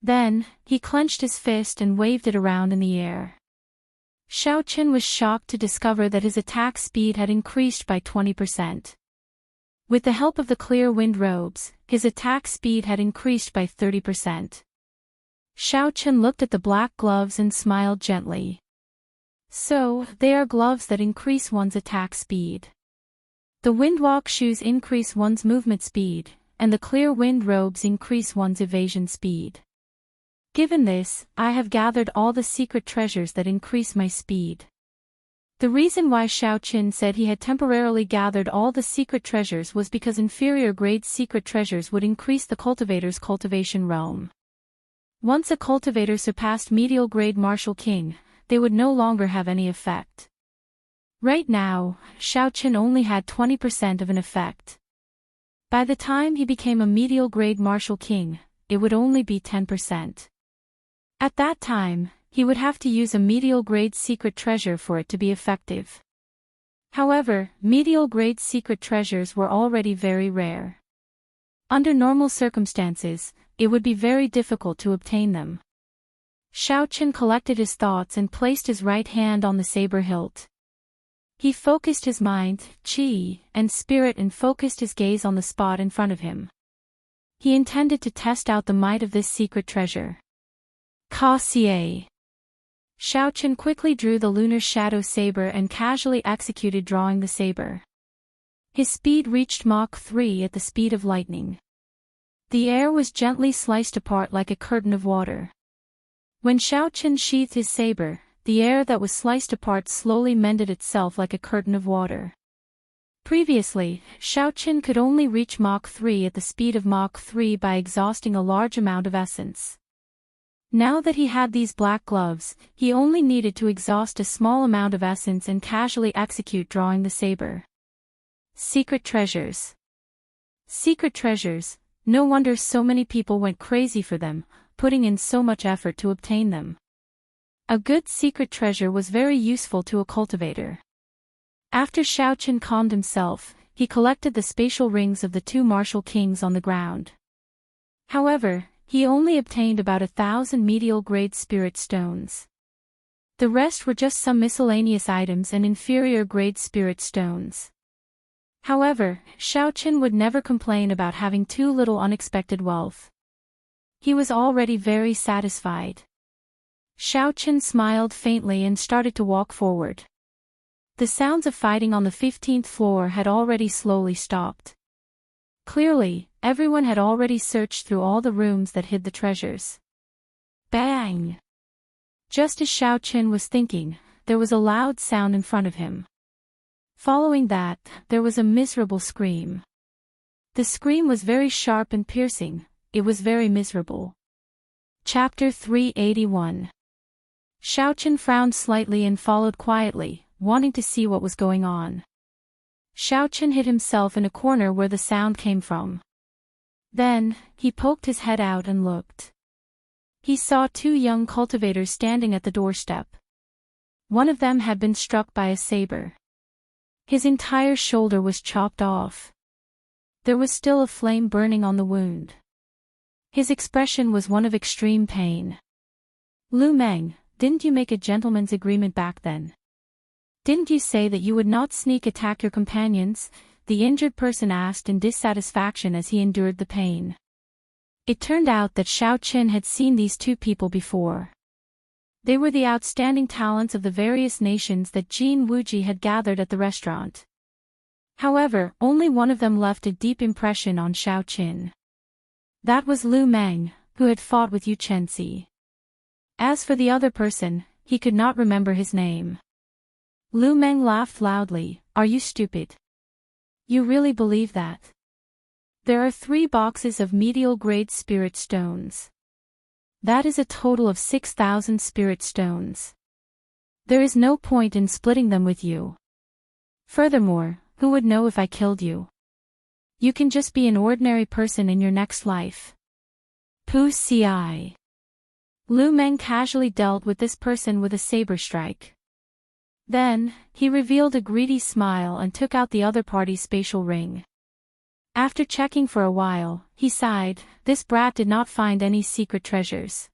Then, he clenched his fist and waved it around in the air. Xiao Qin was shocked to discover that his attack speed had increased by 20%. With the help of the clear wind robes, his attack speed had increased by 30%. Xiao Qin looked at the black gloves and smiled gently. So, they are gloves that increase one's attack speed. The windwalk shoes increase one's movement speed, and the clear wind robes increase one's evasion speed. Given this, I have gathered all the secret treasures that increase my speed. The reason why Xiao Qin said he had temporarily gathered all the secret treasures was because inferior grade secret treasures would increase the cultivator's cultivation realm. Once a cultivator surpassed medial grade martial king, they would no longer have any effect. Right now, Xiao Qin only had 20% of an effect. By the time he became a medial grade martial king, it would only be 10%. At that time, he would have to use a medial-grade secret treasure for it to be effective. However, medial-grade secret treasures were already very rare. Under normal circumstances, it would be very difficult to obtain them. Xiaoqian collected his thoughts and placed his right hand on the saber hilt. He focused his mind, qi, and spirit and focused his gaze on the spot in front of him. He intended to test out the might of this secret treasure. Xie. Xiaoqian quickly drew the lunar shadow saber and casually executed drawing the saber. His speed reached Mach 3 at the speed of lightning. The air was gently sliced apart like a curtain of water. When Xiaoqian sheathed his saber, the air that was sliced apart slowly mended itself like a curtain of water. Previously, Xiaoqian could only reach Mach 3 at the speed of Mach 3 by exhausting a large amount of essence. Now that he had these black gloves, he only needed to exhaust a small amount of essence and casually execute drawing the saber. Secret treasures. Secret treasures, no wonder so many people went crazy for them, putting in so much effort to obtain them. A good secret treasure was very useful to a cultivator. After Xiaoqian calmed himself, he collected the spatial rings of the two martial kings on the ground. However, he only obtained about 1,000 medial-grade spirit stones. The rest were just some miscellaneous items and inferior-grade spirit stones. However, Xiaoqian would never complain about having too little unexpected wealth. He was already very satisfied. Xiaoqian smiled faintly and started to walk forward. The sounds of fighting on the 15th floor had already slowly stopped. Clearly, everyone had already searched through all the rooms that hid the treasures. Bang! Just as Xiaoqian was thinking, there was a loud sound in front of him. Following that, there was a miserable scream. The scream was very sharp and piercing, it was very miserable. Chapter 381. Xiaoqian frowned slightly and followed quietly, wanting to see what was going on. Xiaoqian hid himself in a corner where the sound came from. Then, he poked his head out and looked. He saw two young cultivators standing at the doorstep. One of them had been struck by a saber. His entire shoulder was chopped off. There was still a flame burning on the wound. His expression was one of extreme pain. Lu Meng, didn't you make a gentleman's agreement back then? Didn't you say that you would not sneak attack your companions? The injured person asked in dissatisfaction as he endured the pain. It turned out that Xiaoqian had seen these two people before. They were the outstanding talents of the various nations that Jin Wuji had gathered at the restaurant. However, only one of them left a deep impression on Xiaoqian. That was Lu Meng, who had fought with Yu Chenxi. As for the other person, he could not remember his name. Lu Meng laughed loudly. Are you stupid? You really believe that? There are 3 boxes of medial-grade spirit stones. That is a total of 6,000 spirit stones. There is no point in splitting them with you. Furthermore, who would know if I killed you? You can just be an ordinary person in your next life. Pu Ci. Lu Meng casually dealt with this person with a saber strike. Then, he revealed a greedy smile and took out the other party's spatial ring. After checking for a while, he sighed, this brat did not find any secret treasures.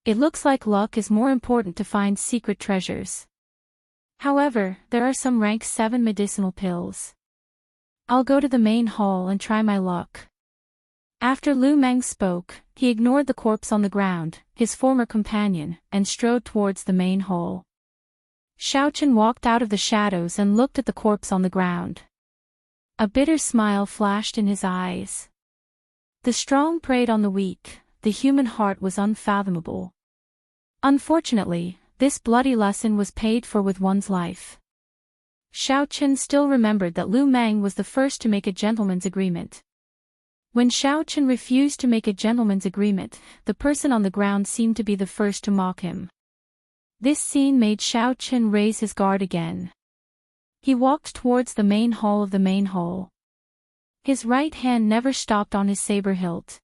It looks like luck is more important to find secret treasures. However, there are some rank 7 medicinal pills. I'll go to the main hall and try my luck. After Lu Meng spoke, he ignored the corpse on the ground, his former companion, and strode towards the main hall. Xiaoqian walked out of the shadows and looked at the corpse on the ground. A bitter smile flashed in his eyes. The strong preyed on the weak, the human heart was unfathomable. Unfortunately, this bloody lesson was paid for with one's life. Xiaoqian still remembered that Lu Meng was the first to make a gentleman's agreement. When Xiaoqian refused to make a gentleman's agreement, the person on the ground seemed to be the first to mock him. This scene made Xiaoqian raise his guard again. He walked towards the main hall of the main hall. His right hand never stopped on his saber hilt.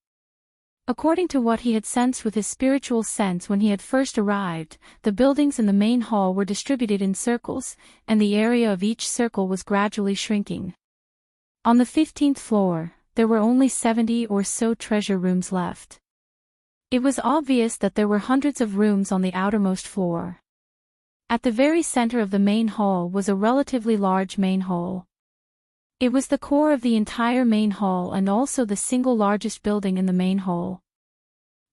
According to what he had sensed with his spiritual sense when he had first arrived, the buildings in the main hall were distributed in circles, and the area of each circle was gradually shrinking. On the 15th floor, there were only 70 or so treasure rooms left. It was obvious that there were hundreds of rooms on the outermost floor. At the very center of the main hall was a relatively large main hall. It was the core of the entire main hall and also the single largest building in the main hall.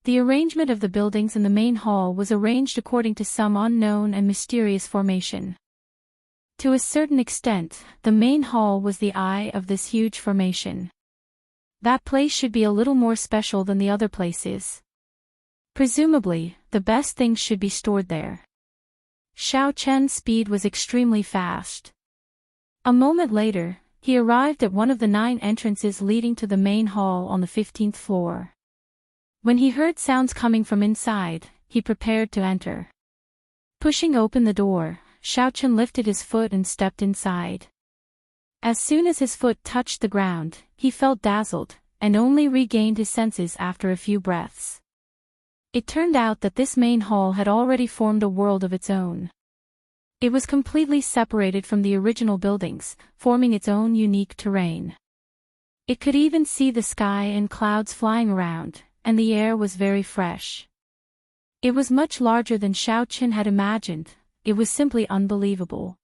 The arrangement of the buildings in the main hall was arranged according to some unknown and mysterious formation. To a certain extent, the main hall was the eye of this huge formation. That place should be a little more special than the other places. Presumably, the best things should be stored there. Xiao Chen's speed was extremely fast. A moment later, he arrived at one of the 9 entrances leading to the main hall on the 15th floor. When he heard sounds coming from inside, he prepared to enter. Pushing open the door, Xiao Chen lifted his foot and stepped inside. As soon as his foot touched the ground, he felt dazzled, and only regained his senses after a few breaths. It turned out that this main hall had already formed a world of its own. It was completely separated from the original buildings, forming its own unique terrain. It could even see the sky and clouds flying around, and the air was very fresh. It was much larger than Xiao Chen had imagined. It was simply unbelievable.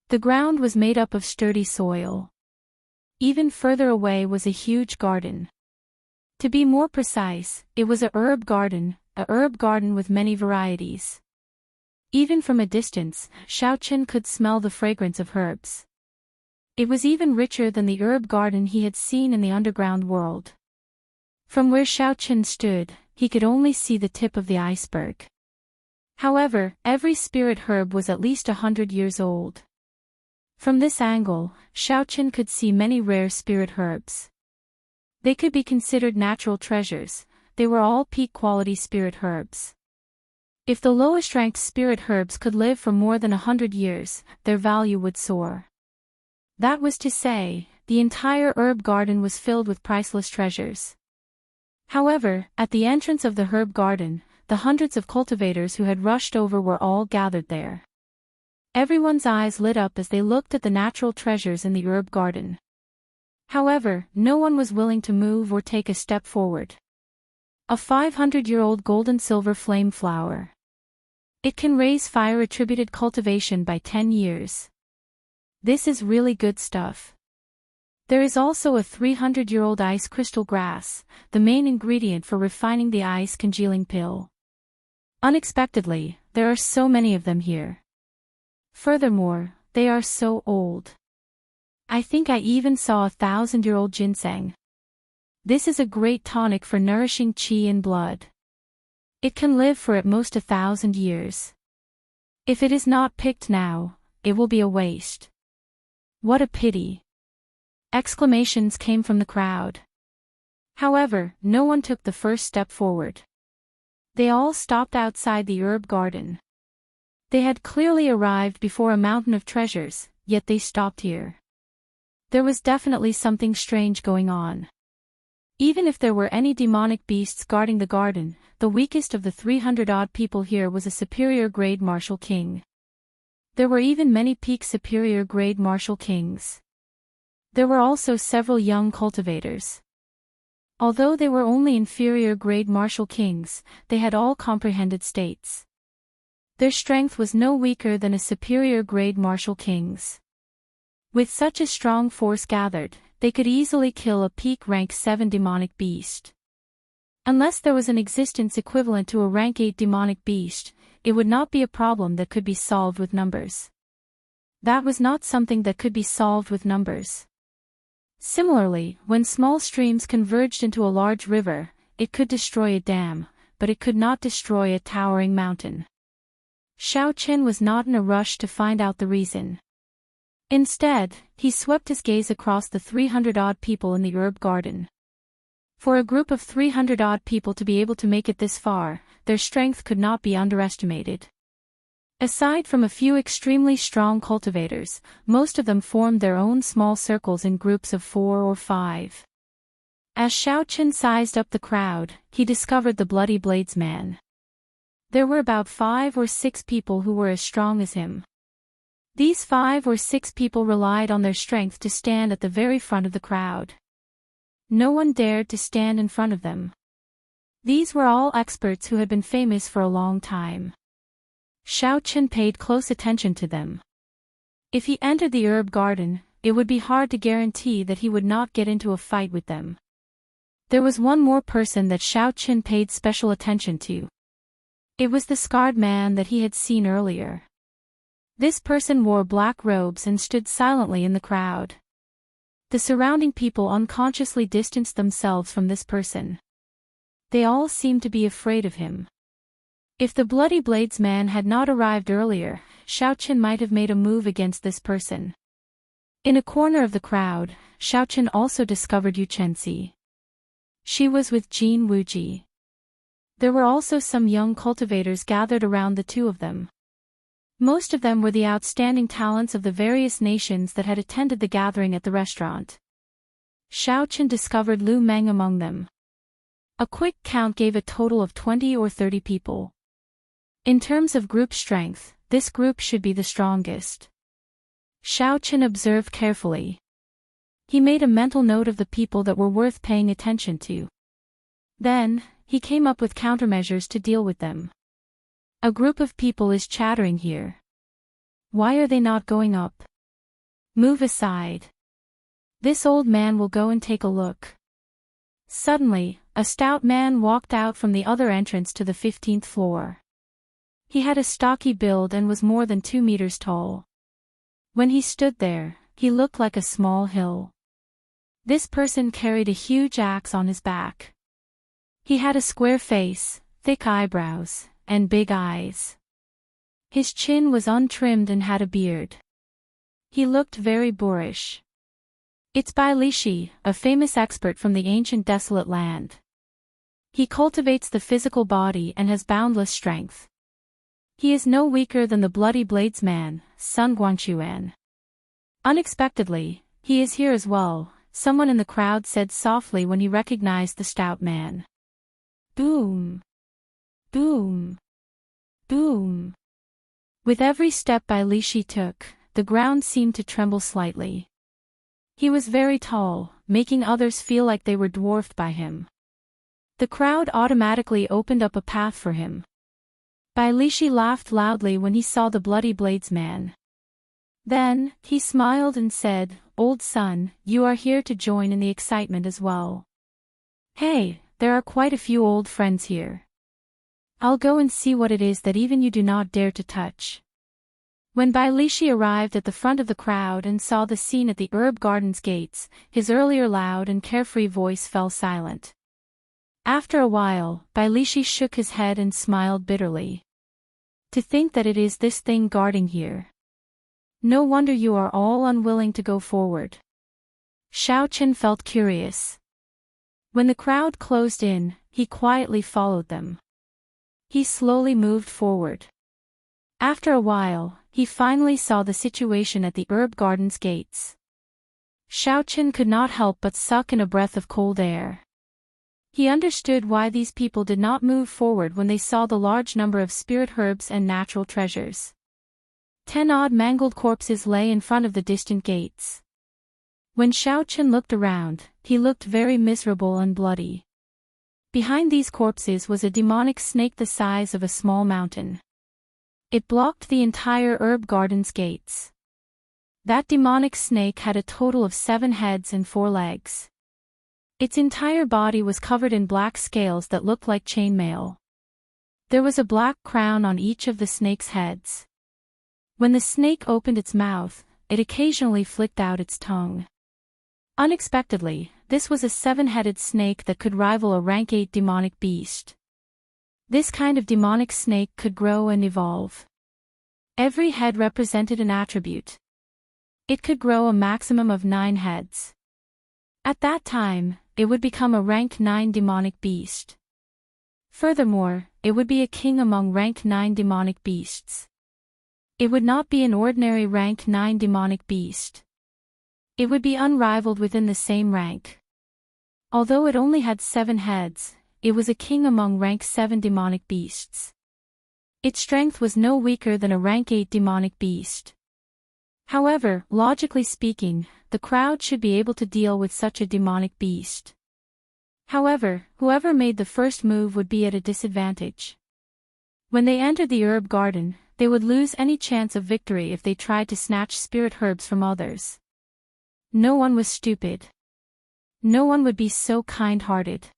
The ground was made up of sturdy soil. Even further away was a huge garden. To be more precise, it was a herb garden with many varieties. Even from a distance, Xiao Chen could smell the fragrance of herbs. It was even richer than the herb garden he had seen in the underground world. From where Xiao Chen stood, he could only see the tip of the iceberg. However, every spirit herb was at least 100 years old. From this angle, Xiao Chen could see many rare spirit herbs. They could be considered natural treasures. They were all peak-quality spirit herbs. If the lowest-ranked spirit herbs could live for more than 100 years, their value would soar. That was to say, the entire herb garden was filled with priceless treasures. However, at the entrance of the herb garden, the hundreds of cultivators who had rushed over were all gathered there. Everyone's eyes lit up as they looked at the natural treasures in the herb garden. However, no one was willing to move or take a step forward. A 500-year-old gold-and-silver flame flower. It can raise fire-attributed cultivation by 10 years. This is really good stuff. There is also a 300-year-old ice crystal grass, the main ingredient for refining the ice congealing pill. Unexpectedly, there are so many of them here. Furthermore, they are so old. I think I even saw a 1,000-year-old ginseng. This is a great tonic for nourishing qi in blood. It can live for at most 1,000 years. If it is not picked now, it will be a waste. What a pity. Exclamations came from the crowd. However, no one took the first step forward. They all stopped outside the herb garden. They had clearly arrived before a mountain of treasures, yet they stopped here. There was definitely something strange going on. Even if there were any demonic beasts guarding the garden, the weakest of the 300-odd people here was a superior-grade martial king. There were even many peak superior-grade martial kings. There were also several young cultivators. Although they were only inferior-grade martial kings, they had all comprehended states. Their strength was no weaker than a superior-grade martial king's. With such a strong force gathered, they could easily kill a peak rank 7 demonic beast. Unless there was an existence equivalent to a rank 8 demonic beast, it would not be a problem that could be solved with numbers. That was not something that could be solved with numbers. Similarly, when small streams converged into a large river, it could destroy a dam, but it could not destroy a towering mountain. Xiao Chen was not in a rush to find out the reason. Instead, he swept his gaze across the 300-odd people in the herb garden. For a group of 300-odd people to be able to make it this far, their strength could not be underestimated. Aside from a few extremely strong cultivators, most of them formed their own small circles in groups of 4 or 5. As Xiaochen sized up the crowd, he discovered the Bloody Blades man. There were about 5 or 6 people who were as strong as him. These 5 or 6 people relied on their strength to stand at the very front of the crowd. No one dared to stand in front of them. These were all experts who had been famous for a long time. Xiaochen paid close attention to them. If he entered the herb garden, it would be hard to guarantee that he would not get into a fight with them. There was one more person that Xiaochen paid special attention to. It was the scarred man that he had seen earlier. This person wore black robes and stood silently in the crowd. The surrounding people unconsciously distanced themselves from this person. They all seemed to be afraid of him. If the Bloody Blades man had not arrived earlier, Xiaochen might have made a move against this person. In a corner of the crowd, Xiaochen also discovered Xianxia. She was with Jin Wuji. There were also some young cultivators gathered around the two of them. Most of them were the outstanding talents of the various nations that had attended the gathering at the restaurant. Xiaochen discovered Lu Meng among them. A quick count gave a total of 20 or 30 people. In terms of group strength, this group should be the strongest. Xiaochen observed carefully. He made a mental note of the people that were worth paying attention to. Then, he came up with countermeasures to deal with them. A group of people is chattering here. Why are they not going up? Move aside. This old man will go and take a look. Suddenly, a stout man walked out from the other entrance to the 15th floor. He had a stocky build and was more than 2 meters tall. When he stood there, he looked like a small hill. This person carried a huge axe on his back. He had a square face, thick eyebrows, and big eyes. His chin was untrimmed and had a beard. He looked very boorish. It's Bai Lishi, a famous expert from the ancient desolate land. He cultivates the physical body and has boundless strength. He is no weaker than the Bloody Blades man, Sun Guangquan. Unexpectedly, he is here as well, someone in the crowd said softly when he recognized the stout man. Boom! Boom! Boom! With every step Bai Lishi took, the ground seemed to tremble slightly. He was very tall, making others feel like they were dwarfed by him. The crowd automatically opened up a path for him. Bai Lishi laughed loudly when he saw the Bloody Blades man. Then, he smiled and said, "Old son, you are here to join in the excitement as well. Hey, there are quite a few old friends here. I'll go and see what it is that even you do not dare to touch." When Bai Lishi arrived at the front of the crowd and saw the scene at the herb garden's gates, his earlier loud and carefree voice fell silent. After a while, Bai Lishi shook his head and smiled bitterly. To think that it is this thing guarding here. No wonder you are all unwilling to go forward. Xiaochen felt curious. When the crowd closed in, he quietly followed them. He slowly moved forward. After a while, he finally saw the situation at the herb garden's gates. Xiaochen could not help but suck in a breath of cold air. He understood why these people did not move forward when they saw the large number of spirit herbs and natural treasures. 10 odd mangled corpses lay in front of the distant gates. When Xiaochen looked around, he looked very miserable and bloody. Behind these corpses was a demonic snake the size of a small mountain. It blocked the entire herb garden's gates. That demonic snake had a total of 7 heads and 4 legs. Its entire body was covered in black scales that looked like chainmail. There was a black crown on each of the snake's heads. When the snake opened its mouth, it occasionally flicked out its tongue. Unexpectedly, this was a 7-headed snake that could rival a rank 8 demonic beast. This kind of demonic snake could grow and evolve. Every head represented an attribute. It could grow a maximum of 9 heads. At that time, it would become a rank 9 demonic beast. Furthermore, it would be a king among rank 9 demonic beasts. It would not be an ordinary rank 9 demonic beast. It would be unrivaled within the same rank. Although it only had 7 heads, it was a king among rank 7 demonic beasts. Its strength was no weaker than a rank 8 demonic beast. However, logically speaking, the crowd should be able to deal with such a demonic beast. However, whoever made the first move would be at a disadvantage. When they entered the herb garden, they would lose any chance of victory if they tried to snatch spirit herbs from others. No one was stupid. No one would be so kind-hearted.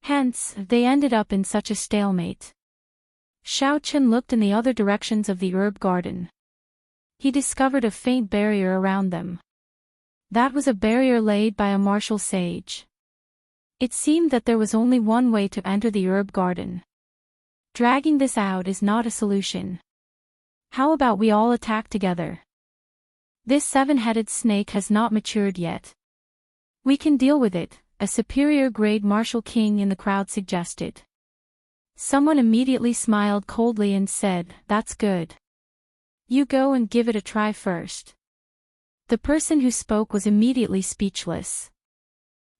Hence, they ended up in such a stalemate. Xiaochen looked in the other directions of the herb garden. He discovered a faint barrier around them. That was a barrier laid by a martial sage. It seemed that there was only one way to enter the herb garden. Dragging this out is not a solution. How about we all attack together? This 7-headed snake has not matured yet. We can deal with it, a superior grade martial king in the crowd suggested. Someone immediately smiled coldly and said, "That's good. You go and give it a try first." The person who spoke was immediately speechless.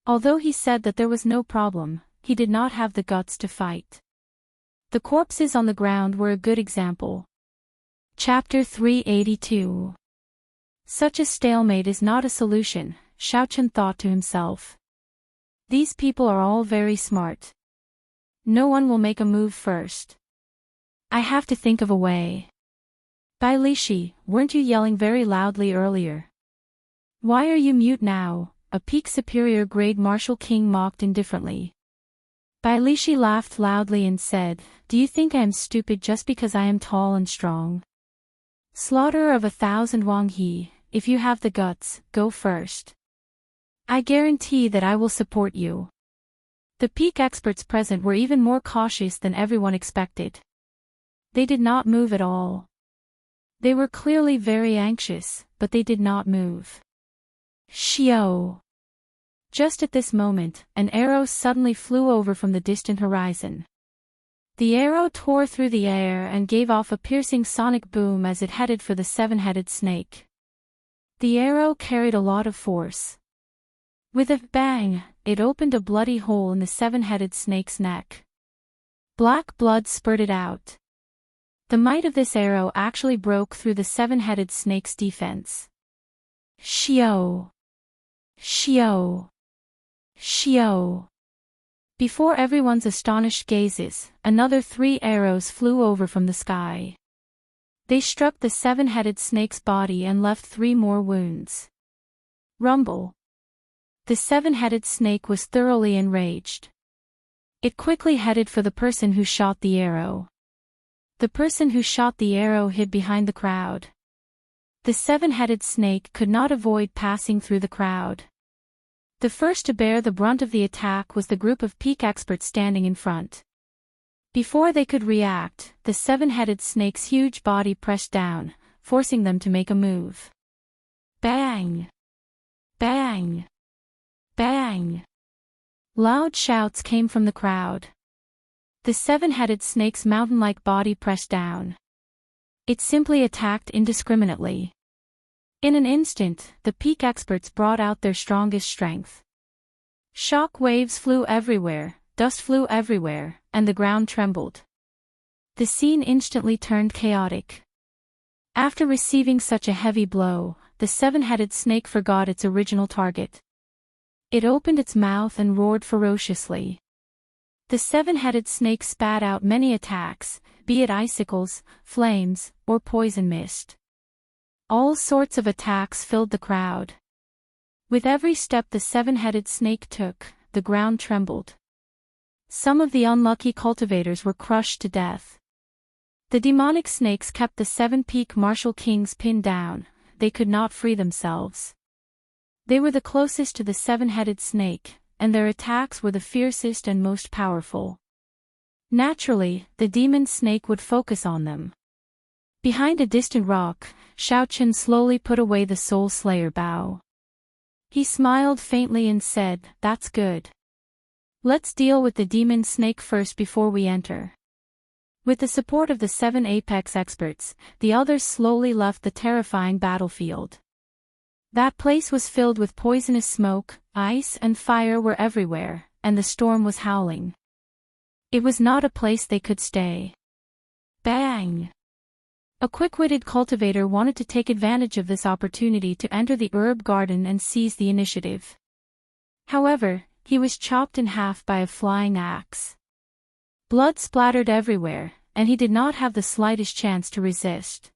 Although he said that there was no problem, he did not have the guts to fight. The corpses on the ground were a good example. Chapter 382. Such a stalemate is not a solution, Xiaochen thought to himself. These people are all very smart. No one will make a move first. I have to think of a way. Bai Lishi, weren't you yelling very loudly earlier? Why are you mute now? A peak superior grade martial king mocked indifferently. Bai Lishi laughed loudly and said, "Do you think I am stupid just because I am tall and strong? Slaughterer of 1,000 Wang He, if you have the guts, go first. I guarantee that I will support you." The peak experts present were even more cautious than everyone expected. They did not move at all. They were clearly very anxious, but they did not move. Xiao! Just at this moment, an arrow suddenly flew over from the distant horizon. The arrow tore through the air and gave off a piercing sonic boom as it headed for the 7-headed snake. The arrow carried a lot of force. With a bang, it opened a bloody hole in the 7-headed snake's neck. Black blood spurted out. The might of this arrow actually broke through the 7-headed snake's defense. Xiao! Xiao! Xiao! Before everyone's astonished gazes, another 3 arrows flew over from the sky. They struck the 7-headed snake's body and left 3 more wounds. Rumble! The 7-headed snake was thoroughly enraged. It quickly headed for the person who shot the arrow. The person who shot the arrow hid behind the crowd. The 7-headed snake could not avoid passing through the crowd. The first to bear the brunt of the attack was the group of peak experts standing in front. Before they could react, the 7-headed snake's huge body pressed down, forcing them to make a move. Bang! Bang! Bang! Loud shouts came from the crowd. The 7-headed snake's mountain-like body pressed down. It simply attacked indiscriminately. In an instant, the peak experts brought out their strongest strength. Shock waves flew everywhere, dust flew everywhere, and the ground trembled. The scene instantly turned chaotic. After receiving such a heavy blow, the 7-headed snake forgot its original target. It opened its mouth and roared ferociously. The 7-headed snake spat out many attacks, be it icicles, flames, or poison mist. All sorts of attacks filled the crowd. With every step the 7-headed snake took, the ground trembled. Some of the unlucky cultivators were crushed to death. The demonic snakes kept the 7 peak martial kings pinned down, they could not free themselves. They were the closest to the 7-headed snake, and their attacks were the fiercest and most powerful. Naturally, the demon snake would focus on them. Behind a distant rock, Xiaochen slowly put away the Soul Slayer bow. He smiled faintly and said, "That's good. Let's deal with the demon snake first before we enter." With the support of the 7 apex experts, the others slowly left the terrifying battlefield. That place was filled with poisonous smoke, ice and fire were everywhere, and the storm was howling. It was not a place they could stay. Bang! A quick-witted cultivator wanted to take advantage of this opportunity to enter the herb garden and seize the initiative. However, he was chopped in half by a flying axe. Blood splattered everywhere, and he did not have the slightest chance to resist.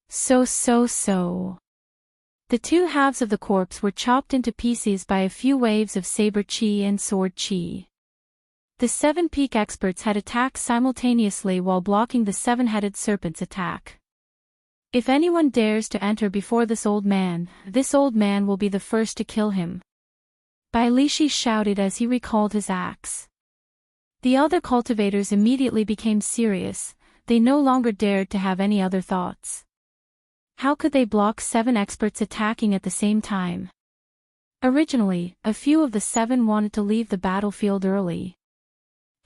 So. The two halves of the corpse were chopped into pieces by a few waves of saber chi and sword chi. The 7 peak experts had attacked simultaneously while blocking the 7-headed serpent's attack. If anyone dares to enter before this old man will be the first to kill him. Bai Lishi shouted as he recalled his axe. The other cultivators immediately became serious, they no longer dared to have any other thoughts. How could they block 7 experts attacking at the same time? Originally, a few of the 7 wanted to leave the battlefield early.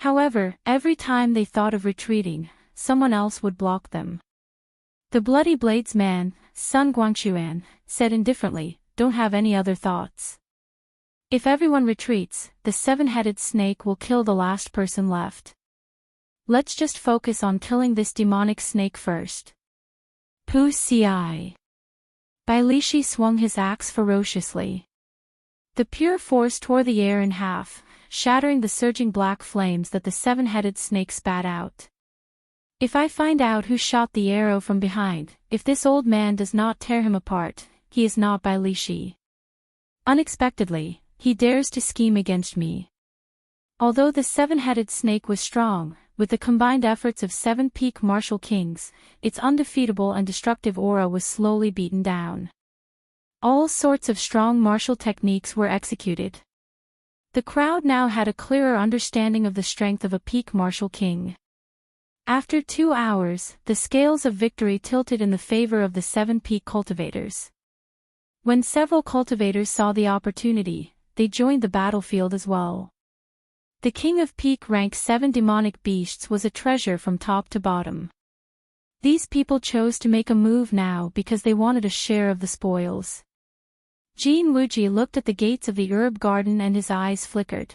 However, every time they thought of retreating, someone else would block them. The Bloody Blades man, Sun Guangquan, said indifferently, "Don't have any other thoughts. If everyone retreats, the 7-headed snake will kill the last person left. Let's just focus on killing this demonic snake first." Pu Ci. Bai Lishi swung his axe ferociously. The pure force tore the air in half, shattering the surging black flames that the 7-headed snake spat out. If I find out who shot the arrow from behind, if this old man does not tear him apart, he is not Bai Lishi. Unexpectedly, he dares to scheme against me. Although the 7-headed snake was strong, with the combined efforts of 7 peak martial kings, its undefeatable and destructive aura was slowly beaten down. All sorts of strong martial techniques were executed. The crowd now had a clearer understanding of the strength of a peak martial king. After 2 hours, the scales of victory tilted in the favor of the 7 peak cultivators. When several cultivators saw the opportunity, they joined the battlefield as well. The king of peak rank 7 demonic beasts was a treasure from top to bottom. These people chose to make a move now because they wanted a share of the spoils. Jin Wuji looked at the gates of the herb garden and his eyes flickered.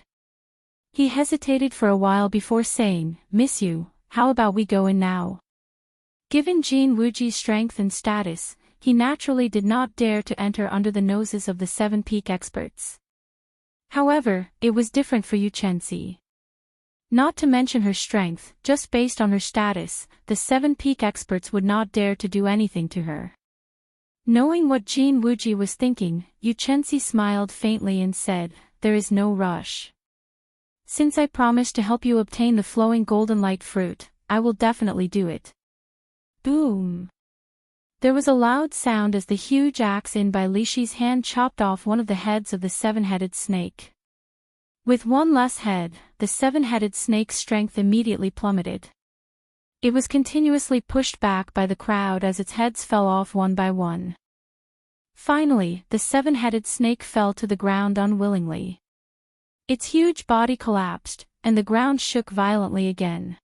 He hesitated for a while before saying, "Miss Yu, how about we go in now?" Given Jin Wuji's strength and status, he naturally did not dare to enter under the noses of the 7 peak experts. However, it was different for Yu Chenxi. Not to mention her strength, just based on her status, the 7 peak experts would not dare to do anything to her. Knowing what Jin Wuji was thinking, Yu Chenxi smiled faintly and said, "There is no rush. Since I promised to help you obtain the flowing golden light fruit, I will definitely do it." Boom! There was a loud sound as the huge axe in Bai Lishi's hand chopped off one of the heads of the 7-headed snake. With one less head, the 7-headed snake's strength immediately plummeted. It was continuously pushed back by the crowd as its heads fell off one by one. Finally, the 7-headed snake fell to the ground unwillingly. Its huge body collapsed, and the ground shook violently again.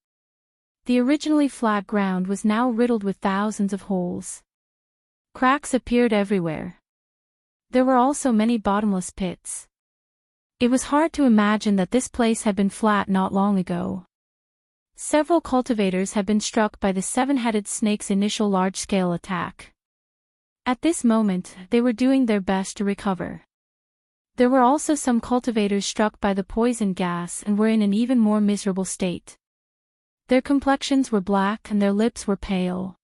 The originally flat ground was now riddled with thousands of holes. Cracks appeared everywhere. There were also many bottomless pits. It was hard to imagine that this place had been flat not long ago. Several cultivators had been struck by the 7-headed snake's initial large-scale attack. At this moment, they were doing their best to recover. There were also some cultivators struck by the poison gas and were in an even more miserable state. Their complexions were black and their lips were pale.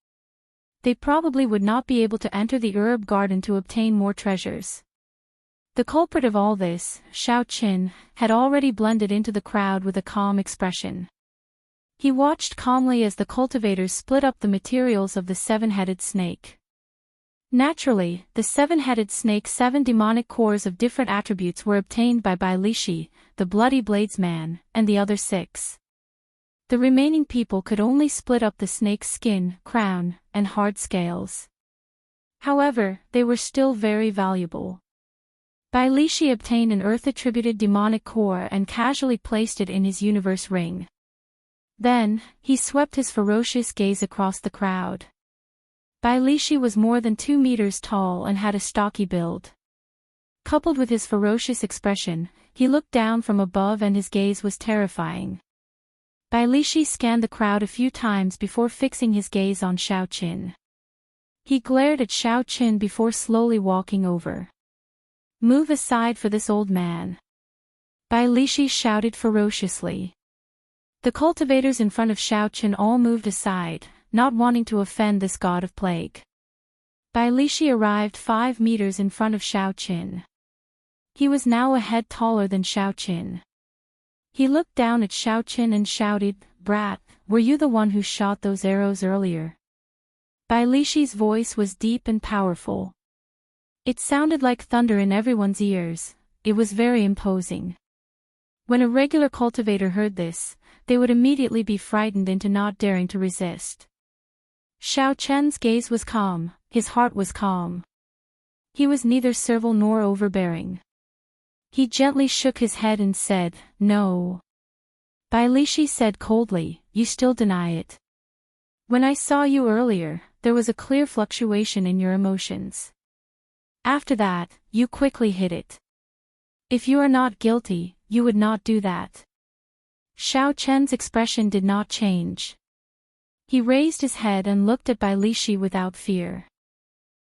They probably would not be able to enter the herb garden to obtain more treasures. The culprit of all this, Xiao Qin, had already blended into the crowd with a calm expression. He watched calmly as the cultivators split up the materials of the 7-headed snake. Naturally, the 7-headed snake's 7 demonic cores of different attributes were obtained by Bai Lishi, the Bloody Blades man, and the other 6. The remaining people could only split up the snake's skin, crown, and hard scales. However, they were still very valuable. Bai Lishi obtained an earth-attributed demonic core and casually placed it in his universe ring. Then, he swept his ferocious gaze across the crowd. Bai Lishi was more than 2 meters tall and had a stocky build. Coupled with his ferocious expression, he looked down from above and his gaze was terrifying. Bai Lishi scanned the crowd a few times before fixing his gaze on Xiaoqin. He glared at Xiaoqin before slowly walking over. "Move aside for this old man," Bai Lishi shouted ferociously. The cultivators in front of Xiaoqin all moved aside, not wanting to offend this god of plague. Bai Lishi arrived 5 meters in front of Xiaoqin. He was now a head taller than Xiaoqin. He looked down at Xiaoqin and shouted, "Brat, were you the one who shot those arrows earlier?" Bai Lishi's voice was deep and powerful. It sounded like thunder in everyone's ears. It was very imposing. When a regular cultivator heard this, they would immediately be frightened into not daring to resist. Xiaoqin's gaze was calm, his heart was calm. He was neither servile nor overbearing. He gently shook his head and said, "No." Bai Lishi said coldly, "You still deny it. When I saw you earlier, there was a clear fluctuation in your emotions. After that, you quickly hid it. If you are not guilty, you would not do that." Xiaoqin's expression did not change. He raised his head and looked at Bai Lishi without fear.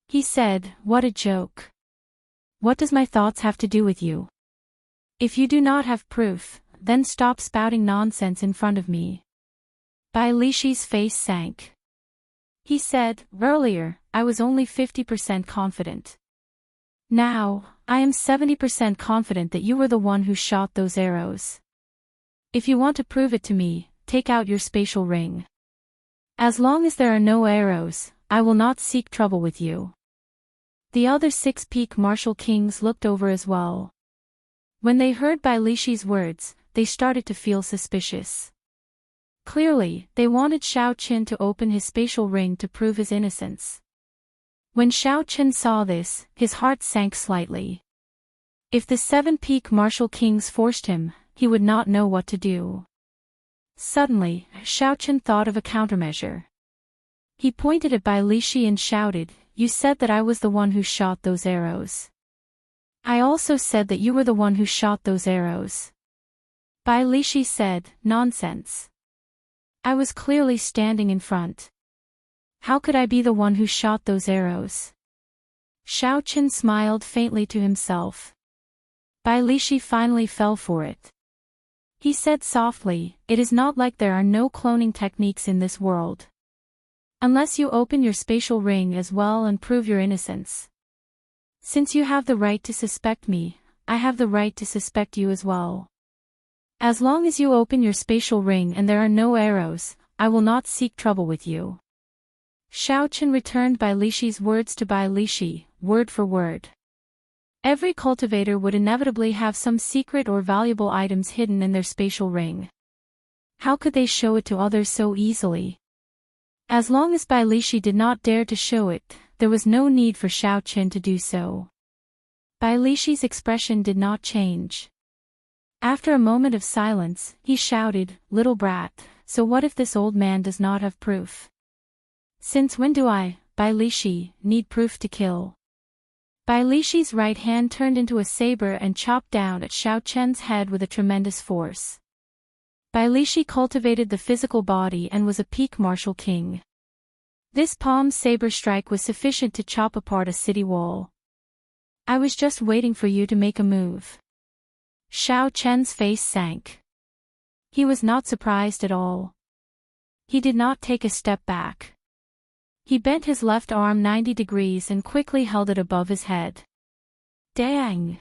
He said, "What a joke. What does my thoughts have to do with you? If you do not have proof, then stop spouting nonsense in front of me." Bai Lishi's face sank. He said, "Earlier, I was only 50% confident. Now, I am 70% confident that you were the one who shot those arrows. If you want to prove it to me, take out your spatial ring. As long as there are no arrows, I will not seek trouble with you." The other 6 peak martial kings looked over as well. When they heard Bai Lishi's words, they started to feel suspicious. Clearly, they wanted Xiaoqin to open his spatial ring to prove his innocence. When Xiaoqin saw this, his heart sank slightly. If the 7 peak martial kings forced him, he would not know what to do. Suddenly, Xiaoqin thought of a countermeasure. He pointed at Bai Lishi and shouted, "You said that I was the one who shot those arrows. I also said that you were the one who shot those arrows." Bai Lishi said, "Nonsense. I was clearly standing in front. How could I be the one who shot those arrows?" Xiaoqin smiled faintly to himself. Bai Lishi finally fell for it. He said softly, "It is not like there are no cloning techniques in this world. Unless you open your spatial ring as well and prove your innocence. Since you have the right to suspect me, I have the right to suspect you as well. As long as you open your spatial ring and there are no arrows, I will not seek trouble with you." Xiaoqin returned Bai Lishi's words to Bai Lishi, word for word. Every cultivator would inevitably have some secret or valuable items hidden in their spatial ring. How could they show it to others so easily? As long as Bai Lishi did not dare to show it, there was no need for Xiaoqin to do so. Bai Lishi's expression did not change. After a moment of silence, he shouted, "Little brat, so what if this old man does not have proof? Since when do I, Bai Lishi, need proof to kill?" Bai Lishi's right hand turned into a saber and chopped down at Xiaoqin's head with a tremendous force. Bai Lishi cultivated the physical body and was a peak martial king. This palm saber strike was sufficient to chop apart a city wall. "I was just waiting for you to make a move." Xiaoqin's face sank. He was not surprised at all. He did not take a step back. He bent his left arm 90 degrees and quickly held it above his head. Dang!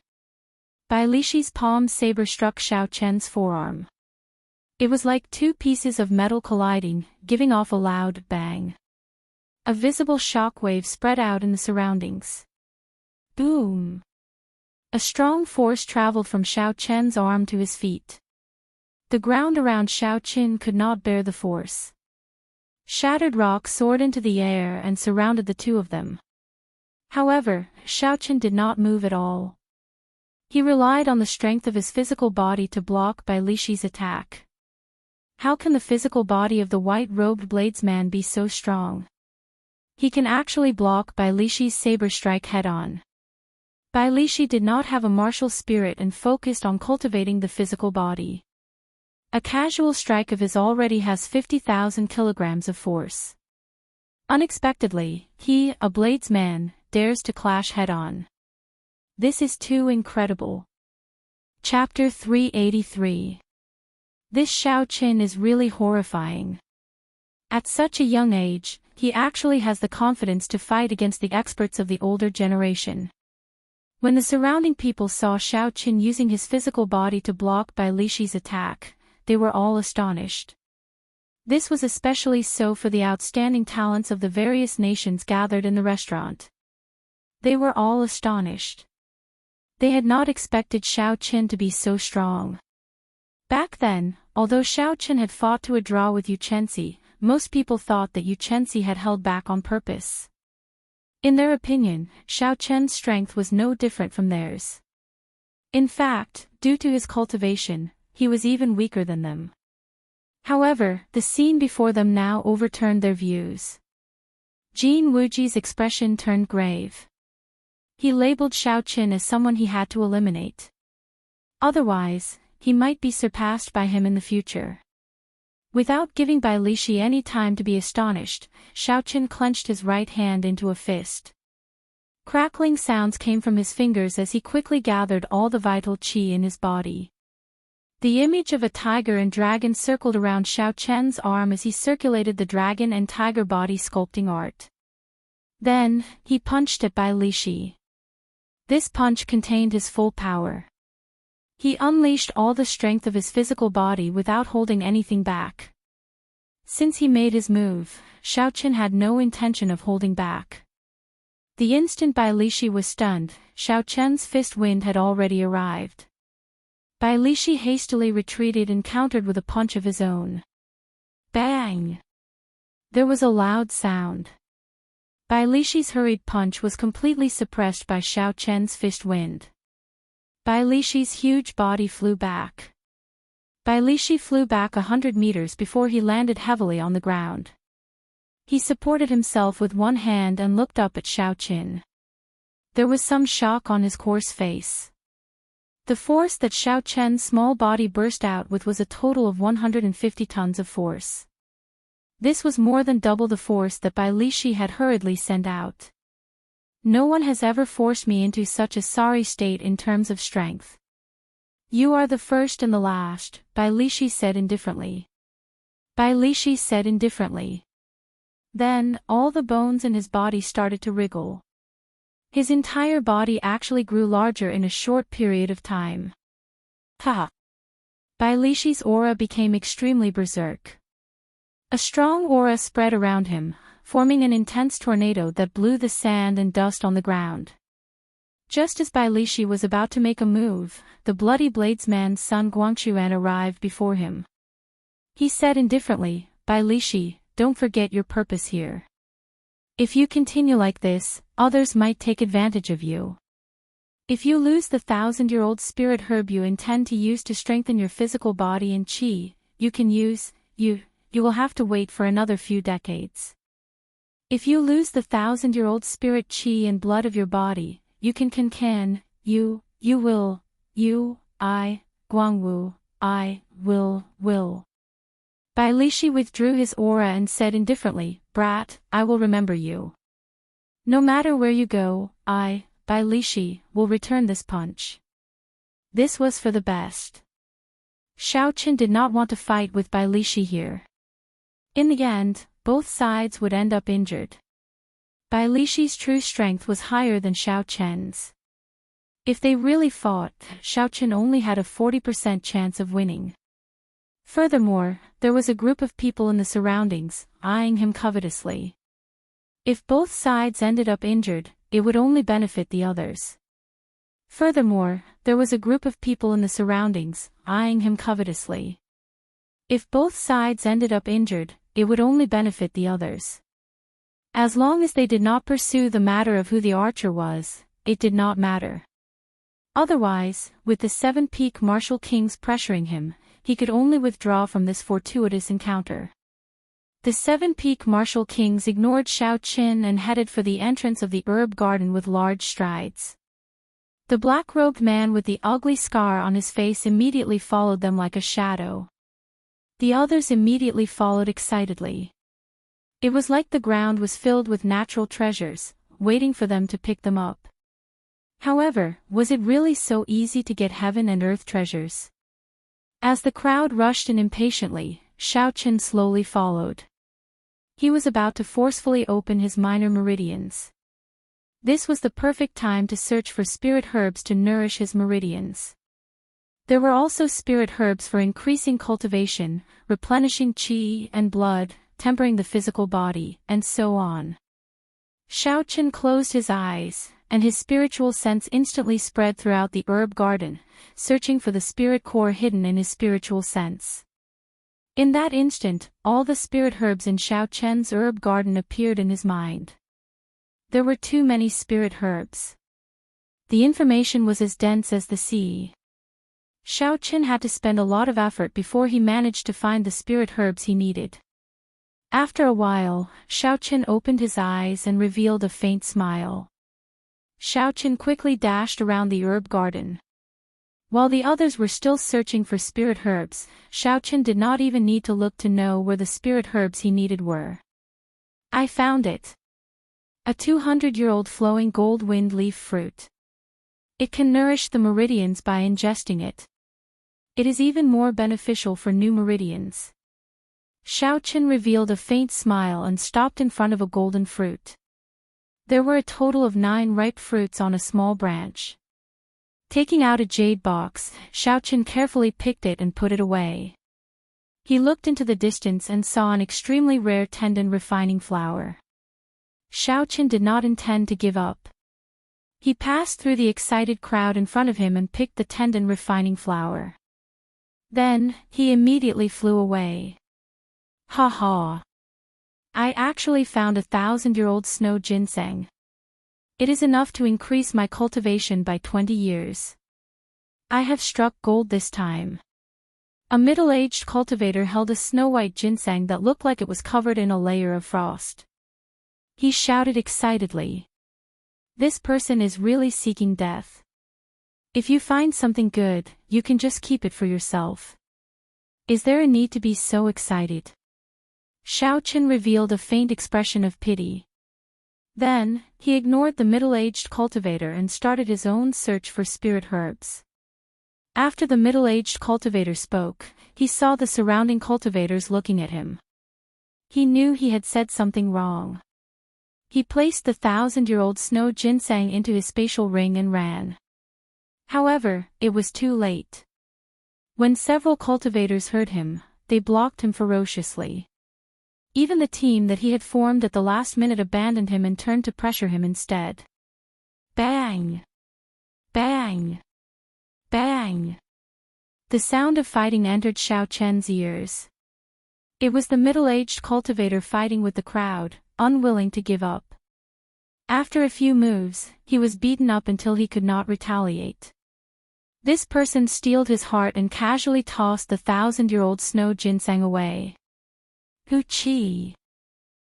Bai Lishi's palm saber struck Xiaoqin's forearm. It was like 2 pieces of metal colliding, giving off a loud bang. A visible shockwave spread out in the surroundings. Boom! A strong force traveled from Xiaoqin's arm to his feet. The ground around Xiaoqin could not bear the force. Shattered rock soared into the air and surrounded the two of them. However, Xiaoqin did not move at all. He relied on the strength of his physical body to block Bai Lishi's attack. How can the physical body of the white-robed bladesman be so strong? He can actually block Bai Lixi's saber strike head-on. Bai Lixi did not have a martial spirit and focused on cultivating the physical body. A casual strike of his already has 50,000 kilograms of force. Unexpectedly, he, a blades man, dares to clash head-on. This is too incredible. Chapter 383. This Xiao Qin is really horrifying. At such a young age, he actually has the confidence to fight against the experts of the older generation. When the surrounding people saw Xiao Qin using his physical body to block Bai Lixi's attack, they were all astonished. This was especially so for the outstanding talents of the various nations gathered in the restaurant. They were all astonished. They had not expected Xiao Qin to be so strong. Back then, although Xiao Qin had fought to a draw with Xianxia, most people thought that Xianxia had held back on purpose. In their opinion, Xiao Qin's strength was no different from theirs. In fact, due to his cultivation, he was even weaker than them. However, the scene before them now overturned their views. Jin Wuji's expression turned grave. He labeled Xiao Qin as someone he had to eliminate. Otherwise, he might be surpassed by him in the future. Without giving Bai Lixi any time to be astonished, Xiao Qin clenched his right hand into a fist. Crackling sounds came from his fingers as he quickly gathered all the vital qi in his body. The image of a tiger and dragon circled around Xiao Qin's arm as he circulated the dragon and tiger body sculpting art. Then, he punched at Bai Lixi. This punch contained his full power. He unleashed all the strength of his physical body without holding anything back. Since he made his move, Xiao Qin had no intention of holding back. The instant Bai Lixi was stunned, Xiao Qin's fist wind had already arrived. Bai Lixi hastily retreated and countered with a punch of his own. Bang! There was a loud sound. Bai Lixi's hurried punch was completely suppressed by Xiao Qin's fist wind. Bai Lixi's huge body flew back. Bai Lixi flew back 100 meters before he landed heavily on the ground. He supported himself with one hand and looked up at Xiao Qin. There was some shock on his coarse face. The force that Xiao Qin's small body burst out with was a total of 150 tons of force. This was more than double the force that Bai Lixi had hurriedly sent out. No one has ever forced me into such a sorry state in terms of strength. You are the first and the last, Bai Lixi said indifferently. Bai Lixi said indifferently. Then, all the bones in his body started to wriggle. His entire body actually grew larger in a short period of time. Ha! Bai Lixi's aura became extremely berserk. A strong aura spread around him, forming an intense tornado that blew the sand and dust on the ground. Just as Bai Lixi was about to make a move, the bloody bladesman's son Guangxuan arrived before him. He said indifferently, Bai Lixi, don't forget your purpose here. If you continue like this, others might take advantage of you. If you lose the 1,000-year-old spirit herb you intend to use to strengthen your physical body and qi, you will have to wait for another few decades. If you lose the 1,000-year-old spirit qi and blood of your body, Guangwu, will. Bai Lixi withdrew his aura and said indifferently, Brat, I will remember you. No matter where you go, Bai Lixi, will return this punch. This was for the best. Xiao Qin did not want to fight with Bai Lixi here. In the end, both sides would end up injured. Bai Lixi's true strength was higher than Xiao Qin's. If they really fought, Xiao Qin only had a 40% chance of winning. Furthermore, there was a group of people in the surroundings, eyeing him covetously. If both sides ended up injured, it would only benefit the others. Furthermore, there was a group of people in the surroundings, eyeing him covetously. If both sides ended up injured, it would only benefit the others. As long as they did not pursue the matter of who the archer was, it did not matter. Otherwise, with the 7 peak martial kings pressuring him, he could only withdraw from this fortuitous encounter. The seven-peak martial kings ignored Xiaoqin and headed for the entrance of the herb garden with large strides. The black-robed man with the ugly scar on his face immediately followed them like a shadow. The others immediately followed excitedly. It was like the ground was filled with natural treasures, waiting for them to pick them up. However, was it really so easy to get heaven and earth treasures? As the crowd rushed in impatiently, Xiaoqin slowly followed. He was about to forcefully open his minor meridians. This was the perfect time to search for spirit herbs to nourish his meridians. There were also spirit herbs for increasing cultivation, replenishing qi and blood, tempering the physical body, and so on. Xiaoqin closed his eyes, and his spiritual sense instantly spread throughout the herb garden, searching for the spirit core hidden in his spiritual sense. In that instant, all the spirit herbs in Xiaoqin's herb garden appeared in his mind. There were too many spirit herbs. The information was as dense as the sea. Xiaoqin had to spend a lot of effort before he managed to find the spirit herbs he needed. After a while, Xiaoqin opened his eyes and revealed a faint smile. Xiaoqin quickly dashed around the herb garden. While the others were still searching for spirit herbs, Xiaoqin did not even need to look to know where the spirit herbs he needed were. I found it. A 200-year-old flowing gold wind leaf fruit. It can nourish the meridians by ingesting it. It is even more beneficial for new meridians. Xiaoqin revealed a faint smile and stopped in front of a golden fruit. There were a total of 9 ripe fruits on a small branch. Taking out a jade box, Xiaoqin carefully picked it and put it away. He looked into the distance and saw an extremely rare tendon refining flower. Xiaoqin did not intend to give up. He passed through the excited crowd in front of him and picked the tendon refining flower. Then, he immediately flew away. Ha ha! I actually found 1,000-year-old snow ginseng. It is enough to increase my cultivation by 20 years. I have struck gold this time. A middle-aged cultivator held a snow-white ginseng that looked like it was covered in a layer of frost. He shouted excitedly. This person is really seeking death. If you find something good, you can just keep it for yourself. Is there a need to be so excited? Xiaoqin revealed a faint expression of pity. Then, he ignored the middle-aged cultivator and started his own search for spirit herbs. After the middle-aged cultivator spoke, he saw the surrounding cultivators looking at him. He knew he had said something wrong. He placed the 1,000-year-old snow ginseng into his spatial ring and ran. However, it was too late. When several cultivators heard him, they blocked him ferociously. Even the team that he had formed at the last minute abandoned him and turned to pressure him instead. Bang! Bang! Bang! The sound of fighting entered Xiaoqin's ears. It was the middle-aged cultivator fighting with the crowd, unwilling to give up. After a few moves, he was beaten up until he could not retaliate. This person steeled his heart and casually tossed the 1,000-year-old snow ginseng away. Chi.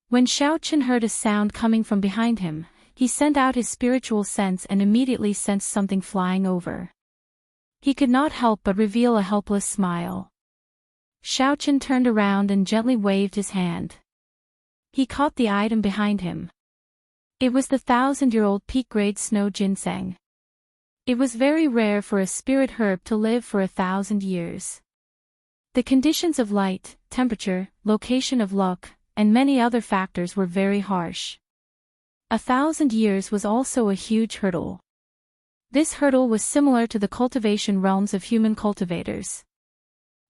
When Xiaoqin heard a sound coming from behind him, he sent out his spiritual sense and immediately sensed something flying over. He could not help but reveal a helpless smile. Xiaoqin turned around and gently waved his hand. He caught the item behind him. It was the 1,000-year-old peak-grade snow ginseng. It was very rare for a spirit herb to live for 1,000 years. The conditions of light, temperature, location of luck, and many other factors were very harsh. 1,000 years was also a huge hurdle. This hurdle was similar to the cultivation realms of human cultivators.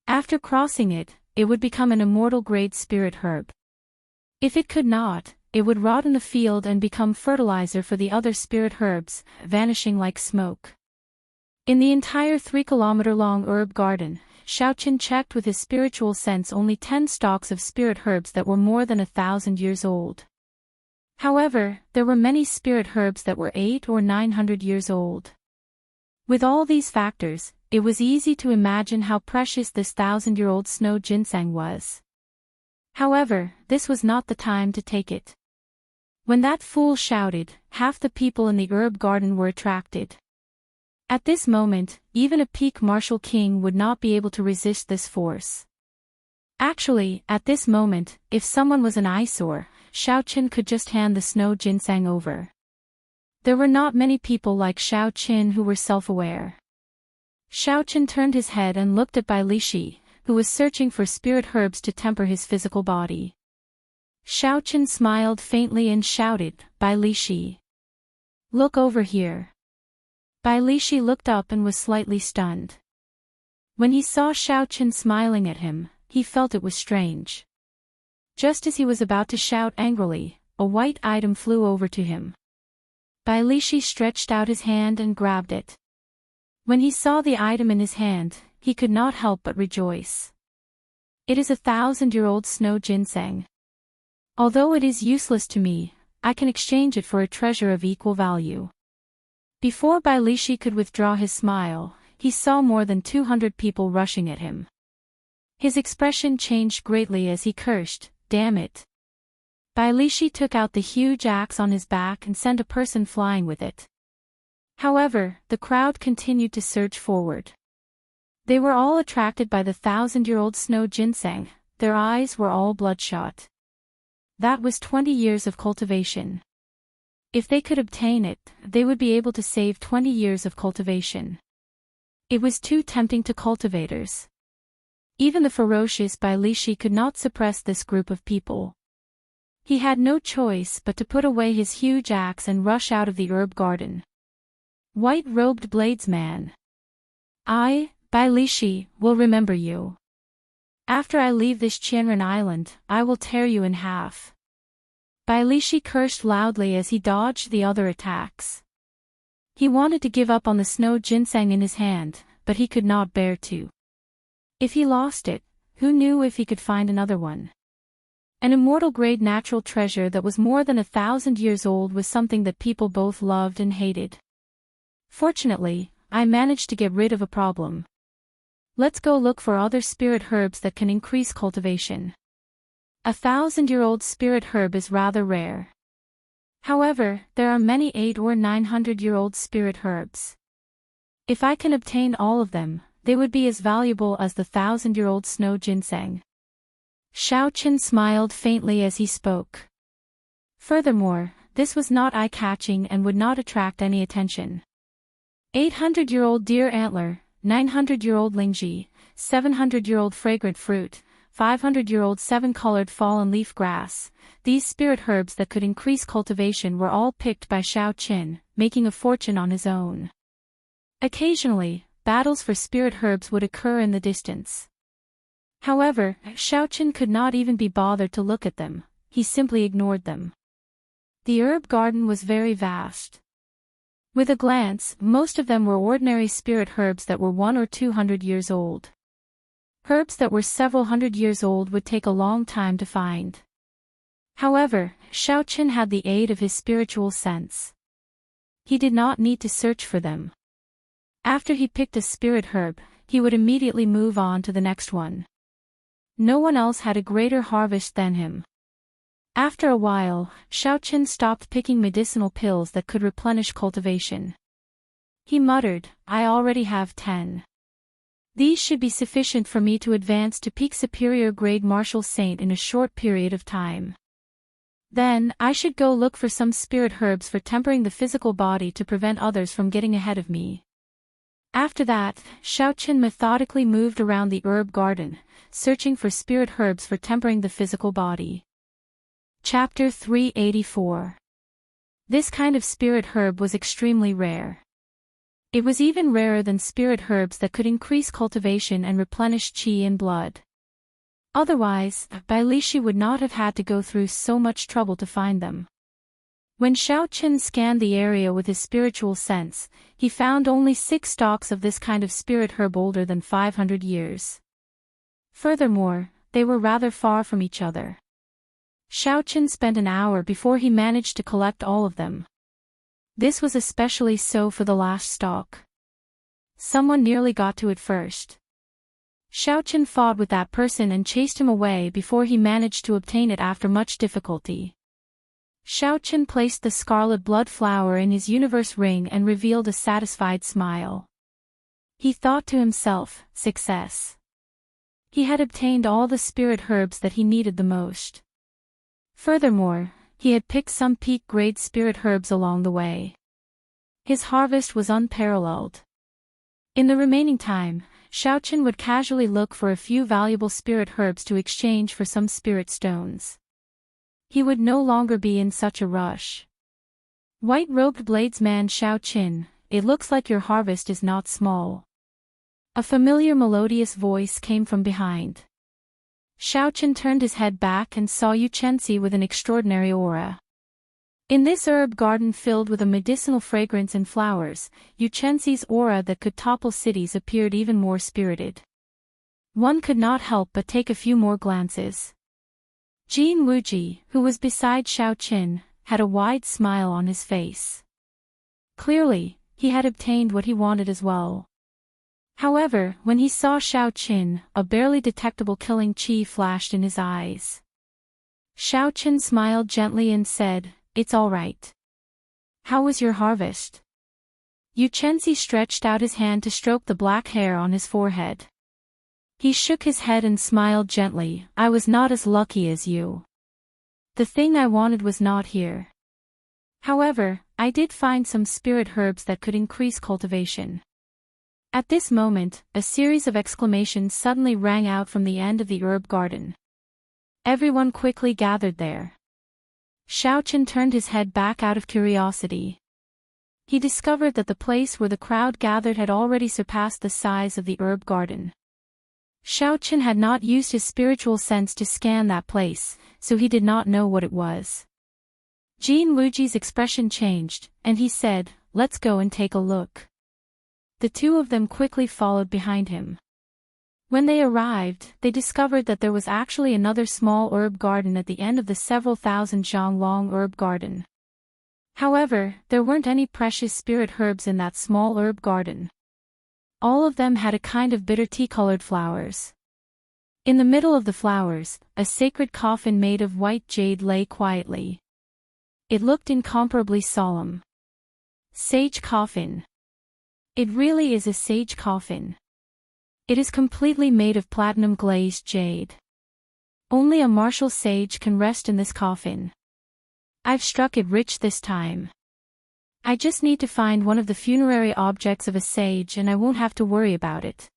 After crossing it, it would become an immortal grade spirit herb. If it could not, it would rot in the field and become fertilizer for the other spirit herbs, vanishing like smoke. In the entire 3-kilometer-long herb garden, Xiaoqin checked with his spiritual sense only 10 stalks of spirit herbs that were more than 1,000 years old. However, there were many spirit herbs that were 800 or 900 years old. With all these factors, it was easy to imagine how precious this 1,000-year-old snow ginseng was. However, this was not the time to take it. When that fool shouted, half the people in the herb garden were attracted. At this moment, even a peak martial king would not be able to resist this force. Actually, at this moment, if someone was an eyesore, Xiaoqin could just hand the snow ginseng over. There were not many people like Xiaoqin who were self-aware. Xiaoqin turned his head and looked at Bai Lishi, who was searching for spirit herbs to temper his physical body. Xiaoqin smiled faintly and shouted, "Bai Lishi. Look over here." Bai Lishi looked up and was slightly stunned. When he saw Xiaoqin smiling at him, he felt it was strange. Just as he was about to shout angrily, a white item flew over to him. Bai Lishi stretched out his hand and grabbed it. When he saw the item in his hand, he could not help but rejoice. It is 1,000-year-old snow ginseng. Although it is useless to me, I can exchange it for a treasure of equal value. Before Bai Lishi could withdraw his smile, he saw more than 200 people rushing at him. His expression changed greatly as he cursed, "Damn it." Bai Lishi took out the huge axe on his back and sent a person flying with it. However, the crowd continued to surge forward. They were all attracted by the 1,000-year-old snow ginseng, their eyes were all bloodshot. That was 20 years of cultivation. If they could obtain it, they would be able to save 20 years of cultivation. It was too tempting to cultivators. Even the ferocious Bai Lishi could not suppress this group of people. He had no choice but to put away his huge axe and rush out of the herb garden. White-robed bladesman. I, Bai Lishi, will remember you. After I leave this Qianren island, I will tear you in half. Bai Lishi cursed loudly as he dodged the other attacks. He wanted to give up on the snow ginseng in his hand, but he could not bear to. If he lost it, who knew if he could find another one? An immortal-grade natural treasure that was more than 1,000 years old was something that people both loved and hated. Fortunately, I managed to get rid of a problem. Let's go look for other spirit herbs that can increase cultivation. 1,000-year-old spirit herb is rather rare. However, there are many 800- or 900-year-old spirit herbs. If I can obtain all of them, they would be as valuable as the 1,000-year-old snow ginseng. Xiaoqin smiled faintly as he spoke. Furthermore, this was not eye-catching and would not attract any attention. 800-year-old deer antler, 900-year-old lingji, 700-year-old fragrant fruit, 500-year-old seven-colored fallen leaf grass, these spirit herbs that could increase cultivation were all picked by Xiaoqin, making a fortune on his own. Occasionally, battles for spirit herbs would occur in the distance. However, Xiaoqin could not even be bothered to look at them, he simply ignored them. The herb garden was very vast. With a glance, most of them were ordinary spirit herbs that were 100 or 200 years old. Herbs that were several hundred years old would take a long time to find. However, Xiaoqin had the aid of his spiritual sense. He did not need to search for them. After he picked a spirit herb, he would immediately move on to the next one. No one else had a greater harvest than him. After a while, Xiaoqin stopped picking medicinal pills that could replenish cultivation. He muttered, "I already have 10. These should be sufficient for me to advance to peak superior grade martial saint in a short period of time. Then, I should go look for some spirit herbs for tempering the physical body to prevent others from getting ahead of me." After that, Xiaoqin methodically moved around the herb garden, searching for spirit herbs for tempering the physical body. Chapter 384. This kind of spirit herb was extremely rare. It was even rarer than spirit herbs that could increase cultivation and replenish qi in blood. Otherwise, Bai Lishi would not have had to go through so much trouble to find them. When Xiaoqin scanned the area with his spiritual sense, he found only 6 stalks of this kind of spirit herb older than 500 years. Furthermore, they were rather far from each other. Xiaoqin spent an hour before he managed to collect all of them. This was especially so for the last stalk. Someone nearly got to it first. Xiaochen fought with that person and chased him away before he managed to obtain it after much difficulty. Xiaochen placed the scarlet blood flower in his universe ring and revealed a satisfied smile. He thought to himself, success. He had obtained all the spirit herbs that he needed the most. Furthermore, he had picked some peak-grade spirit herbs along the way. His harvest was unparalleled. In the remaining time, Xiaochen would casually look for a few valuable spirit herbs to exchange for some spirit stones. He would no longer be in such a rush. White-robed bladesman Xiaochen, it looks like your harvest is not small. A familiar melodious voice came from behind. Xiaochen turned his head back and saw Xianxia with an extraordinary aura. In this herb garden filled with a medicinal fragrance and flowers, Xianxia's aura that could topple cities appeared even more spirited. One could not help but take a few more glances. Jin Wuji, who was beside Xiaochen, had a wide smile on his face. Clearly, he had obtained what he wanted as well. However, when he saw Xiaochen, a barely detectable killing chi flashed in his eyes. Xiaochen smiled gently and said, "It's all right. How was your harvest?" Xianxia stretched out his hand to stroke the black hair on his forehead. He shook his head and smiled gently, "I was not as lucky as you. The thing I wanted was not here. However, I did find some spirit herbs that could increase cultivation." At this moment, a series of exclamations suddenly rang out from the end of the herb garden. Everyone quickly gathered there. Xiaochen turned his head back out of curiosity. He discovered that the place where the crowd gathered had already surpassed the size of the herb garden. Xiaochen had not used his spiritual sense to scan that place, so he did not know what it was. Jin Wuji's expression changed, and he said, "Let's go and take a look." The two of them quickly followed behind him. When they arrived, they discovered that there was actually another small herb garden at the end of the several thousand zhang long herb garden. However, there weren't any precious spirit herbs in that small herb garden. All of them had a kind of bitter tea-colored flowers. In the middle of the flowers, a sacred coffin made of white jade lay quietly. It looked incomparably solemn. Sage coffin. It really is a sage coffin. It is completely made of platinum-glazed jade. Only a martial sage can rest in this coffin. I've struck it rich this time. I just need to find one of the funerary objects of a sage and I won't have to worry about it.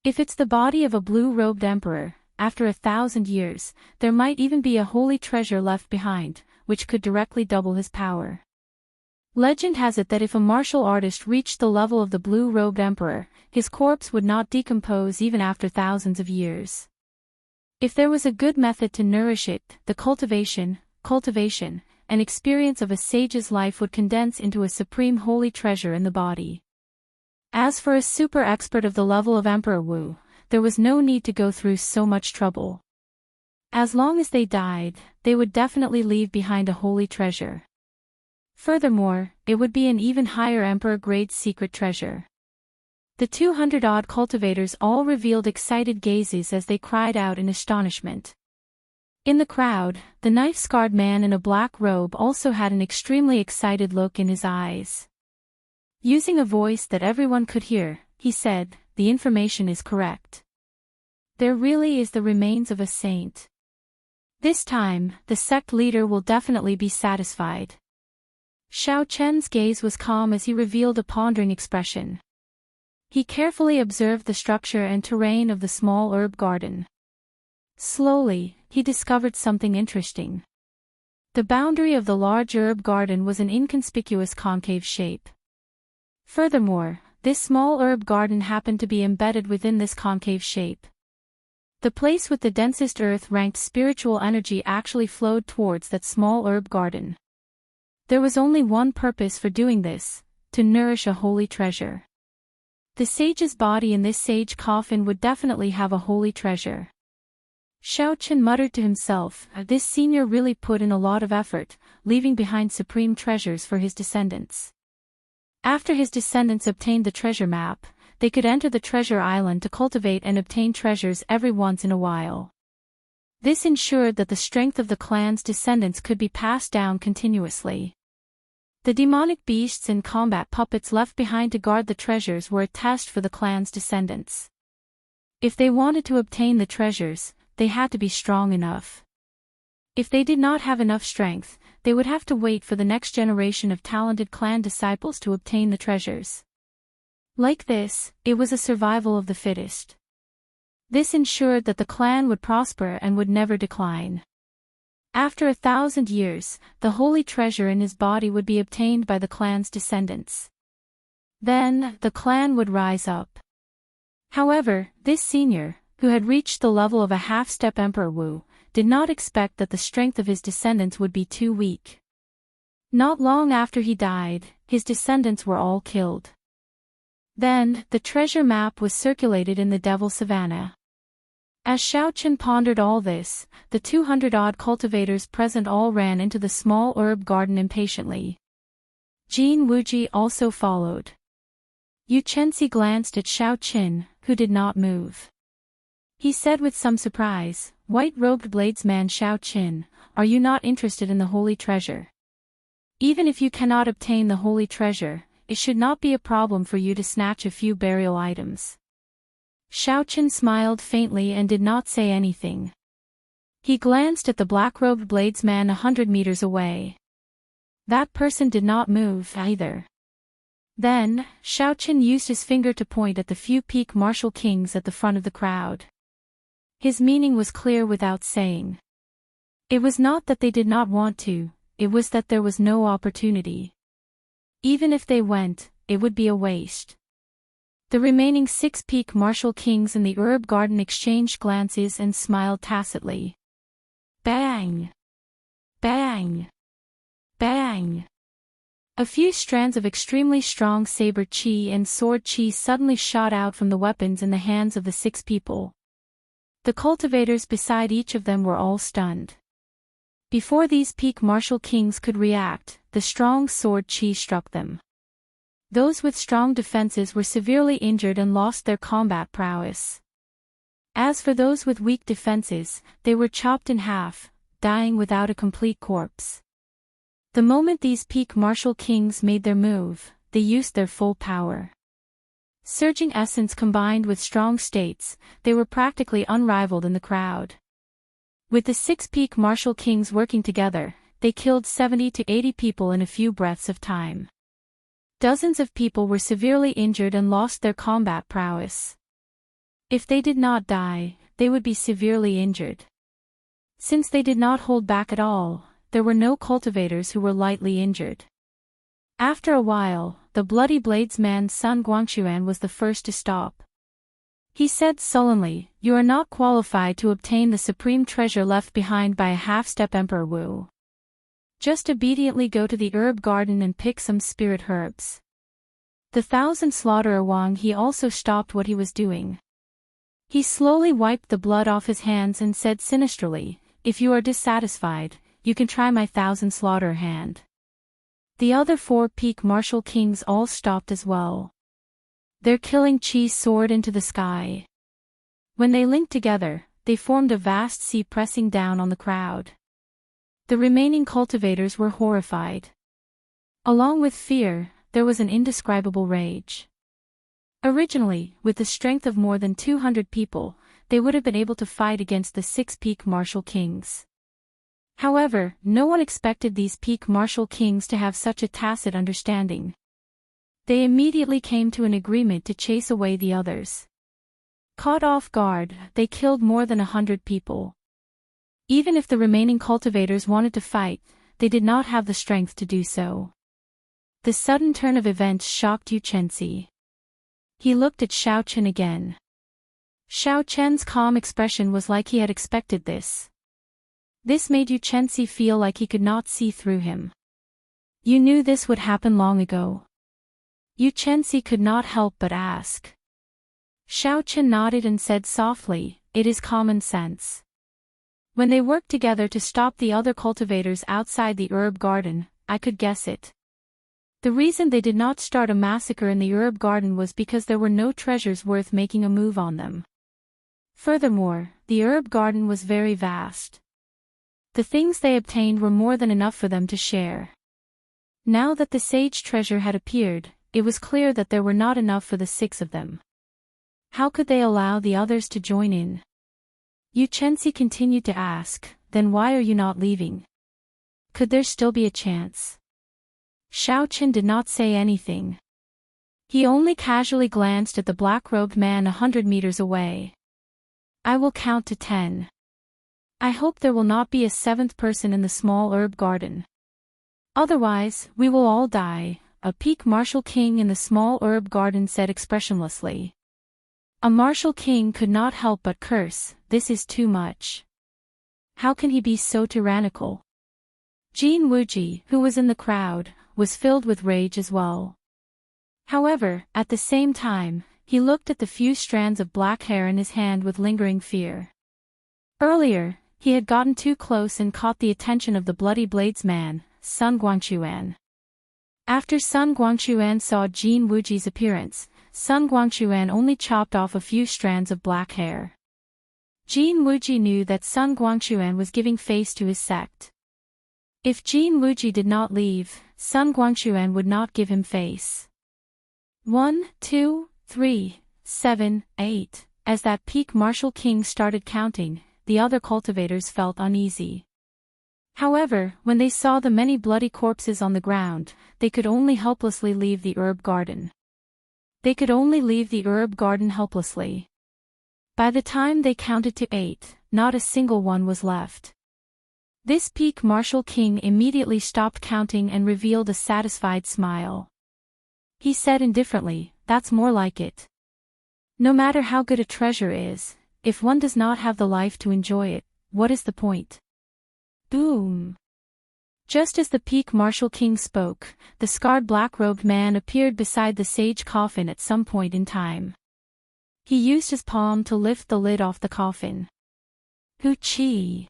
If it's the body of a blue-robed emperor, after 1,000 years, there might even be a holy treasure left behind, which could directly double his power. Legend has it that if a martial artist reached the level of the blue-robed emperor, his corpse would not decompose even after thousands of years. If there was a good method to nourish it, the cultivation, and experience of a sage's life would condense into a supreme holy treasure in the body. As for a super expert of the level of Emperor Wu, there was no need to go through so much trouble. As long as they died, they would definitely leave behind a holy treasure. Furthermore, it would be an even higher emperor-grade secret treasure. The 200-odd cultivators all revealed excited gazes as they cried out in astonishment. In the crowd, the knife-scarred man in a black robe also had an extremely excited look in his eyes. Using a voice that everyone could hear, he said, "The information is correct. There really is the remains of a saint. This time, the sect leader will definitely be satisfied." Xiaochen's gaze was calm as he revealed a pondering expression. He carefully observed the structure and terrain of the small herb garden. Slowly, he discovered something interesting. The boundary of the large herb garden was an inconspicuous concave shape. Furthermore, this small herb garden happened to be embedded within this concave shape. The place with the densest earth-ranked spiritual energy actually flowed towards that small herb garden. There was only one purpose for doing this, to nourish a holy treasure. The sage's body in this sage coffin would definitely have a holy treasure. Xiaochen muttered to himself, "This senior really put in a lot of effort, leaving behind supreme treasures for his descendants." After his descendants obtained the treasure map, they could enter the treasure island to cultivate and obtain treasures every once in a while. This ensured that the strength of the clan's descendants could be passed down continuously. The demonic beasts and combat puppets left behind to guard the treasures were a test for the clan's descendants. If they wanted to obtain the treasures, they had to be strong enough. If they did not have enough strength, they would have to wait for the next generation of talented clan disciples to obtain the treasures. Like this, it was a survival of the fittest. This ensured that the clan would prosper and would never decline. After 1,000 years, the holy treasure in his body would be obtained by the clan's descendants. Then, the clan would rise up. However, this senior, who had reached the level of a half-step Emperor Wu, did not expect that the strength of his descendants would be too weak. Not long after he died, his descendants were all killed. Then, the treasure map was circulated in the Devil Savannah. As Xiaochen pondered all this, the 200-odd cultivators present all ran into the small herb garden impatiently. Jin Wuji also followed. Yu Chenxi glanced at Xiaochen, who did not move. He said with some surprise, "White-robed bladesman Xiaochen, are you not interested in the holy treasure? Even if you cannot obtain the holy treasure, it should not be a problem for you to snatch a few burial items." Xiaochen smiled faintly and did not say anything. He glanced at the black-robed bladesman 100 meters away. That person did not move either. Then, Xiaochen used his finger to point at the few peak martial kings at the front of the crowd. His meaning was clear without saying. It was not that they did not want to, it was that there was no opportunity. Even if they went, it would be a waste. The remaining 6 peak martial kings in the herb garden exchanged glances and smiled tacitly. Bang! Bang! Bang! A few strands of extremely strong saber chi and sword chi suddenly shot out from the weapons in the hands of the 6 people. The cultivators beside each of them were all stunned. Before these peak martial kings could react, the strong sword chi struck them. Those with strong defenses were severely injured and lost their combat prowess. As for those with weak defenses, they were chopped in half, dying without a complete corpse. The moment these peak martial kings made their move, they used their full power. Surging essence combined with strong states, they were practically unrivaled in the crowd. With the 6 peak martial kings working together, they killed 70 to 80 people in a few breaths of time. Dozens of people were severely injured and lost their combat prowess. If they did not die, they would be severely injured. Since they did not hold back at all, there were no cultivators who were lightly injured. After a while, the bloody bladesman's son Guangxuan was the first to stop. He said sullenly, "You are not qualified to obtain the supreme treasure left behind by a half-step Emperor Wu. Just obediently go to the herb garden and pick some spirit herbs." The 1,000 slaughterer Wang He also stopped what he was doing. He slowly wiped the blood off his hands and said sinisterly, "If you are dissatisfied, you can try my 1,000 slaughter hand." The other 4 peak martial kings all stopped as well. Their killing chi soared into the sky. When they linked together, they formed a vast sea pressing down on the crowd. The remaining cultivators were horrified. Along with fear, there was an indescribable rage. Originally, with the strength of more than 200 people, they would have been able to fight against the 6 peak martial kings. However, no one expected these peak martial kings to have such a tacit understanding. They immediately came to an agreement to chase away the others. Caught off guard, they killed more than 100 people. Even if the remaining cultivators wanted to fight, they did not have the strength to do so. The sudden turn of events shocked Yu Chenxi. He looked at Xiaochen again. Xiaochen's calm expression was like he had expected this. This made Yu Chenxi feel like he could not see through him. "You knew this would happen long ago?" Yu Chenxi could not help but ask. Xiaochen nodded and said softly, "It is common sense. When they worked together to stop the other cultivators outside the herb garden, I could guess it. The reason they did not start a massacre in the herb garden was because there were no treasures worth making a move on them. Furthermore, the herb garden was very vast. The things they obtained were more than enough for them to share. Now that the sage treasure had appeared, it was clear that there were not enough for the 6 of them. How could they allow the others to join in? Xianxia continued to ask, then why are you not leaving? Could there still be a chance? Xiaoqian did not say anything. He only casually glanced at the black-robed man 100 meters away. I will count to 10. I hope there will not be a 7th person in the small herb garden. Otherwise, we will all die, a peak martial king in the small herb garden said expressionlessly. A martial king could not help but curse, this is too much. How can he be so tyrannical? Jin Wuji, who was in the crowd, was filled with rage as well. However, at the same time, he looked at the few strands of black hair in his hand with lingering fear. Earlier, he had gotten too close and caught the attention of the Bloody Blades man, Sun Guangquan. After Sun Guangquan saw Jin Wuji's appearance, Sun Guangquan only chopped off a few strands of black hair. Jin Wuji knew that Sun Guangquan was giving face to his sect. If Jin Wuji did not leave, Sun Guangquan would not give him face. 1, 2, 3, 7, 8. As that peak martial king started counting, the other cultivators felt uneasy. However, when they saw the many bloody corpses on the ground, they could only helplessly leave the herb garden. They could only leave the herb garden helplessly. By the time they counted to 8, not a single one was left. This peak martial king immediately stopped counting and revealed a satisfied smile. He said indifferently, that's more like it. No matter how good a treasure is, if one does not have the life to enjoy it, what is the point? Boom! Just as the peak martial king spoke, the scarred black-robed man appeared beside the sage coffin at some point in time. He used his palm to lift the lid off the coffin. Hoo-chee!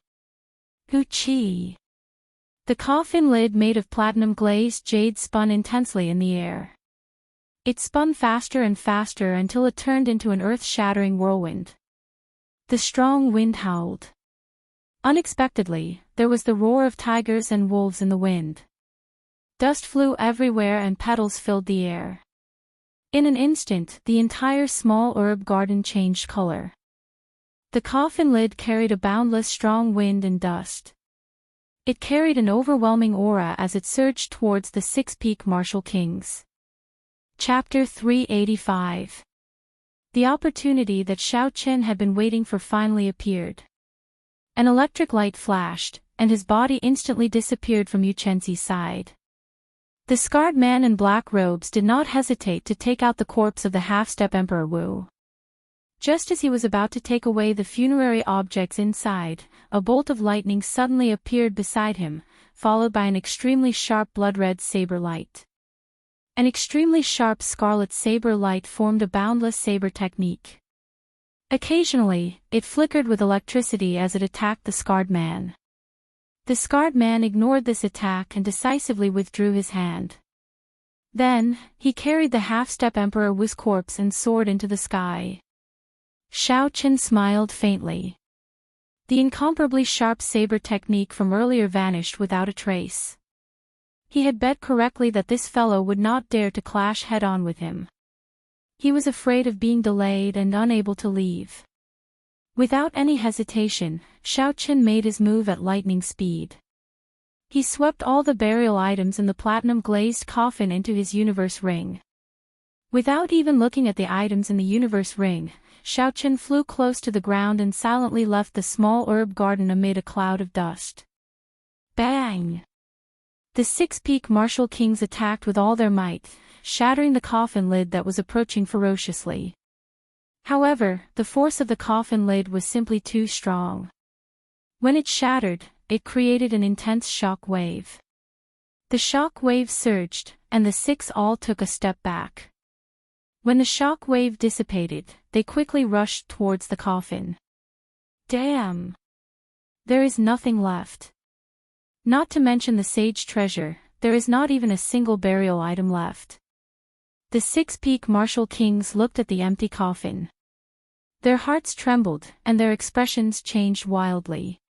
Hoo-chee! The coffin lid made of platinum-glazed jade spun intensely in the air. It spun faster and faster until it turned into an earth-shattering whirlwind. The strong wind howled. Unexpectedly, there was the roar of tigers and wolves in the wind. Dust flew everywhere and petals filled the air. In an instant, the entire small herb garden changed color. The coffin lid carried a boundless strong wind and dust. It carried an overwhelming aura as it surged towards the 6 peak martial kings. Chapter 385. The opportunity that Xiaoqian had been waiting for finally appeared. An electric light flashed, and his body instantly disappeared from Xianxia's side. The scarred man in black robes did not hesitate to take out the corpse of the half-step Emperor Wu. Just as he was about to take away the funerary objects inside, a bolt of lightning suddenly appeared beside him, followed by an extremely sharp blood-red saber light. An extremely sharp scarlet saber light formed a boundless saber technique. Occasionally, it flickered with electricity as it attacked the scarred man. The scarred man ignored this attack and decisively withdrew his hand. Then, he carried the half-step Emperor Wu's corpse and soared into the sky. Xiaoqian smiled faintly. The incomparably sharp saber technique from earlier vanished without a trace. He had bet correctly that this fellow would not dare to clash head-on with him. He was afraid of being delayed and unable to leave. Without any hesitation, Xiaoqian made his move at lightning speed. He swept all the burial items in the platinum-glazed coffin into his universe ring. Without even looking at the items in the universe ring, Xiaoqian flew close to the ground and silently left the small herb garden amid a cloud of dust. Bang! The 6 peak martial kings attacked with all their might, shattering the coffin lid that was approaching ferociously. However, the force of the coffin lid was simply too strong. When it shattered, it created an intense shock wave. The shock wave surged, and the 6 all took a step back. When the shock wave dissipated, they quickly rushed towards the coffin. Damn! There is nothing left. Not to mention the sage treasure, there is not even a single burial item left. The 6 peak martial kings looked at the empty coffin. Their hearts trembled, and their expressions changed wildly.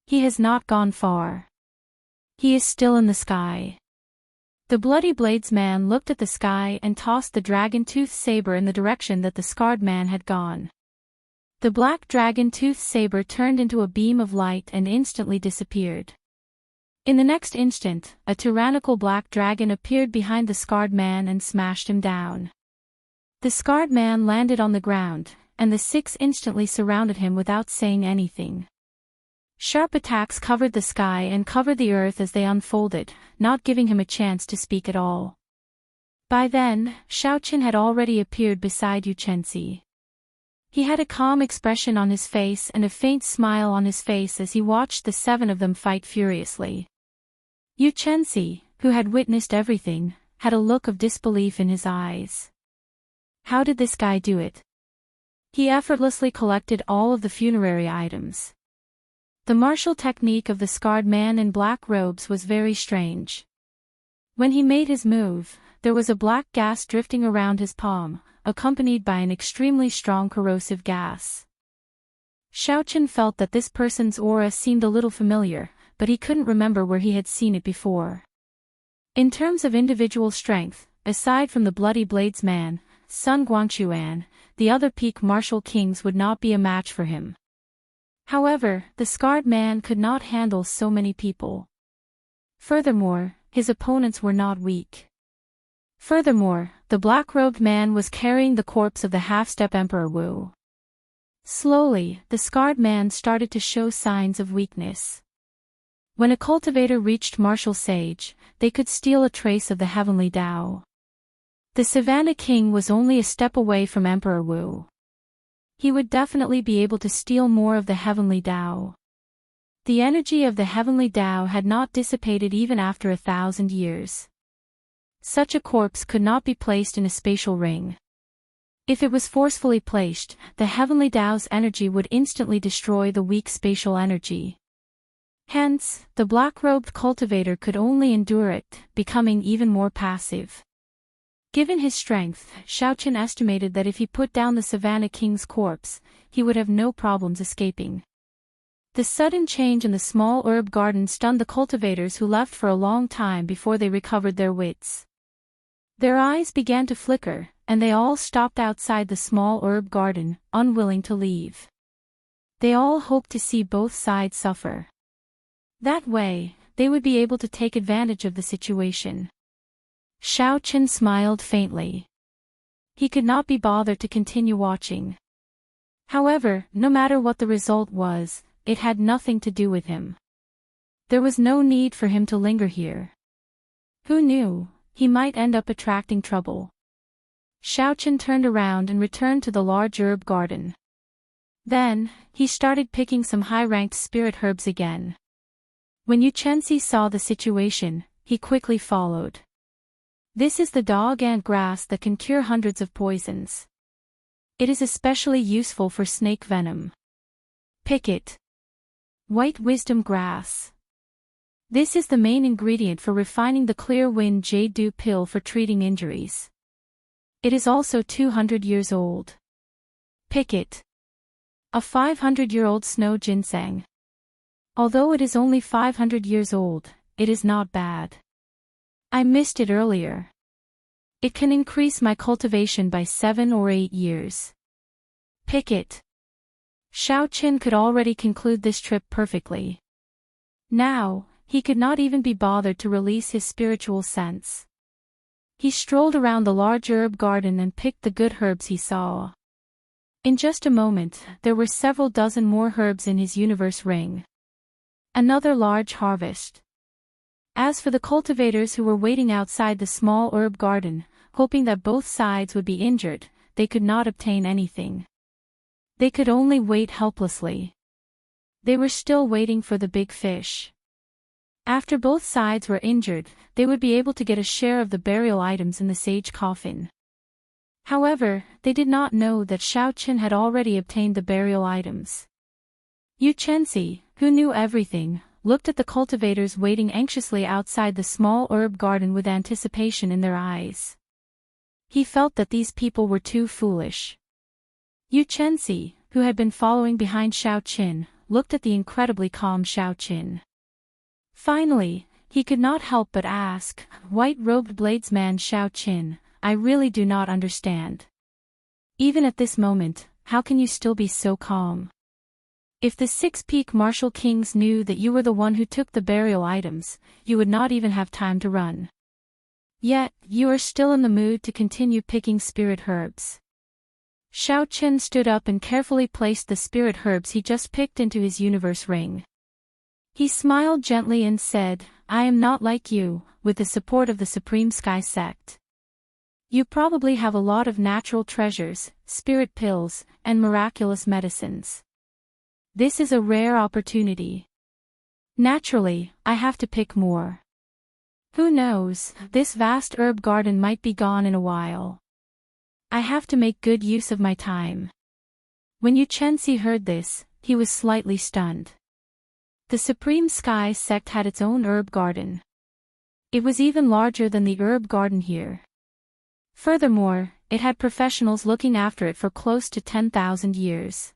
He has not gone far. He is still in the sky. The Bloody Blades man looked at the sky and tossed the dragon-toothed saber in the direction that the scarred man had gone. The black dragon-toothed saber turned into a beam of light and instantly disappeared. In the next instant, a tyrannical black dragon appeared behind the scarred man and smashed him down. The scarred man landed on the ground, and the 6 instantly surrounded him without saying anything. Sharp attacks covered the sky and covered the earth as they unfolded, not giving him a chance to speak at all. By then, Xiaoqin had already appeared beside Xianxia. He had a calm expression on his face and a faint smile on his face as he watched the 7 of them fight furiously. Xianxia, who had witnessed everything, had a look of disbelief in his eyes. How did this guy do it? He effortlessly collected all of the funerary items. The martial technique of the scarred man in black robes was very strange. When he made his move, there was a black gas drifting around his palm, accompanied by an extremely strong corrosive gas. Xiaoqin felt that this person's aura seemed a little familiar, but he couldn't remember where he had seen it before. In terms of individual strength, aside from the Bloody Blades man, Sun Guangquan, the other peak martial kings would not be a match for him. However, the scarred man could not handle so many people. Furthermore, his opponents were not weak. Furthermore, the black-robed man was carrying the corpse of the half-step Emperor Wu. Slowly, the scarred man started to show signs of weakness. When a cultivator reached martial sage, they could steal a trace of the heavenly Tao. The Savannah King was only a step away from Emperor Wu. He would definitely be able to steal more of the heavenly Tao. The energy of the heavenly Tao had not dissipated even after 1,000 years. Such a corpse could not be placed in a spatial ring. If it was forcefully placed, the heavenly Tao's energy would instantly destroy the weak spatial energy. Hence, the black-robed cultivator could only endure it, becoming even more passive. Given his strength, Xiaoqin estimated that if he put down the Savannah King's corpse, he would have no problems escaping. The sudden change in the small herb garden stunned the cultivators who left for a long time before they recovered their wits. Their eyes began to flicker, and they all stopped outside the small herb garden, unwilling to leave. They all hoped to see both sides suffer. That way, they would be able to take advantage of the situation. Xiaoqin smiled faintly. He could not be bothered to continue watching. However, no matter what the result was, it had nothing to do with him. There was no need for him to linger here. Who knew, he might end up attracting trouble. Xiaoqin turned around and returned to the large herb garden. Then, he started picking some high-ranked spirit herbs again. When Xianxia saw the situation, he quickly followed. This is the dog ant grass that can cure hundreds of poisons. It is especially useful for snake venom. Pick it. White wisdom grass. This is the main ingredient for refining the clear wind jade dew pill for treating injuries. It is also 200 years old. Pick it. A 500-year-old snow ginseng. Although it is only 500 years old, it is not bad. I missed it earlier. It can increase my cultivation by 7 or 8 years. Pick it. Xiaoqin could already conclude this trip perfectly. Now, he could not even be bothered to release his spiritual sense. He strolled around the large herb garden and picked the good herbs he saw. In just a moment, there were several dozen more herbs in his universe ring. Another large harvest. As for the cultivators who were waiting outside the small herb garden, hoping that both sides would be injured, they could not obtain anything. They could only wait helplessly. They were still waiting for the big fish. After both sides were injured, they would be able to get a share of the burial items in the sage coffin. However, they did not know that Xiaoqin had already obtained the burial items. Xianxia, who knew everything, looked at the cultivators waiting anxiously outside the small herb garden with anticipation in their eyes. He felt that these people were too foolish. Xianxia, who had been following behind Xiaoqin, looked at the incredibly calm Xiaoqin. Finally, he could not help but ask, "White-robed bladesman Xiaoqin, I really do not understand. Even at this moment, how can you still be so calm? If the 6 peak martial kings knew that you were the one who took the burial items, you would not even have time to run. Yet, you are still in the mood to continue picking spirit herbs." Xiaoqin stood up and carefully placed the spirit herbs he just picked into his universe ring. He smiled gently and said, "I am not like you, with the support of the Supreme Sky Sect. You probably have a lot of natural treasures, spirit pills, and miraculous medicines. This is a rare opportunity. Naturally, I have to pick more. Who knows, this vast herb garden might be gone in a while. I have to make good use of my time." When Xianxia heard this, he was slightly stunned. The Supreme Sky Sect had its own herb garden. It was even larger than the herb garden here. Furthermore, it had professionals looking after it for close to 10,000 years.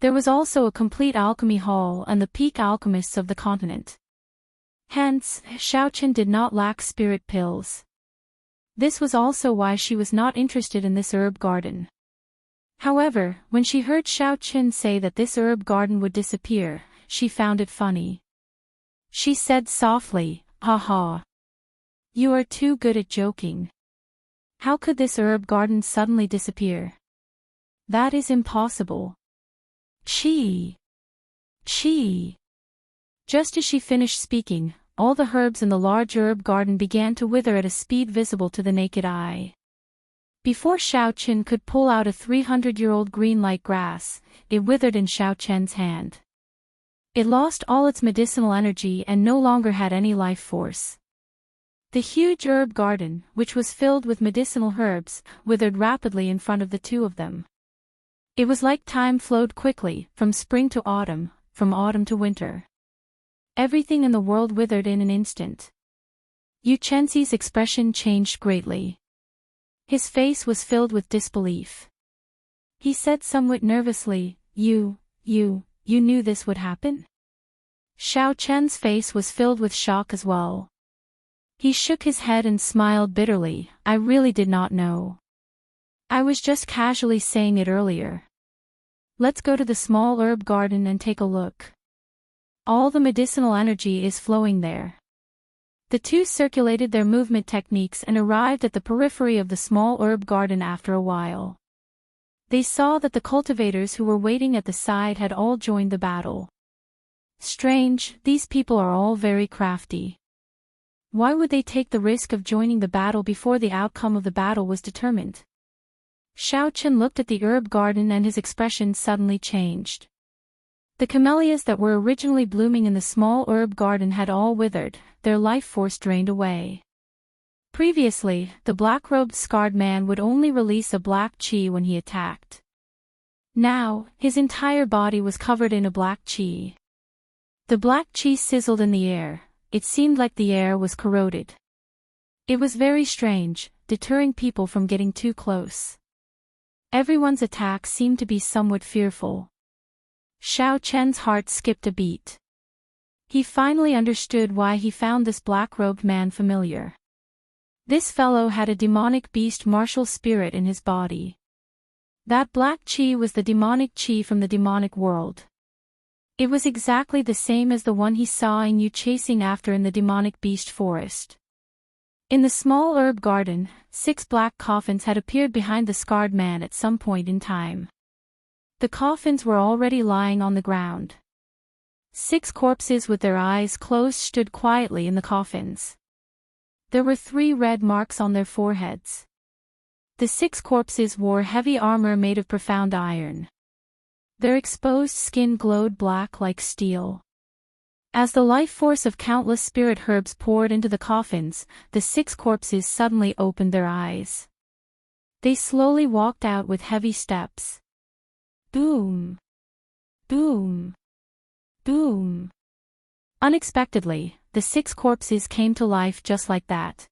There was also a complete alchemy hall and the peak alchemists of the continent. Hence, Xiaoqin did not lack spirit pills. This was also why she was not interested in this herb garden. However, when she heard Xiaoqin say that this herb garden would disappear, she found it funny. She said softly, "Ha ha. You are too good at joking. How could this herb garden suddenly disappear? That is impossible. Chi. Chi." Just as she finished speaking, all the herbs in the large herb garden began to wither at a speed visible to the naked eye. Before Xiaoqin could pull out a 300-year-old green like grass, it withered in Xiaoqin's hand. It lost all its medicinal energy and no longer had any life force. The huge herb garden, which was filled with medicinal herbs, withered rapidly in front of the two of them. It was like time flowed quickly, from spring to autumn, from autumn to winter. Everything in the world withered in an instant. Xianxia's expression changed greatly. His face was filled with disbelief. He said somewhat nervously, You knew this would happen?" Xiaoqian's face was filled with shock as well. He shook his head and smiled bitterly, "I really did not know. I was just casually saying it earlier. Let's go to the small herb garden and take a look. All the medicinal energy is flowing there." The two circulated their movement techniques and arrived at the periphery of the small herb garden after a while. They saw that the cultivators who were waiting at the side had all joined the battle. Strange, these people are all very crafty. Why would they take the risk of joining the battle before the outcome of the battle was determined? Xiaoqin looked at the herb garden and his expression suddenly changed. The camellias that were originally blooming in the small herb garden had all withered, their life force drained away. Previously, the black-robed scarred man would only release a black chi when he attacked. Now, his entire body was covered in a black chi. The black chi sizzled in the air, it seemed like the air was corroded. It was very strange, deterring people from getting too close. Everyone's attack seemed to be somewhat fearful. Xiaoqian's heart skipped a beat. He finally understood why he found this black-robed man familiar. This fellow had a demonic beast martial spirit in his body. That black chi was the demonic chi from the demonic world. It was exactly the same as the one he saw Yu chasing after in the demonic beast forest. In the small herb garden, 6 black coffins had appeared behind the scarred man at some point in time. The coffins were already lying on the ground. 6 corpses with their eyes closed stood quietly in the coffins. There were 3 red marks on their foreheads. The 6 corpses wore heavy armor made of profound iron. Their exposed skin glowed black like steel. As the life force of countless spirit herbs poured into the coffins, the 6 corpses suddenly opened their eyes. They slowly walked out with heavy steps. Boom! Boom! Boom! Unexpectedly, the 6 corpses came to life just like that.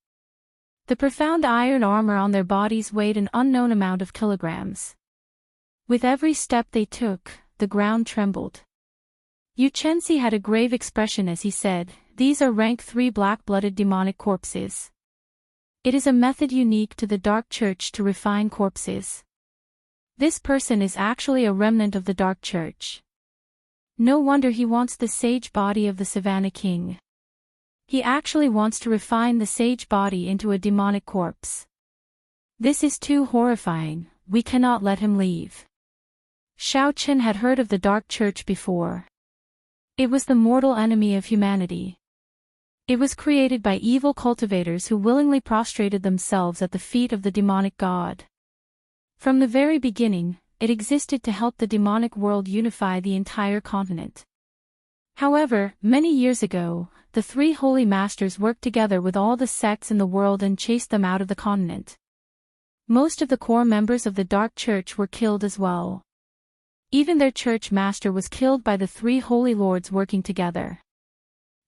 The profound iron armor on their bodies weighed an unknown amount of kilograms. With every step they took, the ground trembled. Xianxia had a grave expression as he said, "These are rank 3 black-blooded demonic corpses. It is a method unique to the Dark Church to refine corpses. This person is actually a remnant of the Dark Church. No wonder he wants the sage body of the Savannah King. He actually wants to refine the sage body into a demonic corpse. This is too horrifying, we cannot let him leave." Xiao Qin had heard of the Dark Church before. It was the mortal enemy of humanity. It was created by evil cultivators who willingly prostrated themselves at the feet of the demonic god. From the very beginning, it existed to help the demonic world unify the entire continent. However, many years ago, the 3 holy masters worked together with all the sects in the world and chased them out of the continent. Most of the core members of the Dark Church were killed as well. Even their church master was killed by the 3 holy lords working together.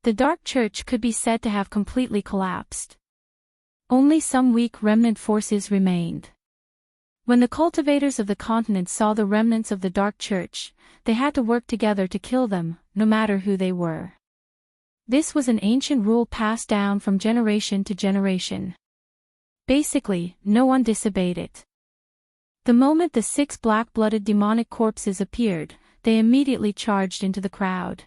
The Dark Church could be said to have completely collapsed. Only some weak remnant forces remained. When the cultivators of the continent saw the remnants of the Dark Church, they had to work together to kill them, no matter who they were. This was an ancient rule passed down from generation to generation. Basically, no one disobeyed it. The moment the 6 black-blooded demonic corpses appeared, they immediately charged into the crowd.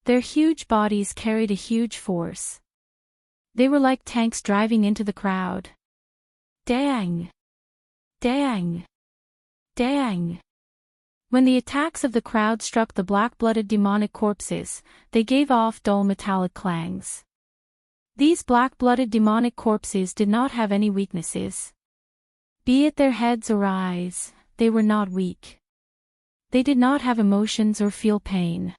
Their huge bodies carried a huge force. They were like tanks driving into the crowd. Dang! Dang! Dang! When the attacks of the crowd struck the black-blooded demonic corpses, they gave off dull metallic clangs. These black-blooded demonic corpses did not have any weaknesses. Be it their heads or eyes, they were not weak. They did not have emotions or feel pain.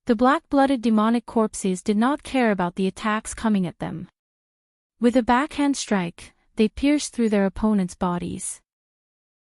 The black-blooded demonic corpses did not care about the attacks coming at them. With a backhand strike, they pierced through their opponents' bodies.